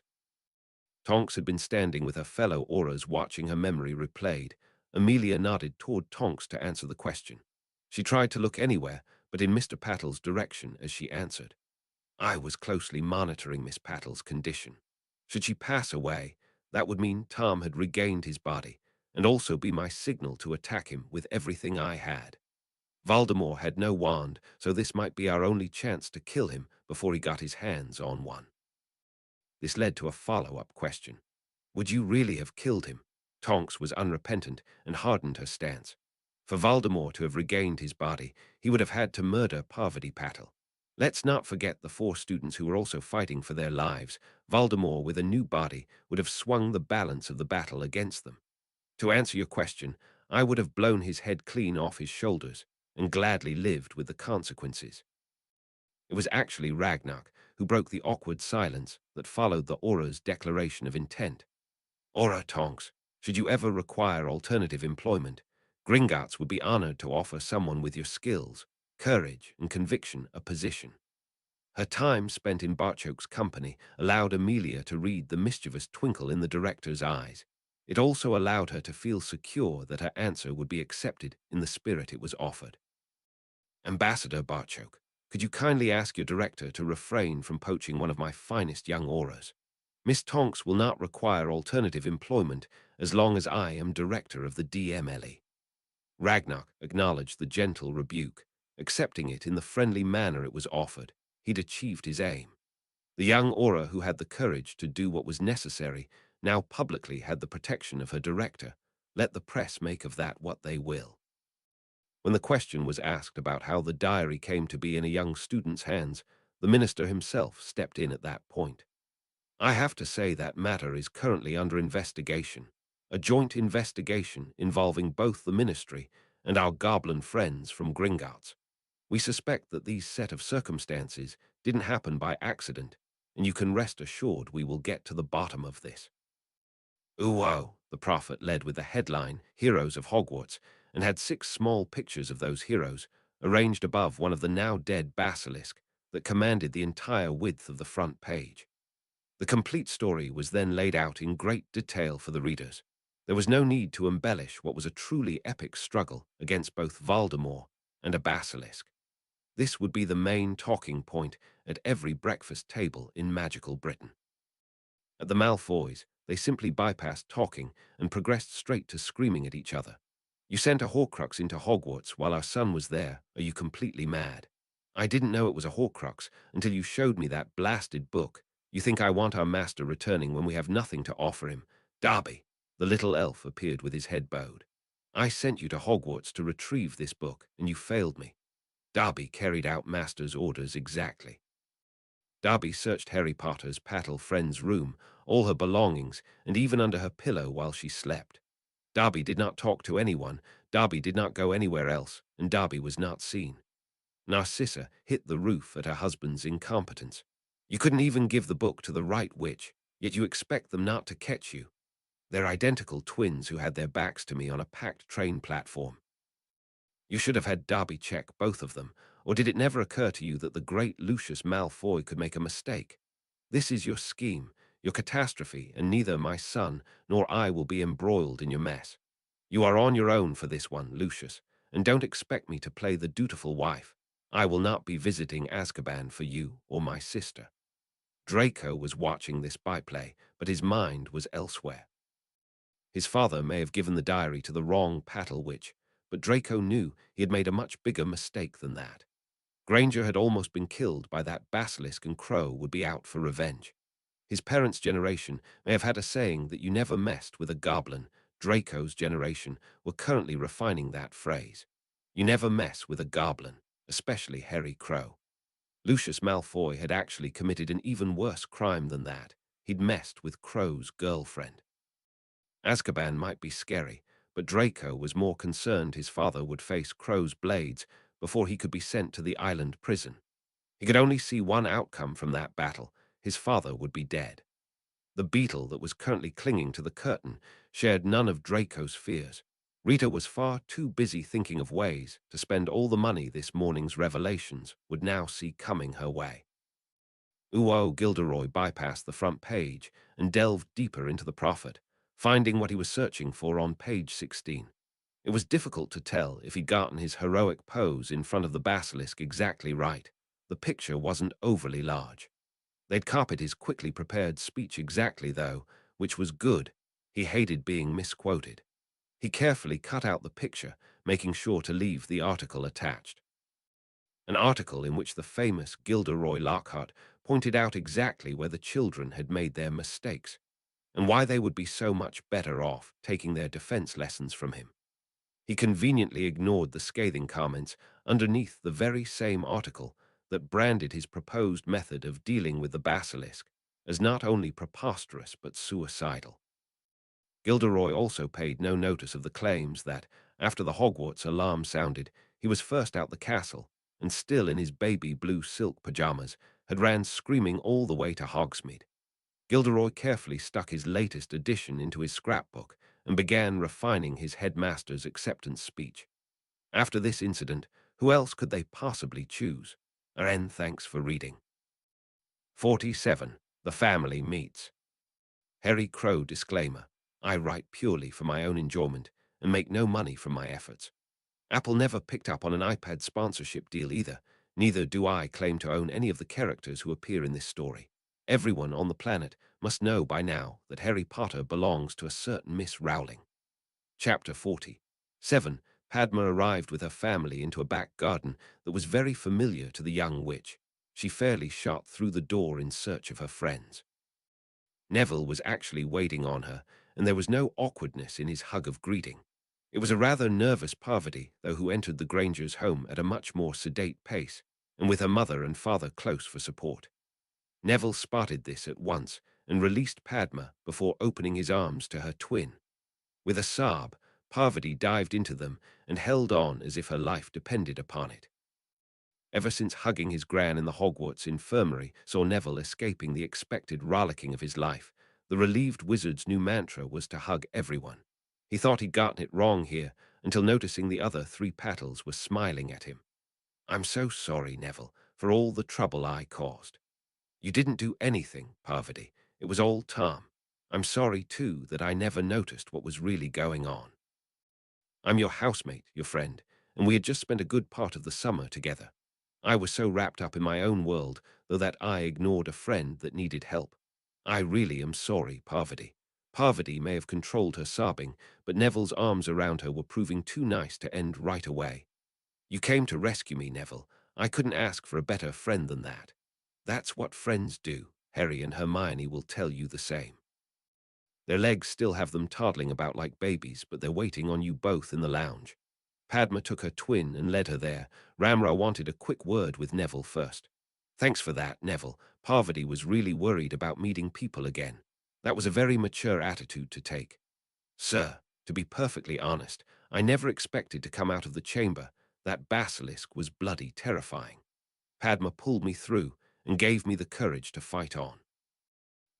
Tonks had been standing with her fellow Auras watching her memory replayed. Amelia nodded toward Tonks to answer the question. She tried to look anywhere but in Mr. Pattle's direction as she answered. I was closely monitoring Miss Pattle's condition. Should she pass away, that would mean Tom had regained his body, and also be my signal to attack him with everything I had. Voldemort had no wand, so this might be our only chance to kill him before he got his hands on one. This led to a follow-up question. Would you really have killed him? Tonks was unrepentant and hardened her stance. For Voldemort to have regained his body, he would have had to murder Parvati Patil. Let's not forget the 4 students who were also fighting for their lives. Voldemort, with a new body, would have swung the balance of the battle against them. To answer your question, I would have blown his head clean off his shoulders and gladly lived with the consequences. It was actually Ragnar who broke the awkward silence that followed the Aura's declaration of intent. Aura Tonks, should you ever require alternative employment, Gringotts would be honored to offer someone with your skills, courage, and conviction a position. Her time spent in Barchoke's company allowed Amelia to read the mischievous twinkle in the director's eyes. It also allowed her to feel secure that her answer would be accepted in the spirit it was offered. Ambassador Barchoke, could you kindly ask your director to refrain from poaching one of my finest young auras? Miss Tonks will not require alternative employment as long as I am director of the DMLE. Ragnar acknowledged the gentle rebuke, accepting it in the friendly manner it was offered. He'd achieved his aim. The young aura who had the courage to do what was necessary now publicly had the protection of her director. Let the press make of that what they will. When the question was asked about how the diary came to be in a young student's hands, the minister himself stepped in at that point. I have to say that matter is currently under investigation, a joint investigation involving both the ministry and our goblin friends from Gringotts. We suspect that these set of circumstances didn't happen by accident, and you can rest assured we will get to the bottom of this. Uwo, the prophet led with the headline, Heroes of Hogwarts, and had 6 small pictures of those heroes arranged above one of the now dead basilisk that commanded the entire width of the front page. The complete story was then laid out in great detail for the readers. There was no need to embellish what was a truly epic struggle against both Voldemort and a basilisk. This would be the main talking point at every breakfast table in magical Britain. At the Malfoys, they simply bypassed talking and progressed straight to screaming at each other. You sent a Horcrux into Hogwarts while our son was there. Are you completely mad? I didn't know it was a Horcrux until you showed me that blasted book. You think I want our master returning when we have nothing to offer him? Darby, the little elf appeared with his head bowed. I sent you to Hogwarts to retrieve this book, and you failed me. Darby carried out master's orders exactly. Darby searched Harry Potter's Patil friend's room, all her belongings, and even under her pillow while she slept. Darby did not talk to anyone, Darby did not go anywhere else, and Darby was not seen. Narcissa hit the roof at her husband's incompetence. You couldn't even give the book to the right witch, yet you expect them not to catch you. They're identical twins who had their backs to me on a packed train platform. You should have had Darby check both of them, or did it never occur to you that the great Lucius Malfoy could make a mistake? This is your scheme, your catastrophe, and neither my son nor I will be embroiled in your mess. You are on your own for this one, Lucius, and don't expect me to play the dutiful wife. I will not be visiting Azkaban for you or my sister. Draco was watching this byplay, but his mind was elsewhere. His father may have given the diary to the wrong Patil witch, but Draco knew he had made a much bigger mistake than that. Granger had almost been killed by that basilisk, and Crow would be out for revenge. His parents' generation may have had a saying that you never messed with a goblin. Draco's generation were currently refining that phrase. You never mess with a goblin, especially Harry Crow. Lucius Malfoy had actually committed an even worse crime than that. He'd messed with Crow's girlfriend. Azkaban might be scary, but Draco was more concerned his father would face Crow's blades before he could be sent to the island prison. He could only see one outcome from that battle. His father would be dead. The beetle that was currently clinging to the curtain shared none of Draco's fears. Rita was far too busy thinking of ways to spend all the money this morning's revelations would now see coming her way. Uo Gilderoy bypassed the front page and delved deeper into the prophet, finding what he was searching for on page 16. It was difficult to tell if he'd gotten his heroic pose in front of the basilisk exactly right. The picture wasn't overly large. They'd copied his quickly prepared speech exactly, though, which was good. He hated being misquoted. He carefully cut out the picture, making sure to leave the article attached. An article in which the famous Gilderoy Lockhart pointed out exactly where the children had made their mistakes, and why they would be so much better off taking their defense lessons from him. He conveniently ignored the scathing comments underneath the very same article that branded his proposed method of dealing with the basilisk as not only preposterous but suicidal. Gilderoy also paid no notice of the claims that, after the Hogwarts alarm sounded, he was first out the castle, and still in his baby blue silk pajamas, had ran screaming all the way to Hogsmeade. Gilderoy carefully stuck his latest addition into his scrapbook and began refining his headmaster's acceptance speech. After this incident, who else could they possibly choose? And thanks for reading. 47. The Family Meets. Harry Crow disclaimer. I write purely for my own enjoyment and make no money from my efforts. Apple never picked up on an iPad sponsorship deal either. Neither do I claim to own any of the characters who appear in this story. Everyone on the planet must know by now that Harry Potter belongs to a certain Miss Rowling. Chapter 40. 7. Padma arrived with her family into a back garden that was very familiar to the young witch. She fairly shot through the door in search of her friends. Neville was actually waiting on her, and there was no awkwardness in his hug of greeting. It was a rather nervous Parvati, though, who entered the Grangers' home at a much more sedate pace, and with her mother and father close for support. Neville spotted this at once and released Padma before opening his arms to her twin. With a sob, Parvati dived into them and held on as if her life depended upon it. Ever since hugging his gran in the Hogwarts infirmary saw Neville escaping the expected rollicking of his life, the relieved wizard's new mantra was to hug everyone. He thought he'd gotten it wrong here, until noticing the other three Patals were smiling at him. I'm so sorry, Neville, for all the trouble I caused. You didn't do anything, Parvati. It was all Tom. I'm sorry, too, that I never noticed what was really going on. I'm your housemate, your friend, and we had just spent a good part of the summer together. I was so wrapped up in my own world, though, that I ignored a friend that needed help. I really am sorry, Parvati. Parvati may have controlled her sobbing, but Neville's arms around her were proving too nice to end right away. You came to rescue me, Neville. I couldn't ask for a better friend than that. That's what friends do. Harry and Hermione will tell you the same. Their legs still have them toddling about like babies, but they're waiting on you both in the lounge. Padma took her twin and led her there. Ramrah wanted a quick word with Neville first. Thanks for that, Neville. Parvati was really worried about meeting people again. That was a very mature attitude to take. Sir, to be perfectly honest, I never expected to come out of the chamber. That basilisk was bloody terrifying. Padma pulled me through and gave me the courage to fight on.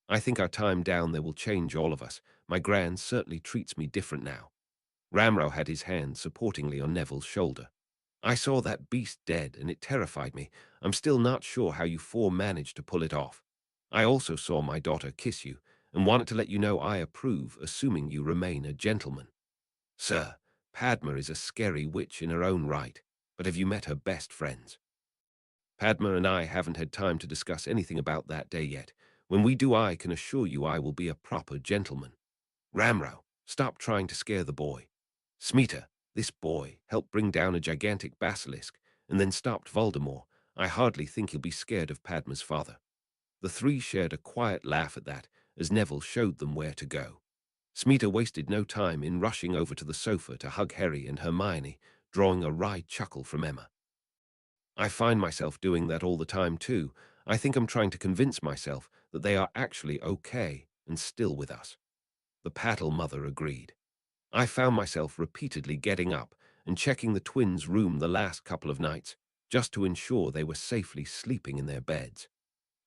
I think our time down there will change all of us. My gran certainly treats me different now. Ramrah had his hand supportingly on Neville's shoulder. I saw that beast dead, and it terrified me. I'm still not sure how you four managed to pull it off. I also saw my daughter kiss you, and wanted to let you know I approve, assuming you remain a gentleman. Sir, Padma is a scary witch in her own right, but have you met her best friends? Padma and I haven't had time to discuss anything about that day yet. When we do, I can assure you I will be a proper gentleman. Ramrah, stop trying to scare the boy. Smeeta, this boy, helped bring down a gigantic basilisk and then stopped Voldemort. I hardly think he'll be scared of Padma's father. The three shared a quiet laugh at that as Neville showed them where to go. Smeeta wasted no time in rushing over to the sofa to hug Harry and Hermione, drawing a wry chuckle from Emma. I find myself doing that all the time too. I think I'm trying to convince myself that they are actually okay and still with us. The Patal mother agreed. I found myself repeatedly getting up and checking the twins' room the last couple of nights, just to ensure they were safely sleeping in their beds.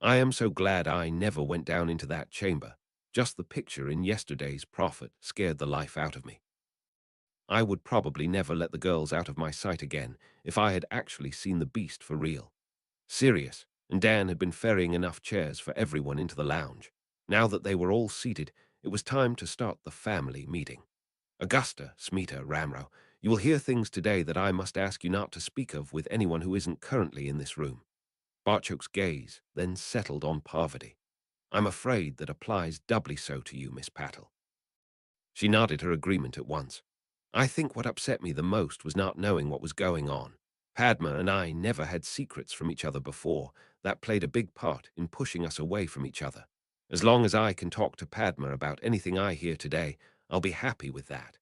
I am so glad I never went down into that chamber. Just the picture in yesterday's Prophet scared the life out of me. I would probably never let the girls out of my sight again if I had actually seen the beast for real. Sirius and Dan had been ferrying enough chairs for everyone into the lounge. Now that they were all seated, it was time to start the family meeting. Augusta, Smeeta, Ramrah, you will hear things today that I must ask you not to speak of with anyone who isn't currently in this room. Barchok's gaze then settled on Parvati. I'm afraid that applies doubly so to you, Miss Patal. She nodded her agreement at once. I think what upset me the most was not knowing what was going on. Padma and I never had secrets from each other before. That played a big part in pushing us away from each other. As long as I can talk to Padma about anything I hear today, I'll be happy with that.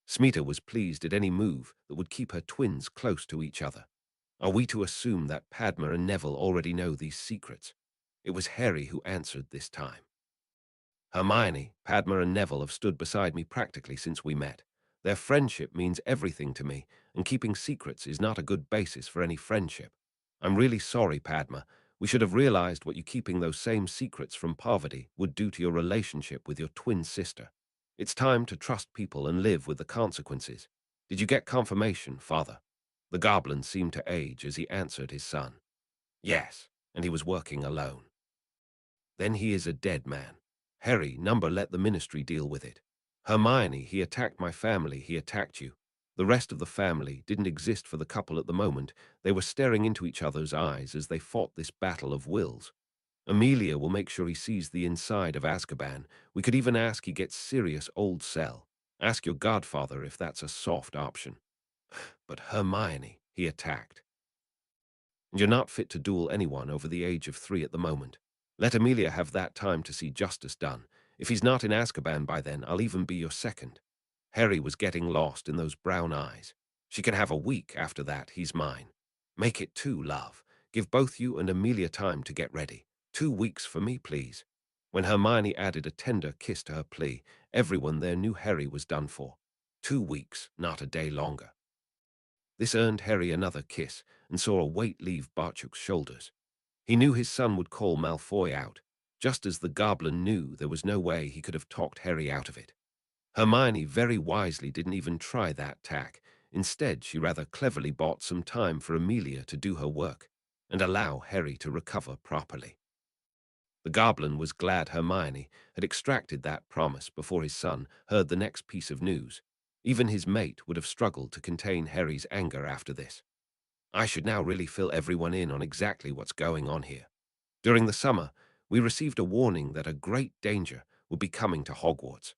Smita was pleased at any move that would keep her twins close to each other. Are we to assume that Padma and Neville already know these secrets? It was Harry who answered this time. Hermione, Padma and Neville have stood beside me practically since we met. Their friendship means everything to me, and keeping secrets is not a good basis for any friendship. I'm really sorry, Padma. We should have realized what you keeping those same secrets from Parvati would do to your relationship with your twin sister. It's time to trust people and live with the consequences. Did you get confirmation, Father? The goblin seemed to age as he answered his son. Yes, and he was working alone. Then he is a dead man. Harry, number let the ministry deal with it. Hermione, he attacked my family, he attacked you. The rest of the family didn't exist for the couple at the moment. They were staring into each other's eyes as they fought this battle of wills. Amelia will make sure he sees the inside of Azkaban. We could even ask he gets Sirius Old Cell. Ask your godfather if that's a soft option. But Hermione, he attacked. And you're not fit to duel anyone over the age of 3 at the moment. Let Amelia have that time to see justice done. If he's not in Azkaban by then, I'll even be your second. Harry was getting lost in those brown eyes. She can have a week after that, he's mine. Make it 2, love. Give both you and Amelia time to get ready. 2 weeks for me, please. When Hermione added a tender kiss to her plea, everyone there knew Harry was done for. 2 weeks, not a day longer. This earned Harry another kiss and saw a weight leave Barchuk's shoulders. He knew his son would call Malfoy out, just as the goblin knew there was no way he could have talked Harry out of it. Hermione very wisely didn't even try that tack. Instead, she rather cleverly bought some time for Amelia to do her work and allow Harry to recover properly. The goblin was glad Hermione had extracted that promise before his son heard the next piece of news. Even his mate would have struggled to contain Harry's anger after this. I should now really fill everyone in on exactly what's going on here. During the summer, we received a warning that a great danger would be coming to Hogwarts.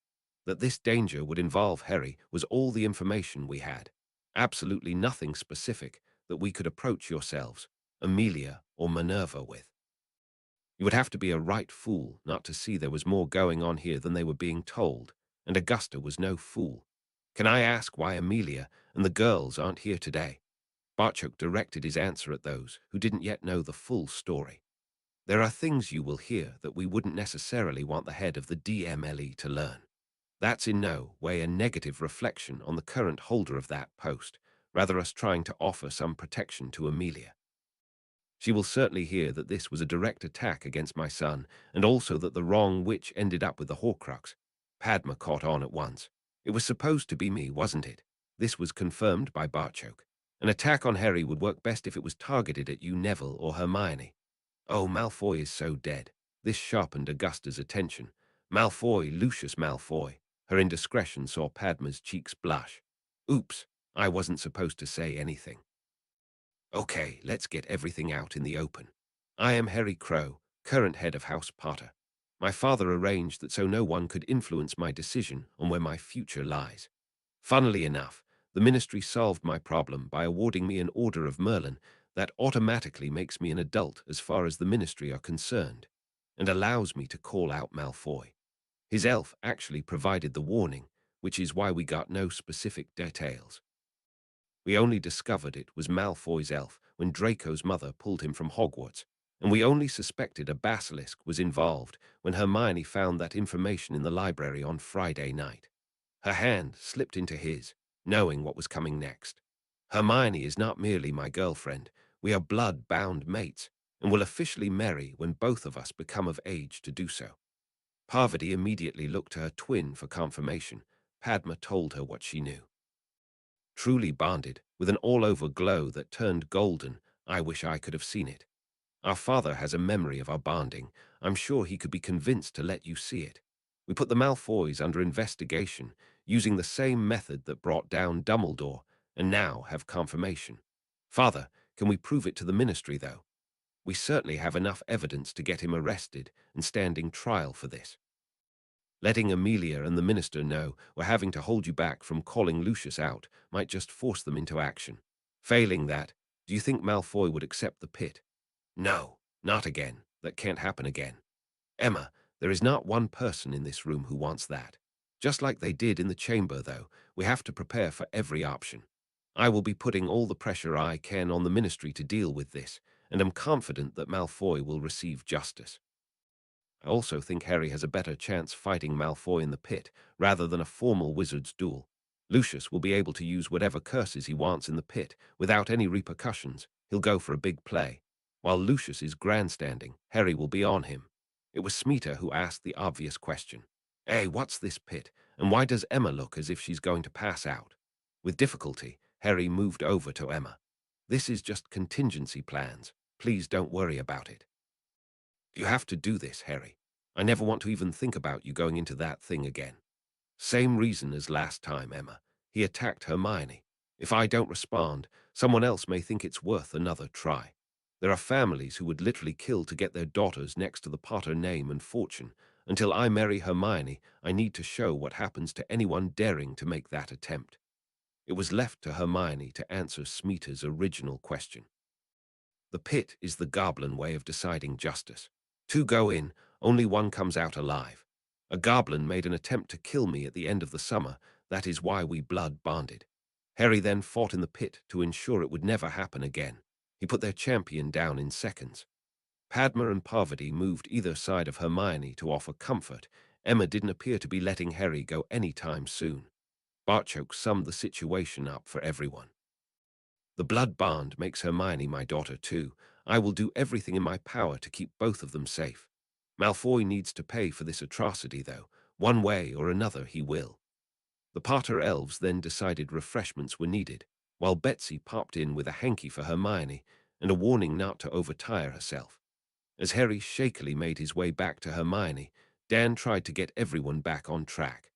That this danger would involve Harry was all the information we had. Absolutely nothing specific that we could approach yourselves, Amelia or Minerva with. You would have to be a right fool not to see there was more going on here than they were being told, and Augusta was no fool. Can I ask why Amelia and the girls aren't here today? Barchuk directed his answer at those who didn't yet know the full story. There are things you will hear that we wouldn't necessarily want the head of the DMLE to learn. That's in no way a negative reflection on the current holder of that post, rather us trying to offer some protection to Amelia. She will certainly hear that this was a direct attack against my son, and also that the wrong witch ended up with the Horcrux. Padma caught on at once. It was supposed to be me, wasn't it? This was confirmed by Barchok. An attack on Harry would work best if it was targeted at you, Neville, or Hermione. Oh, Malfoy is so dead. This sharpened Augusta's attention. Malfoy, Lucius Malfoy. Her indiscretion saw Padma's cheeks blush. Oops, I wasn't supposed to say anything. Okay, let's get everything out in the open. I am Harry Crow, current head of House Potter. My father arranged that so no one could influence my decision on where my future lies. Funnily enough, the ministry solved my problem by awarding me an Order of Merlin that automatically makes me an adult as far as the ministry are concerned, and allows me to call out Malfoy. His elf actually provided the warning, which is why we got no specific details. We only discovered it was Malfoy's elf when Draco's mother pulled him from Hogwarts, and we only suspected a basilisk was involved when Hermione found that information in the library on Friday night. Her hand slipped into his, knowing what was coming next. Hermione is not merely my girlfriend, we are blood-bound mates, and will officially marry when both of us become of age to do so. Parvati immediately looked to her twin for confirmation. Padma told her what she knew. Truly bonded, with an all-over glow that turned golden. I wish I could have seen it. Our father has a memory of our bonding. I'm sure he could be convinced to let you see it. We put the Malfoys under investigation, using the same method that brought down Dumbledore, and now have confirmation. Father, can we prove it to the ministry, though? We certainly have enough evidence to get him arrested and standing trial for this. Letting Amelia and the minister know we're having to hold you back from calling Lucius out might just force them into action. Failing that, do you think Malfoy would accept the pit? No, not again. That can't happen again. Emma, there is not one person in this room who wants that. Just like they did in the chamber, though, we have to prepare for every option. I will be putting all the pressure I can on the ministry to deal with this, and am confident that Malfoy will receive justice. I also think Harry has a better chance fighting Malfoy in the pit, rather than a formal wizard's duel. Lucius will be able to use whatever curses he wants in the pit, without any repercussions. He'll go for a big play. While Lucius is grandstanding, Harry will be on him. It was Smeeta who asked the obvious question. Hey, what's this pit, and why does Emma look as if she's going to pass out? With difficulty, Harry moved over to Emma. This is just contingency plans. Please don't worry about it. You have to do this, Harry. I never want to even think about you going into that thing again. Same reason as last time, Emma. He attacked Hermione. If I don't respond, someone else may think it's worth another try. There are families who would literally kill to get their daughters next to the Potter name and fortune. Until I marry Hermione, I need to show what happens to anyone daring to make that attempt. It was left to Hermione to answer Smeeta's original question. The pit is the goblin way of deciding justice. Two go in, only one comes out alive. A goblin made an attempt to kill me at the end of the summer. That is why we blood bonded. Harry then fought in the pit to ensure it would never happen again. He put their champion down in seconds. Padma and Parvati moved either side of Hermione to offer comfort. Emma didn't appear to be letting Harry go any time soon. Barchoke summed the situation up for everyone. The blood bond makes Hermione my daughter too. I will do everything in my power to keep both of them safe. Malfoy needs to pay for this atrocity, though. One way or another he will. The Potter elves then decided refreshments were needed, while Betsy popped in with a hanky for Hermione and a warning not to overtire herself. As Harry shakily made his way back to Hermione, Dan tried to get everyone back on track.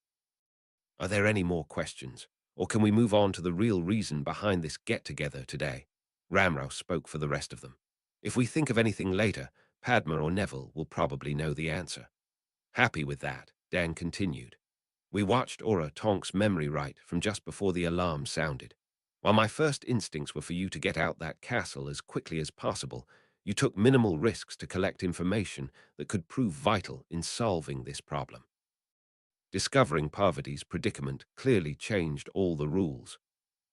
Are there any more questions? Or can we move on to the real reason behind this get-together today? Ramrau spoke for the rest of them. If we think of anything later, Padma or Neville will probably know the answer. Happy with that, Dan continued. We watched Aura Tonk's memory write from just before the alarm sounded. While my first instincts were for you to get out that castle as quickly as possible, you took minimal risks to collect information that could prove vital in solving this problem. Discovering Parvati's predicament clearly changed all the rules.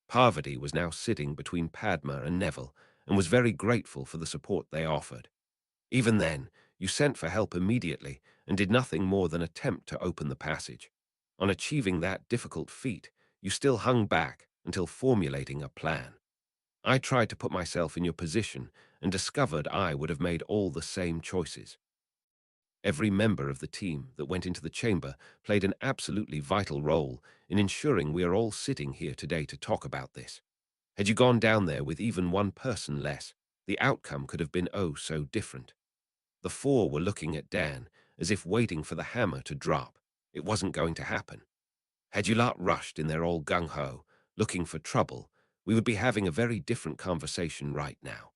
Parvati was now sitting between Padma and Neville and was very grateful for the support they offered. Even then, you sent for help immediately and did nothing more than attempt to open the passage. On achieving that difficult feat, you still hung back until formulating a plan. I tried to put myself in your position and discovered I would have made all the same choices. Every member of the team that went into the chamber played an absolutely vital role in ensuring we are all sitting here today to talk about this. Had you gone down there with even one person less, the outcome could have been oh so different. The four were looking at Dan as if waiting for the hammer to drop. It wasn't going to happen. Had you lot rushed in there all gung-ho, looking for trouble, we would be having a very different conversation right now.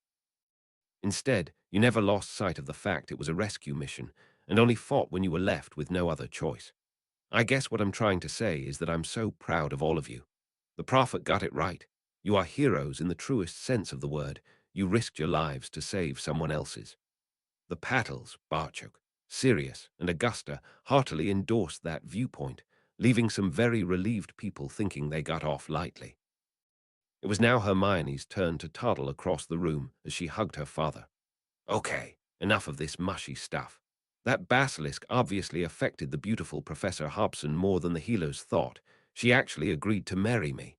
Instead, you never lost sight of the fact it was a rescue mission and only fought when you were left with no other choice. I guess what I'm trying to say is that I'm so proud of all of you. The prophet got it right. You are heroes in the truest sense of the word. You risked your lives to save someone else's. The Pattles, Barchoke, Sirius, and Augusta heartily endorsed that viewpoint, leaving some very relieved people thinking they got off lightly. It was now Hermione's turn to toddle across the room as she hugged her father. Okay, enough of this mushy stuff. That basilisk obviously affected the beautiful Professor Hobson more than the healers thought. She actually agreed to marry me.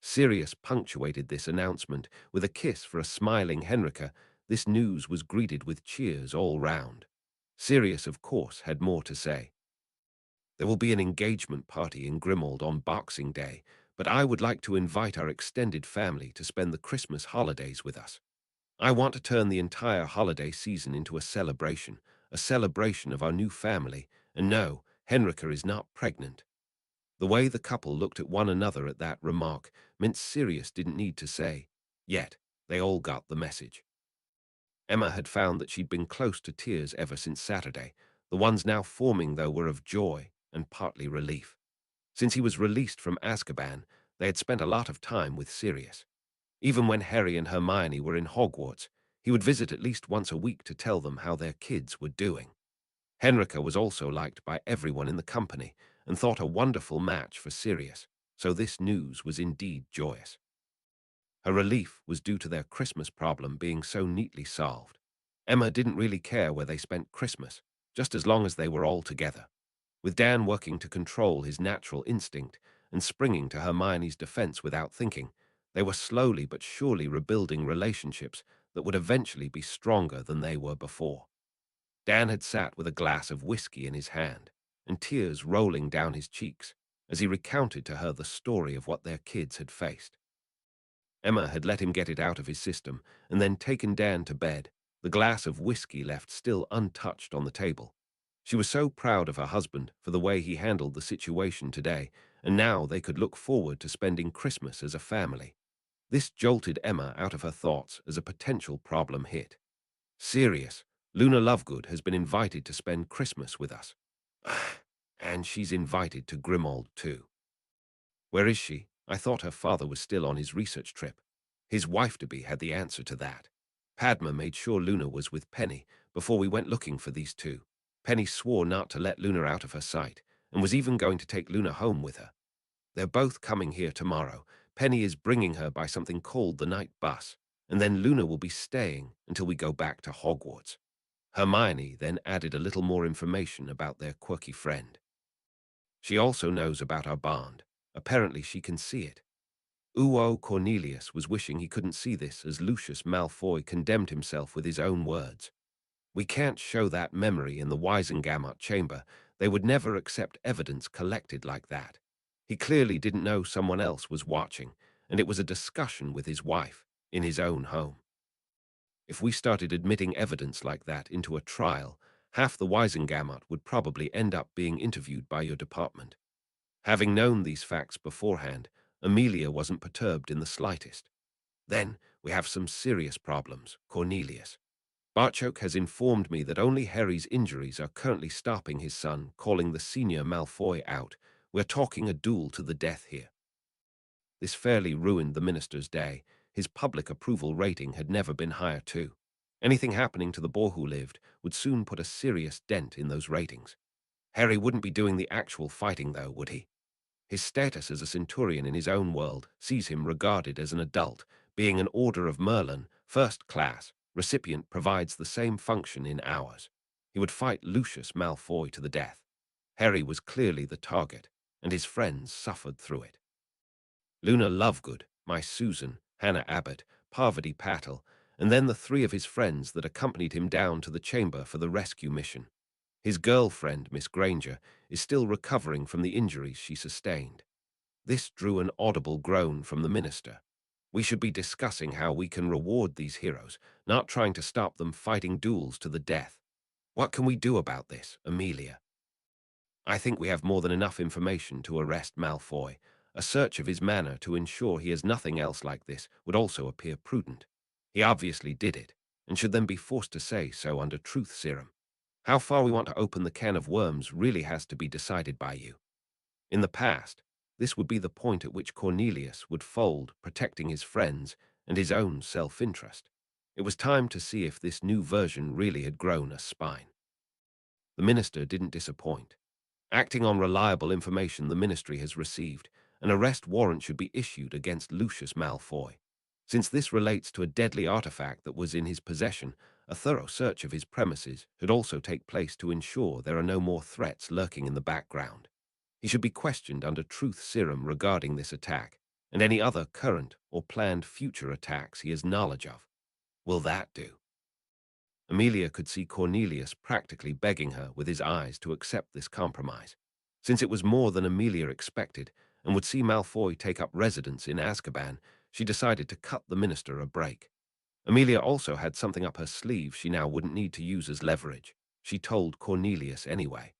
Sirius punctuated this announcement with a kiss for a smiling Henrika. This news was greeted with cheers all round. Sirius, of course, had more to say. There will be an engagement party in Grimmauld on Boxing Day, but I would like to invite our extended family to spend the Christmas holidays with us. I want to turn the entire holiday season into a celebration of our new family, and no, Henrika is not pregnant. The way the couple looked at one another at that remark meant Sirius didn't need to say, yet they all got the message. Emma had found that she'd been close to tears ever since Saturday. The ones now forming, though, were of joy, and partly relief. Since he was released from Azkaban, they had spent a lot of time with Sirius. Even when Harry and Hermione were in Hogwarts, he would visit at least once a week to tell them how their kids were doing. Henrika was also liked by everyone in the company and thought a wonderful match for Sirius, so this news was indeed joyous. Her relief was due to their Christmas problem being so neatly solved. Emma didn't really care where they spent Christmas, just as long as they were all together. With Dan working to control his natural instinct and springing to Hermione's defense without thinking, they were slowly but surely rebuilding relationships that would eventually be stronger than they were before. Dan had sat with a glass of whiskey in his hand and tears rolling down his cheeks as he recounted to her the story of what their kids had faced. Emma had let him get it out of his system and then taken Dan to bed, the glass of whiskey left still untouched on the table. She was so proud of her husband for the way he handled the situation today, and now they could look forward to spending Christmas as a family. This jolted Emma out of her thoughts as a potential problem hit. Sirius, Luna Lovegood has been invited to spend Christmas with us. And she's invited to Grimmauld too. Where is she? I thought her father was still on his research trip. His wife-to-be had the answer to that. Padma made sure Luna was with Penny before we went looking for these two. Penny swore not to let Luna out of her sight, and was even going to take Luna home with her. They're both coming here tomorrow. Penny is bringing her by something called the night bus, and then Luna will be staying until we go back to Hogwarts. Hermione then added a little more information about their quirky friend. She also knows about our bond. Apparently she can see it. Uo Cornelius was wishing he couldn't see this as Lucius Malfoy condemned himself with his own words. We can't show that memory in the Wisengamot chamber. They would never accept evidence collected like that. He clearly didn't know someone else was watching, and it was a discussion with his wife in his own home. If we started admitting evidence like that into a trial, half the Wisengamot would probably end up being interviewed by your department. Having known these facts beforehand, Amelia wasn't perturbed in the slightest. Then we have some serious problems, Cornelius. Barchoke has informed me that only Harry's injuries are currently stopping his son calling the senior Malfoy out. We're talking a duel to the death here. This fairly ruined the minister's day. His public approval rating had never been higher too. Anything happening to the boy who lived would soon put a serious dent in those ratings. Harry wouldn't be doing the actual fighting though, would he? His status as a centurion in his own world sees him regarded as an adult, being an Order of Merlin, first class, recipient provides the same function in ours. He would fight Lucius Malfoy to the death. Harry was clearly the target, and his friends suffered through it. Luna Lovegood, my Susan, Hannah Abbott, Parvati Patel, and then the three of his friends that accompanied him down to the chamber for the rescue mission. His girlfriend, Miss Granger, is still recovering from the injuries she sustained. This drew an audible groan from the minister. We should be discussing how we can reward these heroes, not trying to stop them fighting duels to the death. What can we do about this, Amelia? I think we have more than enough information to arrest Malfoy. A search of his manor to ensure he has nothing else like this would also appear prudent. He obviously did it, and should then be forced to say so under truth serum. How far we want to open the can of worms really has to be decided by you. In the past, this would be the point at which Cornelius would fold, protecting his friends and his own self-interest. It was time to see if this new version really had grown a spine. The minister didn't disappoint. Acting on reliable information the ministry has received, an arrest warrant should be issued against Lucius Malfoy. Since this relates to a deadly artifact that was in his possession, a thorough search of his premises should also take place to ensure there are no more threats lurking in the background. He should be questioned under truth serum regarding this attack, and any other current or planned future attacks he has knowledge of. Will that do? Amelia could see Cornelius practically begging her with his eyes to accept this compromise. Since it was more than Amelia expected, and would see Malfoy take up residence in Azkaban, she decided to cut the minister a break. Amelia also had something up her sleeve she now wouldn't need to use as leverage. She told Cornelius anyway.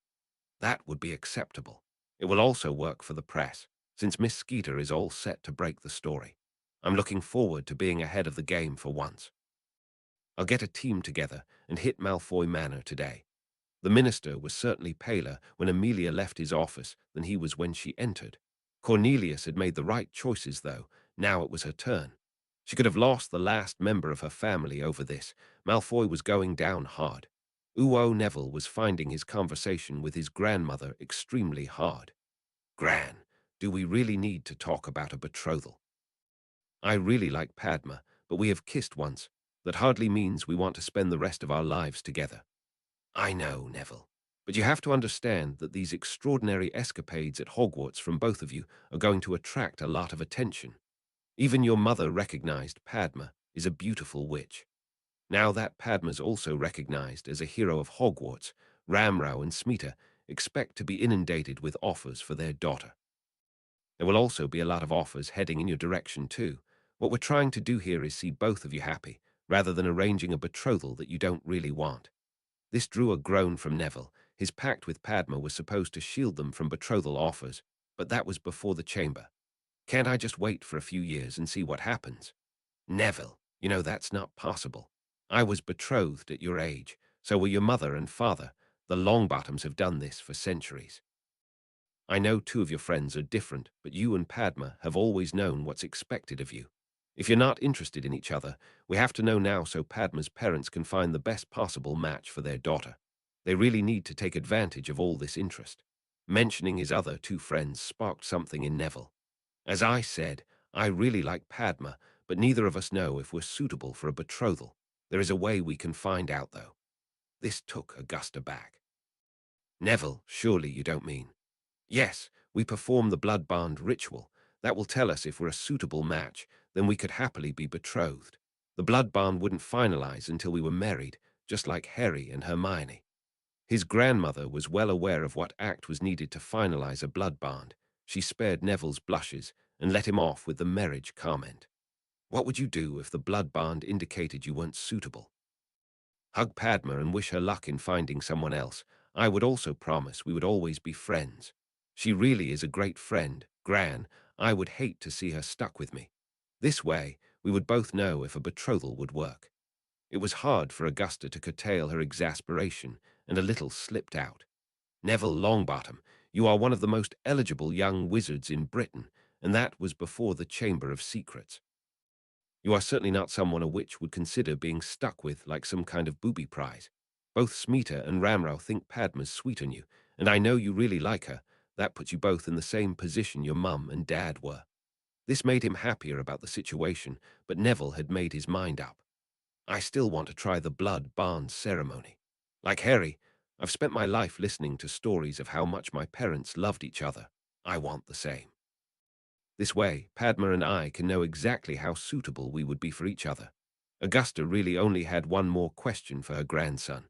That would be acceptable. It will also work for the press, since Miss Skeeter is all set to break the story. I'm looking forward to being ahead of the game for once. I'll get a team together and hit Malfoy Manor today. The minister was certainly paler when Amelia left his office than he was when she entered. Cornelius had made the right choices, though. Now it was her turn. She could have lost the last member of her family over this. Malfoy was going down hard. Neville was finding his conversation with his grandmother extremely hard. Gran, do we really need to talk about a betrothal? I really like Padma, but we have kissed once. That hardly means we want to spend the rest of our lives together. I know, Neville, but you have to understand that these extraordinary escapades at Hogwarts from both of you are going to attract a lot of attention. Even your mother recognized Padma is a beautiful witch. Now that Padma's also recognized as a hero of Hogwarts, Ramrau and Smeeta expect to be inundated with offers for their daughter. There will also be a lot of offers heading in your direction too. What we're trying to do here is see both of you happy, rather than arranging a betrothal that you don't really want. This drew a groan from Neville. His pact with Padma was supposed to shield them from betrothal offers, but that was before the chamber. Can't I just wait for a few years and see what happens? Neville, you know that's not possible. I was betrothed at your age, so were your mother and father. The Longbottoms have done this for centuries. I know two of your friends are different, but you and Padma have always known what's expected of you. If you're not interested in each other, we have to know now so Padma's parents can find the best possible match for their daughter. They really need to take advantage of all this interest. Mentioning his other two friends sparked something in Neville. As I said, I really like Padma, but neither of us know if we're suitable for a betrothal. There is a way we can find out, though. This took Augusta back. Neville, surely you don't mean. Yes, we perform the blood bond ritual. That will tell us if we're a suitable match, then we could happily be betrothed. The blood bond wouldn't finalize until we were married, just like Harry and Hermione. His grandmother was well aware of what act was needed to finalize a blood bond. She spared Neville's blushes and let him off with the marriage comment. What would you do if the blood bond indicated you weren't suitable? Hug Padma and wish her luck in finding someone else. I would also promise we would always be friends. She really is a great friend, Gran. I would hate to see her stuck with me. This way, we would both know if a betrothal would work. It was hard for Augusta to curtail her exasperation, and a little slipped out. Neville Longbottom, you are one of the most eligible young wizards in Britain, and that was before the Chamber of Secrets. You are certainly not someone a witch would consider being stuck with like some kind of booby prize. Both Smeeta and Ramrau think Padma's sweet on you, and I know you really like her. That puts you both in the same position your mum and dad were. This made him happier about the situation, but Neville had made his mind up. I still want to try the blood bond ceremony. Like Harry, I've spent my life listening to stories of how much my parents loved each other. I want the same. This way, Padma and I can know exactly how suitable we would be for each other. Augusta really only had one more question for her grandson.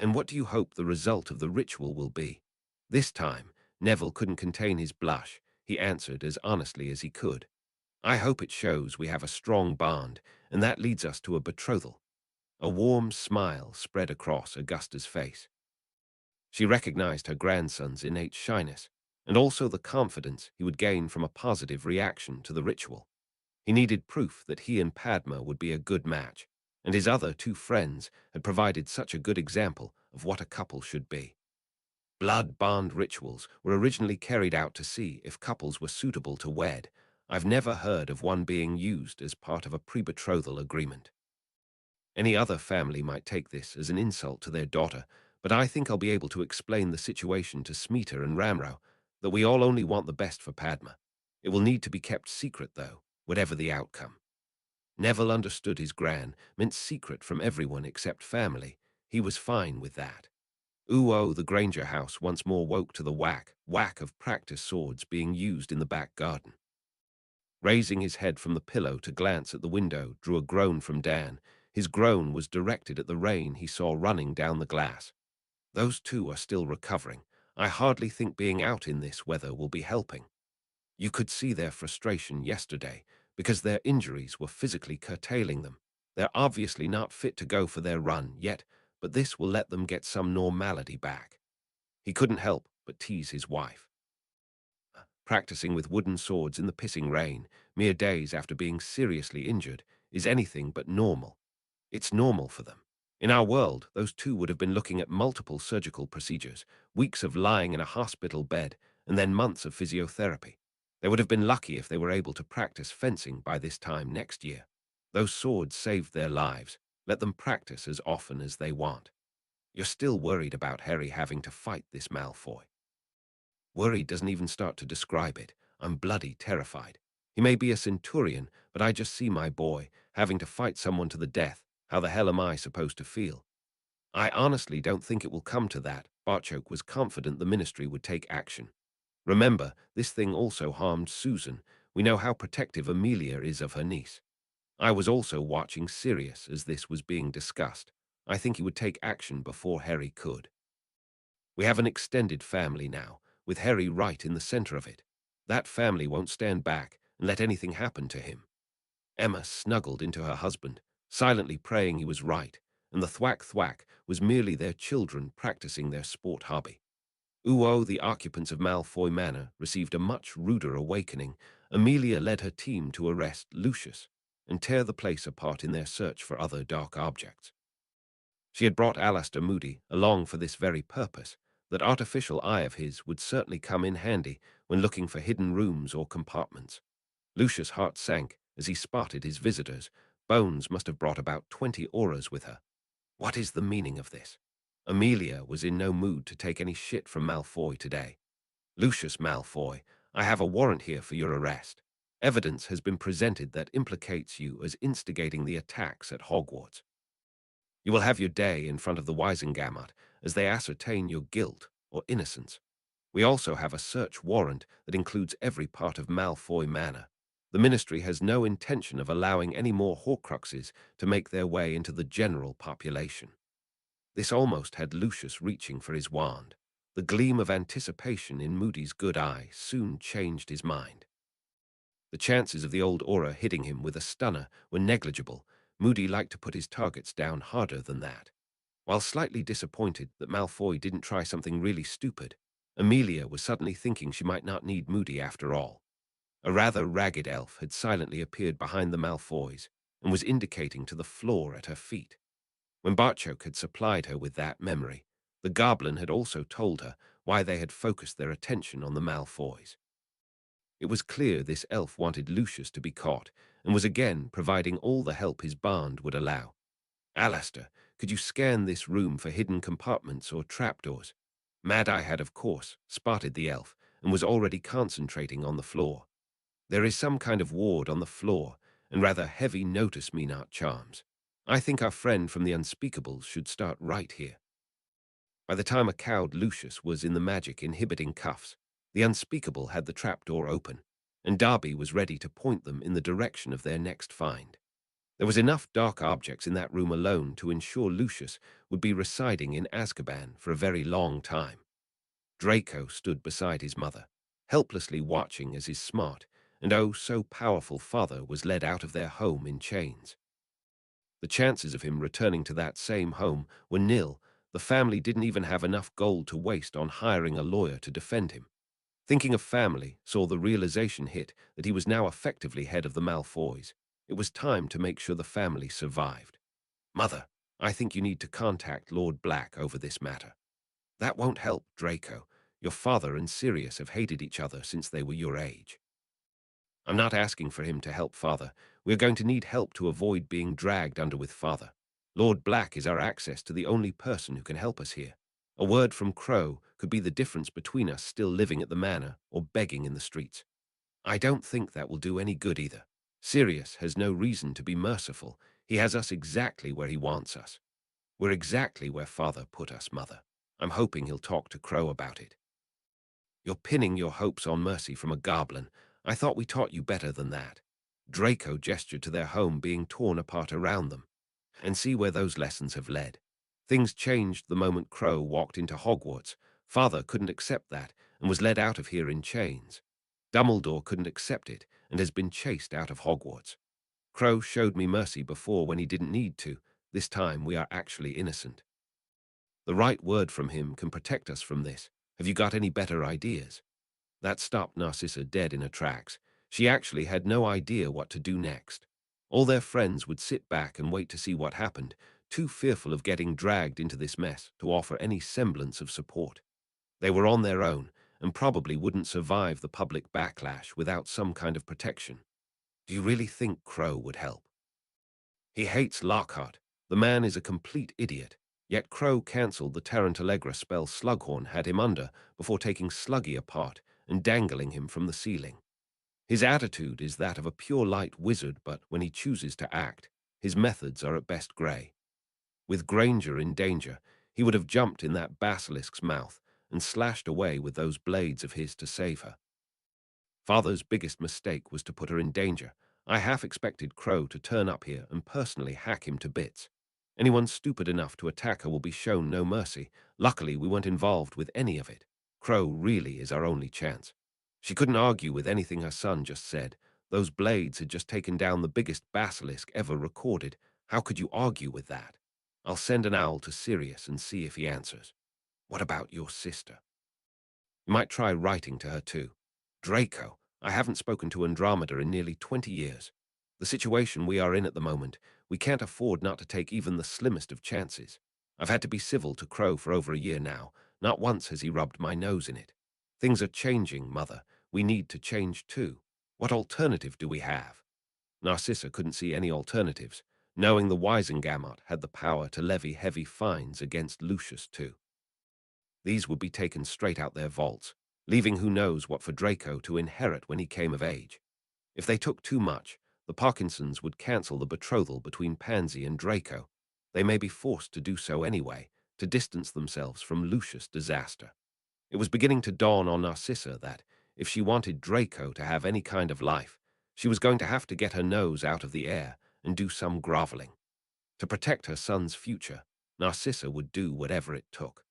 And what do you hope the result of the ritual will be? This time, Neville couldn't contain his blush. He answered as honestly as he could. I hope it shows we have a strong bond, and that leads us to a betrothal. A warm smile spread across Augusta's face. She recognized her grandson's innate shyness, and also the confidence he would gain from a positive reaction to the ritual. He needed proof that he and Padma would be a good match, and his other two friends had provided such a good example of what a couple should be. Blood bond rituals were originally carried out to see if couples were suitable to wed. I've never heard of one being used as part of a pre-betrothal agreement. Any other family might take this as an insult to their daughter, but I think I'll be able to explain the situation to Smeeta and Ramrau, that we all only want the best for Padma. It will need to be kept secret, though, whatever the outcome. Neville understood his gran meant secret from everyone except family. He was fine with that. The Granger house once more woke to the whack of practice swords being used in the back garden. Raising his head from the pillow to glance at the window drew a groan from Dan. His groan was directed at the rain he saw running down the glass. Those two are still recovering. I hardly think being out in this weather will be helping. You could see their frustration yesterday, because their injuries were physically curtailing them. They're obviously not fit to go for their run yet, but this will let them get some normality back. He couldn't help but tease his wife. Practicing with wooden swords in the pissing rain, mere days after being seriously injured, is anything but normal. It's normal for them. In our world, those two would have been looking at multiple surgical procedures, weeks of lying in a hospital bed, and then months of physiotherapy. They would have been lucky if they were able to practice fencing by this time next year. Those swords saved their lives. Let them practice as often as they want. You're still worried about Harry having to fight this Malfoy. Worry doesn't even start to describe it. I'm bloody terrified. He may be a centurion, but I just see my boy having to fight someone to the death. How the hell am I supposed to feel? I honestly don't think it will come to that. Barchoke was confident the ministry would take action. Remember, this thing also harmed Susan. We know how protective Amelia is of her niece. I was also watching Sirius as this was being discussed. I think he would take action before Harry could. We have an extended family now, with Harry right in the center of it. That family won't stand back and let anything happen to him. Emma snuggled into her husband, silently praying he was right, and the thwack-thwack was merely their children practicing their sport hobby. Uo, the occupants of Malfoy Manor, received a much ruder awakening. Amelia led her team to arrest Lucius and tear the place apart in their search for other dark objects. She had brought Alastor Moody along for this very purpose. That artificial eye of his would certainly come in handy when looking for hidden rooms or compartments. Lucius' heart sank as he spotted his visitors. Bones must have brought about 20 auras with her. What is the meaning of this? Amelia was in no mood to take any shit from Malfoy today. Lucius Malfoy, I have a warrant here for your arrest. Evidence has been presented that implicates you as instigating the attacks at Hogwarts. You will have your day in front of the Wisengamot as they ascertain your guilt or innocence. We also have a search warrant that includes every part of Malfoy Manor. The Ministry has no intention of allowing any more Horcruxes to make their way into the general population. This almost had Lucius reaching for his wand. The gleam of anticipation in Moody's good eye soon changed his mind. The chances of the old aura hitting him with a stunner were negligible. Moody liked to put his targets down harder than that. While slightly disappointed that Malfoy didn't try something really stupid, Amelia was suddenly thinking she might not need Moody after all. A rather ragged elf had silently appeared behind the Malfoys and was indicating to the floor at her feet. When Barchoke had supplied her with that memory, the goblin had also told her why they had focused their attention on the Malfoys. It was clear this elf wanted Lucius to be caught and was again providing all the help his bond would allow. Alastor, could you scan this room for hidden compartments or trapdoors? Mad Eye had, of course, spotted the elf and was already concentrating on the floor. There is some kind of ward on the floor and rather heavy notice-me-not charms. I think our friend from the Unspeakables should start right here. By the time a cowed Lucius was in the magic inhibiting cuffs, the Unspeakable had the trapdoor open, and Darby was ready to point them in the direction of their next find. There was enough dark objects in that room alone to ensure Lucius would be residing in Azkaban for a very long time. Draco stood beside his mother, helplessly watching as his smart and oh so powerful father was led out of their home in chains. The chances of him returning to that same home were nil. The family didn't even have enough gold to waste on hiring a lawyer to defend him. Thinking of family saw the realization hit that he was now effectively head of the Malfoys. It was time to make sure the family survived. Mother, I think you need to contact Lord Black over this matter. That won't help, Draco. Your father and Sirius have hated each other since they were your age. I'm not asking for him to help Father. We're going to need help to avoid being dragged under with Father. Lord Black is our access to the only person who can help us here. A word from Crow could be the difference between us still living at the manor or begging in the streets. I don't think that will do any good either. Sirius has no reason to be merciful. He has us exactly where he wants us. We're exactly where Father put us, Mother. I'm hoping he'll talk to Crow about it. You're pinning your hopes on mercy from a goblin. I thought we taught you better than that. Draco gestured to their home being torn apart around them. And see where those lessons have led. Things changed the moment Crow walked into Hogwarts. Father couldn't accept that and was led out of here in chains. Dumbledore couldn't accept it and has been chased out of Hogwarts. Crow showed me mercy before when he didn't need to. This time we are actually innocent. The right word from him can protect us from this. Have you got any better ideas? That stopped Narcissa dead in her tracks. She actually had no idea what to do next. All their friends would sit back and wait to see what happened. too fearful of getting dragged into this mess to offer any semblance of support. They were on their own and probably wouldn't survive the public backlash without some kind of protection. Do you really think Crow would help? He hates Lockhart. The man is a complete idiot. Yet Crow cancelled the Tarantallegra spell Slughorn had him under before taking Sluggy apart and dangling him from the ceiling. His attitude is that of a pure light wizard, but when he chooses to act, his methods are at best grey. With Granger in danger, he would have jumped in that basilisk's mouth and slashed away with those blades of his to save her. Father's biggest mistake was to put her in danger. I half expected Crow to turn up here and personally hack him to bits. Anyone stupid enough to attack her will be shown no mercy. Luckily, we weren't involved with any of it. Crow really is our only chance. She couldn't argue with anything her son just said. Those blades had just taken down the biggest basilisk ever recorded. How could you argue with that? I'll send an owl to Sirius and see if he answers. What about your sister? You might try writing to her too. Draco, I haven't spoken to Andromeda in nearly 20 years. The situation we are in at the moment, we can't afford not to take even the slimmest of chances. I've had to be civil to Crow for over a year now. Not once has he rubbed my nose in it. Things are changing, Mother. We need to change too. What alternative do we have? Narcissa couldn't see any alternatives, knowing the Wisengamot had the power to levy heavy fines against Lucius too. These would be taken straight out their vaults, leaving who knows what for Draco to inherit when he came of age. If they took too much, the Parkinsons would cancel the betrothal between Pansy and Draco. They may be forced to do so anyway, to distance themselves from Lucius' disaster. It was beginning to dawn on Narcissa that, if she wanted Draco to have any kind of life, she was going to have to get her nose out of the air and do some groveling. To protect her son's future, Narcissa would do whatever it took.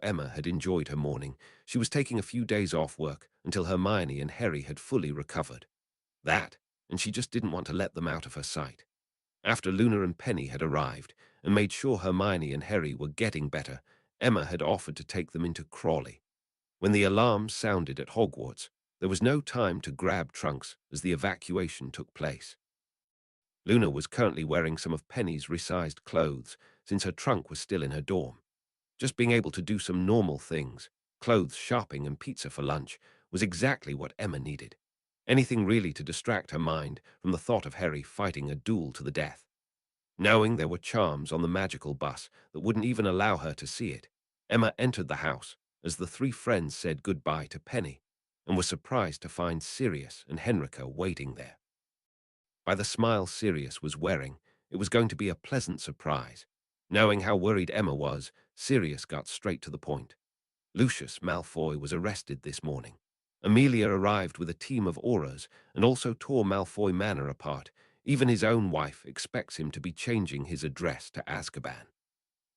Emma had enjoyed her morning. She was taking a few days off work until Hermione and Harry had fully recovered. That, and she just didn't want to let them out of her sight. After Luna and Penny had arrived and made sure Hermione and Harry were getting better, Emma had offered to take them into Crawley. When the alarm sounded at Hogwarts, there was no time to grab trunks as the evacuation took place. Luna was currently wearing some of Penny's resized clothes since her trunk was still in her dorm. Just being able to do some normal things, clothes shopping and pizza for lunch, was exactly what Emma needed. Anything really to distract her mind from the thought of Harry fighting a duel to the death. Knowing there were charms on the magical bus that wouldn't even allow her to see it, Emma entered the house as the three friends said goodbye to Penny and was surprised to find Sirius and Henrika waiting there. By the smile Sirius was wearing, it was going to be a pleasant surprise. Knowing how worried Emma was, Sirius got straight to the point. Lucius Malfoy was arrested this morning. Amelia arrived with a team of Aurors and also tore Malfoy Manor apart. Even his own wife expects him to be changing his address to Azkaban.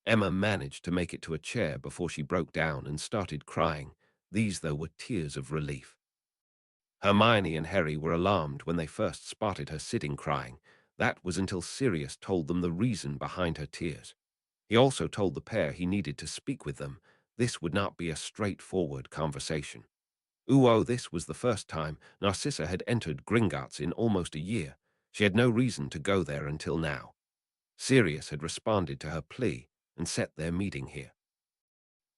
Emma managed to make it to a chair before she broke down and started crying. These, though, were tears of relief. Hermione and Harry were alarmed when they first spotted her sitting crying. That was until Sirius told them the reason behind her tears. He also told the pair he needed to speak with them. This would not be a straightforward conversation. This was the first time Narcissa had entered Gringotts in almost a year. She had no reason to go there until now. Sirius had responded to her plea and set their meeting here.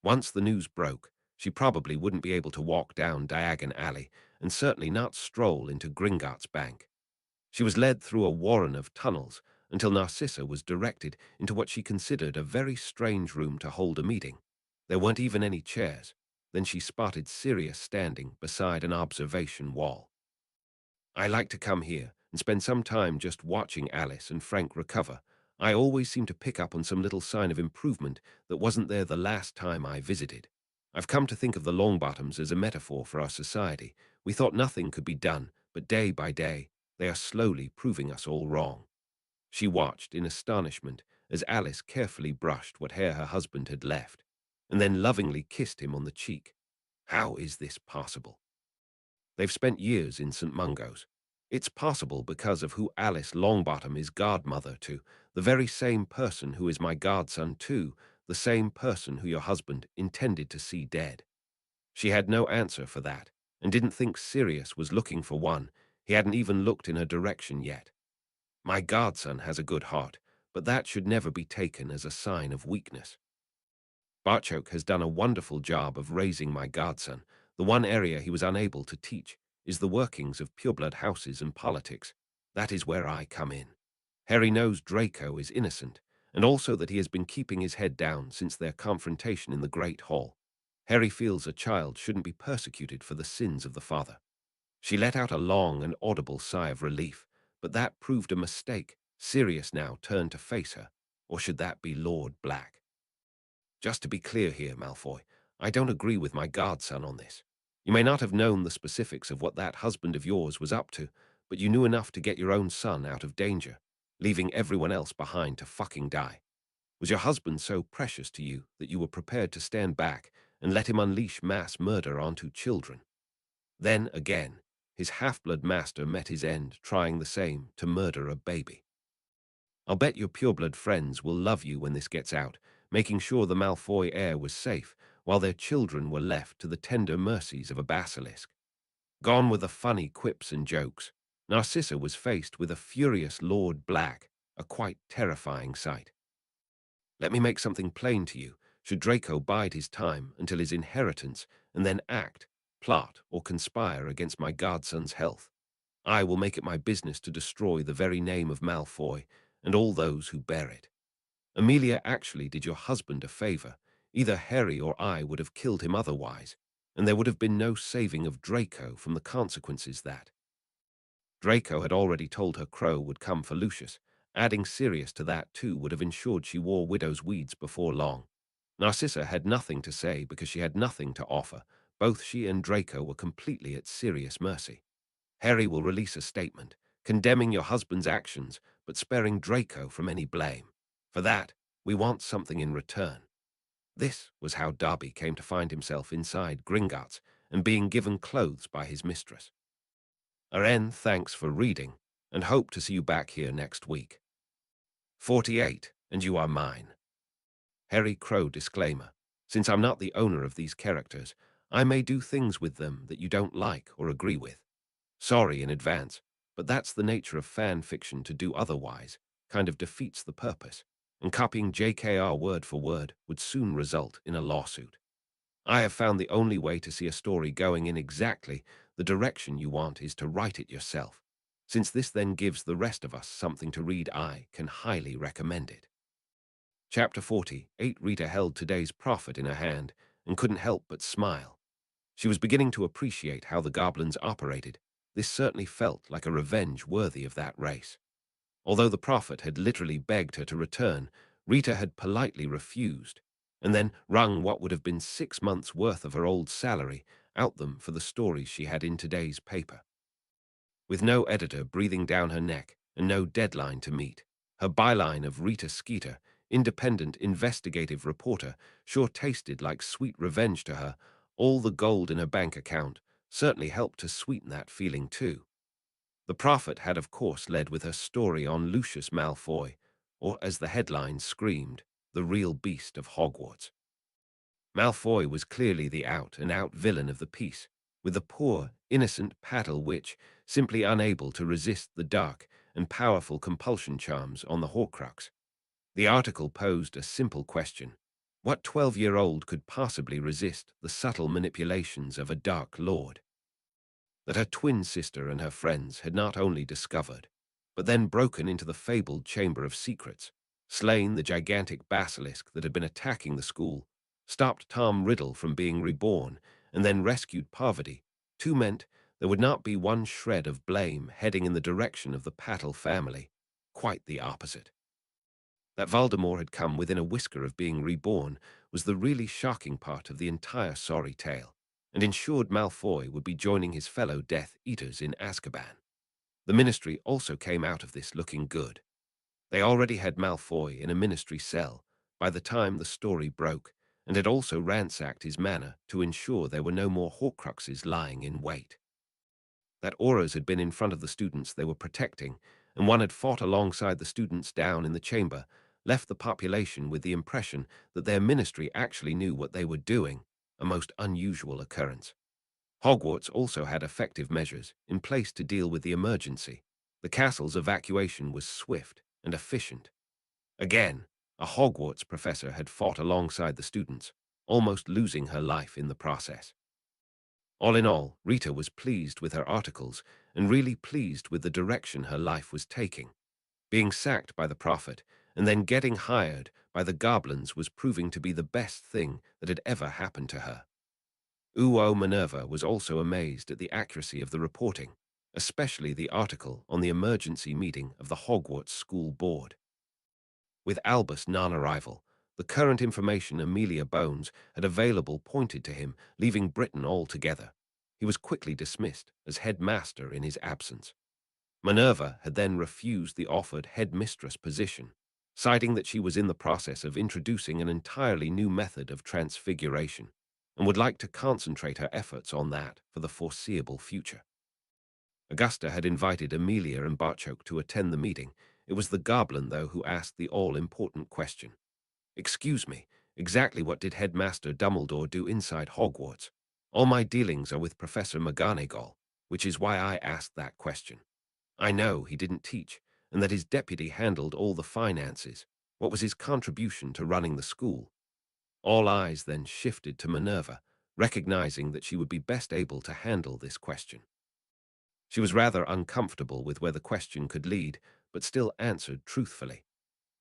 Once the news broke, she probably wouldn't be able to walk down Diagon Alley and certainly not stroll into Gringotts Bank. She was led through a warren of tunnels until Narcissa was directed into what she considered a very strange room to hold a meeting. There weren't even any chairs. Then she spotted Sirius standing beside an observation wall. I like to come here and spend some time just watching Alice and Frank recover. I always seem to pick up on some little sign of improvement that wasn't there the last time I visited. I've come to think of the Longbottoms as a metaphor for our society. We thought nothing could be done, but day by day, they are slowly proving us all wrong. She watched in astonishment as Alice carefully brushed what hair her husband had left, and then lovingly kissed him on the cheek. How is this possible? They've spent years in St. Mungo's. It's possible because of who Alice Longbottom is godmother to, the very same person who is my godson too, the same person who your husband intended to see dead. She had no answer for that, and didn't think Sirius was looking for one. He hadn't even looked in her direction yet. My godson has a good heart, but that should never be taken as a sign of weakness. Barchoke has done a wonderful job of raising my godson. The one area he was unable to teach is the workings of pureblood houses and politics. That is where I come in. Harry knows Draco is innocent, and also that he has been keeping his head down since their confrontation in the Great Hall. Harry feels a child shouldn't be persecuted for the sins of the father. She let out a long and audible sigh of relief, but that proved a mistake. Sirius now turned to face her. Or should that be Lord Black? Just to be clear here, Malfoy, I don't agree with my godson on this. You may not have known the specifics of what that husband of yours was up to, but you knew enough to get your own son out of danger, leaving everyone else behind to fucking die. Was your husband so precious to you that you were prepared to stand back and let him unleash mass murder onto children? Then, again, his half-blood master met his end trying the same to murder a baby. I'll bet your pureblood friends will love you when this gets out, making sure the Malfoy heir was safe, while their children were left to the tender mercies of a basilisk. Gone were the funny quips and jokes. Narcissa was faced with a furious Lord Black, a quite terrifying sight. Let me make something plain to you. Should Draco bide his time until his inheritance and then act, plot, or conspire against my godson's health, I will make it my business to destroy the very name of Malfoy and all those who bear it. Amelia actually did your husband a favor. Either Harry or I would have killed him otherwise, and there would have been no saving of Draco from the consequences that. Draco had already told her Crow would come for Lucius. Adding Sirius to that too would have ensured she wore widow's weeds before long. Narcissa had nothing to say because she had nothing to offer. Both she and Draco were completely at Sirius' mercy. Harry will release a statement, condemning your husband's actions, but sparing Draco from any blame. For that, we want something in return. This was how Darby came to find himself inside Gringotts and being given clothes by his mistress. Aren, thanks for reading, and hope to see you back here next week. 48, and you are mine. Harry Crow disclaimer. Since I'm not the owner of these characters, I may do things with them that you don't like or agree with. Sorry in advance, but that's the nature of fan fiction. To do otherwise kind of defeats the purpose, and copying JKR word for word would soon result in a lawsuit. I have found the only way to see a story going in exactly the direction you want is to write it yourself. Since this then gives the rest of us something to read, I can highly recommend it. Chapter 48. Rita held today's prophet in her hand and couldn't help but smile. She was beginning to appreciate how the goblins operated. This certainly felt like a revenge worthy of that race. Although the prophet had literally begged her to return, Rita had politely refused, and then wrung what would have been 6 months' worth of her old salary out them for the stories she had in today's paper. With no editor breathing down her neck and no deadline to meet, her byline of Rita Skeeter, independent investigative reporter, sure tasted like sweet revenge to her. All the gold in her bank account certainly helped to sweeten that feeling too. The prophet had of course led with her story on Lucius Malfoy, or as the headline screamed, the real beast of Hogwarts. Malfoy was clearly the out-and-out villain of the piece, with the poor, innocent Paddle Witch simply unable to resist the dark and powerful compulsion charms on the Horcrux. The article posed a simple question. What 12-year-old could possibly resist the subtle manipulations of a Dark Lord? That her twin sister and her friends had not only discovered, but then broken into the fabled Chamber of Secrets, slain the gigantic basilisk that had been attacking the school, stopped Tom Riddle from being reborn, and then rescued Parvati, too meant there would not be one shred of blame heading in the direction of the Paddle family. Quite the opposite. That Voldemort had come within a whisker of being reborn was the really shocking part of the entire sorry tale, and ensured Malfoy would be joining his fellow Death Eaters in Azkaban. The Ministry also came out of this looking good. They already had Malfoy in a Ministry cell by the time the story broke, and had also ransacked his manor to ensure there were no more Horcruxes lying in wait. That Aurors had been in front of the students they were protecting, and one had fought alongside the students down in the chamber, left the population with the impression that their ministry actually knew what they were doing, a most unusual occurrence. Hogwarts also had effective measures in place to deal with the emergency. The castle's evacuation was swift and efficient. Again, a Hogwarts professor had fought alongside the students, almost losing her life in the process. All in all, Rita was pleased with her articles and really pleased with the direction her life was taking. Being sacked by the prophet and then getting hired by the goblins was proving to be the best thing that had ever happened to her. Uo Minerva was also amazed at the accuracy of the reporting, especially the article on the emergency meeting of the Hogwarts School Board. With Albus' non-arrival, the current information Amelia Bones had available pointed to him leaving Britain altogether. He was quickly dismissed as headmaster in his absence. Minerva had then refused the offered headmistress position, citing that she was in the process of introducing an entirely new method of transfiguration and would like to concentrate her efforts on that for the foreseeable future. Augusta had invited Amelia and Barchoke to attend the meeting. It was the goblin, though, who asked the all-important question. "Excuse me, exactly what did Headmaster Dumbledore do inside Hogwarts? All my dealings are with Professor McGonagall, which is why I asked that question. I know he didn't teach, and that his deputy handled all the finances. What was his contribution to running the school?" All eyes then shifted to Minerva, recognizing that she would be best able to handle this question. She was rather uncomfortable with where the question could lead, but still answered truthfully.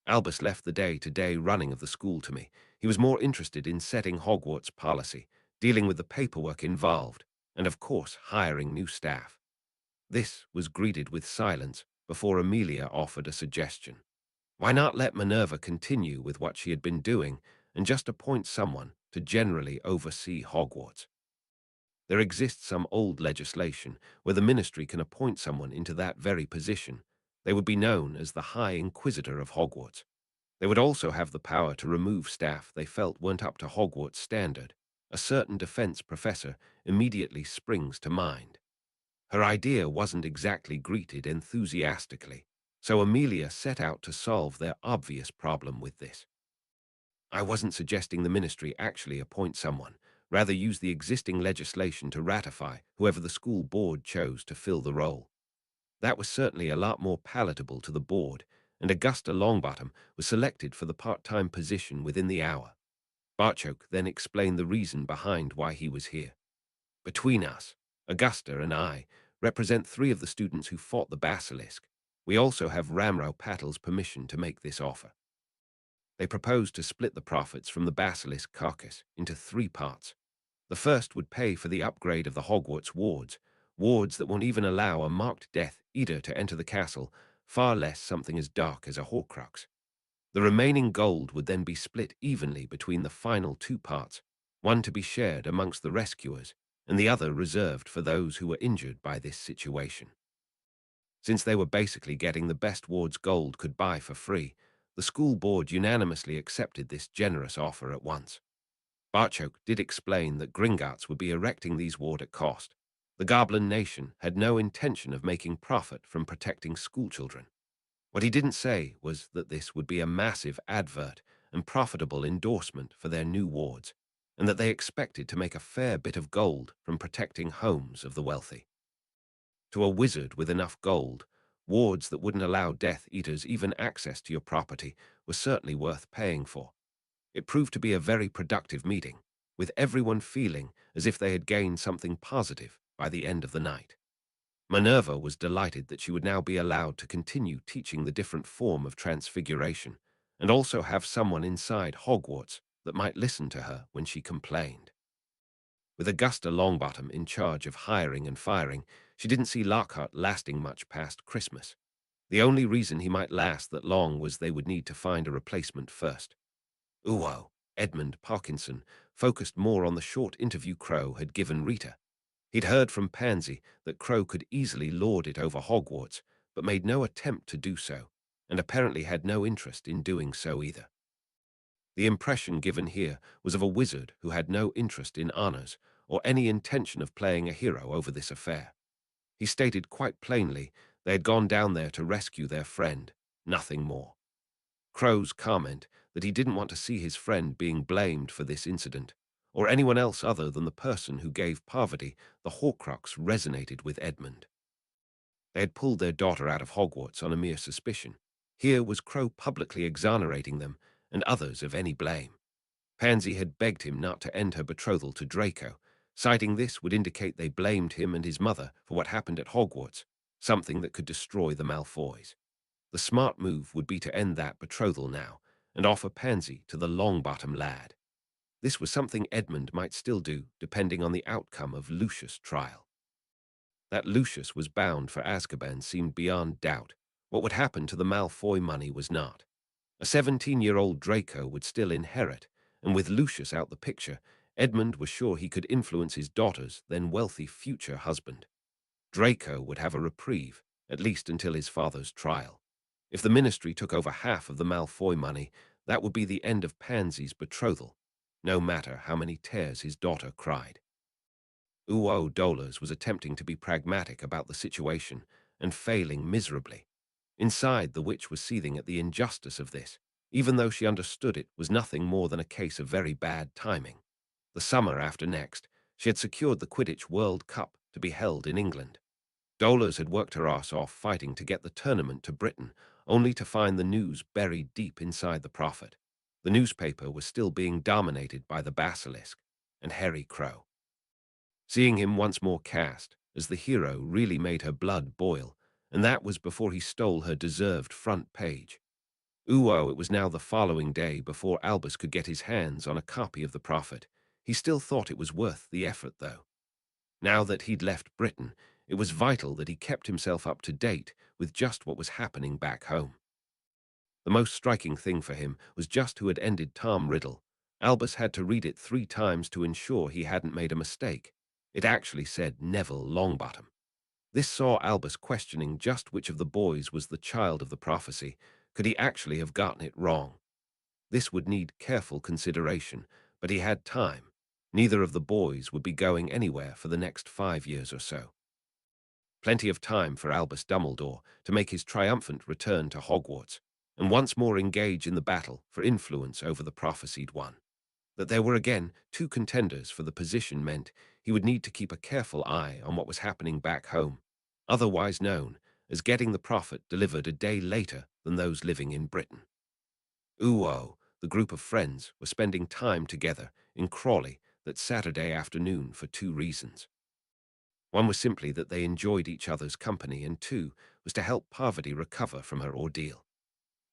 Albus left the day-to-day running of the school to me. He was more interested in setting Hogwarts policy, dealing with the paperwork involved, and of course hiring new staff. This was greeted with silence before Amelia offered a suggestion. Why not let Minerva continue with what she had been doing and just appoint someone to generally oversee Hogwarts? There exists some old legislation where the ministry can appoint someone into that very position. They would be known as the High Inquisitor of Hogwarts. They would also have the power to remove staff they felt weren't up to Hogwarts standard. A certain defense professor immediately springs to mind. Her idea wasn't exactly greeted enthusiastically, so Amelia set out to solve their obvious problem with this. I wasn't suggesting the ministry actually appoint someone, rather use the existing legislation to ratify whoever the school board chose to fill the role. That was certainly a lot more palatable to the board, and Augusta Longbottom was selected for the part-time position within the hour. Barchoke then explained the reason behind why he was here. Between us, Augusta and I represent 3 of the students who fought the basilisk. We also have Ramrau Patil's permission to make this offer. They proposed to split the profits from the basilisk carcass into 3 parts. The first would pay for the upgrade of the Hogwarts wards that won't even allow a marked Death Eater to enter the castle, far less something as dark as a Horcrux. The remaining gold would then be split evenly between the final 2 parts, one to be shared amongst the rescuers, and the other reserved for those who were injured by this situation. Since they were basically getting the best wards gold could buy for free, the school board unanimously accepted this generous offer at once. Barchoke did explain that Gringotts would be erecting these wards at cost. The Goblin Nation had no intention of making profit from protecting schoolchildren. What he didn't say was that this would be a massive advert and profitable endorsement for their new wards, and that they expected to make a fair bit of gold from protecting homes of the wealthy. To a wizard with enough gold, wards that wouldn't allow Death Eaters even access to your property were certainly worth paying for. It proved to be a very productive meeting, with everyone feeling as if they had gained something positive by the end of the night. Minerva was delighted that she would now be allowed to continue teaching the different form of transfiguration, and also have someone inside Hogwarts that might listen to her when she complained. With Augusta Longbottom in charge of hiring and firing, she didn't see Lockhart lasting much past Christmas. The only reason he might last that long was they would need to find a replacement first. Uo, Edmund Parkinson, focused more on the short interview Crow had given Rita. He'd heard from Pansy that Crow could easily lord it over Hogwarts, but made no attempt to do so, and apparently had no interest in doing so either. The impression given here was of a wizard who had no interest in honors or any intention of playing a hero over this affair. He stated quite plainly they had gone down there to rescue their friend, nothing more. Crow's comment that he didn't want to see his friend being blamed for this incident, or anyone else other than the person who gave Parvati the Horcrux, resonated with Edmund. They had pulled their daughter out of Hogwarts on a mere suspicion, Here was Crow publicly exonerating them, and others of any blame. Pansy had begged him not to end her betrothal to Draco, citing this would indicate they blamed him and his mother for what happened at Hogwarts, something that could destroy the Malfoys. The smart move would be to end that betrothal now and offer Pansy to the Longbottom lad. This was something Edmund might still do, depending on the outcome of Lucius' trial. That Lucius was bound for Azkaban seemed beyond doubt. What would happen to the Malfoy money was not. A 17-year-old Draco would still inherit, and with Lucius out the picture, Edmund was sure he could influence his daughter's then wealthy future husband. Draco would have a reprieve, at least until his father's trial. If the Ministry took over half of the Malfoy money, that would be the end of Pansy's betrothal, no matter how many tears his daughter cried. Uo Dolors was attempting to be pragmatic about the situation and failing miserably. Inside, the witch was seething at the injustice of this, even though she understood it was nothing more than a case of very bad timing. The summer after next, she had secured the Quidditch World Cup to be held in England. Dolors had worked her ass off fighting to get the tournament to Britain, only to find the news buried deep inside the Prophet. The newspaper was still being dominated by the Basilisk and Harry Crow. Seeing him once more cast as the hero really made her blood boil, and that was before he stole her deserved front page. It was now the following day before Albus could get his hands on a copy of the Prophet. He still thought it was worth the effort, though. Now that he'd left Britain, it was vital that he kept himself up to date with just what was happening back home. The most striking thing for him was just who had ended Tom Riddle. Albus had to read it 3 times to ensure he hadn't made a mistake. It actually said Neville Longbottom. This saw Albus questioning just which of the boys was the child of the prophecy. Could he actually have gotten it wrong? This would need careful consideration, but he had time. Neither of the boys would be going anywhere for the next 5 years or so. Plenty of time for Albus Dumbledore to make his triumphant return to Hogwarts, and once more engage in the battle for influence over the prophesied one. That there were again 2 contenders for the position meant he would need to keep a careful eye on what was happening back home, otherwise known as getting the prophet delivered a day later than those living in Britain. The group of friends, were spending time together in Crawley that Saturday afternoon for 2 reasons. One was simply that they enjoyed each other's company, and 2 was to help Parvati recover from her ordeal.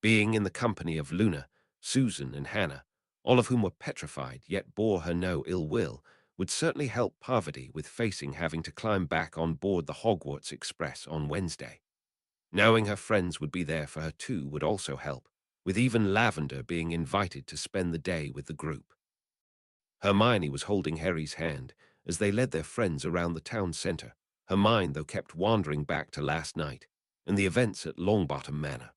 Being in the company of Luna, Susan, and Hannah, all of whom were petrified yet bore her no ill will, would certainly help Parvati with facing having to climb back on board the Hogwarts Express on Wednesday. Knowing her friends would be there for her too would also help, with even Lavender being invited to spend the day with the group. Hermione was holding Harry's hand as they led their friends around the town centre. Her mind, though, kept wandering back to last night and the events at Longbottom Manor.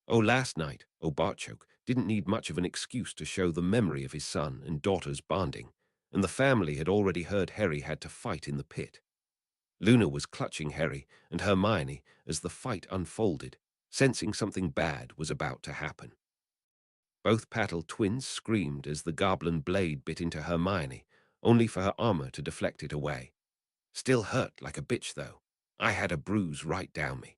Last night, Barchoke didn't need much of an excuse to show the memory of his son and daughter's bonding, and the family had already heard Harry had to fight in the pit. Luna was clutching Harry and Hermione as the fight unfolded, sensing something bad was about to happen. Both Patel twins screamed as the goblin blade bit into Hermione, only for her armor to deflect it away. Still hurt like a bitch, though. I had a bruise right down me.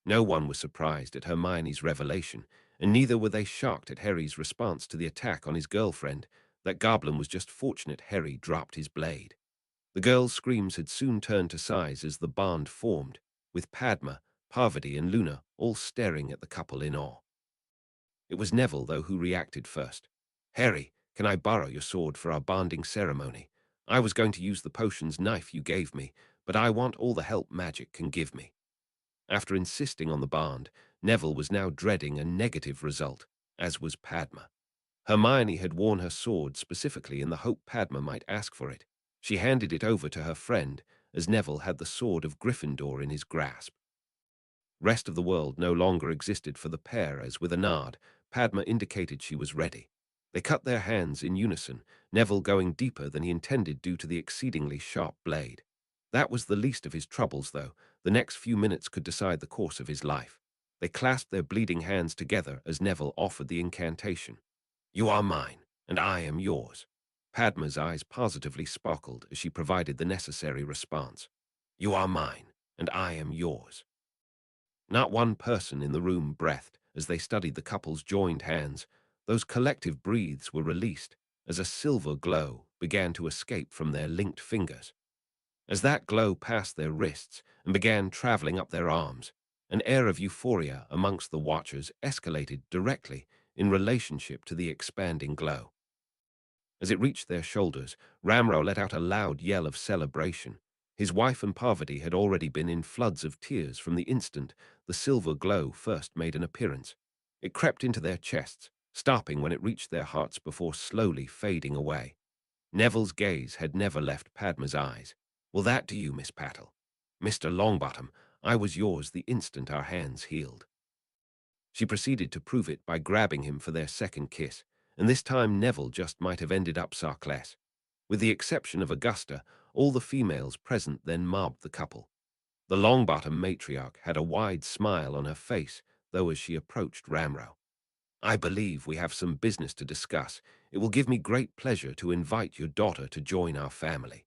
No one was surprised at Hermione's revelation, and neither were they shocked at Harry's response to the attack on his girlfriend. That goblin was just fortunate Harry dropped his blade. The girls' screams had soon turned to sighs as the bond formed, with Padma, Parvati, and Luna all staring at the couple in awe. It was Neville, though, who reacted first. "Harry, can I borrow your sword for our bonding ceremony? I was going to use the potion's knife you gave me, but I want all the help magic can give me." After insisting on the bond, Neville was now dreading a negative result, as was Padma. Hermione had worn her sword specifically in the hope Padma might ask for it. She handed it over to her friend, as Neville had the sword of Gryffindor in his grasp. Rest of the world no longer existed for the pair as, with a nod, Padma indicated she was ready. They cut their hands in unison, Neville going deeper than he intended due to the exceedingly sharp blade. That was the least of his troubles, though. The next few minutes could decide the course of his life. They clasped their bleeding hands together as Neville offered the incantation. "You are mine, and I am yours." Padma's eyes positively sparkled as she provided the necessary response. "You are mine, and I am yours." Not one person in the room breathed as they studied the couple's joined hands. Those collective breaths were released as a silver glow began to escape from their linked fingers. As that glow passed their wrists and began traveling up their arms, an air of euphoria amongst the watchers escalated directly in relationship to the expanding glow. As it reached their shoulders, Ramro let out a loud yell of celebration. His wife and Parvati had already been in floods of tears from the instant the silver glow first made an appearance. It crept into their chests, stopping when it reached their hearts before slowly fading away. Neville's gaze had never left Padma's eyes. "Will that do you, Miss Patel?" "Mr. Longbottom, I was yours the instant our hands healed." She proceeded to prove it by grabbing him for their second kiss, and this time Neville just might have ended up Sarkless. With the exception of Augusta, all the females present then mobbed the couple. The Longbottom matriarch had a wide smile on her face, though as she approached Ramro. "I believe we have some business to discuss. It will give me great pleasure to invite your daughter to join our family."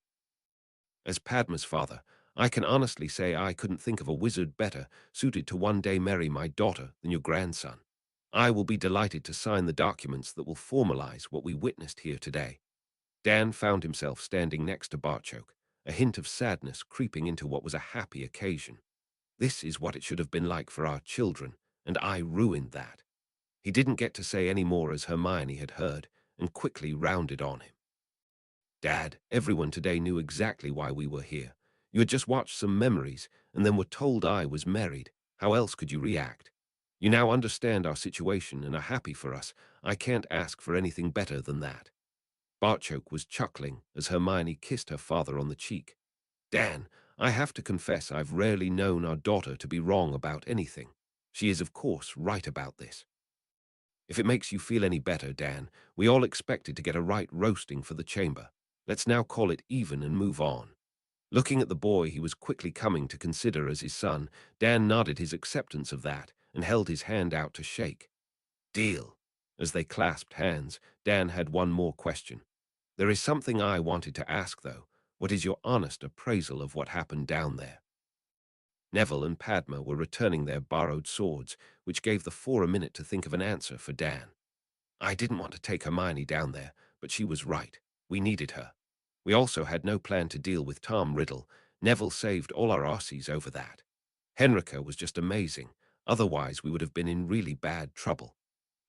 As Padma's father, I can honestly say I couldn't think of a wizard better suited to one day marry my daughter than your grandson. I will be delighted to sign the documents that will formalize what we witnessed here today. Dan found himself standing next to Barchoke, a hint of sadness creeping into what was a happy occasion. This is what it should have been like for our children, and I ruined that. He didn't get to say any more as Hermione had heard, and quickly rounded on him. "Dad, everyone today knew exactly why we were here. You had just watched some memories, and then were told I was married. How else could you react? You now understand our situation and are happy for us. I can't ask for anything better than that." Barchoke was chuckling as Hermione kissed her father on the cheek. "Dan, I have to confess I've rarely known our daughter to be wrong about anything. She is, of course, right about this. If it makes you feel any better, Dan, we all expected to get a right roasting for the chamber. Let's now call it even and move on." Looking at the boy he was quickly coming to consider as his son, Dan nodded his acceptance of that and held his hand out to shake. "Deal." As they clasped hands, Dan had one more question. "There is something I wanted to ask, though. What is your honest appraisal of what happened down there?" Neville and Padma were returning their borrowed swords, which gave the four a minute to think of an answer for Dan. "I didn't want to take Hermione down there, but she was right. We needed her. We also had no plan to deal with Tom Riddle. Neville saved all our Aussies over that. Henrika was just amazing. Otherwise, we would have been in really bad trouble.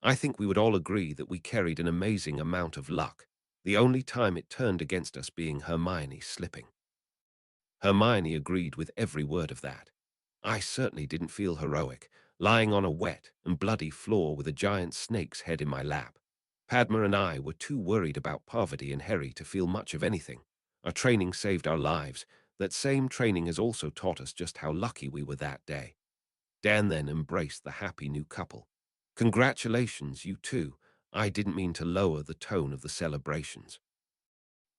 I think we would all agree that we carried an amazing amount of luck. The only time it turned against us being Hermione slipping." Hermione agreed with every word of that. "I certainly didn't feel heroic, lying on a wet and bloody floor with a giant snake's head in my lap. Padma and I were too worried about Parvati and Harry to feel much of anything. Our training saved our lives. That same training has also taught us just how lucky we were that day." Dan then embraced the happy new couple. "Congratulations, you two. I didn't mean to lower the tone of the celebrations."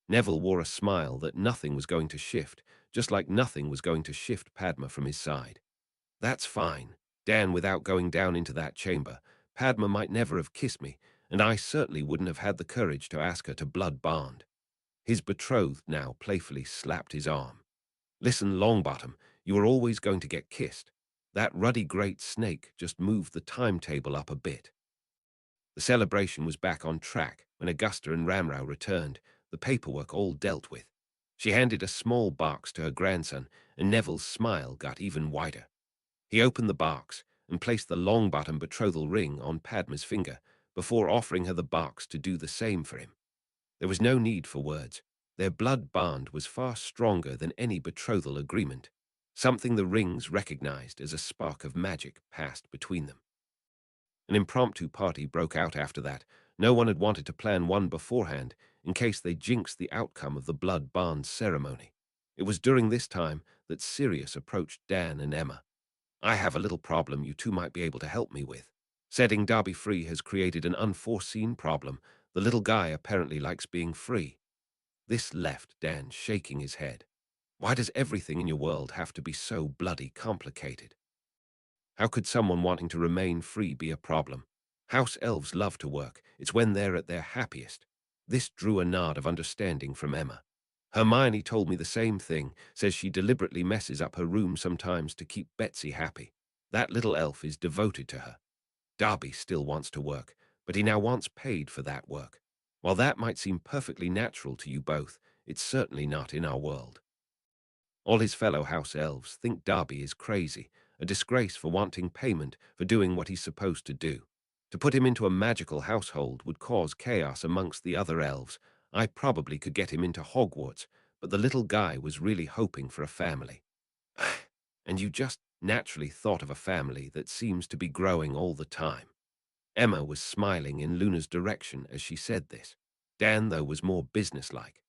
Neville wore a smile that nothing was going to shift, just like nothing was going to shift Padma from his side. "That's fine. Dan, without going down into that chamber, Padma might never have kissed me, and I certainly wouldn't have had the courage to ask her to blood bond." His betrothed now playfully slapped his arm. "Listen, Longbottom, you are always going to get kissed. That ruddy great snake just moved the timetable up a bit." The celebration was back on track when Augusta and Ramrau returned, the paperwork all dealt with. She handed a small box to her grandson, and Neville's smile got even wider. He opened the box and placed the Longbottom betrothal ring on Padma's finger before offering her the box to do the same for him. There was no need for words. Their blood bond was far stronger than any betrothal agreement, something the rings recognized as a spark of magic passed between them. An impromptu party broke out after that. No one had wanted to plan one beforehand in case they jinxed the outcome of the blood bond ceremony. It was during this time that Sirius approached Dan and Emma. "I have a little problem you two might be able to help me with. Setting Darby free has created an unforeseen problem. The little guy apparently likes being free." This left Dan shaking his head. Why does everything in your world have to be so bloody complicated? How could someone wanting to remain free be a problem? House elves love to work. It's when they're at their happiest. This drew a nod of understanding from Emma. "Hermione told me the same thing, says she deliberately messes up her room sometimes to keep Betsy happy. That little elf is devoted to her." Darby still wants to work, but he now wants paid for that work. While that might seem perfectly natural to you both, it's certainly not in our world. All his fellow house elves think Darby is crazy, a disgrace for wanting payment for doing what he's supposed to do. To put him into a magical household would cause chaos amongst the other elves. I probably could get him into Hogwarts, but the little guy was really hoping for a family. And you just naturally thought of a family that seems to be growing all the time. Emma was smiling in Luna's direction as she said this. Dan, though, was more businesslike.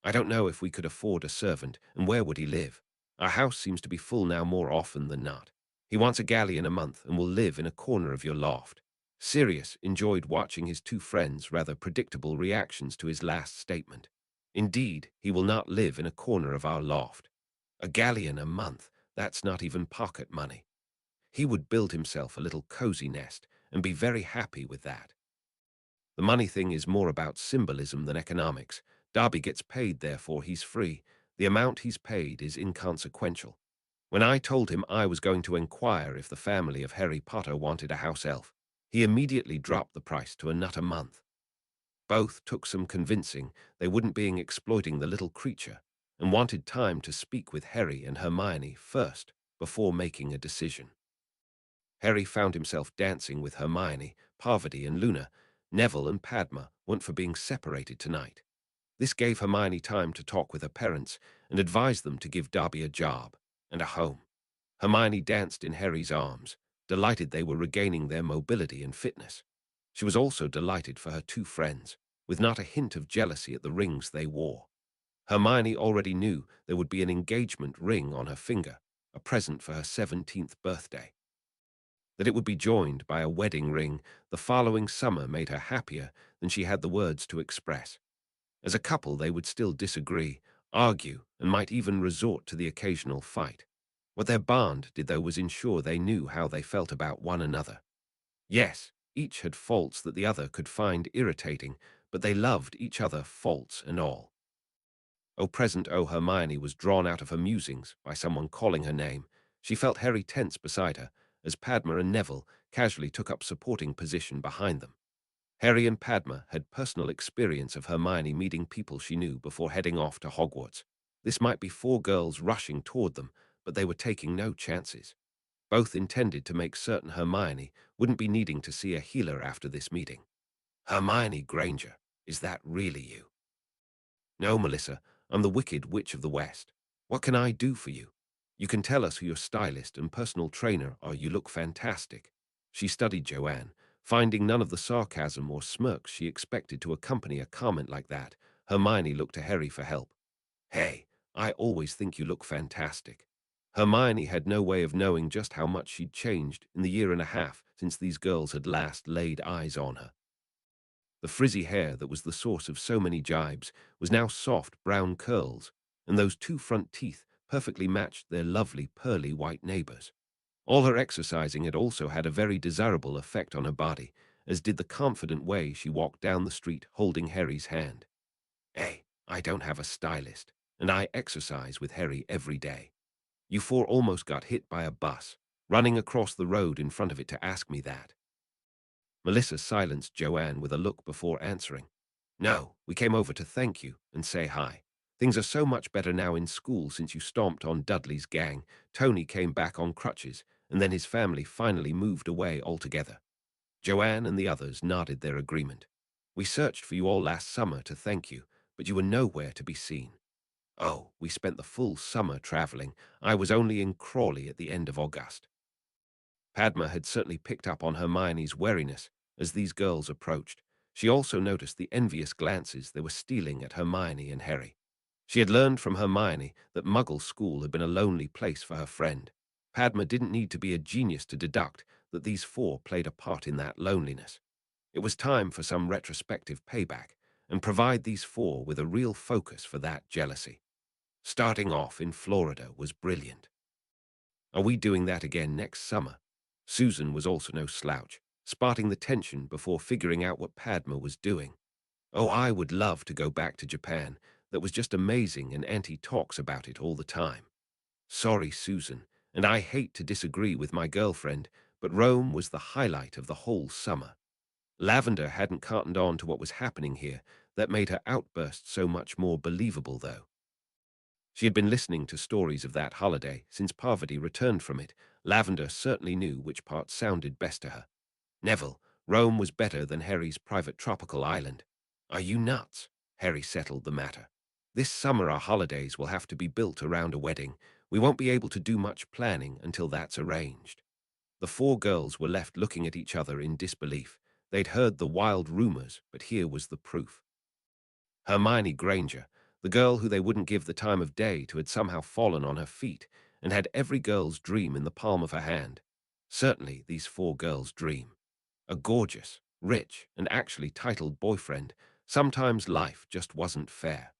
I don't know if we could afford a servant, and where would he live? Our house seems to be full now more often than not. He wants a galleon a month and will live in a corner of your loft. Sirius enjoyed watching his two friends' rather predictable reactions to his last statement. Indeed, he will not live in a corner of our loft. A galleon a month, that's not even pocket money. He would build himself a little cozy nest and be very happy with that. The money thing is more about symbolism than economics. Darby gets paid, therefore he's free. The amount he's paid is inconsequential. When I told him I was going to inquire if the family of Harry Potter wanted a house elf, he immediately dropped the price to a nut a month. Both took some convincing they wouldn't be exploiting the little creature and wanted time to speak with Harry and Hermione first before making a decision. Harry found himself dancing with Hermione, Parvati and Luna. Neville and Padma weren't for being separated tonight. This gave Hermione time to talk with her parents and advise them to give Darby a job and a home. Hermione danced in Harry's arms, delighted they were regaining their mobility and fitness. She was also delighted for her two friends, with not a hint of jealousy at the rings they wore. Hermione already knew there would be an engagement ring on her finger, a present for her 17th birthday. That it would be joined by a wedding ring the following summer made her happier than she had the words to express. As a couple, they would still disagree, argue, and might even resort to the occasional fight. What their bond did, though, was ensure they knew how they felt about one another. Yes, each had faults that the other could find irritating, but they loved each other, faults and all. Oh, present, oh, Hermione was drawn out of her musings by someone calling her name. She felt Harry tense beside her, as Padma and Neville casually took up supporting position behind them. Harry and Padma had personal experience of Hermione meeting people she knew before heading off to Hogwarts. This might be four girls rushing toward them, but they were taking no chances. Both intended to make certain Hermione wouldn't be needing to see a healer after this meeting. Hermione Granger, is that really you? No, Melissa, I'm the Wicked Witch of the West. What can I do for you? You can tell us who your stylist and personal trainer are. You look fantastic. She studied Joanne, finding none of the sarcasm or smirks she expected to accompany a comment like that. Hermione looked to Harry for help. Hey, I always think you look fantastic. Hermione had no way of knowing just how much she'd changed in the year and a half since these girls had last laid eyes on her. The frizzy hair that was the source of so many jibes was now soft brown curls, and those two front teeth perfectly matched their lovely pearly white neighbors. All her exercising had also had a very desirable effect on her body, as did the confident way she walked down the street holding Harry's hand. Hey, I don't have a stylist, and I exercise with Harry every day. You four almost got hit by a bus, running across the road in front of it to ask me that. Melissa silenced Joanne with a look before answering. No, we came over to thank you and say hi. Things are so much better now in school since you stomped on Dudley's gang. Tony came back on crutches, and then his family finally moved away altogether. Joanne and the others nodded their agreement. We searched for you all last summer to thank you, but you were nowhere to be seen. Oh, we spent the full summer traveling. I was only in Crawley at the end of August. Padma had certainly picked up on Hermione's wariness as these girls approached. She also noticed the envious glances they were stealing at Hermione and Harry. She had learned from Hermione that Muggle school had been a lonely place for her friend. Padma didn't need to be a genius to deduct that these four played a part in that loneliness. It was time for some retrospective payback and provide these four with a real focus for that jealousy. Starting off in Florida was brilliant. Are we doing that again next summer? Susan was also no slouch, spotting the tension before figuring out what Padma was doing. Oh, I would love to go back to Japan. That was just amazing, and Auntie talks about it all the time. Sorry, Susan, and I hate to disagree with my girlfriend, but Rome was the highlight of the whole summer. Lavender hadn't cottoned on to what was happening here. That made her outburst so much more believable, though. She had been listening to stories of that holiday since Parvati returned from it. Lavender certainly knew which part sounded best to her. Neville, Rome was better than Harry's private tropical island. Are you nuts? Harry settled the matter. This summer our holidays will have to be built around a wedding. We won't be able to do much planning until that's arranged. The four girls were left looking at each other in disbelief. They'd heard the wild rumors, but here was the proof. Hermione Granger, the girl who they wouldn't give the time of day to, had somehow fallen on her feet and had every girl's dream in the palm of her hand. Certainly these four girls' dream. A gorgeous, rich, and actually titled boyfriend. Sometimes life just wasn't fair.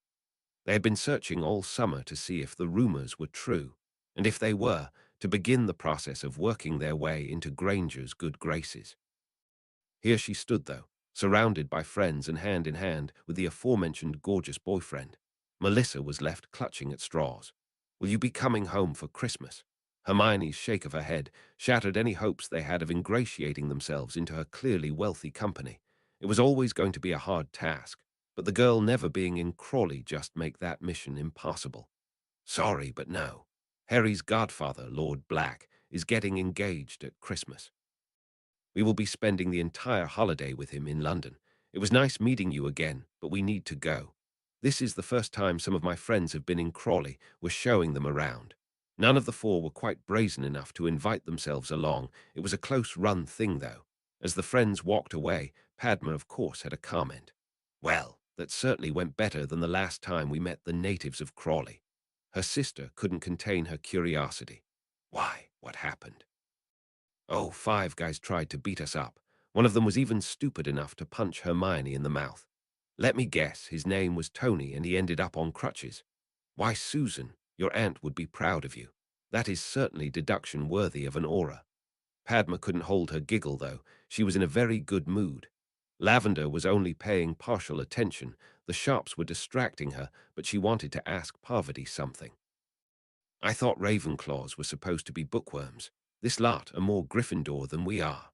They had been searching all summer to see if the rumors were true, and if they were, to begin the process of working their way into Granger's good graces. Here she stood, though, surrounded by friends and hand in hand with the aforementioned gorgeous boyfriend. Melissa was left clutching at straws. Will you be coming home for Christmas? Hermione's shake of her head shattered any hopes they had of ingratiating themselves into her clearly wealthy company. It was always going to be a hard task, but the girl never being in Crawley just make that mission impossible. Sorry, but no. Harry's godfather, Lord Black, is getting engaged at Christmas. We will be spending the entire holiday with him in London. It was nice meeting you again, but we need to go. This is the first time some of my friends have been in Crawley. We're showing them around. None of the four were quite brazen enough to invite themselves along. It was a close-run thing, though. As the friends walked away, Padma, of course, had a comment. Well, that certainly went better than the last time we met the natives of Crawley. Her sister couldn't contain her curiosity. Why? What happened? Oh, five guys tried to beat us up. One of them was even stupid enough to punch Hermione in the mouth. Let me guess, his name was Tony and he ended up on crutches. Why, Susan, your aunt would be proud of you. That is certainly deduction worthy of an aura. Padma couldn't hold her giggle, though. She was in a very good mood. Lavender was only paying partial attention. The shops were distracting her, but she wanted to ask Parvati something. I thought Ravenclaws were supposed to be bookworms. This lot are more Gryffindor than we are.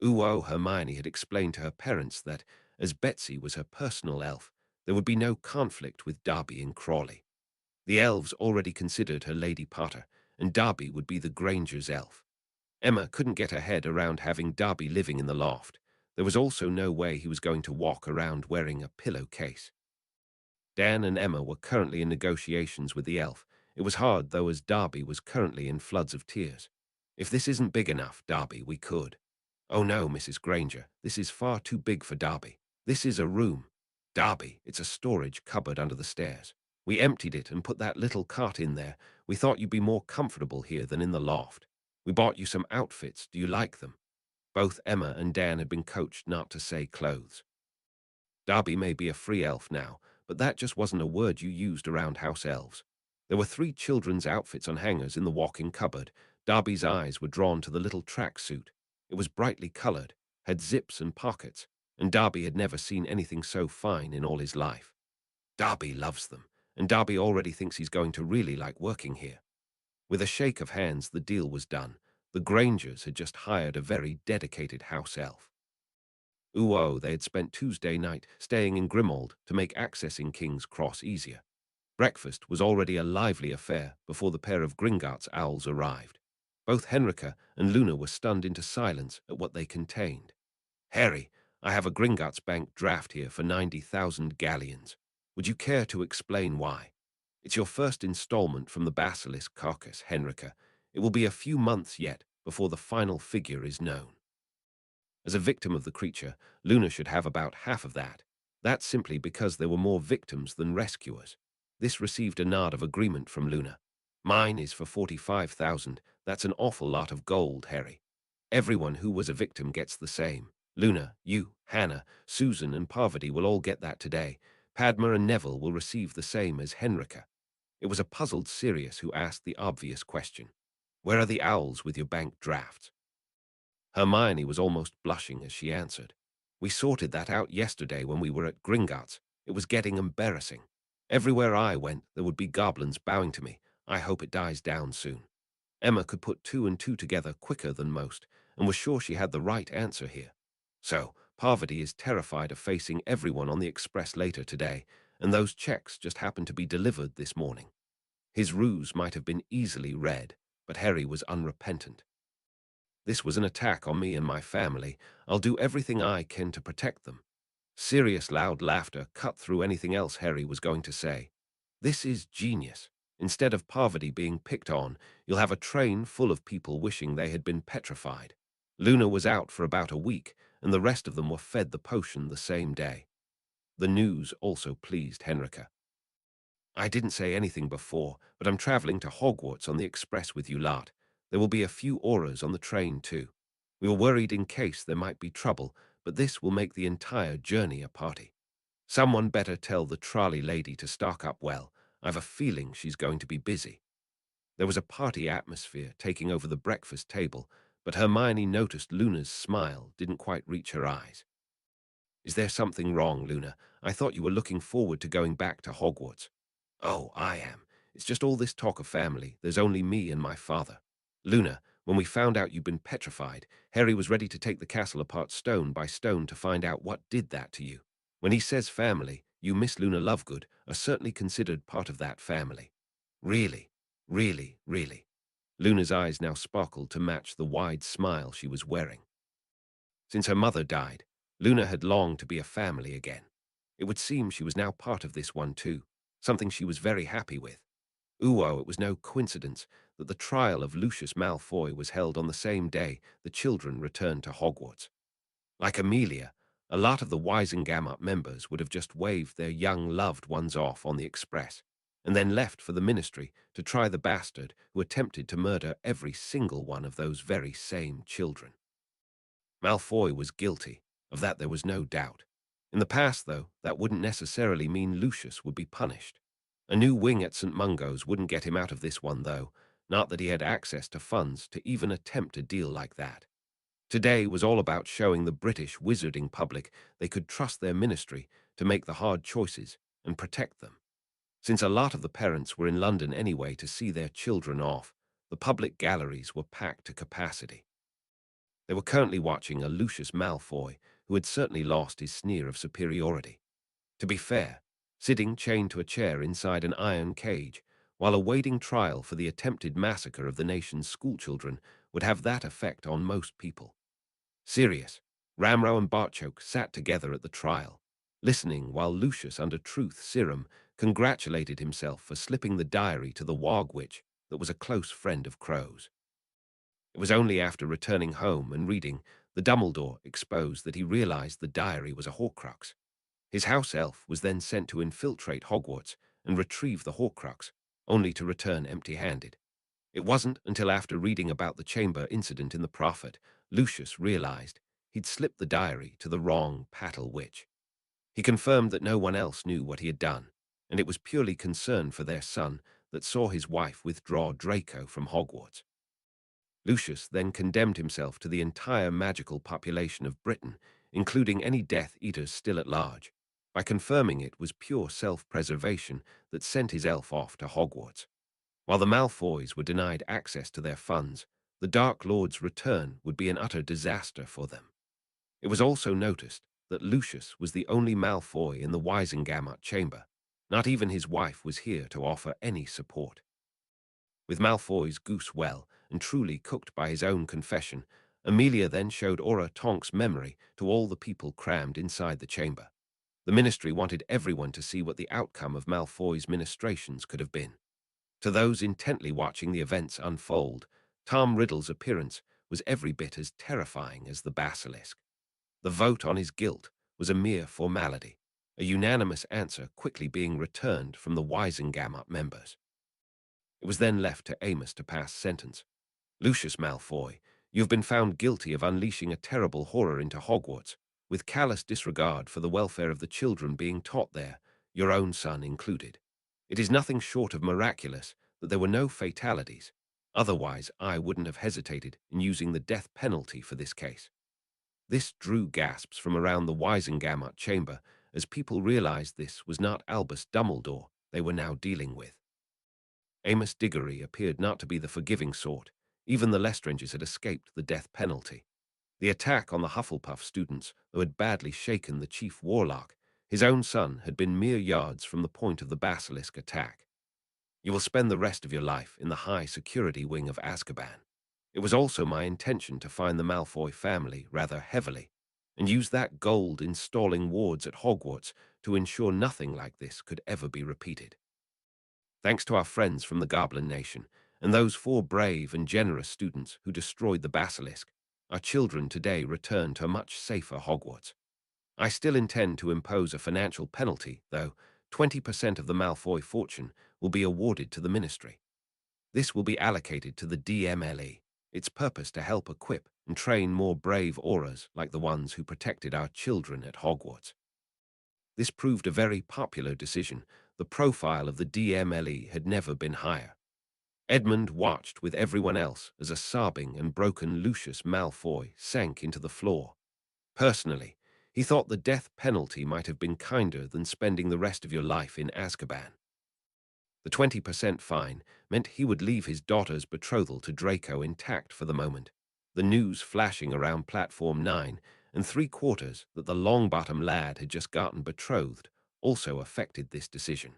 Ooh, Hermione had explained to her parents that, as Betsy was her personal elf, there would be no conflict with Darby and Crawley. The elves already considered her Lady Potter, and Darby would be the Granger's elf. Emma couldn't get her head around having Darby living in the loft. There was also no way he was going to walk around wearing a pillowcase. Dan and Emma were currently in negotiations with the elf. It was hard, though, as Darby was currently in floods of tears. If this isn't big enough, Darby, we could. Oh no, Mrs. Granger, this is far too big for Darby. This is a room. Darby, it's a storage cupboard under the stairs. We emptied it and put that little cot in there. We thought you'd be more comfortable here than in the loft. We bought you some outfits. Do you like them? Both Emma and Dan had been coached not to say clothes. Darby may be a free elf now, but that just wasn't a word you used around house elves. There were 3 children's outfits on hangers in the walk-in cupboard. Darby's eyes were drawn to the little tracksuit. It was brightly colored, had zips and pockets, and Darby had never seen anything so fine in all his life. Darby loves them, and Darby already thinks he's going to really like working here. With a shake of hands, the deal was done. The Grangers had just hired a very dedicated house elf. Ooh, they had spent Tuesday night staying in Grimmauld to make accessing King's Cross easier. Breakfast was already a lively affair before the pair of Gringotts owls arrived. Both Henrika and Luna were stunned into silence at what they contained. Harry, I have a Gringotts bank draft here for 90,000 galleons. Would you care to explain why? It's your first installment from the basilisk carcass, Henrika. It will be a few months yet before the final figure is known. As a victim of the creature, Luna should have about half of that. That's simply because there were more victims than rescuers. This received a nod of agreement from Luna. Mine is for 45,000. That's an awful lot of gold, Harry. Everyone who was a victim gets the same. Luna, you, Hannah, Susan, and Parvati will all get that today. Padma and Neville will receive the same as Henrika. It was a puzzled Sirius who asked the obvious question. Where are the owls with your bank drafts? Hermione was almost blushing as she answered. We sorted that out yesterday when we were at Gringotts. It was getting embarrassing. Everywhere I went, there would be goblins bowing to me. I hope it dies down soon. Emma could put 2 and 2 together quicker than most. and was sure she had the right answer here. So, Parvati is terrified of facing everyone on the express later today, and those checks just happened to be delivered this morning. His ruse might have been easily read, but Harry was unrepentant. This was an attack on me and my family. I'll do everything I can to protect them. Serious loud laughter cut through anything else Harry was going to say. This is genius. Instead of Parvati being picked on, you'll have a train full of people wishing they had been petrified. Luna was out for about a week, and the rest of them were fed the potion the same day. The news also pleased Henrika. I didn't say anything before, but I'm traveling to Hogwarts on the express with you lot. There will be a few auras on the train too. We were worried in case there might be trouble, but this will make the entire journey a party. Someone better tell the trolley lady to stock up well. I've a feeling she's going to be busy. There was a party atmosphere taking over the breakfast table, but Hermione noticed Luna's smile didn't quite reach her eyes. Is there something wrong, Luna? I thought you were looking forward to going back to Hogwarts. Oh, I am. It's just all this talk of family. There's only me and my father. Luna, when we found out you'd been petrified, Harry was ready to take the castle apart stone by stone to find out what did that to you. When he says family, you, Miss Luna Lovegood, are certainly considered part of that family. Really, really, really. Luna's eyes now sparkled to match the wide smile she was wearing. Since her mother died, Luna had longed to be a family again. It would seem she was now part of this one too, something she was very happy with. It was no coincidence that the trial of Lucius Malfoy was held on the same day the children returned to Hogwarts. Like Amelia, a lot of the Wisengamot members would have just waved their young loved ones off on the express, and then left for the ministry to try the bastard who attempted to murder every single one of those very same children. Malfoy was guilty, of that there was no doubt. In the past, though, that wouldn't necessarily mean Lucius would be punished. A new wing at St. Mungo's wouldn't get him out of this one, though, not that he had access to funds to even attempt a deal like that. Today was all about showing the British wizarding public they could trust their ministry to make the hard choices and protect them. Since a lot of the parents were in London anyway to see their children off, the public galleries were packed to capacity. They were currently watching a Lucius Malfoy who had certainly lost his sneer of superiority. To be fair, sitting chained to a chair inside an iron cage while awaiting trial for the attempted massacre of the nation's schoolchildren would have that effect on most people. Sirius, Ramrow and Bartchoke sat together at the trial, listening while Lucius, under truth serum, congratulated himself for slipping the diary to the Wog Witch that was a close friend of Crow's. It was only after returning home and reading the Dumbledore exposed that he realized the diary was a Horcrux. His house elf was then sent to infiltrate Hogwarts and retrieve the Horcrux, only to return empty-handed. It wasn't until after reading about the chamber incident in the Prophet, Lucius realized he'd slipped the diary to the wrong Patel Witch. He confirmed that no one else knew what he had done, and it was purely concern for their son that saw his wife withdraw Draco from Hogwarts. Lucius then condemned himself to the entire magical population of Britain, including any Death Eaters still at large, by confirming it was pure self-preservation that sent his elf off to Hogwarts. While the Malfoys were denied access to their funds, the Dark Lord's return would be an utter disaster for them. It was also noticed that Lucius was the only Malfoy in the Wisengamot chamber. Not even his wife was here to offer any support. With Malfoy's goose well and truly cooked by his own confession, Amelia then showed Aura Tonk's memory to all the people crammed inside the chamber. The ministry wanted everyone to see what the outcome of Malfoy's ministrations could have been. To those intently watching the events unfold, Tom Riddle's appearance was every bit as terrifying as the basilisk. The vote on his guilt was a mere formality, a unanimous answer quickly being returned from the Wisengamot members. It was then left to Amos to pass sentence. Lucius Malfoy, you have been found guilty of unleashing a terrible horror into Hogwarts, with callous disregard for the welfare of the children being taught there, your own son included. It is nothing short of miraculous that there were no fatalities. Otherwise, I wouldn't have hesitated in using the death penalty for this case. This drew gasps from around the Wisengamot chamber as people realized this was not Albus Dumbledore they were now dealing with. Amos Diggory appeared not to be the forgiving sort. Even the Lestranges had escaped the death penalty. The attack on the Hufflepuff students, though had badly shaken the chief warlock, his own son had been mere yards from the point of the basilisk attack. You will spend the rest of your life in the high-security wing of Azkaban. It was also my intention to find the Malfoy family rather heavily, and use that gold installing wards at Hogwarts to ensure nothing like this could ever be repeated. Thanks to our friends from the Goblin Nation, and those 4 brave and generous students who destroyed the basilisk, our children today return to a much safer Hogwarts. I still intend to impose a financial penalty, though 20% of the Malfoy fortune will be awarded to the Ministry. This will be allocated to the DMLE, its purpose to help equip and train more brave auras like the ones who protected our children at Hogwarts. This proved a very popular decision. The profile of the DMLE had never been higher. Edmund watched with everyone else as a sobbing and broken Lucius Malfoy sank into the floor. Personally, he thought the death penalty might have been kinder than spending the rest of your life in Azkaban. The 20% fine meant he would leave his daughter's betrothal to Draco intact for the moment. The news flashing around Platform 9 and 3/4 that the Longbottom lad had just gotten betrothed also affected this decision.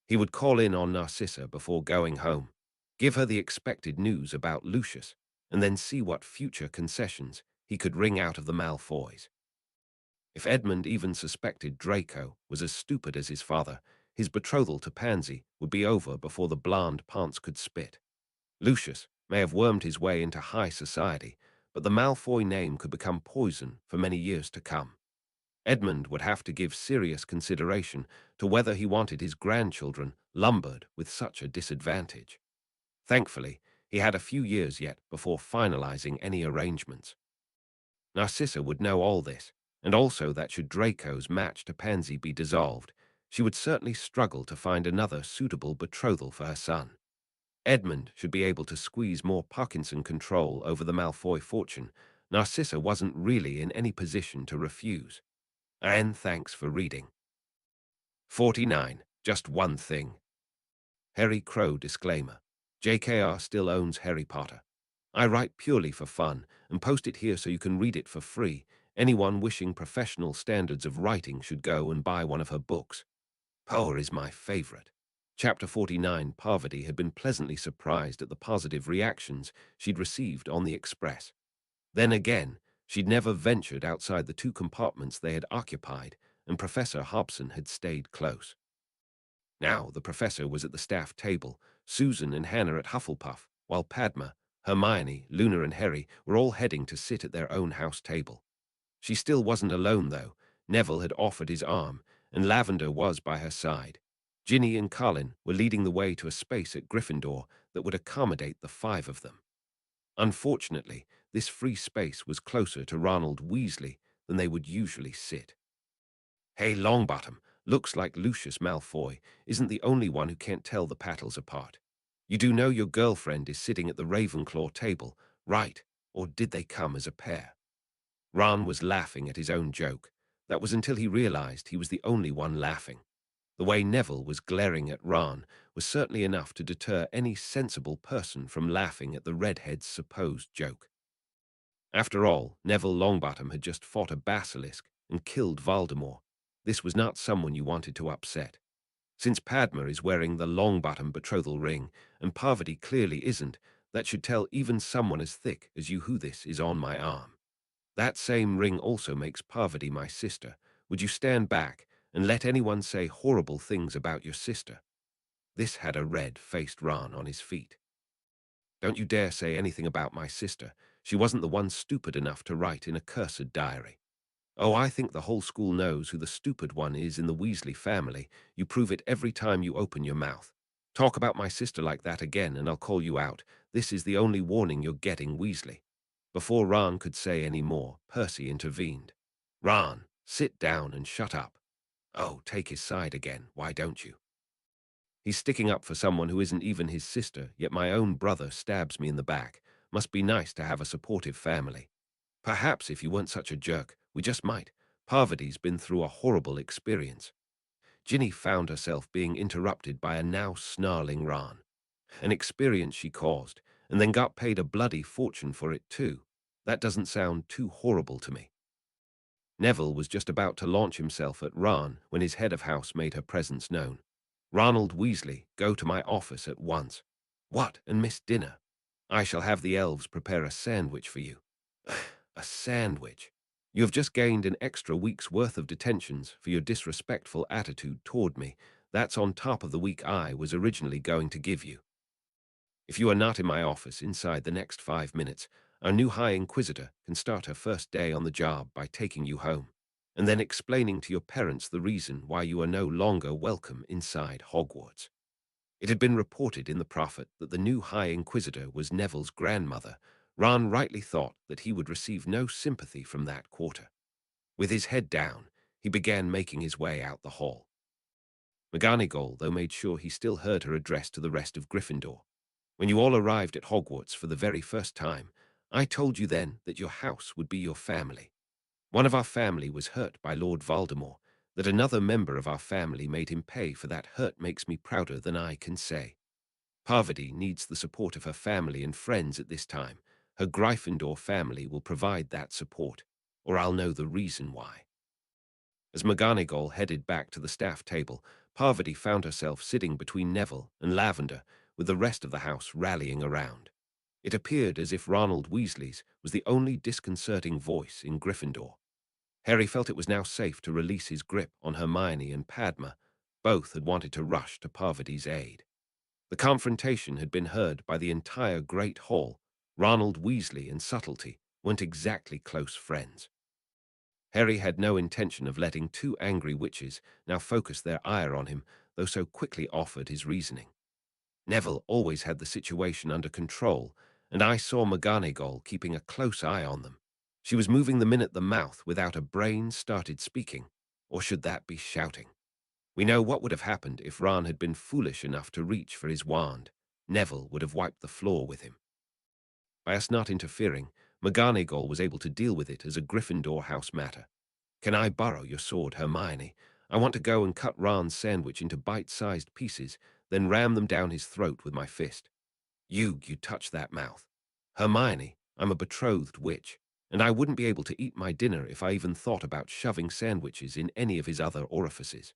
He would call in on Narcissa before going home, give her the expected news about Lucius, and then see what future concessions he could wring out of the Malfoys. If Edmund even suspected Draco was as stupid as his father, his betrothal to Pansy would be over before the blonde Ponce could spit. Lucius may have wormed his way into high society, but the Malfoy name could become poison for many years to come. Edmund would have to give serious consideration to whether he wanted his grandchildren lumbered with such a disadvantage. Thankfully, he had a few years yet before finalizing any arrangements. Narcissa would know all this, and also that should Draco's match to Pansy be dissolved, she would certainly struggle to find another suitable betrothal for her son. Edmund should be able to squeeze more Parkinson control over the Malfoy fortune. Narcissa wasn't really in any position to refuse. And thanks for reading. 49. Just one thing. Harry Crow disclaimer. JKR still owns Harry Potter. I write purely for fun and post it here so you can read it for free. Anyone wishing professional standards of writing should go and buy one of her books. Poe is my favorite. Chapter 49, Parvati had been pleasantly surprised at the positive reactions she'd received on the Express. Then again, she'd never ventured outside the 2 compartments they had occupied, and Professor Hobson had stayed close. Now the professor was at the staff table, Susan and Hannah at Hufflepuff, while Padma, Hermione, Luna and Harry were all heading to sit at their own house table. She still wasn't alone, though. Neville had offered his arm, and Lavender was by her side. Ginny and Colin were leading the way to a space at Gryffindor that would accommodate the 5 of them. Unfortunately, this free space was closer to Ronald Weasley than they would usually sit. Hey, Longbottom, looks like Lucius Malfoy isn't the only one who can't tell the Pattles apart. You do know your girlfriend is sitting at the Ravenclaw table, right? Or did they come as a pair? Ron was laughing at his own joke. That was until he realized he was the only one laughing. The way Neville was glaring at Ron was certainly enough to deter any sensible person from laughing at the redhead's supposed joke. After all, Neville Longbottom had just fought a basilisk and killed Voldemort. This was not someone you wanted to upset. Since Padma is wearing the Longbottom betrothal ring, and Parvati clearly isn't, that should tell even someone as thick as you who this is on my arm. That same ring also makes Parvati my sister. Would you stand back and let anyone say horrible things about your sister? This had a red-faced Ron on his feet. Don't you dare say anything about my sister. She wasn't the one stupid enough to write in a cursed diary. Oh, I think the whole school knows who the stupid one is in the Weasley family. You prove it every time you open your mouth. Talk about my sister like that again and I'll call you out. This is the only warning you're getting, Weasley. Before Ron could say any more, Percy intervened. Ron, sit down and shut up. Oh, take his side again, why don't you? He's sticking up for someone who isn't even his sister, yet my own brother stabs me in the back. Must be nice to have a supportive family. Perhaps if you weren't such a jerk, we just might. Parvati's been through a horrible experience. Ginny found herself being interrupted by a now snarling Ron. An experience she caused, and then got paid a bloody fortune for it too. That doesn't sound too horrible to me. Neville was just about to launch himself at Ron when his head of house made her presence known. "Ronald Weasley, go to my office at once." "What, and miss dinner?" "I shall have the elves prepare a sandwich for you." "A sandwich? You have just gained an extra week's worth of detentions for your disrespectful attitude toward me. That's on top of the week I was originally going to give you. If you are not in my office inside the next 5 minutes, our new High Inquisitor can start her first day on the job by taking you home, and then explaining to your parents the reason why you are no longer welcome inside Hogwarts." It had been reported in the Prophet that the new High Inquisitor was Neville's grandmother. Ron rightly thought that he would receive no sympathy from that quarter. With his head down, he began making his way out the hall. McGonagall, though, made sure he still heard her address to the rest of Gryffindor. "When you all arrived at Hogwarts for the very first time, I told you then that your house would be your family. One of our family was hurt by Lord Voldemort. That another member of our family made him pay for that hurt makes me prouder than I can say. Parvati needs the support of her family and friends at this time. Her Gryffindor family will provide that support, or I'll know the reason why." As McGonagall headed back to the staff table, Parvati found herself sitting between Neville and Lavender, with the rest of the house rallying around. It appeared as if Ronald Weasley's was the only disconcerting voice in Gryffindor. Harry felt it was now safe to release his grip on Hermione and Padma. Both had wanted to rush to Parvati's aid. The confrontation had been heard by the entire Great Hall. Ronald Weasley and Subtlety weren't exactly close friends. Harry had no intention of letting two angry witches now focus their ire on him, though so quickly offered his reasoning. "Neville always had the situation under control, and I saw McGonagall keeping a close eye on them. She was moving them in at the mouth without a brain started speaking, or should that be shouting? We know what would have happened if Ron had been foolish enough to reach for his wand. Neville would have wiped the floor with him. By us not interfering, McGonagall was able to deal with it as a Gryffindor house matter. "Can I borrow your sword, Hermione? I want to go and cut Ron's sandwich into bite-sized pieces, then ram them down his throat with my fist." You touch that mouth." "Hermione, I'm a betrothed witch, and I wouldn't be able to eat my dinner if I even thought about shoving sandwiches in any of his other orifices."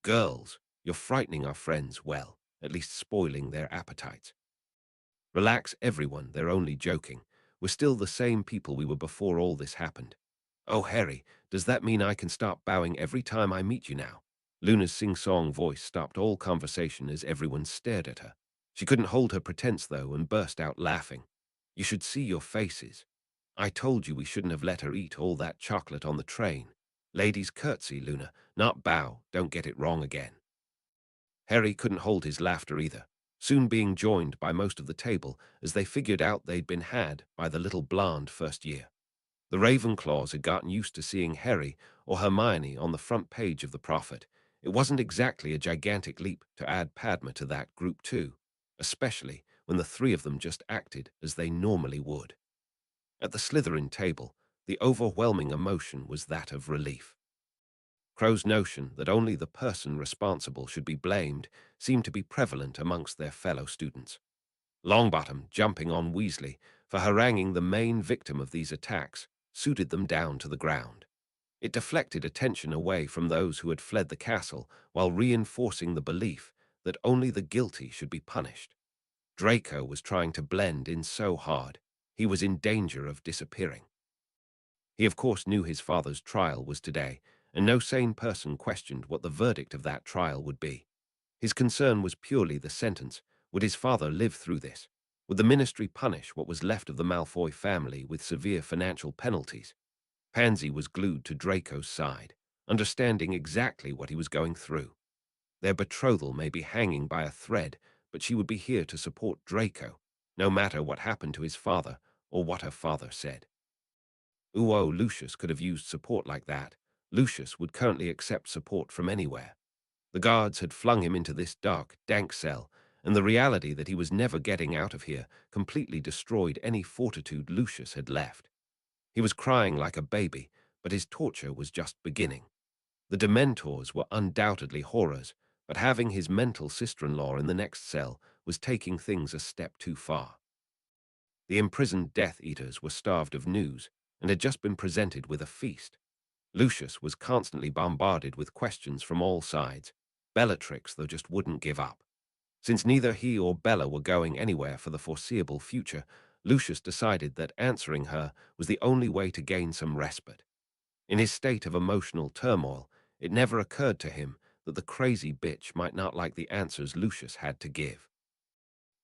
"Girls, you're frightening our friends, well, at least spoiling their appetites." "Relax, everyone, they're only joking. We're still the same people we were before all this happened." "Oh, Harry, does that mean I can start bowing every time I meet you now?" Luna's sing-song voice stopped all conversation as everyone stared at her. She couldn't hold her pretense, though, and burst out laughing. "You should see your faces. I told you we shouldn't have let her eat all that chocolate on the train. Ladies curtsy, Luna, not bow, don't get it wrong again." Harry couldn't hold his laughter either, soon being joined by most of the table as they figured out they'd been had by the little blonde first year. The Ravenclaws had gotten used to seeing Harry or Hermione on the front page of the Prophet. It wasn't exactly a gigantic leap to add Padma to that group too, especially when the three of them just acted as they normally would. At the Slytherin table, the overwhelming emotion was that of relief. Crow's notion that only the person responsible should be blamed seemed to be prevalent amongst their fellow students. Longbottom jumping on Weasley for haranguing the main victim of these attacks suited them down to the ground. It deflected attention away from those who had fled the castle while reinforcing the belief that only the guilty should be punished. Draco was trying to blend in so hard, he was in danger of disappearing. He of course knew his father's trial was today, and no sane person questioned what the verdict of that trial would be. His concern was purely the sentence. Would his father live through this? Would the ministry punish what was left of the Malfoy family with severe financial penalties? Pansy was glued to Draco's side, understanding exactly what he was going through. Their betrothal may be hanging by a thread, but she would be here to support Draco, no matter what happened to his father or what her father said. Lucius could have used support like that. Lucius would currently accept support from anywhere. The guards had flung him into this dark, dank cell, and the reality that he was never getting out of here completely destroyed any fortitude Lucius had left. He was crying like a baby, but his torture was just beginning. The Dementors were undoubtedly horrors, but having his mental sister-in-law in the next cell was taking things a step too far. The imprisoned Death Eaters were starved of news and had just been presented with a feast. Lucius was constantly bombarded with questions from all sides. Bellatrix, though, just wouldn't give up. Since neither he or Bella were going anywhere for the foreseeable future, Lucius decided that answering her was the only way to gain some respite. In his state of emotional turmoil, it never occurred to him that the crazy bitch might not like the answers Lucius had to give.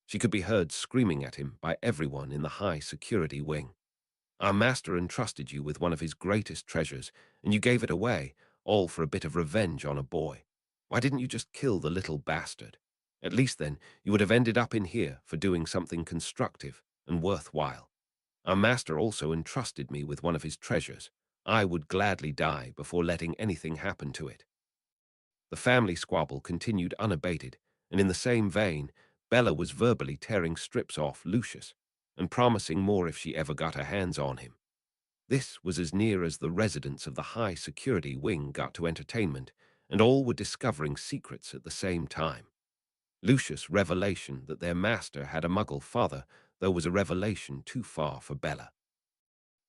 She could be heard screaming at him by everyone in the high security wing. Our master entrusted you with one of his greatest treasures, and you gave it away, all for a bit of revenge on a boy. Why didn't you just kill the little bastard? At least then you would have ended up in here for doing something constructive and worthwhile. Our master also entrusted me with one of his treasures. I would gladly die before letting anything happen to it. The family squabble continued unabated, and in the same vein, Bella was verbally tearing strips off Lucius and promising more if she ever got her hands on him. This was as near as the residents of the high security wing got to entertainment, and all were discovering secrets at the same time. Lucius' revelation that their master had a muggle father, though, was a revelation too far for Bella.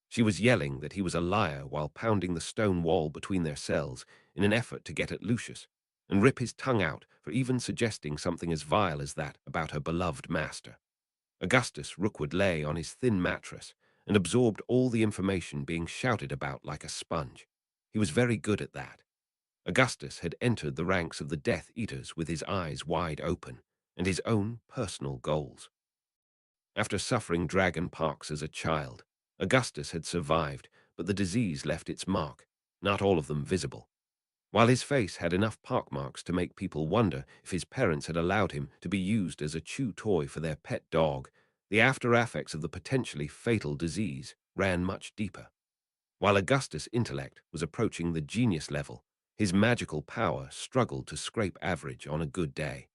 She was yelling that he was a liar while pounding the stone wall between their cells in an effort to get at Lucius and rip his tongue out for even suggesting something as vile as that about her beloved master. Augustus Rookwood lay on his thin mattress and absorbed all the information being shouted about like a sponge. He was very good at that. Augustus had entered the ranks of the Death Eaters with his eyes wide open and his own personal goals. After suffering dragon pox as a child, Augustus had survived, but the disease left its mark, not all of them visible. While his face had enough pockmarks to make people wonder if his parents had allowed him to be used as a chew toy for their pet dog, the after-effects of the potentially fatal disease ran much deeper. While Augustus' intellect was approaching the genius level, his magical power struggled to scrape average on a good day.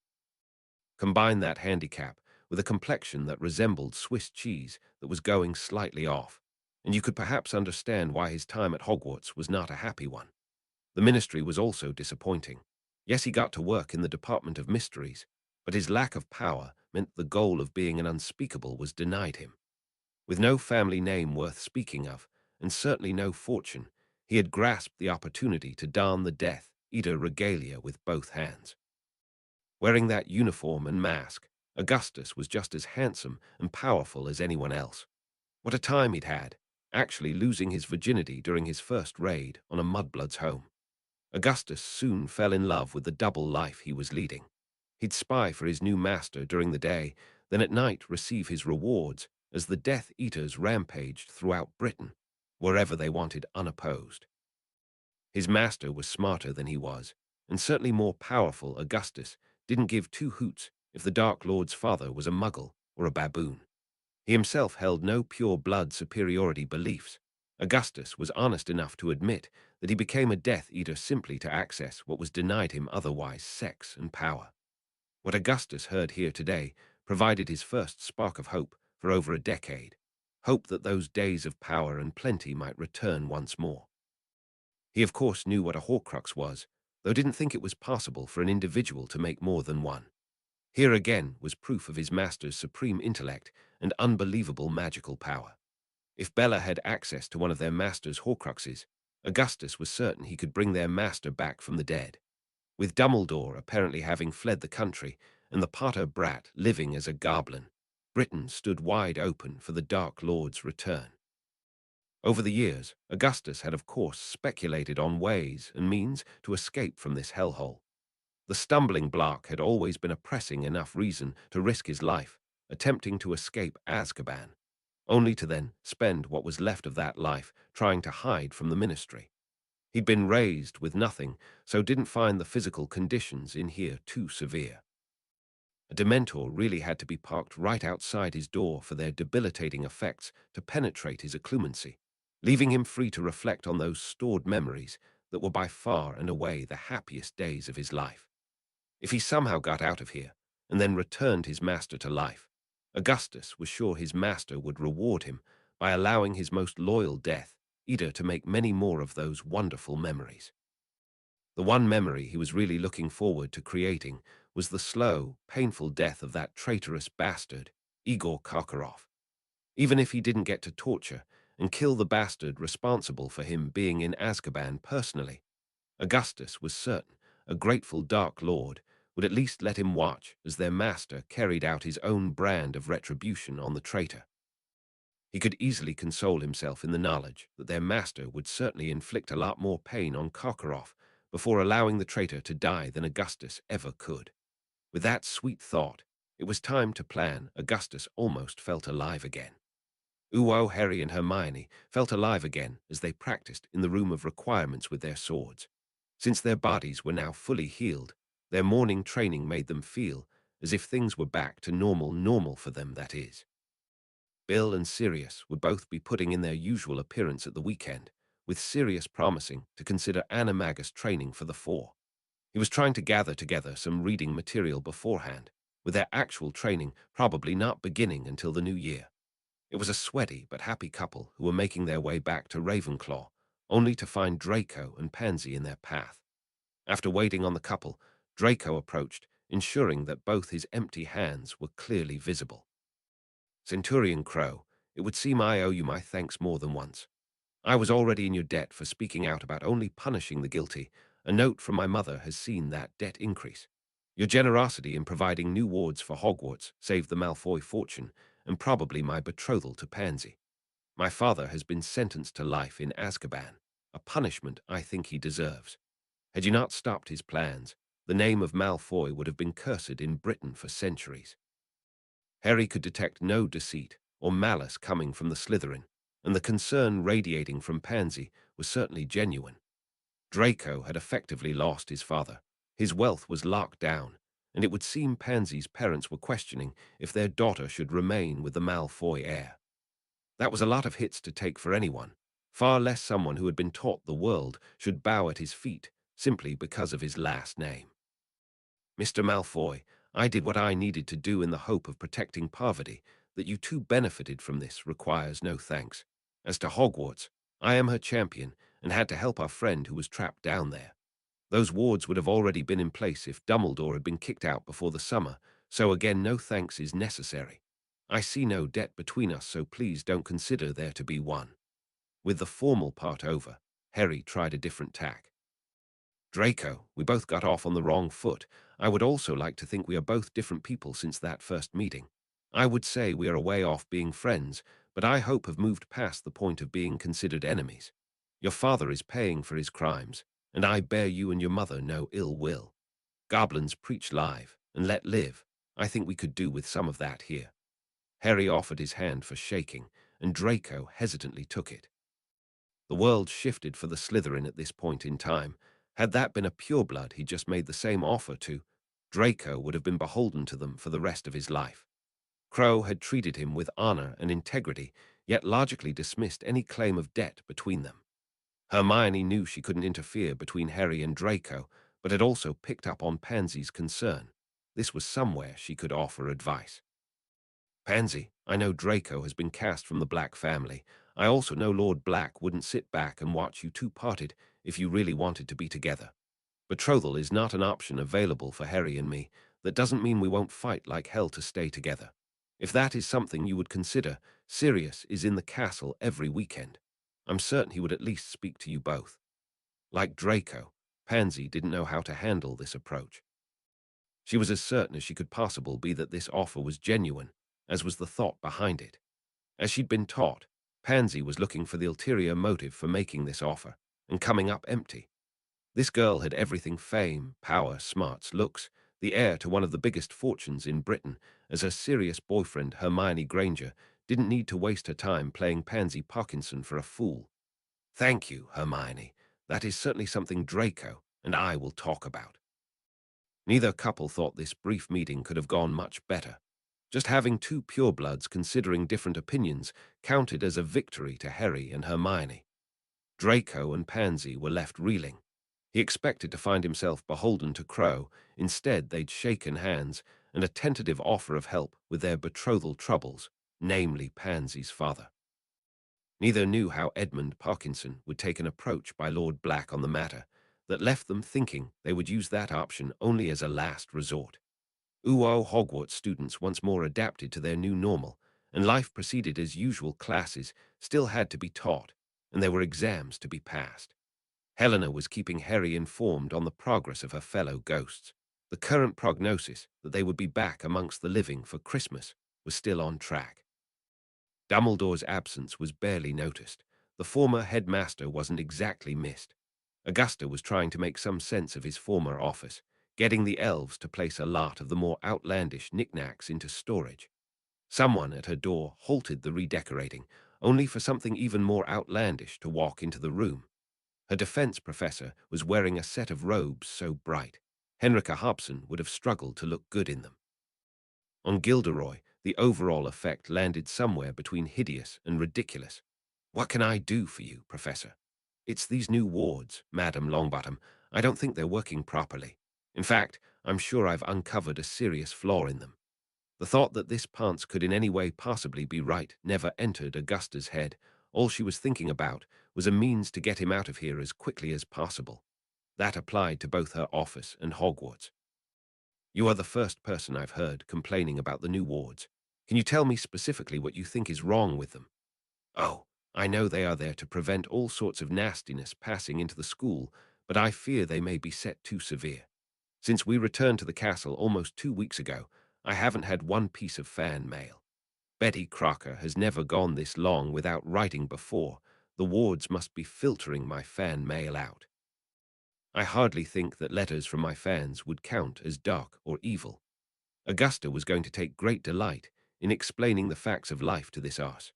Combine that handicap with a complexion that resembled Swiss cheese that was going slightly off, and you could perhaps understand why his time at Hogwarts was not a happy one. The ministry was also disappointing. Yes, he got to work in the Department of Mysteries, but his lack of power meant the goal of being an unspeakable was denied him. With no family name worth speaking of, and certainly no fortune, he had grasped the opportunity to don the Death Eater regalia with both hands. Wearing that uniform and mask, Augustus was just as handsome and powerful as anyone else. What a time he'd had, actually losing his virginity during his first raid on a mudblood's home. Augustus soon fell in love with the double life he was leading. He'd spy for his new master during the day, then at night receive his rewards as the Death Eaters rampaged throughout Britain, wherever they wanted unopposed. His master was smarter than he was, and certainly more powerful. Augustus didn't give two hoots if the Dark Lord's father was a muggle or a baboon. He himself held no pure-blood superiority beliefs. Augustus was honest enough to admit that he became a Death Eater simply to access what was denied him otherwise: sex and power. What Augustus heard here today provided his first spark of hope for over a decade, hope that those days of power and plenty might return once more. He of course knew what a Horcrux was, though didn't think it was possible for an individual to make more than one. Here again was proof of his master's supreme intellect and unbelievable magical power. If Bella had access to one of their master's Horcruxes, Augustus was certain he could bring their master back from the dead. With Dumbledore apparently having fled the country and the Potter brat living as a goblin, Britain stood wide open for the Dark Lord's return. Over the years, Augustus had of course speculated on ways and means to escape from this hellhole. The stumbling block had always been a pressing enough reason to risk his life, attempting to escape Azkaban, only to then spend what was left of that life trying to hide from the ministry. He'd been raised with nothing, so didn't find the physical conditions in here too severe. A Dementor really had to be parked right outside his door for their debilitating effects to penetrate his occlumency, leaving him free to reflect on those stored memories that were by far and away the happiest days of his life. If he somehow got out of here and then returned his master to life, Augustus was sure his master would reward him by allowing his most loyal Death Eater to make many more of those wonderful memories. The one memory he was really looking forward to creating was the slow, painful death of that traitorous bastard, Igor Karkaroff. even if he didn't get to torture and kill the bastard responsible for him being in Azkaban personally. Augustus was certain a grateful Dark Lord would at least let him watch as their master carried out his own brand of retribution on the traitor. He could easily console himself in the knowledge that their master would certainly inflict a lot more pain on Karkaroff before allowing the traitor to die than Augustus ever could. With that sweet thought, it was time to plan. Augustus almost felt alive again. Uo, Harry, and Hermione felt alive again as they practiced in the room of requirements with their swords. Since their bodies were now fully healed, their morning training made them feel as if things were back to normal for them, that is. Bill and Sirius would both be putting in their usual appearance at the weekend, with Sirius promising to consider animagus training for the four. He was trying to gather together some reading material beforehand, with their actual training probably not beginning until the new year. It was a sweaty but happy couple who were making their way back to Ravenclaw, only to find Draco and Pansy in their path. After waiting on the couple, Draco approached, ensuring that both his empty hands were clearly visible. Centurion Crow, it would seem I owe you my thanks more than once. I was already in your debt for speaking out about only punishing the guilty. A note from my mother has seen that debt increase. Your generosity in providing new wards for Hogwarts saved the Malfoy fortune and probably my betrothal to Pansy. My father has been sentenced to life in Azkaban, a punishment I think he deserves. Had you not stopped his plans, the name of Malfoy would have been cursed in Britain for centuries. Harry could detect no deceit or malice coming from the Slytherin, and the concern radiating from Pansy was certainly genuine. Draco had effectively lost his father. His wealth was locked down, and it would seem Pansy's parents were questioning if their daughter should remain with the Malfoy heir. That was a lot of hits to take for anyone, far less someone who had been taught the world should bow at his feet simply because of his last name. Mr. Malfoy, I did what I needed to do in the hope of protecting Parvati. That you too benefited from this requires no thanks. As to Hogwarts, I am her champion and had to help our friend who was trapped down there. Those wards would have already been in place if Dumbledore had been kicked out before the summer, so again no thanks is necessary. I see no debt between us, so please don't consider there to be one. With the formal part over, Harry tried a different tack. Draco, we both got off on the wrong foot. I would also like to think we are both different people since that first meeting. I would say we are a way off being friends, but I hope have moved past the point of being considered enemies. Your father is paying for his crimes, and I bear you and your mother no ill will. Goblins preach live and let live. I think we could do with some of that here. Harry offered his hand for shaking, and Draco hesitantly took it. The world shifted for the Slytherin at this point in time. Had that been a pureblood he just made the same offer to, Draco would have been beholden to them for the rest of his life. Crow had treated him with honor and integrity, yet logically dismissed any claim of debt between them. Hermione knew she couldn't interfere between Harry and Draco, but had also picked up on Pansy's concern. This was somewhere she could offer advice. Pansy, I know Draco has been cast from the Black family. I also know Lord Black wouldn't sit back and watch you two parted if you really wanted to be together. Betrothal is not an option available for Harry and me. That doesn't mean we won't fight like hell to stay together. If that is something you would consider, Sirius is in the castle every weekend. I'm certain he would at least speak to you both. Like Draco, Pansy didn't know how to handle this approach. She was as certain as she could possibly be that this offer was genuine, as was the thought behind it. As she'd been taught, Pansy was looking for the ulterior motive for making this offer, and coming up empty. This girl had everything: fame, power, smarts, looks, the heir to one of the biggest fortunes in Britain, as her serious boyfriend, Hermione Granger, didn't need to waste her time playing Pansy Parkinson for a fool. Thank you, Hermione. That is certainly something Draco and I will talk about. Neither couple thought this brief meeting could have gone much better. Just having two purebloods considering different opinions counted as a victory to Harry and Hermione. Draco and Pansy were left reeling. He expected to find himself beholden to Crow. Instead, they'd shaken hands, and a tentative offer of help with their betrothal troubles, namely Pansy's father. Neither knew how Edmund Parkinson would take an approach by Lord Black on the matter that left them thinking they would use that option only as a last resort. Hogwarts students once more adapted to their new normal, and life proceeded as usual. Classes still had to be taught, and there were exams to be passed. Helena was keeping Harry informed on the progress of her fellow ghosts. The current prognosis that they would be back amongst the living for Christmas was still on track. Dumbledore's absence was barely noticed. The former headmaster wasn't exactly missed. Augusta was trying to make some sense of his former office, getting the elves to place a lot of the more outlandish knickknacks into storage. Someone at her door halted the redecorating, only for something even more outlandish to walk into the room. Her defense professor was wearing a set of robes so bright, Henrika Hobson would have struggled to look good in them. On Gilderoy, the overall effect landed somewhere between hideous and ridiculous. "What can I do for you, Professor?" "It's these new wards, Madam Longbottom. I don't think they're working properly. In fact, I'm sure I've uncovered a serious flaw in them." The thought that this Ponce could in any way possibly be right never entered Augusta's head. All she was thinking about was a means to get him out of here as quickly as possible. That applied to both her office and Hogwarts. "You are the first person I've heard complaining about the new wards. Can you tell me specifically what you think is wrong with them?" "Oh, I know they are there to prevent all sorts of nastiness passing into the school, but I fear they may be set too severe. Since we returned to the castle almost 2 weeks ago, I haven't had one piece of fan mail. Betty Crocker has never gone this long without writing before. The wards must be filtering my fan mail out. I hardly think that letters from my fans would count as dark or evil." Augusta was going to take great delight in explaining the facts of life to this arse.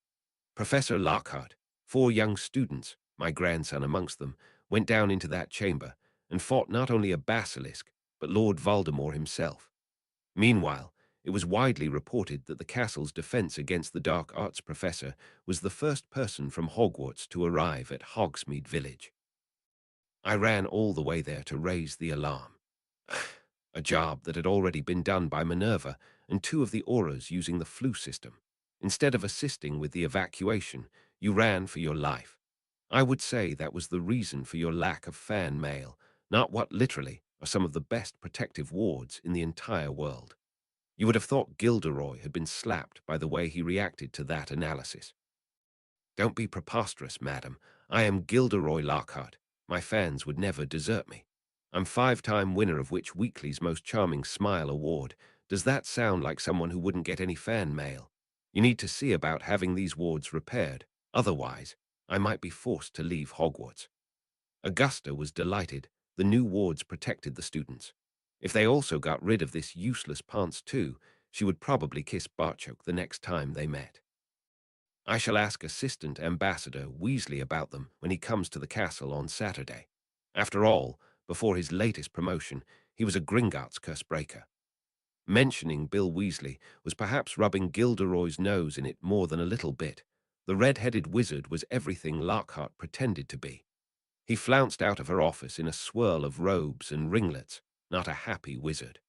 "Professor Lockhart, 4 young students, my grandson amongst them, went down into that chamber and fought not only a basilisk, but Lord Voldemort himself. Meanwhile, it was widely reported that the castle's defense against the dark arts professor was the first person from Hogwarts to arrive at Hogsmeade Village. I ran all the way there to raise the alarm. A job that had already been done by Minerva and 2 of the Auras using the flu system. Instead of assisting with the evacuation, you ran for your life. I would say that was the reason for your lack of fan mail, not what literally are some of the best protective wards in the entire world. You would have thought Gilderoy had been slapped by the way he reacted to that analysis." "Don't be preposterous, madam. I am Gilderoy Lockhart. My fans would never desert me. I'm 5-time winner of Witch Weekly's Most Charming Smile Award. Does that sound like someone who wouldn't get any fan mail? You need to see about having these wards repaired. Otherwise, I might be forced to leave Hogwarts." Augusta was delighted. The new wards protected the students. If they also got rid of this useless Ponce too, she would probably kiss Barchoke the next time they met. "I shall ask Assistant Ambassador Weasley about them when he comes to the castle on Saturday. After all, before his latest promotion, he was a Gringotts curse-breaker." Mentioning Bill Weasley was perhaps rubbing Gilderoy's nose in it more than a little bit. The red-headed wizard was everything Lockhart pretended to be. He flounced out of her office in a swirl of robes and ringlets, not a happy wizard.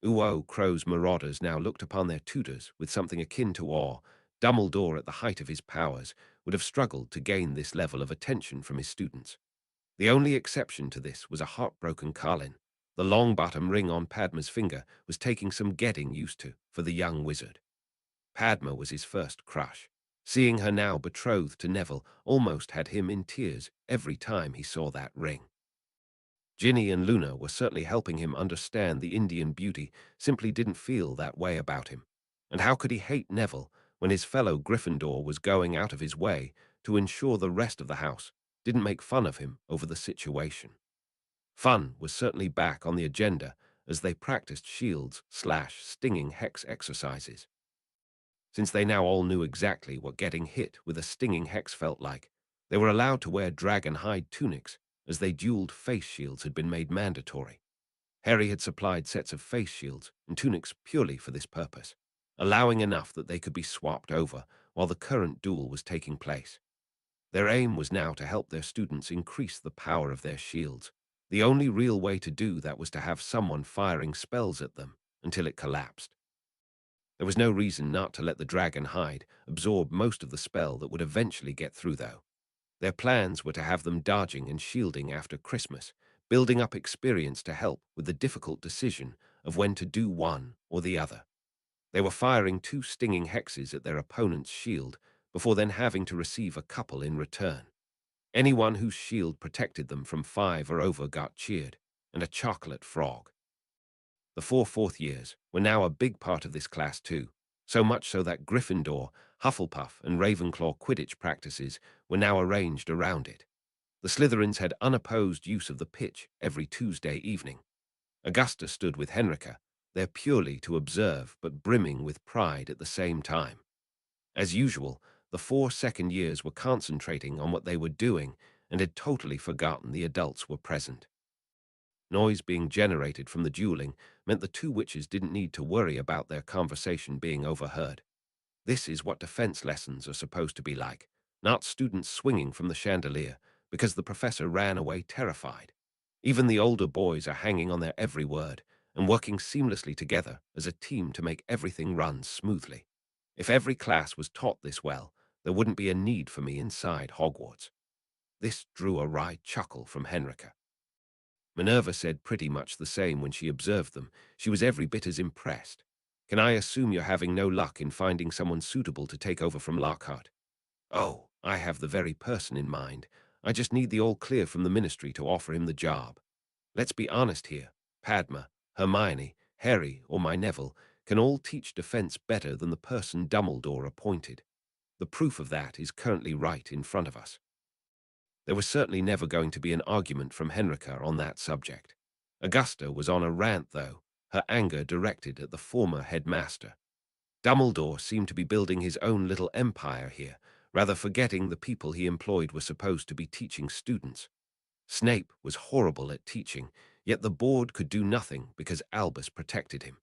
Uo Crow's marauders now looked upon their tutors with something akin to awe. Dumbledore, at the height of his powers, would have struggled to gain this level of attention from his students. The only exception to this was a heartbroken Carlin. The long-bottom ring on Padma's finger was taking some getting used to for the young wizard. Padma was his first crush. Seeing her now betrothed to Neville almost had him in tears every time he saw that ring. Ginny and Luna were certainly helping him understand the Indian beauty simply didn't feel that way about him. And how could he hate Neville when his fellow Gryffindor was going out of his way to ensure the rest of the house didn't make fun of him over the situation? Fun was certainly back on the agenda as they practiced shields/stinging hex exercises. Since they now all knew exactly what getting hit with a stinging hex felt like, they were allowed to wear dragon hide tunics as they dueled face shields had been made mandatory. Harry had supplied sets of face shields and tunics purely for this purpose, allowing enough that they could be swapped over while the current duel was taking place. Their aim was now to help their students increase the power of their shields. The only real way to do that was to have someone firing spells at them until it collapsed. There was no reason not to let the dragon hide absorb most of the spell that would eventually get through, though. Their plans were to have them dodging and shielding after Christmas, building up experience to help with the difficult decision of when to do one or the other. They were firing 2 stinging hexes at their opponent's shield before then having to receive a couple in return. Anyone whose shield protected them from 5 or over got cheered, and a chocolate frog. The 4 fourth years were now a big part of this class too, so much so that Gryffindor, Hufflepuff, and Ravenclaw Quidditch practices were now arranged around it. The Slytherins had unopposed use of the pitch every Tuesday evening. Augusta stood with Henrika, there purely to observe but brimming with pride at the same time. As usual, the 4 second years were concentrating on what they were doing and had totally forgotten the adults were present. Noise being generated from the dueling meant the 2 witches didn't need to worry about their conversation being overheard. This is what defense lessons are supposed to be like, not students swinging from the chandelier because the professor ran away terrified. Even the older boys are hanging on their every word and working seamlessly together as a team to make everything run smoothly. If every class was taught this well, there wouldn't be a need for me inside Hogwarts. This drew a wry chuckle from Henrika. Minerva said pretty much the same when she observed them. She was every bit as impressed. Can I assume you're having no luck in finding someone suitable to take over from Lockhart? Oh, I have the very person in mind. I just need the all clear from the ministry to offer him the job. Let's be honest here. Padma, Hermione, Harry, or my Neville can all teach defense better than the person Dumbledore appointed. The proof of that is currently right in front of us. There was certainly never going to be an argument from Henrika on that subject. Augusta was on a rant, though, her anger directed at the former headmaster. Dumbledore seemed to be building his own little empire here, rather forgetting the people he employed were supposed to be teaching students. Snape was horrible at teaching, yet the board could do nothing because Albus protected him.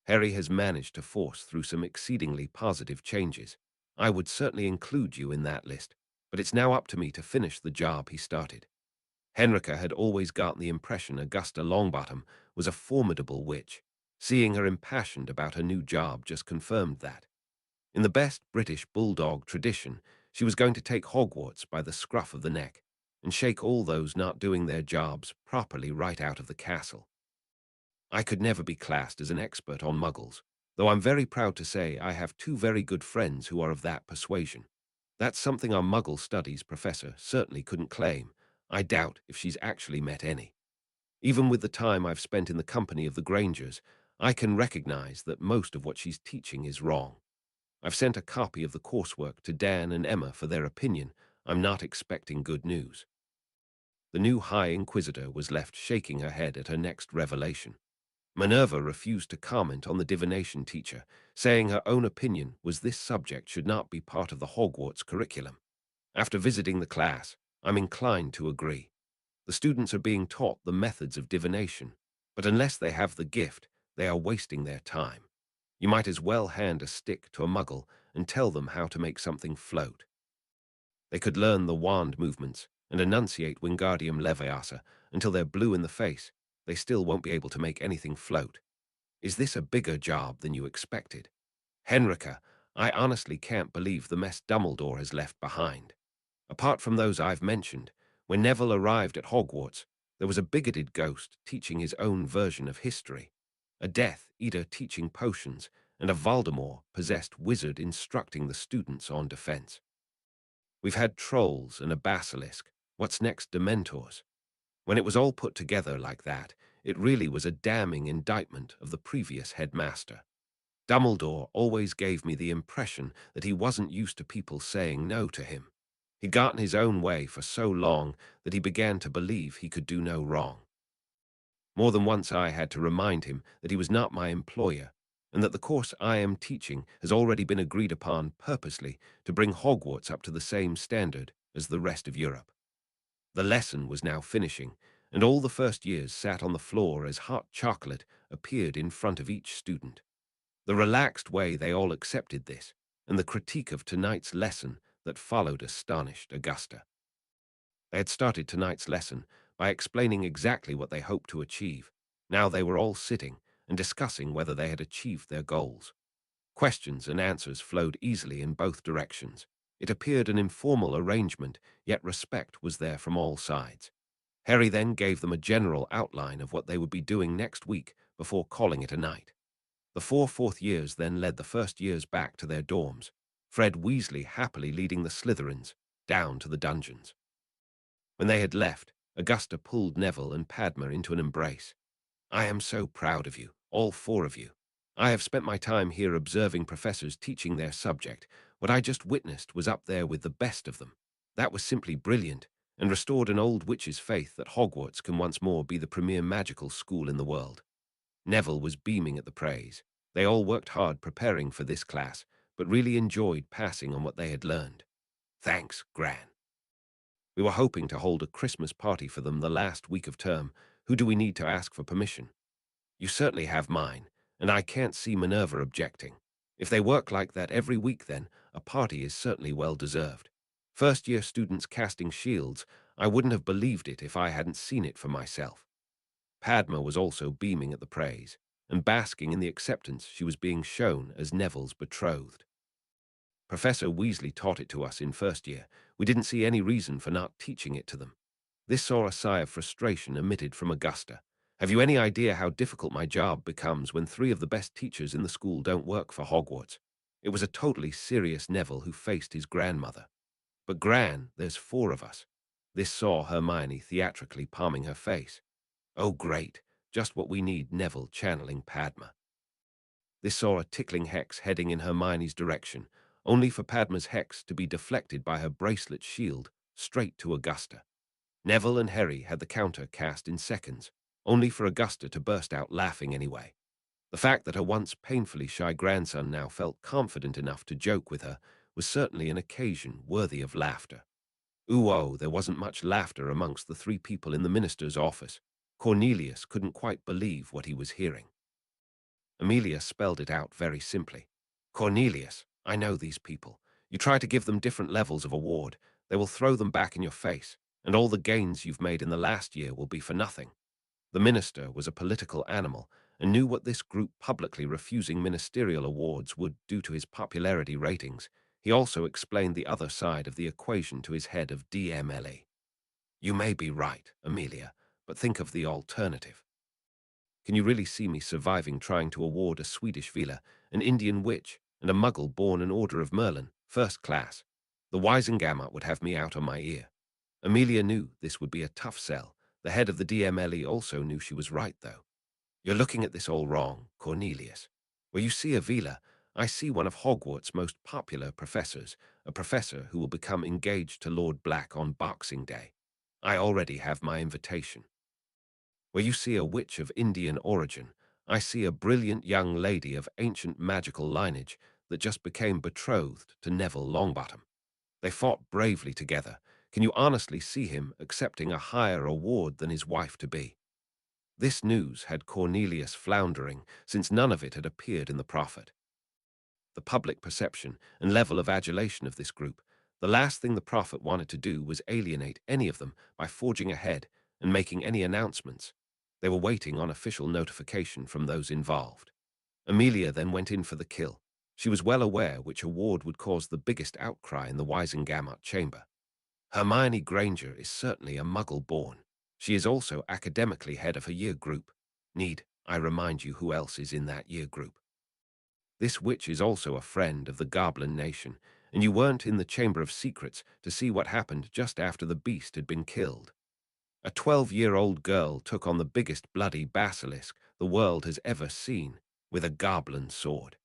Harry has managed to force through some exceedingly positive changes. I would certainly include you in that list, but it's now up to me to finish the job he started. Henrika had always gotten the impression Augusta Longbottom was a formidable witch. Seeing her impassioned about her new job just confirmed that. In the best British bulldog tradition, she was going to take Hogwarts by the scruff of the neck and shake all those not doing their jobs properly right out of the castle. I could never be classed as an expert on muggles, though I'm very proud to say I have 2 very good friends who are of that persuasion. That's something our Muggle Studies professor certainly couldn't claim. I doubt if she's actually met any. Even with the time I've spent in the company of the Grangers, I can recognize that most of what she's teaching is wrong. I've sent a copy of the coursework to Dan and Emma for their opinion. I'm not expecting good news. The new High Inquisitor was left shaking her head at her next revelation. Minerva refused to comment on the divination teacher, saying her own opinion was this subject should not be part of the Hogwarts curriculum. After visiting the class, I'm inclined to agree. The students are being taught the methods of divination, but unless they have the gift, they are wasting their time. You might as well hand a stick to a muggle and tell them how to make something float. They could learn the wand movements and enunciate Wingardium Leviosa until they're blue in the face. They still won't be able to make anything float. Is this a bigger job than you expected? Henrika, I honestly can't believe the mess Dumbledore has left behind. Apart from those I've mentioned, when Neville arrived at Hogwarts, there was a bigoted ghost teaching his own version of history, a Death Eater teaching potions, and a Voldemort-possessed wizard instructing the students on defense. We've had trolls and a basilisk. What's next, Dementors? When it was all put together like that, it really was a damning indictment of the previous headmaster. Dumbledore always gave me the impression that he wasn't used to people saying no to him. He'd gotten his own way for so long that he began to believe he could do no wrong. More than once I had to remind him that he was not my employer, and that the course I am teaching has already been agreed upon purposely to bring Hogwarts up to the same standard as the rest of Europe. The lesson was now finishing, and all the first years sat on the floor as hot chocolate appeared in front of each student. The relaxed way they all accepted this, and the critique of tonight's lesson that followed astonished Augusta. They had started tonight's lesson by explaining exactly what they hoped to achieve. Now they were all sitting and discussing whether they had achieved their goals. Questions and answers flowed easily in both directions. It appeared an informal arrangement, yet respect was there from all sides. Harry then gave them a general outline of what they would be doing next week before calling it a night. The four fourth years then led the first years back to their dorms, Fred Weasley happily leading the Slytherins down to the dungeons. When they had left, Augusta pulled Neville and Padma into an embrace. I am so proud of you, all four of you. I have spent my time here observing professors teaching their subject. What I just witnessed was up there with the best of them. That was simply brilliant, and restored an old witch's faith that Hogwarts can once more be the premier magical school in the world. Neville was beaming at the praise. They all worked hard preparing for this class, but really enjoyed passing on what they had learned. Thanks, Gran. We were hoping to hold a Christmas party for them the last week of term. Who do we need to ask for permission? You certainly have mine, and I can't see Minerva objecting. If they work like that every week then, a party is certainly well deserved. First-year students casting shields, I wouldn't have believed it if I hadn't seen it for myself. Padma was also beaming at the praise, and basking in the acceptance she was being shown as Neville's betrothed. Professor Weasley taught it to us in first year. We didn't see any reason for not teaching it to them. This saw a sigh of frustration emitted from Augusta. Have you any idea how difficult my job becomes when three of the best teachers in the school don't work for Hogwarts? It was a totally serious Neville who faced his grandmother. But Gran, there's four of us. This saw Hermione theatrically palming her face. Oh, great. Just what we need, Neville channeling Padma. This saw a tickling hex heading in Hermione's direction, only for Padma's hex to be deflected by her bracelet shield straight to Augusta. Neville and Harry had the counter cast in seconds, only for Augusta to burst out laughing anyway. The fact that her once painfully shy grandson now felt confident enough to joke with her was certainly an occasion worthy of laughter. Ooh, there wasn't much laughter amongst the three people in the minister's office. Cornelius couldn't quite believe what he was hearing. Amelia spelled it out very simply. Cornelius, I know these people. You try to give them different levels of award, they will throw them back in your face, and all the gains you've made in the last year will be for nothing. The minister was a political animal and knew what this group publicly refusing ministerial awards would do to his popularity ratings. He also explained the other side of the equation to his head of DMLE. You may be right, Amelia, but think of the alternative. Can you really see me surviving trying to award a Swedish villa, an Indian witch, and a muggle born an Order of Merlin, first class? The Wisengamot would have me out on my ear. Amelia knew this would be a tough sell. The head of the DMLE also knew she was right, though. You're looking at this all wrong, Cornelius. Where you see a villa, I see one of Hogwarts' most popular professors, a professor who will become engaged to Lord Black on Boxing Day. I already have my invitation. Where you see a witch of Indian origin, I see a brilliant young lady of ancient magical lineage that just became betrothed to Neville Longbottom. They fought bravely together. Can you honestly see him accepting a higher award than his wife-to-be? This news had Cornelius floundering, since none of it had appeared in the Prophet. The public perception and level of adulation of this group, the last thing the Prophet wanted to do was alienate any of them by forging ahead and making any announcements. They were waiting on official notification from those involved. Amelia then went in for the kill. She was well aware which award would cause the biggest outcry in the Wisengamot chamber. Hermione Granger is certainly a muggle born. She is also academically head of her year group. Need I remind you who else is in that year group? This witch is also a friend of the Goblin Nation, and you weren't in the Chamber of Secrets to see what happened just after the beast had been killed. A 12-year-old girl took on the biggest bloody basilisk the world has ever seen with a goblin sword.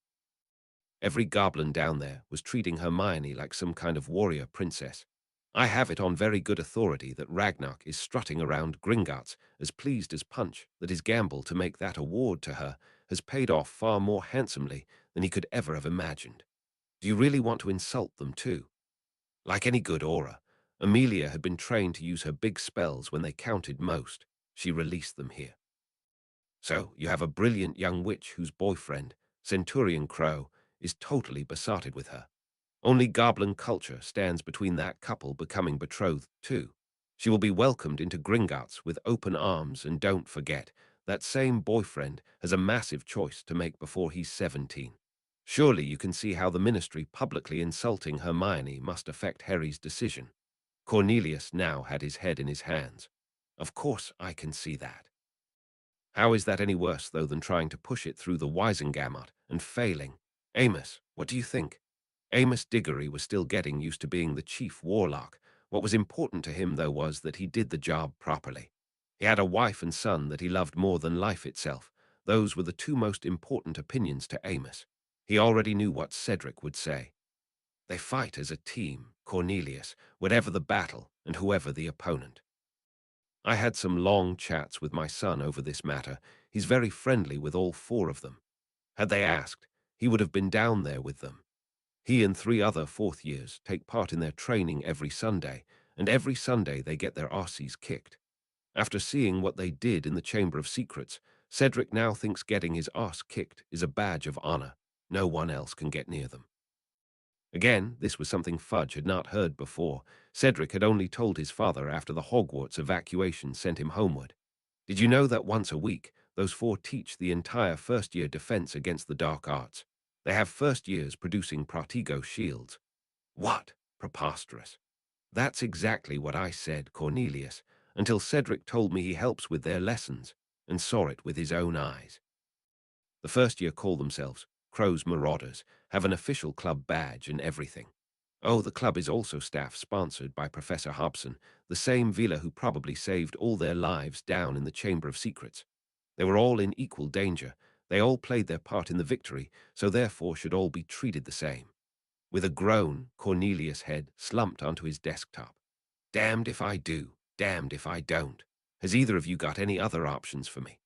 Every goblin down there was treating Hermione like some kind of warrior princess. I have it on very good authority that Ragnar is strutting around Gringotts as pleased as Punch that his gamble to make that award to her has paid off far more handsomely than he could ever have imagined. Do you really want to insult them too? Like any good aura, Amelia had been trained to use her big spells when they counted most. She released them here. So, you have a brilliant young witch whose boyfriend, Centurion Crow, is totally besotted with her. Only goblin culture stands between that couple becoming betrothed too. She will be welcomed into Gringotts with open arms, and don't forget, that same boyfriend has a massive choice to make before he's 17. Surely you can see how the ministry publicly insulting Hermione must affect Harry's decision. Cornelius now had his head in his hands. Of course I can see that. How is that any worse, though, than trying to push it through the Wisengamot and failing? Amos, what do you think? Amos Diggory was still getting used to being the chief warlock. What was important to him, though, was that he did the job properly. He had a wife and son that he loved more than life itself. Those were the two most important opinions to Amos. He already knew what Cedric would say. They fight as a team, Cornelius, whatever the battle and whoever the opponent. I had some long chats with my son over this matter. He's very friendly with all four of them. Had they asked, he would have been down there with them. He and three other fourth years take part in their training every Sunday, and every Sunday they get their arses kicked. After seeing what they did in the Chamber of Secrets, Cedric now thinks getting his arse kicked is a badge of honor. No one else can get near them. Again, this was something Fudge had not heard before. Cedric had only told his father after the Hogwarts evacuation sent him homeward. Did you know that once a week, those four teach the entire first-year defense against the dark arts? They have first years producing Protego shields. What? Preposterous. That's exactly what I said, Cornelius, until Cedric told me he helps with their lessons, and saw it with his own eyes. The first year call themselves Crow's Marauders, have an official club badge and everything. Oh, the club is also staff-sponsored by Professor Hobson, the same Vila who probably saved all their lives down in the Chamber of Secrets. They were all in equal danger. They all played their part in the victory, so therefore should all be treated the same. With a groan, Cornelius' head slumped onto his desktop. Damned if I do, damned if I don't. Has either of you got any other options for me?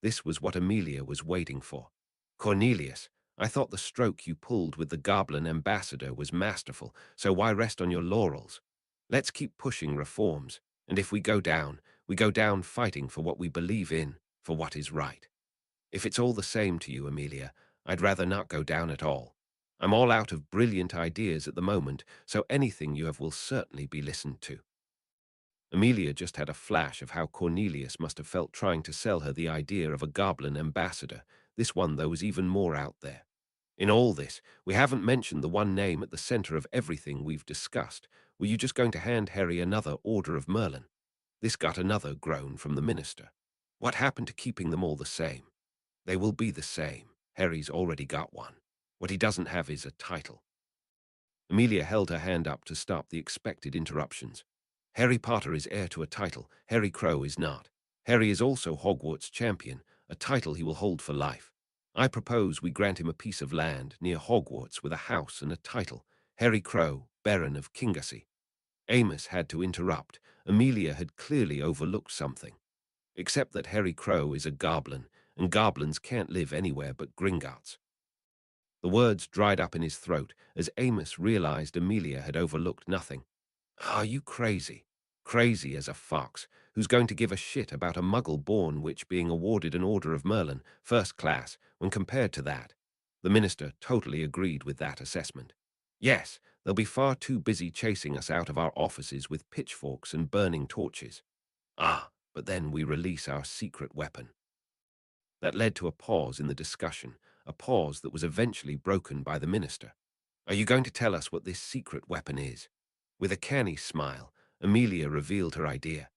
This was what Amelia was waiting for. Cornelius, I thought the stroke you pulled with the Goblin Ambassador was masterful, so why rest on your laurels? Let's keep pushing reforms, and if we go down fighting for what we believe in, for what is right. If it's all the same to you, Amelia, I'd rather not go down at all. I'm all out of brilliant ideas at the moment, so anything you have will certainly be listened to. Amelia just had a flash of how Cornelius must have felt trying to sell her the idea of a goblin ambassador. This one, though, was even more out there. In all this, we haven't mentioned the one name at the center of everything we've discussed. Were you just going to hand Harry another Order of Merlin? This got another groan from the minister. What happened to keeping them all the same? They will be the same. Harry's already got one. What he doesn't have is a title. Amelia held her hand up to stop the expected interruptions. Harry Potter is heir to a title. Harry Crow is not. Harry is also Hogwarts champion, a title he will hold for life. I propose we grant him a piece of land near Hogwarts with a house and a title. Harry Crow, Baron of Kingassy. Amos had to interrupt. Amelia had clearly overlooked something. Except that Harry Crow is a goblin, and goblins can't live anywhere but Gringotts. The words dried up in his throat as Amos realized Amelia had overlooked nothing. Are you crazy? Crazy as a fox, who's going to give a shit about a muggle-born witch being awarded an Order of Merlin, first class, when compared to that? The minister totally agreed with that assessment. Yes, they'll be far too busy chasing us out of our offices with pitchforks and burning torches. Ah, but then we release our secret weapon. That led to a pause in the discussion, a pause that was eventually broken by the minister. Are you going to tell us what this secret weapon is? With a canny smile, Amelia revealed her idea.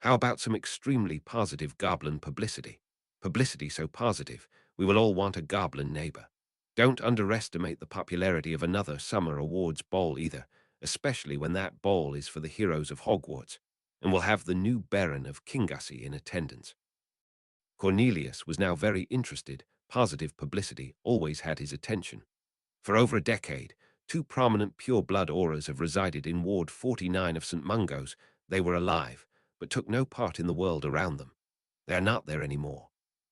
How about some extremely positive goblin publicity? Publicity so positive, we will all want a goblin neighbor. Don't underestimate the popularity of another summer awards ball either, especially when that ball is for the heroes of Hogwarts, and we'll have the new Baron of Kingassy in attendance. Cornelius was now very interested. Positive publicity always had his attention. For over a decade, two prominent pure-blood auras have resided in Ward 49 of St. Mungo's. They were alive, but took no part in the world around them. They are not there anymore.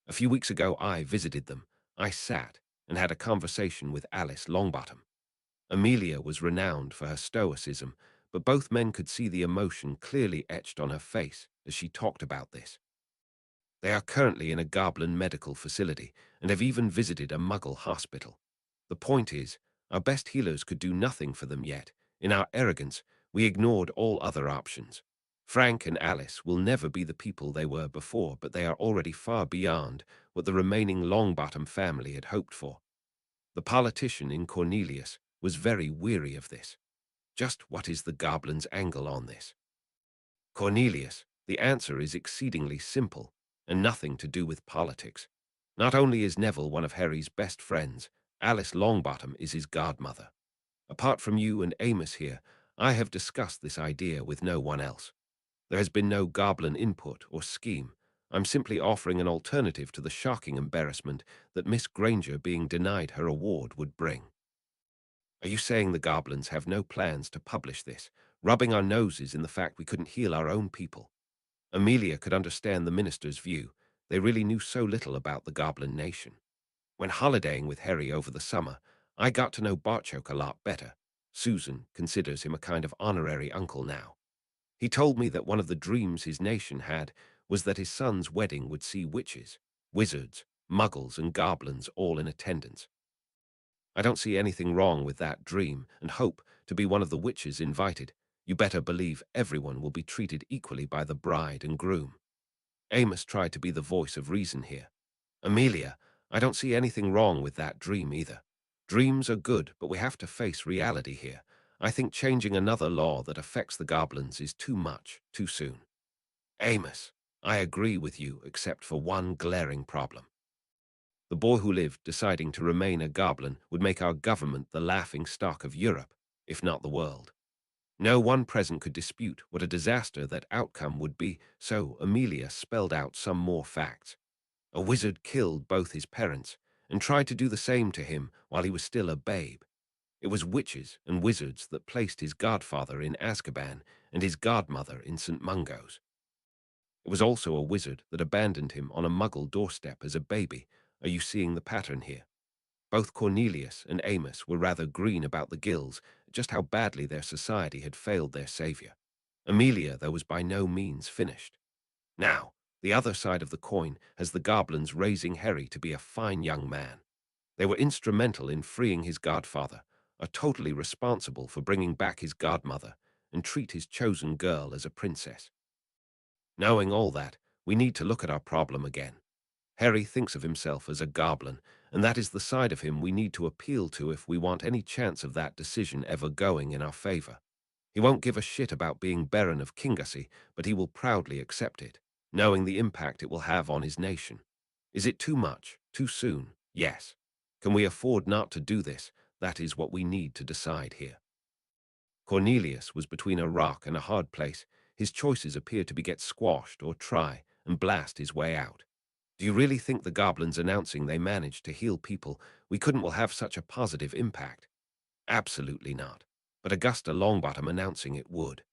A few weeks ago I visited them. I sat and had a conversation with Alice Longbottom. Amelia was renowned for her stoicism, but both men could see the emotion clearly etched on her face as she talked about this. They are currently in a goblin medical facility and have even visited a muggle hospital. The point is, our best healers could do nothing for them yet. In our arrogance, we ignored all other options. Frank and Alice will never be the people they were before, but they are already far beyond what the remaining Longbottom family had hoped for. The politician in Cornelius was very weary of this. Just what is the goblin's angle on this? Cornelius, the answer is exceedingly simple. and nothing to do with politics. Not only is Neville one of Harry's best friends, Alice Longbottom is his godmother. Apart from you and Amos here, I have discussed this idea with no one else. There has been no goblin input or scheme. I'm simply offering an alternative to the shocking embarrassment that Miss Granger being denied her award would bring. Are you saying the goblins have no plans to publish this, rubbing our noses in the fact we couldn't heal our own people? Amelia could understand the minister's view. They really knew so little about the goblin nation. When holidaying with Harry over the summer, I got to know Barchoke a lot better. Susan considers him a kind of honorary uncle now. He told me that one of the dreams his nation had was that his son's wedding would see witches, wizards, muggles, and goblins all in attendance. I don't see anything wrong with that dream and hope to be one of the witches invited. You better believe everyone will be treated equally by the bride and groom. Amos tried to be the voice of reason here. Amelia, I don't see anything wrong with that dream either. Dreams are good, but we have to face reality here. I think changing another law that affects the goblins is too much, too soon. Amos, I agree with you except for one glaring problem. The boy who lived deciding to remain a goblin would make our government the laughing stock of Europe, if not the world. No one present could dispute what a disaster that outcome would be, so Amelia spelled out some more facts. A wizard killed both his parents and tried to do the same to him while he was still a babe. It was witches and wizards that placed his godfather in Azkaban and his godmother in St. Mungo's. It was also a wizard that abandoned him on a muggle doorstep as a baby. Are you seeing the pattern here? Both Cornelius and Amos were rather green about the gills, just how badly their society had failed their savior. Amelia, though, was by no means finished. Now, the other side of the coin has the goblins raising Harry to be a fine young man. They were instrumental in freeing his godfather, are totally responsible for bringing back his godmother, and treat his chosen girl as a princess. Knowing all that, we need to look at our problem again. Harry thinks of himself as a goblin, and that is the side of him we need to appeal to if we want any chance of that decision ever going in our favor. He won't give a shit about being Baron of Kingassy, but he will proudly accept it, knowing the impact it will have on his nation. Is it too much? Too soon? Yes. Can we afford not to do this? That is what we need to decide here. Cornelius was between a rock and a hard place. His choices appeared to be get squashed or try and blast his way out. Do you really think the goblins announcing they managed to heal people we couldn't will have such a positive impact? Absolutely not. But Augusta Longbottom announcing it would.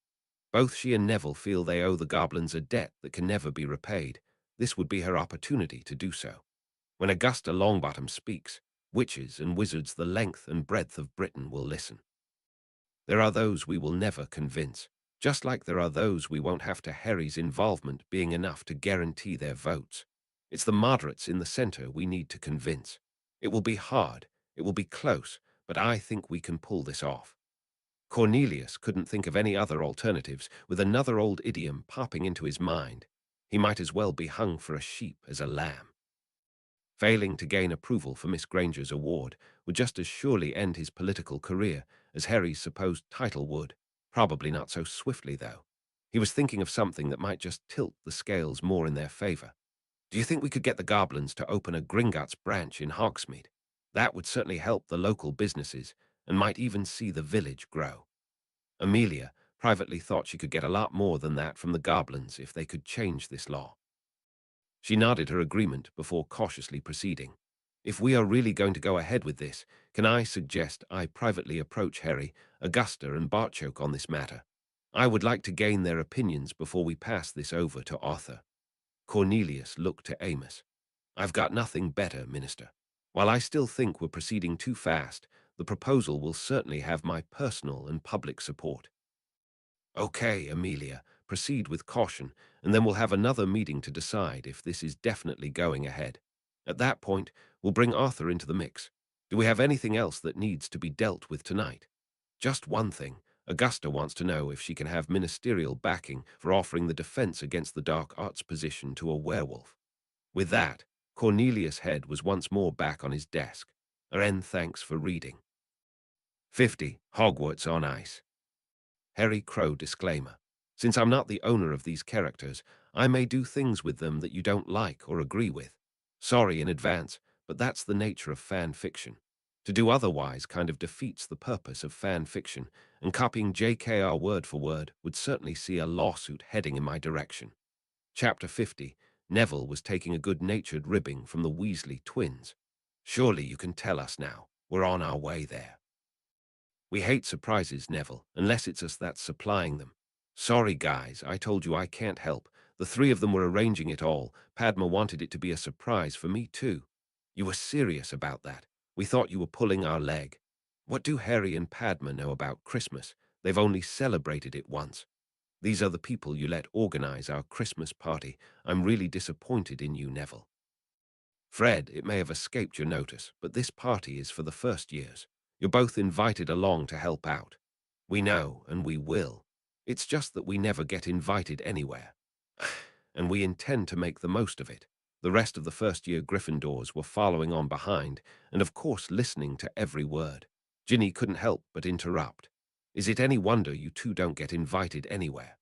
Both she and Neville feel they owe the goblins a debt that can never be repaid. This would be her opportunity to do so. When Augusta Longbottom speaks, witches and wizards the length and breadth of Britain will listen. There are those we will never convince, just like there are those we won't have to Harry's involvement being enough to guarantee their votes. It's the moderates in the center we need to convince. It will be hard, it will be close, but I think we can pull this off. Cornelius couldn't think of any other alternatives, with another old idiom popping into his mind. He might as well be hung for a sheep as a lamb. Failing to gain approval for Miss Granger's award would just as surely end his political career as Harry's supposed title would. Probably not so swiftly, though. He was thinking of something that might just tilt the scales more in their favor. Do you think we could get the goblins to open a Gringotts branch in Hogsmeade? That would certainly help the local businesses and might even see the village grow. Amelia privately thought she could get a lot more than that from the goblins if they could change this law. She nodded her agreement before cautiously proceeding. If we are really going to go ahead with this, can I suggest I privately approach Harry, Augusta, and Barchoke on this matter? I would like to gain their opinions before we pass this over to Arthur. Cornelius looked to Amos. I've got nothing better, Minister. While I still think we're proceeding too fast, the proposal will certainly have my personal and public support. Okay, Amelia, proceed with caution, and then we'll have another meeting to decide if this is definitely going ahead. At that point, we'll bring Arthur into the mix. Do we have anything else that needs to be dealt with tonight? Just one thing. Augusta wants to know if she can have ministerial backing for offering the defense against the dark arts position to a werewolf. With that, Cornelius' head was once more back on his desk. Thanks for reading. 50. Hogwarts on Ice. Harry Crow disclaimer. Since I'm not the owner of these characters, I may do things with them that you don't like or agree with. Sorry in advance, but that's the nature of fan fiction. To do otherwise kind of defeats the purpose of fan fiction, and copying JKR word for word would certainly see a lawsuit heading in my direction. Chapter 50. Neville was taking a good-natured ribbing from the Weasley twins. Surely you can tell us now. We're on our way there. We hate surprises, Neville, unless it's us that's supplying them. Sorry, guys, I told you I can't help. The three of them were arranging it all. Padma wanted it to be a surprise for me, too. You were serious about that. We thought you were pulling our leg. What do Harry and Padma know about Christmas? They've only celebrated it once. These are the people you let organize our Christmas party. I'm really disappointed in you, Neville. Fred, it may have escaped your notice, but this party is for the first years. You're both invited along to help out. We know, and we will. It's just that we never get invited anywhere. And we intend to make the most of it. The rest of the first-year Gryffindors were following on behind, and of course listening to every word. Ginny couldn't help but interrupt. Is it any wonder you two don't get invited anywhere?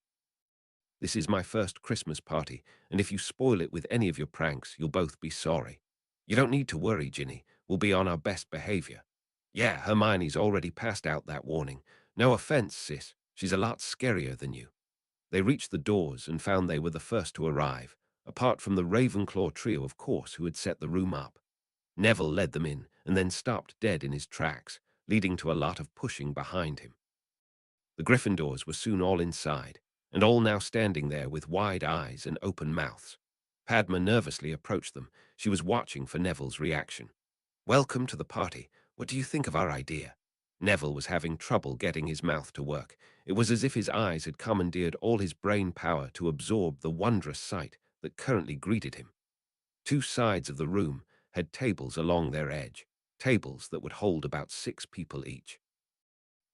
This is my first Christmas party, and if you spoil it with any of your pranks, you'll both be sorry. You don't need to worry, Ginny. We'll be on our best behavior. Yeah, Hermione's already passed out that warning. No offense, sis. She's a lot scarier than you. They reached the doors and found they were the first to arrive, apart from the Ravenclaw trio, of course, who had set the room up. Neville led them in and then stopped dead in his tracks, leading to a lot of pushing behind him. The Gryffindors were soon all inside, and all now standing there with wide eyes and open mouths. Padma nervously approached them. She was watching for Neville's reaction. Welcome to the party. What do you think of our idea? Neville was having trouble getting his mouth to work. It was as if his eyes had commandeered all his brain power to absorb the wondrous sight that currently greeted him. Two sides of the room had tables along their edge, tables that would hold about 6 people each.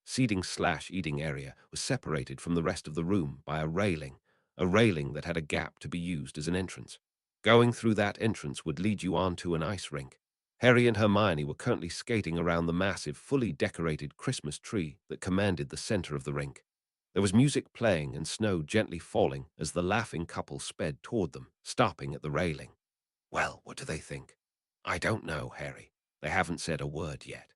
Seating/eating area was separated from the rest of the room by a railing that had a gap to be used as an entrance. Going through that entrance would lead you onto an ice rink. Harry and Hermione were currently skating around the massive, fully decorated Christmas tree that commanded the center of the rink. There was music playing and snow gently falling as the laughing couple sped toward them, stopping at the railing. Well, what do they think? I don't know, Harry. They haven't said a word yet.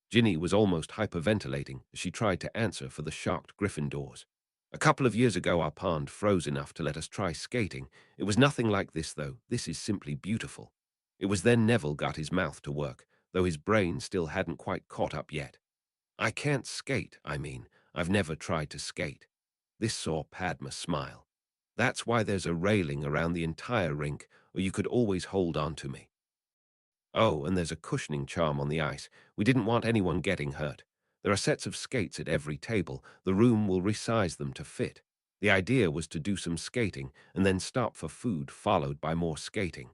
Ginny was almost hyperventilating as she tried to answer for the shocked Gryffindors. A couple of years ago our pond froze enough to let us try skating. It was nothing like this, though. This is simply beautiful. It was then Neville got his mouth to work, though his brain still hadn't quite caught up yet. I can't skate, I mean. I've never tried to skate. This saw Padma smile. That's why there's a railing around the entire rink, or you could always hold on to me. Oh, and there's a cushioning charm on the ice. We didn't want anyone getting hurt. There are sets of skates at every table. The room will resize them to fit. The idea was to do some skating and then stop for food, followed by more skating.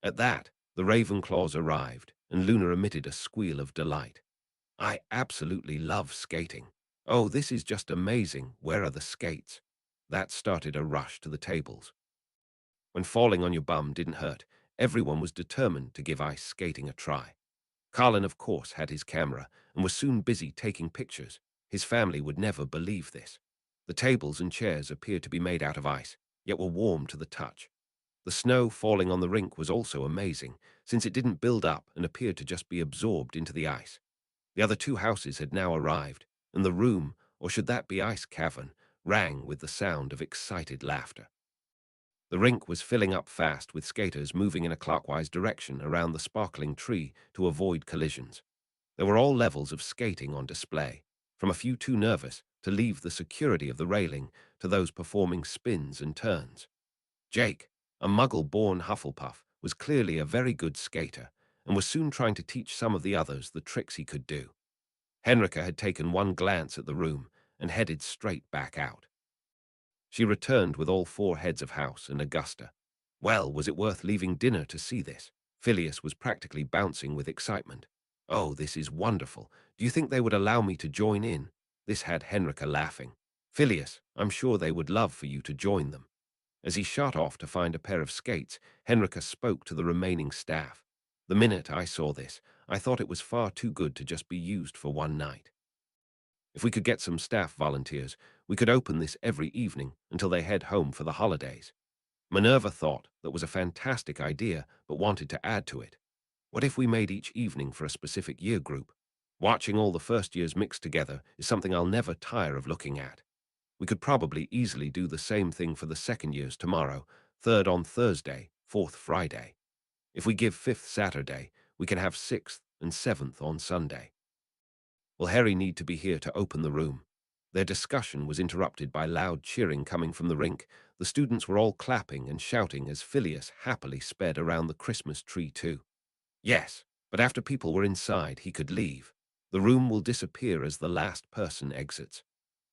At that, the Ravenclaws arrived, and Luna emitted a squeal of delight. I absolutely love skating. Oh, this is just amazing. Where are the skates? That started a rush to the tables. When falling on your bum didn't hurt, everyone was determined to give ice skating a try. Carlin, of course, had his camera and was soon busy taking pictures. His family would never believe this. The tables and chairs appeared to be made out of ice, yet were warm to the touch. The snow falling on the rink was also amazing, since it didn't build up and appeared to just be absorbed into the ice. The other 2 houses had now arrived, and the room, or should that be ice cavern, rang with the sound of excited laughter. The rink was filling up fast with skaters moving in a clockwise direction around the sparkling tree to avoid collisions. There were all levels of skating on display, from a few too nervous to leave the security of the railing to those performing spins and turns. Jake, a muggle-born Hufflepuff, was clearly a very good skater and was soon trying to teach some of the others the tricks he could do. Henrika had taken one glance at the room and headed straight back out. She returned with all 4 heads of house and Augusta. Well, was it worth leaving dinner to see this? Phileas was practically bouncing with excitement. Oh, this is wonderful. Do you think they would allow me to join in? This had Henrika laughing. Phileas, I'm sure they would love for you to join them. As he shot off to find a pair of skates, Henrika spoke to the remaining staff. The minute I saw this, I thought it was far too good to just be used for one night. If we could get some staff volunteers, we could open this every evening until they head home for the holidays. Minerva thought that was a fantastic idea, but wanted to add to it. What if we made each evening for a specific year group? Watching all the first years mixed together is something I'll never tire of looking at. We could probably easily do the same thing for the second years tomorrow, third on Thursday, fourth Friday. If we give fifth Saturday, we can have sixth and seventh on Sunday. Will Harry need to be here to open the room? Their discussion was interrupted by loud cheering coming from the rink. The students were all clapping and shouting as Phileas happily sped around the Christmas tree too. Yes, but after people were inside, he could leave. The room will disappear as the last person exits.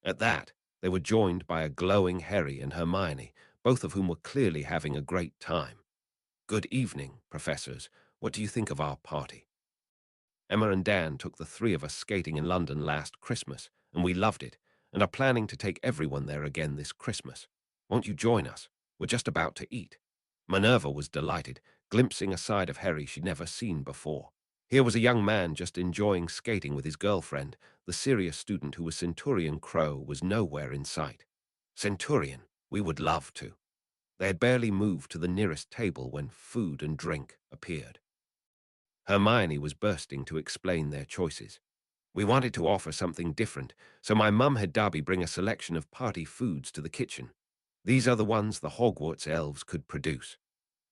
At that, they were joined by a glowing Harry and Hermione, both of whom were clearly having a great time. Good evening, professors. What do you think of our party? Emma and Dan took the three of us skating in London last Christmas, and we loved it, and are planning to take everyone there again this Christmas. Won't you join us? We're just about to eat. Minerva was delighted, glimpsing a side of Harry she'd never seen before. Here was a young man just enjoying skating with his girlfriend. The serious student who was Centurion Crow was nowhere in sight. Centurion, we would love to. They had barely moved to the nearest table when food and drink appeared. Hermione was bursting to explain their choices. We wanted to offer something different, so my mum had Darby bring a selection of party foods to the kitchen. These are the ones the Hogwarts elves could produce.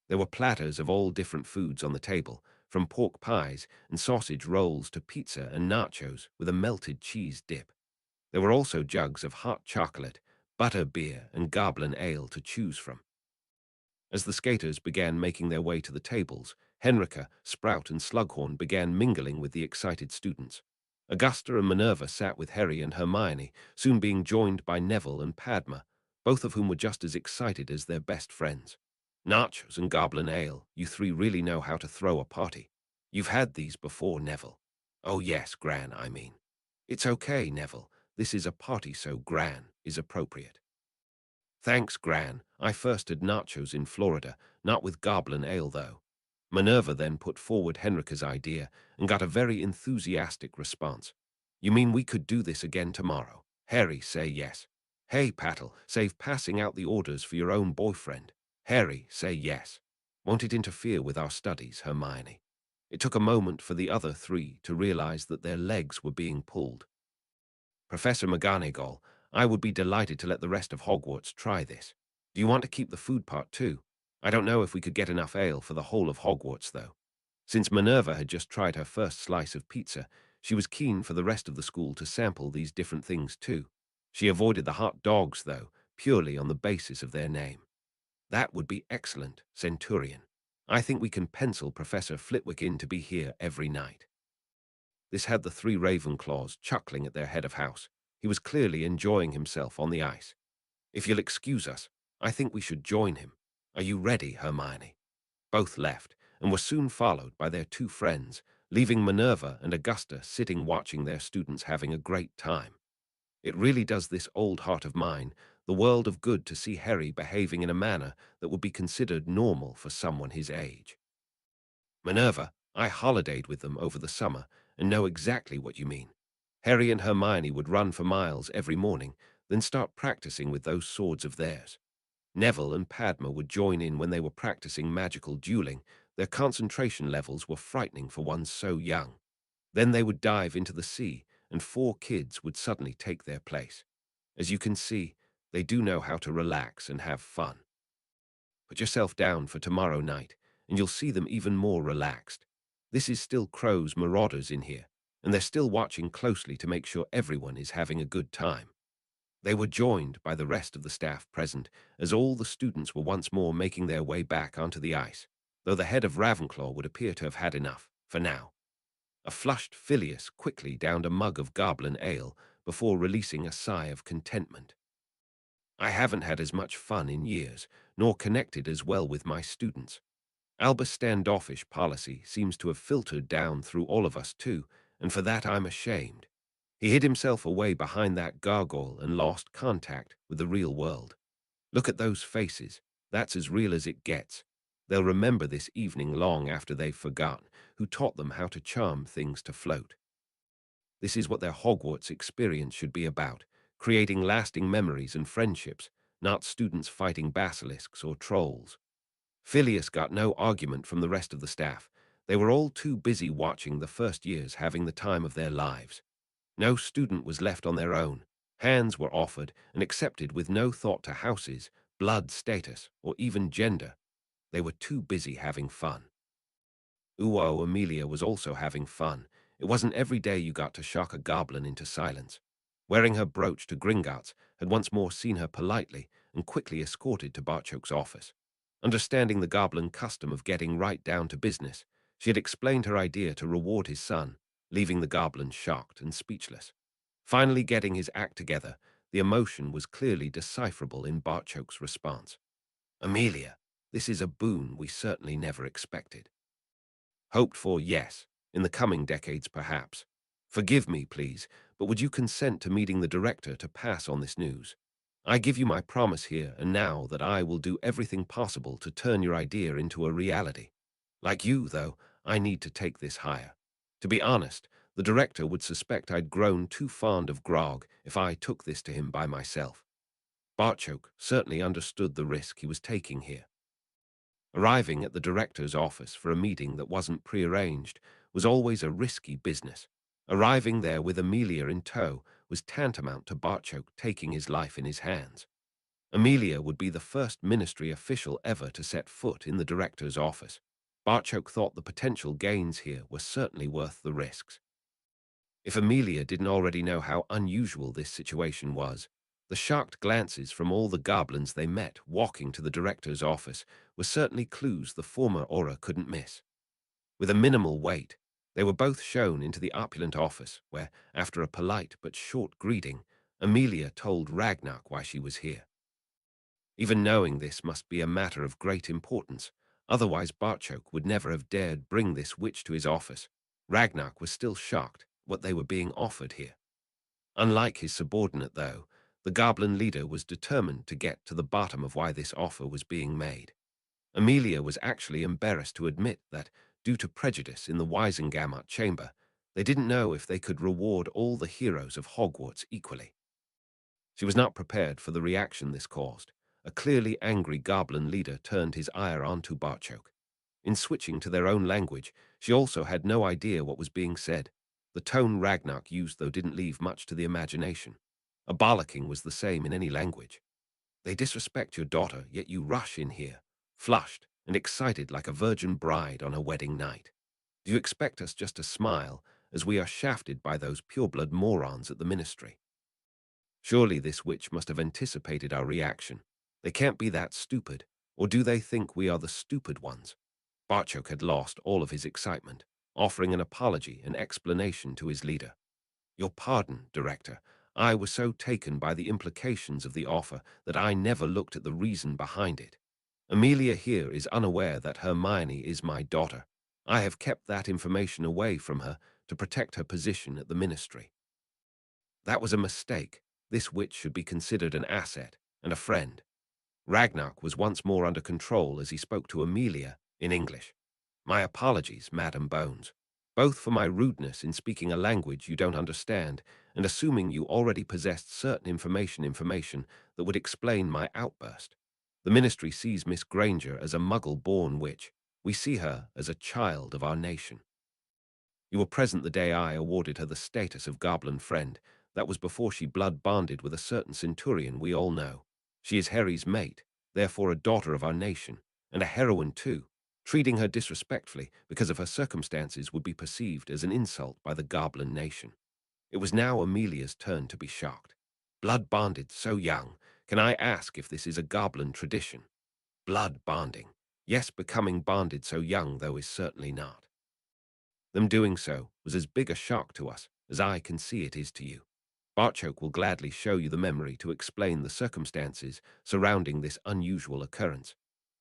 There were platters of all different foods on the table, from pork pies and sausage rolls to pizza and nachos with a melted cheese dip. There were also jugs of hot chocolate, butter beer, and goblin ale to choose from. As the skaters began making their way to the tables, Henrika, Sprout, and Slughorn began mingling with the excited students. Augusta and Minerva sat with Harry and Hermione, soon being joined by Neville and Padma, both of whom were just as excited as their best friends. Nachos and goblin ale, you three really know how to throw a party. You've had these before, Neville. Oh yes, Gran, I mean. It's okay, Neville. This is a party, so Gran is appropriate. Thanks, Gran. I first had nachos in Florida, not with goblin ale, though. Minerva then put forward Henrika's idea and got a very enthusiastic response. You mean we could do this again tomorrow? Harry, say yes. Hey, Patel, save passing out the orders for your own boyfriend. Harry, say yes. Won't it interfere with our studies, Hermione? It took a moment for the other three to realize that their legs were being pulled. Professor McGonagall, I would be delighted to let the rest of Hogwarts try this. Do you want to keep the food part too? I don't know if we could get enough ale for the whole of Hogwarts, though. Since Minerva had just tried her first slice of pizza, she was keen for the rest of the school to sample these different things too. She avoided the hot dogs, though, purely on the basis of their name. That would be excellent, Centurion. I think we can pencil Professor Flitwick in to be here every night. This had the three Ravenclaws chuckling at their head of house. He was clearly enjoying himself on the ice. If you'll excuse us, I think we should join him. Are you ready, Hermione? Both left, and were soon followed by their two friends, leaving Minerva and Augusta sitting watching their students having a great time. It really does this old heart of mine the world of good to see Harry behaving in a manner that would be considered normal for someone his age. Minerva, I holidayed with them over the summer and know exactly what you mean. Harry and Hermione would run for miles every morning, then start practicing with those swords of theirs. Neville and Padma would join in when they were practicing magical dueling. Their concentration levels were frightening for one so young. Then they would dive into the sea, and four kids would suddenly take their place. As you can see, they do know how to relax and have fun. Put yourself down for tomorrow night, and you'll see them even more relaxed. This is still Crow's Marauders in here, and they're still watching closely to make sure everyone is having a good time. They were joined by the rest of the staff present, as all the students were once more making their way back onto the ice, though the head of Ravenclaw would appear to have had enough, for now. A flushed Phileas quickly downed a mug of goblin ale before releasing a sigh of contentment. I haven't had as much fun in years, nor connected as well with my students. Alba's standoffish policy seems to have filtered down through all of us too, and for that I'm ashamed. He hid himself away behind that gargoyle and lost contact with the real world. Look at those faces. That's as real as it gets. They'll remember this evening long after they've forgotten who taught them how to charm things to float. This is what their Hogwarts experience should be about, creating lasting memories and friendships, not students fighting basilisks or trolls. Phileas got no argument from the rest of the staff. They were all too busy watching the first years having the time of their lives. No student was left on their own. Hands were offered and accepted with no thought to houses, blood status, or even gender. They were too busy having fun. Uo Amelia was also having fun. It wasn't every day you got to shock a goblin into silence. Wearing her brooch to Gringotts had once more seen her politely and quickly escorted to Barchoke's office. Understanding the goblin custom of getting right down to business, she had explained her idea to reward his son, leaving the goblin shocked and speechless. Finally getting his act together, the emotion was clearly decipherable in Barchoke's response. Amelia, this is a boon we certainly never expected. Hoped for, yes. In the coming decades, perhaps. Forgive me, please, but would you consent to meeting the director to pass on this news? I give you my promise here and now that I will do everything possible to turn your idea into a reality. Like you, though, I need to take this higher. To be honest, the director would suspect I'd grown too fond of grog if I took this to him by myself. Barchoke certainly understood the risk he was taking here. Arriving at the director's office for a meeting that wasn't prearranged was always a risky business. Arriving there with Amelia in tow was tantamount to Barchoke taking his life in his hands. Amelia would be the first ministry official ever to set foot in the director's office. Barchoke thought the potential gains here were certainly worth the risks. If Amelia didn't already know how unusual this situation was, the shocked glances from all the goblins they met walking to the director's office were certainly clues the former aura couldn't miss. With a minimal wait, they were both shown into the opulent office where, after a polite but short greeting, Amelia told Ragnar why she was here. Even knowing this must be a matter of great importance, otherwise Barchoke would never have dared bring this witch to his office. Ragnar was still shocked what they were being offered here. Unlike his subordinate, though, the goblin leader was determined to get to the bottom of why this offer was being made. Amelia was actually embarrassed to admit that, due to prejudice in the Wisengamot chamber, they didn't know if they could reward all the heroes of Hogwarts equally. She was not prepared for the reaction this caused. A clearly angry goblin leader turned his ire onto Barchoke. In switching to their own language, she also had no idea what was being said. The tone Ragnar used, though, didn't leave much to the imagination. A bollocking was the same in any language. They disrespect your daughter, yet you rush in here, flushed and excited like a virgin bride on her wedding night. Do you expect us just to smile as we are shafted by those pureblood morons at the ministry? Surely this witch must have anticipated our reaction. They can't be that stupid, or do they think we are the stupid ones? Barchoke had lost all of his excitement, offering an apology and explanation to his leader. Your pardon, Director. I was so taken by the implications of the offer that I never looked at the reason behind it. Amelia here is unaware that Hermione is my daughter. I have kept that information away from her to protect her position at the ministry. That was a mistake. This witch should be considered an asset and a friend. Ragnar was once more under control as he spoke to Amelia in English. My apologies, Madam Bones, both for my rudeness in speaking a language you don't understand and assuming you already possessed certain information that would explain my outburst. The ministry sees Miss Granger as a muggle-born witch. We see her as a child of our nation. You were present the day I awarded her the status of goblin friend. That was before she blood-bonded with a certain centurion we all know. She is Harry's mate, therefore a daughter of our nation, and a heroine too. Treating her disrespectfully because of her circumstances would be perceived as an insult by the goblin nation. It was now Amelia's turn to be shocked. Blood bonded so young. Can I ask if this is a goblin tradition? Blood bonding. Yes, becoming bonded so young, though, is certainly not. Them doing so was as big a shock to us as I can see it is to you. Barchoke will gladly show you the memory to explain the circumstances surrounding this unusual occurrence.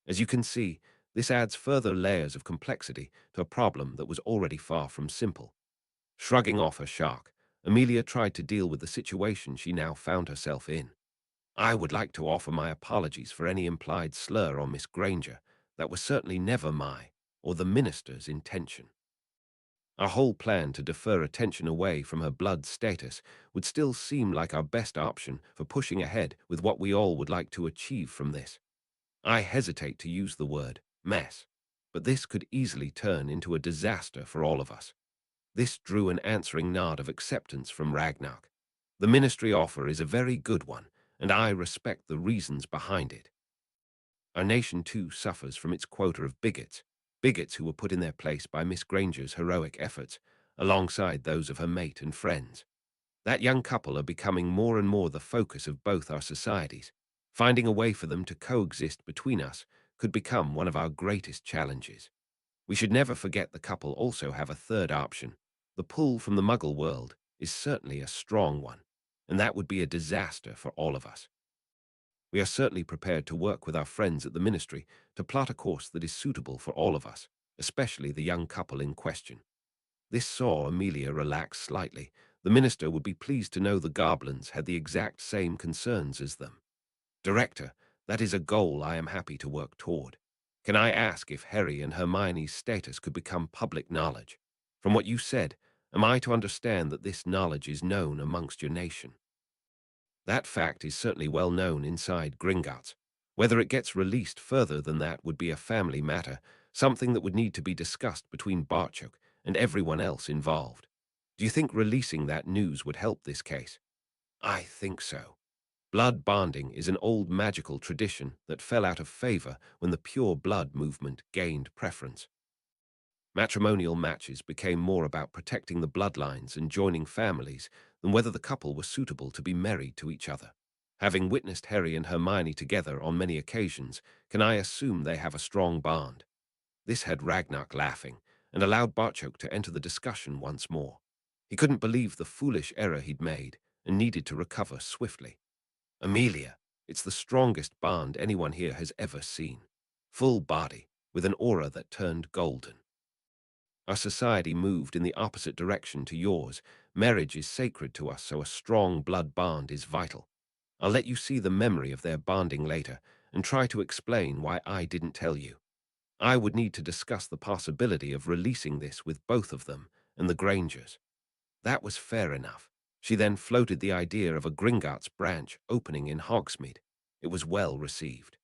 As you can see, this adds further layers of complexity to a problem that was already far from simple. Shrugging off her shock, Amelia tried to deal with the situation she now found herself in. I would like to offer my apologies for any implied slur on Miss Granger. That was certainly never my or the minister's intention. Our whole plan to defer attention away from her blood status would still seem like our best option for pushing ahead with what we all would like to achieve from this. I hesitate to use the word mess, but this could easily turn into a disaster for all of us. This drew an answering nod of acceptance from Ragnar. The ministry offer is a very good one, and I respect the reasons behind it. Our nation too suffers from its quota of bigots who were put in their place by Miss Granger's heroic efforts, alongside those of her mate and friends. That young couple are becoming more and more the focus of both our societies. Finding a way for them to coexist between us could become one of our greatest challenges. We should never forget the couple also have a third option. The pull from the Muggle world is certainly a strong one, and that would be a disaster for all of us. We are certainly prepared to work with our friends at the ministry to plot a course that is suitable for all of us, especially the young couple in question. This saw Amelia relax slightly. The minister would be pleased to know the goblins had the exact same concerns as them. Director, that is a goal I am happy to work toward. Can I ask if Harry and Hermione's status could become public knowledge? From what you said, am I to understand that this knowledge is known amongst your nation? That fact is certainly well known inside Gringotts. Whether it gets released further than that would be a family matter, something that would need to be discussed between Barchok and everyone else involved. Do you think releasing that news would help this case? I think so. Blood bonding is an old magical tradition that fell out of favor when the pure blood movement gained preference. Matrimonial matches became more about protecting the bloodlines and joining families than whether the couple were suitable to be married to each other. Having witnessed Harry and Hermione together on many occasions, can I assume they have a strong bond? This had Ragnar laughing and allowed Barchok to enter the discussion once more. He couldn't believe the foolish error he'd made and needed to recover swiftly. Amelia, it's the strongest bond anyone here has ever seen. Full body, with an aura that turned golden. Our society moved in the opposite direction to yours. Marriage is sacred to us, so a strong blood bond is vital. I'll let you see the memory of their bonding later and try to explain why I didn't tell you. I would need to discuss the possibility of releasing this with both of them and the Grangers. That was fair enough. She then floated the idea of a Gringotts branch opening in Hogsmeade. It was well received.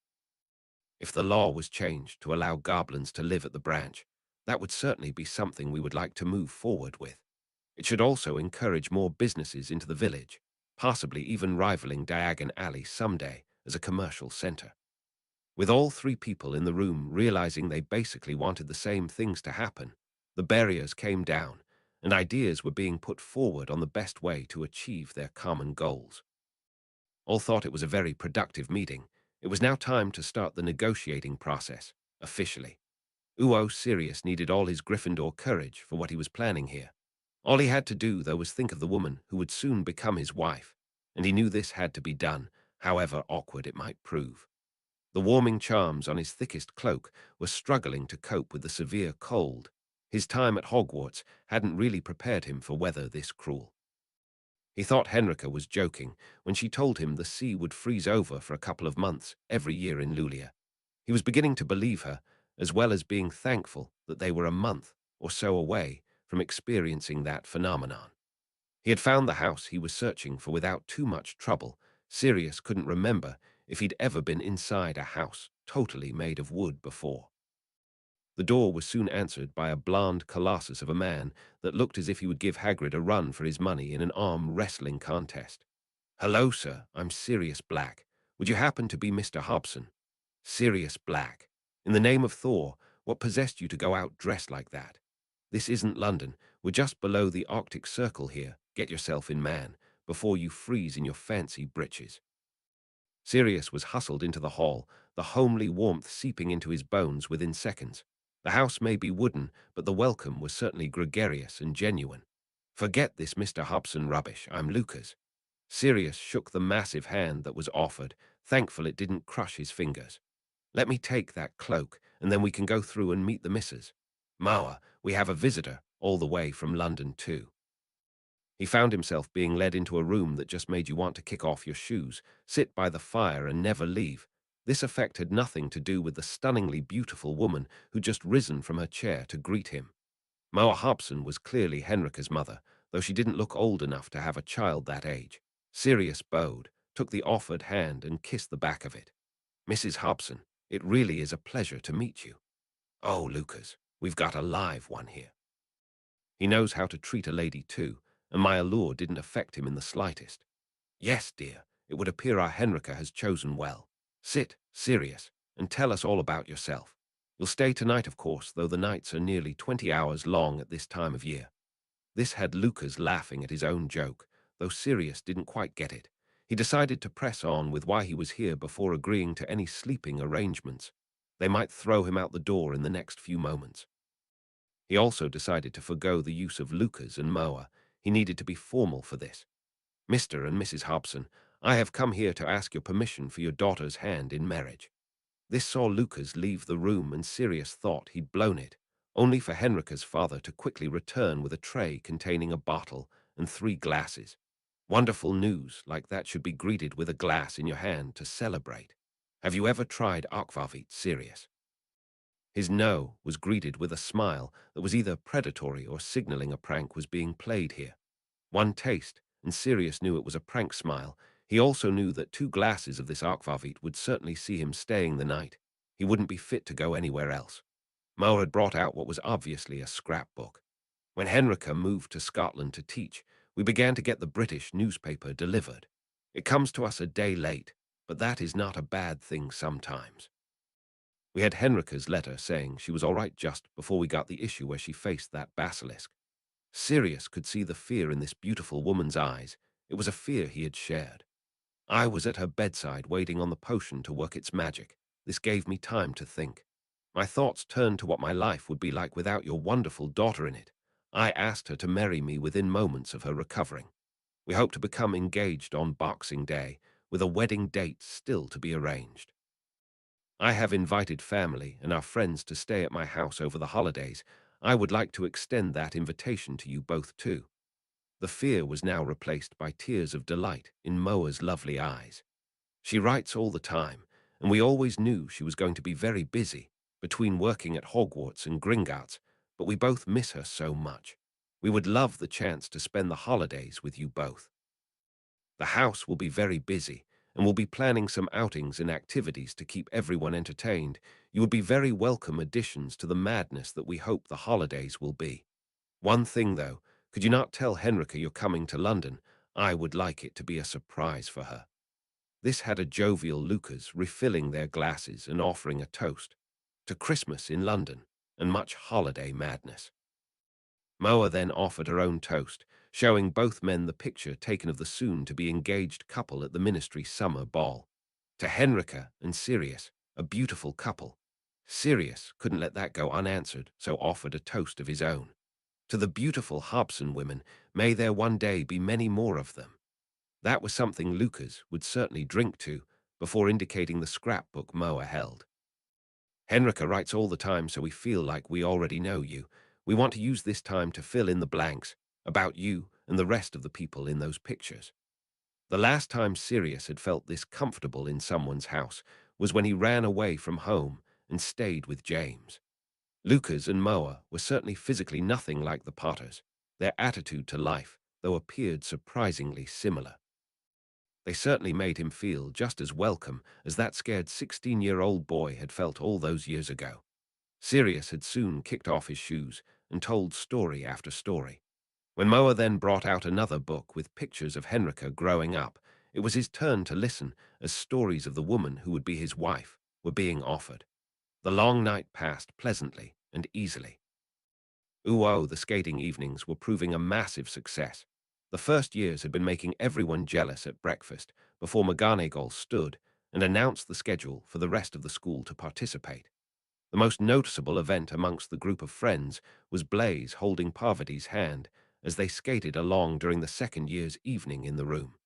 If the law was changed to allow goblins to live at the branch, that would certainly be something we would like to move forward with. It should also encourage more businesses into the village, possibly even rivaling Diagon Alley someday as a commercial center. With all three people in the room realizing they basically wanted the same things to happen, the barriers came down, and ideas were being put forward on the best way to achieve their common goals. All thought it was a very productive meeting. It was now time to start the negotiating process, officially. Sirius needed all his Gryffindor courage for what he was planning here. All he had to do, though, was think of the woman who would soon become his wife, and he knew this had to be done, however awkward it might prove. The warming charms on his thickest cloak were struggling to cope with the severe cold. His time at Hogwarts hadn't really prepared him for weather this cruel. He thought Henrika was joking when she told him the sea would freeze over for a couple of months every year in Lulia. He was beginning to believe her, as well as being thankful that they were a month or so away from experiencing that phenomenon. He had found the house he was searching for without too much trouble. Sirius couldn't remember if he'd ever been inside a house totally made of wood before. The door was soon answered by a blond colossus of a man that looked as if he would give Hagrid a run for his money in an arm wrestling contest. "Hello, sir. I'm Sirius Black. Would you happen to be Mr. Hobson?" "Sirius Black. In the name of Thor, what possessed you to go out dressed like that? This isn't London. We're just below the Arctic Circle here. Get yourself in, man, before you freeze in your fancy breeches." Sirius was hustled into the hall, the homely warmth seeping into his bones within seconds. The house may be wooden, but the welcome was certainly gregarious and genuine. "Forget this Mr. Hobson rubbish. I'm Lucas." Sirius shook the massive hand that was offered, thankful it didn't crush his fingers. "Let me take that cloak, and then we can go through and meet the missus. Moa, we have a visitor, all the way from London too." He found himself being led into a room that just made you want to kick off your shoes, sit by the fire and never leave. This effect had nothing to do with the stunningly beautiful woman who'd just risen from her chair to greet him. Moa Hobson was clearly Henrika's mother, though she didn't look old enough to have a child that age. Sirius bowed, took the offered hand and kissed the back of it. "Mrs. Hobson, it really is a pleasure to meet you." "Oh, Lucas, we've got a live one here." He knows how to treat a lady too, and my allure didn't affect him in the slightest. "Yes, dear, it would appear our Henrika has chosen well. Sit, Sirius, and tell us all about yourself. You'll stay tonight, of course, though the nights are nearly 20 hours long at this time of year." This had Lucas laughing at his own joke, though Sirius didn't quite get it. He decided to press on with why he was here before agreeing to any sleeping arrangements. They might throw him out the door in the next few moments. He also decided to forgo the use of Lucas and Moa. He needed to be formal for this. "Mr. and Mrs. Hobson, I have come here to ask your permission for your daughter's hand in marriage." This saw Lucas leave the room, and Sirius thought he'd blown it, only for Henrika's father to quickly return with a tray containing a bottle and 3 glasses. Wonderful news like that should be greeted with a glass in your hand to celebrate. "Have you ever tried aquavit, Sirius?" His no was greeted with a smile that was either predatory or signaling a prank was being played here. One taste, and Sirius knew it was a prank smile. He also knew that 2 glasses of this aquavit would certainly see him staying the night. He wouldn't be fit to go anywhere else. Mo had brought out what was obviously a scrapbook. When Henrika moved to Scotland to teach, we began to get the British newspaper delivered. It comes to us a day late, but that is not a bad thing sometimes. We had Henrika's letter saying she was all right just before we got the issue where she faced that basilisk. Sirius could see the fear in this beautiful woman's eyes. It was a fear he had shared. I was at her bedside waiting on the potion to work its magic. This gave me time to think. My thoughts turned to what my life would be like without your wonderful daughter in it. I asked her to marry me within moments of her recovering. We hope to become engaged on Boxing Day, with a wedding date still to be arranged. I have invited family and our friends to stay at my house over the holidays. I would like to extend that invitation to you both too. The fear was now replaced by tears of delight in Moa's lovely eyes. She writes all the time, and we always knew she was going to be very busy between working at Hogwarts and Gringotts, but we both miss her so much. We would love the chance to spend the holidays with you both. The house will be very busy, and we'll be planning some outings and activities to keep everyone entertained. You would be very welcome additions to the madness that we hope the holidays will be. One thing, though, could you not tell Henrika you're coming to London? I would like it to be a surprise for her." This had a jovial Lucas refilling their glasses and offering a toast to Christmas in London and much holiday madness. Moa then offered her own toast, showing both men the picture taken of the soon-to-be engaged couple at the ministry summer ball. To Henrika and Sirius, a beautiful couple. Sirius couldn't let that go unanswered, so offered a toast of his own. To the beautiful Hobson women, may there one day be many more of them. That was something Lucas would certainly drink to, before indicating the scrapbook Moa held. "Henrika writes all the time, so we feel like we already know you. We want to use this time to fill in the blanks about you and the rest of the people in those pictures." The last time Sirius had felt this comfortable in someone's house was when he ran away from home and stayed with James. Lucas and Moa were certainly physically nothing like the Potters. Their attitude to life, though, appeared surprisingly similar. They certainly made him feel just as welcome as that scared 16-year-old boy had felt all those years ago. Sirius had soon kicked off his shoes and told story after story. When Moa then brought out another book with pictures of Henrika growing up, it was his turn to listen as stories of the woman who would be his wife were being offered. The long night passed pleasantly and easily. Ooh, the skating evenings were proving a massive success. The first years had been making everyone jealous at breakfast before McGonagall stood and announced the schedule for the rest of the school to participate. The most noticeable event amongst the group of friends was Blaise holding Parvati's hand as they skated along during the second year's evening in the room.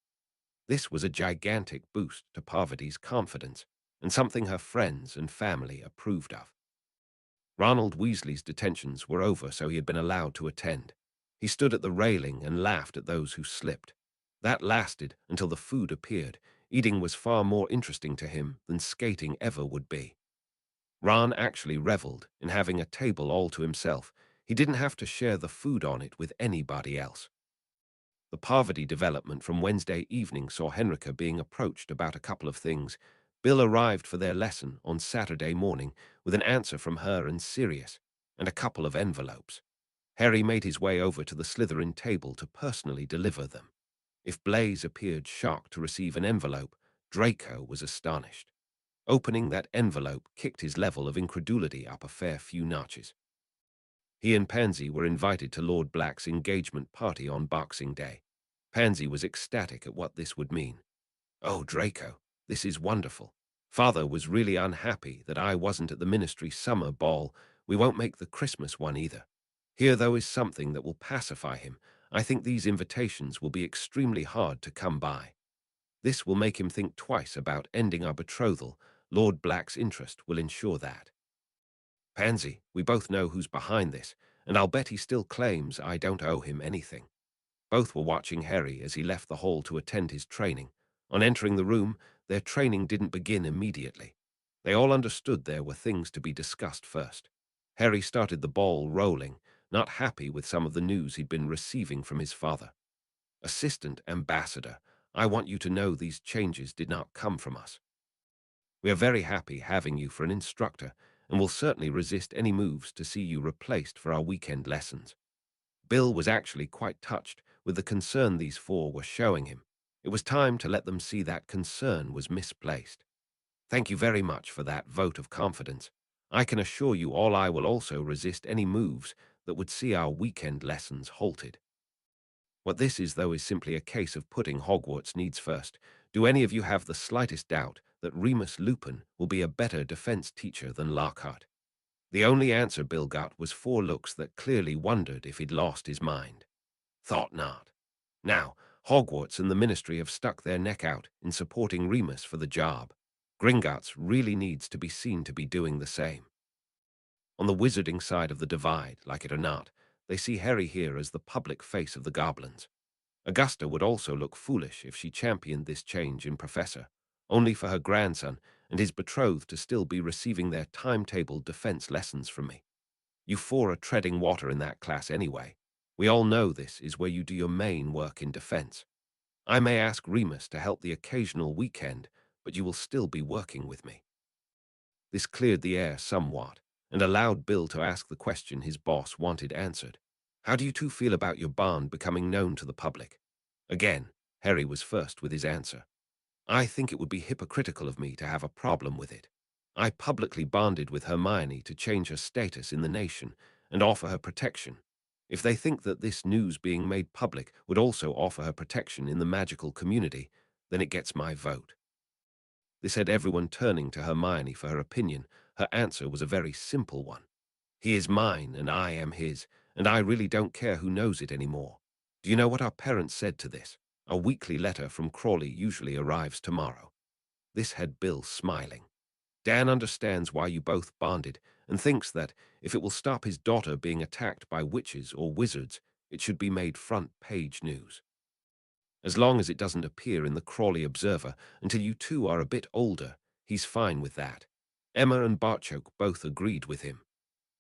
This was a gigantic boost to Parvati's confidence, and something her friends and family approved of. Ronald Weasley's detentions were over, so he had been allowed to attend. He stood at the railing and laughed at those who slipped. That lasted until the food appeared. Eating was far more interesting to him than skating ever would be. Ron actually reveled in having a table all to himself. He didn't have to share the food on it with anybody else. The poverty development from Wednesday evening saw Henrika being approached about a couple of things. Bill arrived for their lesson on Saturday morning with an answer from her and Sirius, and a couple of envelopes. Harry made his way over to the Slytherin table to personally deliver them. If Blaise appeared shocked to receive an envelope, Draco was astonished. Opening that envelope kicked his level of incredulity up a fair few notches. He and Pansy were invited to Lord Black's engagement party on Boxing Day. Pansy was ecstatic at what this would mean. "Oh, Draco, this is wonderful. Father was really unhappy that I wasn't at the ministry summer ball. We won't make the Christmas one either. Here, though, is something that will pacify him. I think these invitations will be extremely hard to come by. This will make him think twice about ending our betrothal. Lord Black's interest will ensure that. Pansy, we both know who's behind this, and I'll bet he still claims I don't owe him anything." Both were watching Harry as he left the hall to attend his training. On entering the room, their training didn't begin immediately. They all understood there were things to be discussed first. Harry started the ball rolling, not happy with some of the news he'd been receiving from his father. "Assistant Ambassador, I want you to know these changes did not come from us. We are very happy having you for an instructor, and will certainly resist any moves to see you replaced for our weekend lessons." Bill was actually quite touched with the concern these four were showing him. It was time to let them see that concern was misplaced. "Thank you very much for that vote of confidence. I can assure you all I will also resist any moves that would see our weekend lessons halted. What this is, though, is simply a case of putting Hogwarts needs first. Do any of you have the slightest doubt that Remus Lupin will be a better defense teacher than Lockhart?" The only answer Bill got was 4 looks that clearly wondered if he'd lost his mind. "Thought not. Now, Hogwarts and the Ministry have stuck their neck out in supporting Remus for the job. Gringotts really needs to be seen to be doing the same." On the wizarding side of the divide, like it or not, they see Harry here as the public face of the goblins. Augusta would also look foolish if she championed this change in Professor, only for her grandson and his betrothed to still be receiving their timetabled defense lessons from me. You 4 are treading water in that class anyway. We all know this is where you do your main work in defense. I may ask Remus to help the occasional weekend, but you will still be working with me. This cleared the air somewhat, and allowed Bill to ask the question his boss wanted answered. "How do you two feel about your bond becoming known to the public?" Again, Harry was first with his answer. "I think it would be hypocritical of me to have a problem with it. I publicly bonded with Hermione to change her status in the nation and offer her protection. If they think that this news being made public would also offer her protection in the magical community, then it gets my vote." This had everyone turning to Hermione for her opinion. Her answer was a very simple one. "He is mine and I am his, and I really don't care who knows it anymore. Do you know what our parents said to this? A weekly letter from Crawley usually arrives tomorrow." This had Bill smiling. "Dan understands why you both bonded and thinks that if it will stop his daughter being attacked by witches or wizards, it should be made front-page news. As long as it doesn't appear in the Crawley Observer until you two are a bit older, he's fine with that." Emma and Barchoke both agreed with him.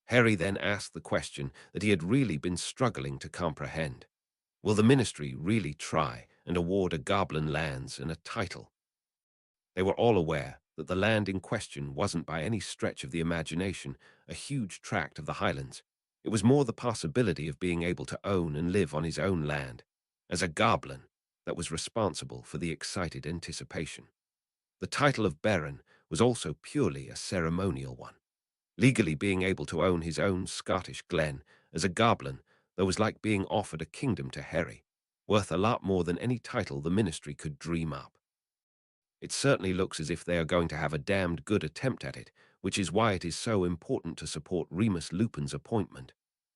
Harry then asked the question that he had really been struggling to comprehend. Will the Ministry really try and award a goblin lands and a title? They were all aware that the land in question wasn't by any stretch of the imagination a huge tract of the Highlands. It was more the possibility of being able to own and live on his own land, as a goblin, that was responsible for the excited anticipation. The title of Baron was also purely a ceremonial one. Legally being able to own his own Scottish glen as a goblin, though, was like being offered a kingdom to Harry, worth a lot more than any title the Ministry could dream up. It certainly looks as if they are going to have a damned good attempt at it, which is why it is so important to support Remus Lupin's appointment.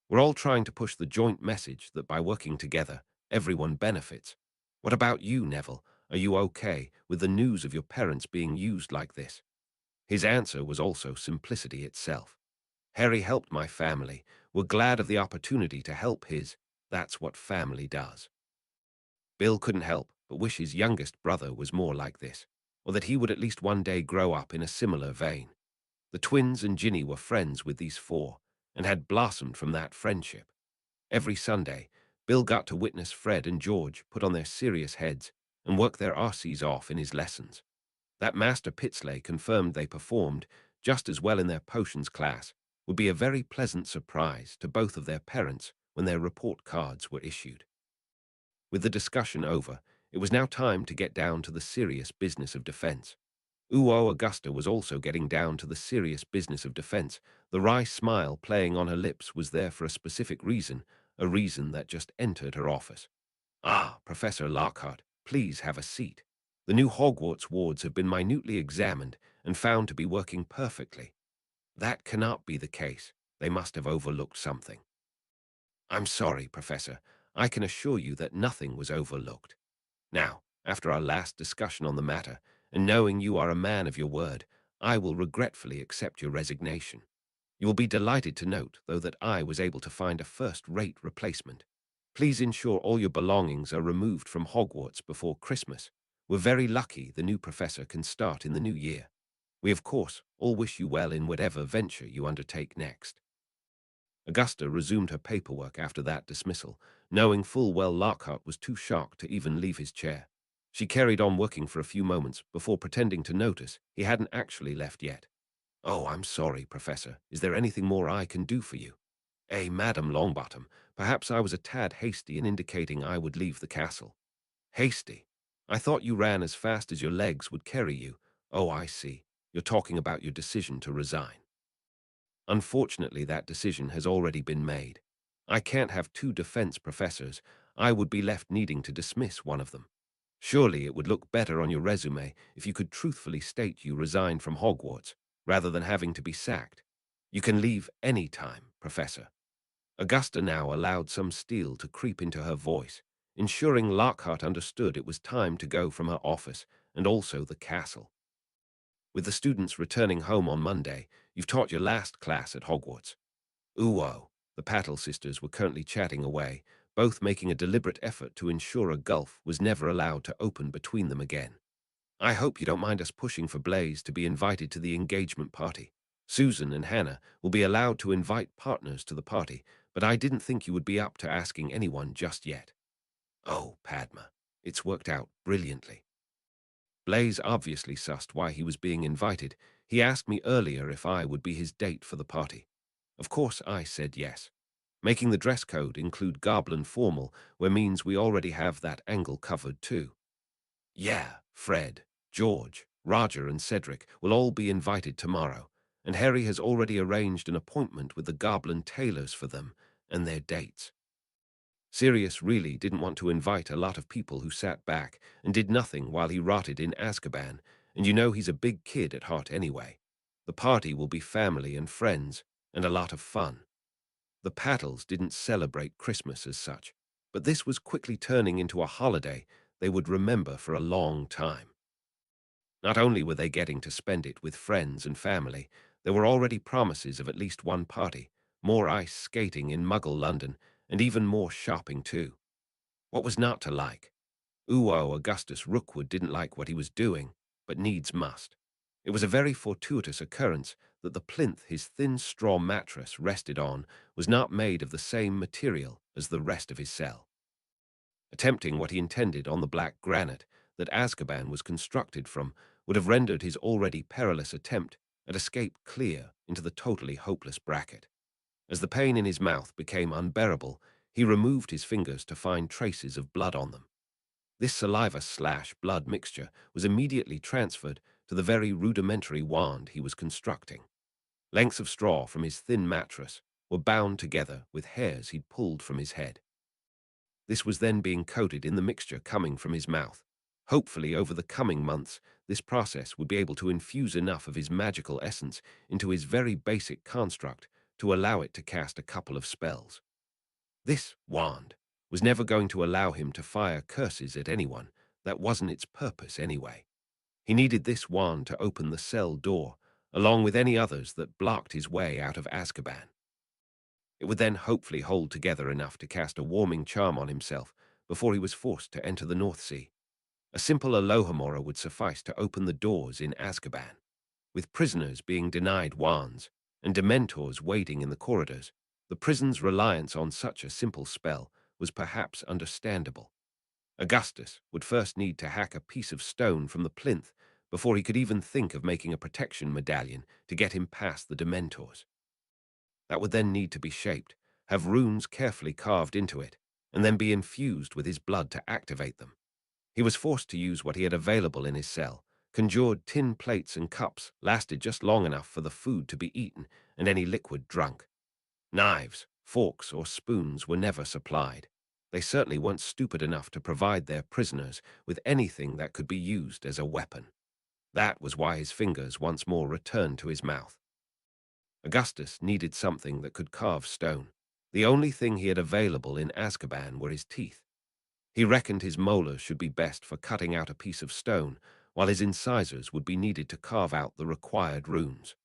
We're all trying to push the joint message that by working together, everyone benefits. What about you, Neville? Are you okay with the news of your parents being used like this?" His answer was also simplicity itself. "Harry helped my family. We're glad of the opportunity to help his. That's what family does." Bill couldn't help but wish his youngest brother was more like this, or that he would at least one day grow up in a similar vein. The twins and Ginny were friends with these 4. and had blossomed from that friendship. Every Sunday, Bill got to witness Fred and George put on their serious heads and work their arses off in his lessons. That Master Pitsley confirmed they performed just as well in their potions class would be a very pleasant surprise to both of their parents when their report cards were issued. With the discussion over, it was now time to get down to the serious business of defense. Augusta was also getting down to the serious business of defense. The wry smile playing on her lips was there for a specific reason, a reason that just entered her office. "Ah, Professor Lockhart, please have a seat. The new Hogwarts wards have been minutely examined and found to be working perfectly. That cannot be the case. They must have overlooked something." "I'm sorry, Professor. I can assure you that nothing was overlooked. Now, after our last discussion on the matter, and knowing you are a man of your word, I will regretfully accept your resignation. You will be delighted to note, though, that I was able to find a first-rate replacement. Please ensure all your belongings are removed from Hogwarts before Christmas. We're very lucky the new professor can start in the new year. We, of course, all wish you well in whatever venture you undertake next." Augusta resumed her paperwork after that dismissal, knowing full well Lockhart was too shocked to even leave his chair. She carried on working for a few moments before pretending to notice he hadn't actually left yet. "Oh, I'm sorry, Professor. Is there anything more I can do for you?" Madam Longbottom, perhaps I was a tad hasty in indicating I would leave the castle." "Hasty? I thought you ran as fast as your legs would carry you. Oh, I see. You're talking about your decision to resign." "Unfortunately, that decision has already been made. I can't have two defense professors. I would be left needing to dismiss one of them. Surely it would look better on your resume if you could truthfully state you resigned from Hogwarts, rather than having to be sacked. You can leave any time, Professor." Augusta now allowed some steel to creep into her voice, ensuring Lockhart understood it was time to go from her office and also the castle. "With the students returning home on Monday, you've taught your last class at Hogwarts." The Pattle sisters were currently chatting away, both making a deliberate effort to ensure a gulf was never allowed to open between them again. "I hope you don't mind us pushing for Blaze to be invited to the engagement party. Susan and Hannah will be allowed to invite partners to the party, but I didn't think you would be up to asking anyone just yet." "Oh, Padma, it's worked out brilliantly." Blaze obviously sussed why he was being invited. He asked me earlier if I would be his date for the party. Of course I said yes. Making the dress code include goblin formal, where means we already have that angle covered too. "Yeah, Fred, George, Roger and Cedric will all be invited tomorrow, and Harry has already arranged an appointment with the goblin tailors for them and their dates." Sirius really didn't want to invite a lot of people who sat back and did nothing while he rotted in Azkaban, and you know he's a big kid at heart anyway. The party will be family and friends, and a lot of fun. The Pattles didn't celebrate Christmas as such, but this was quickly turning into a holiday they would remember for a long time. Not only were they getting to spend it with friends and family, there were already promises of at least one party, more ice skating in Muggle London, and even more shopping too. What was not to like? Augustus Rookwood didn't like what he was doing, but needs must. It was a very fortuitous occurrence that the plinth his thin straw mattress rested on was not made of the same material as the rest of his cell. Attempting what he intended on the black granite that Azkaban was constructed from would have rendered his already perilous attempt at escape clear into the totally hopeless bracket. As the pain in his mouth became unbearable, he removed his fingers to find traces of blood on them. This saliva/blood mixture was immediately transferred to the very rudimentary wand he was constructing. Lengths of straw from his thin mattress were bound together with hairs he'd pulled from his head. This was then being coated in the mixture coming from his mouth. Hopefully, over the coming months, this process would be able to infuse enough of his magical essence into his very basic construct to allow it to cast a couple of spells. This wand was never going to allow him to fire curses at anyone. That wasn't its purpose anyway. He needed this wand to open the cell door, along with any others that blocked his way out of Azkaban. It would then hopefully hold together enough to cast a warming charm on himself before he was forced to enter the North Sea. A simple Alohomora would suffice to open the doors in Azkaban. With prisoners being denied wands, and dementors waiting in the corridors, the prison's reliance on such a simple spell was perhaps understandable. Augustus would first need to hack a piece of stone from the plinth before he could even think of making a protection medallion to get him past the dementors. That would then need to be shaped, have runes carefully carved into it, and then be infused with his blood to activate them. He was forced to use what he had available in his cell. Conjured tin plates and cups lasted just long enough for the food to be eaten and any liquid drunk. Knives, forks, or spoons were never supplied. They certainly weren't stupid enough to provide their prisoners with anything that could be used as a weapon. That was why his fingers once more returned to his mouth. Augustus needed something that could carve stone. The only thing he had available in Azkaban were his teeth. He reckoned his molars should be best for cutting out a piece of stone, while his incisors would be needed to carve out the required runes.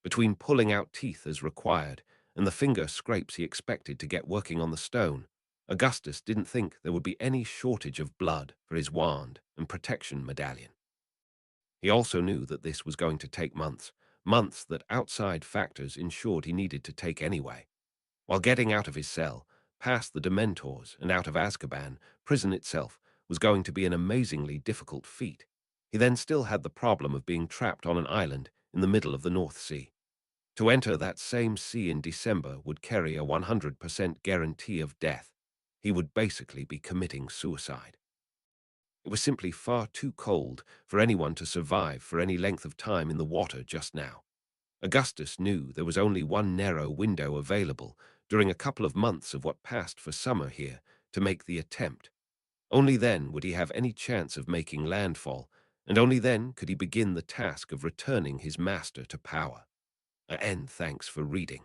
Between pulling out teeth as required and the finger scrapes he expected to get working on the stone, Augustus didn't think there would be any shortage of blood for his wand and protection medallion. He also knew that this was going to take months, months that outside factors ensured he needed to take anyway. While getting out of his cell, past the Dementors and out of Azkaban, prison itself was going to be an amazingly difficult feat. He then still had the problem of being trapped on an island in the middle of the North Sea. To enter that same sea in December would carry a 100% guarantee of death. He would basically be committing suicide. It was simply far too cold for anyone to survive for any length of time in the water just now. Augustus knew there was only one narrow window available during a couple of months of what passed for summer here to make the attempt. Only then would he have any chance of making landfall, and only then could he begin the task of returning his master to power. And thanks for reading.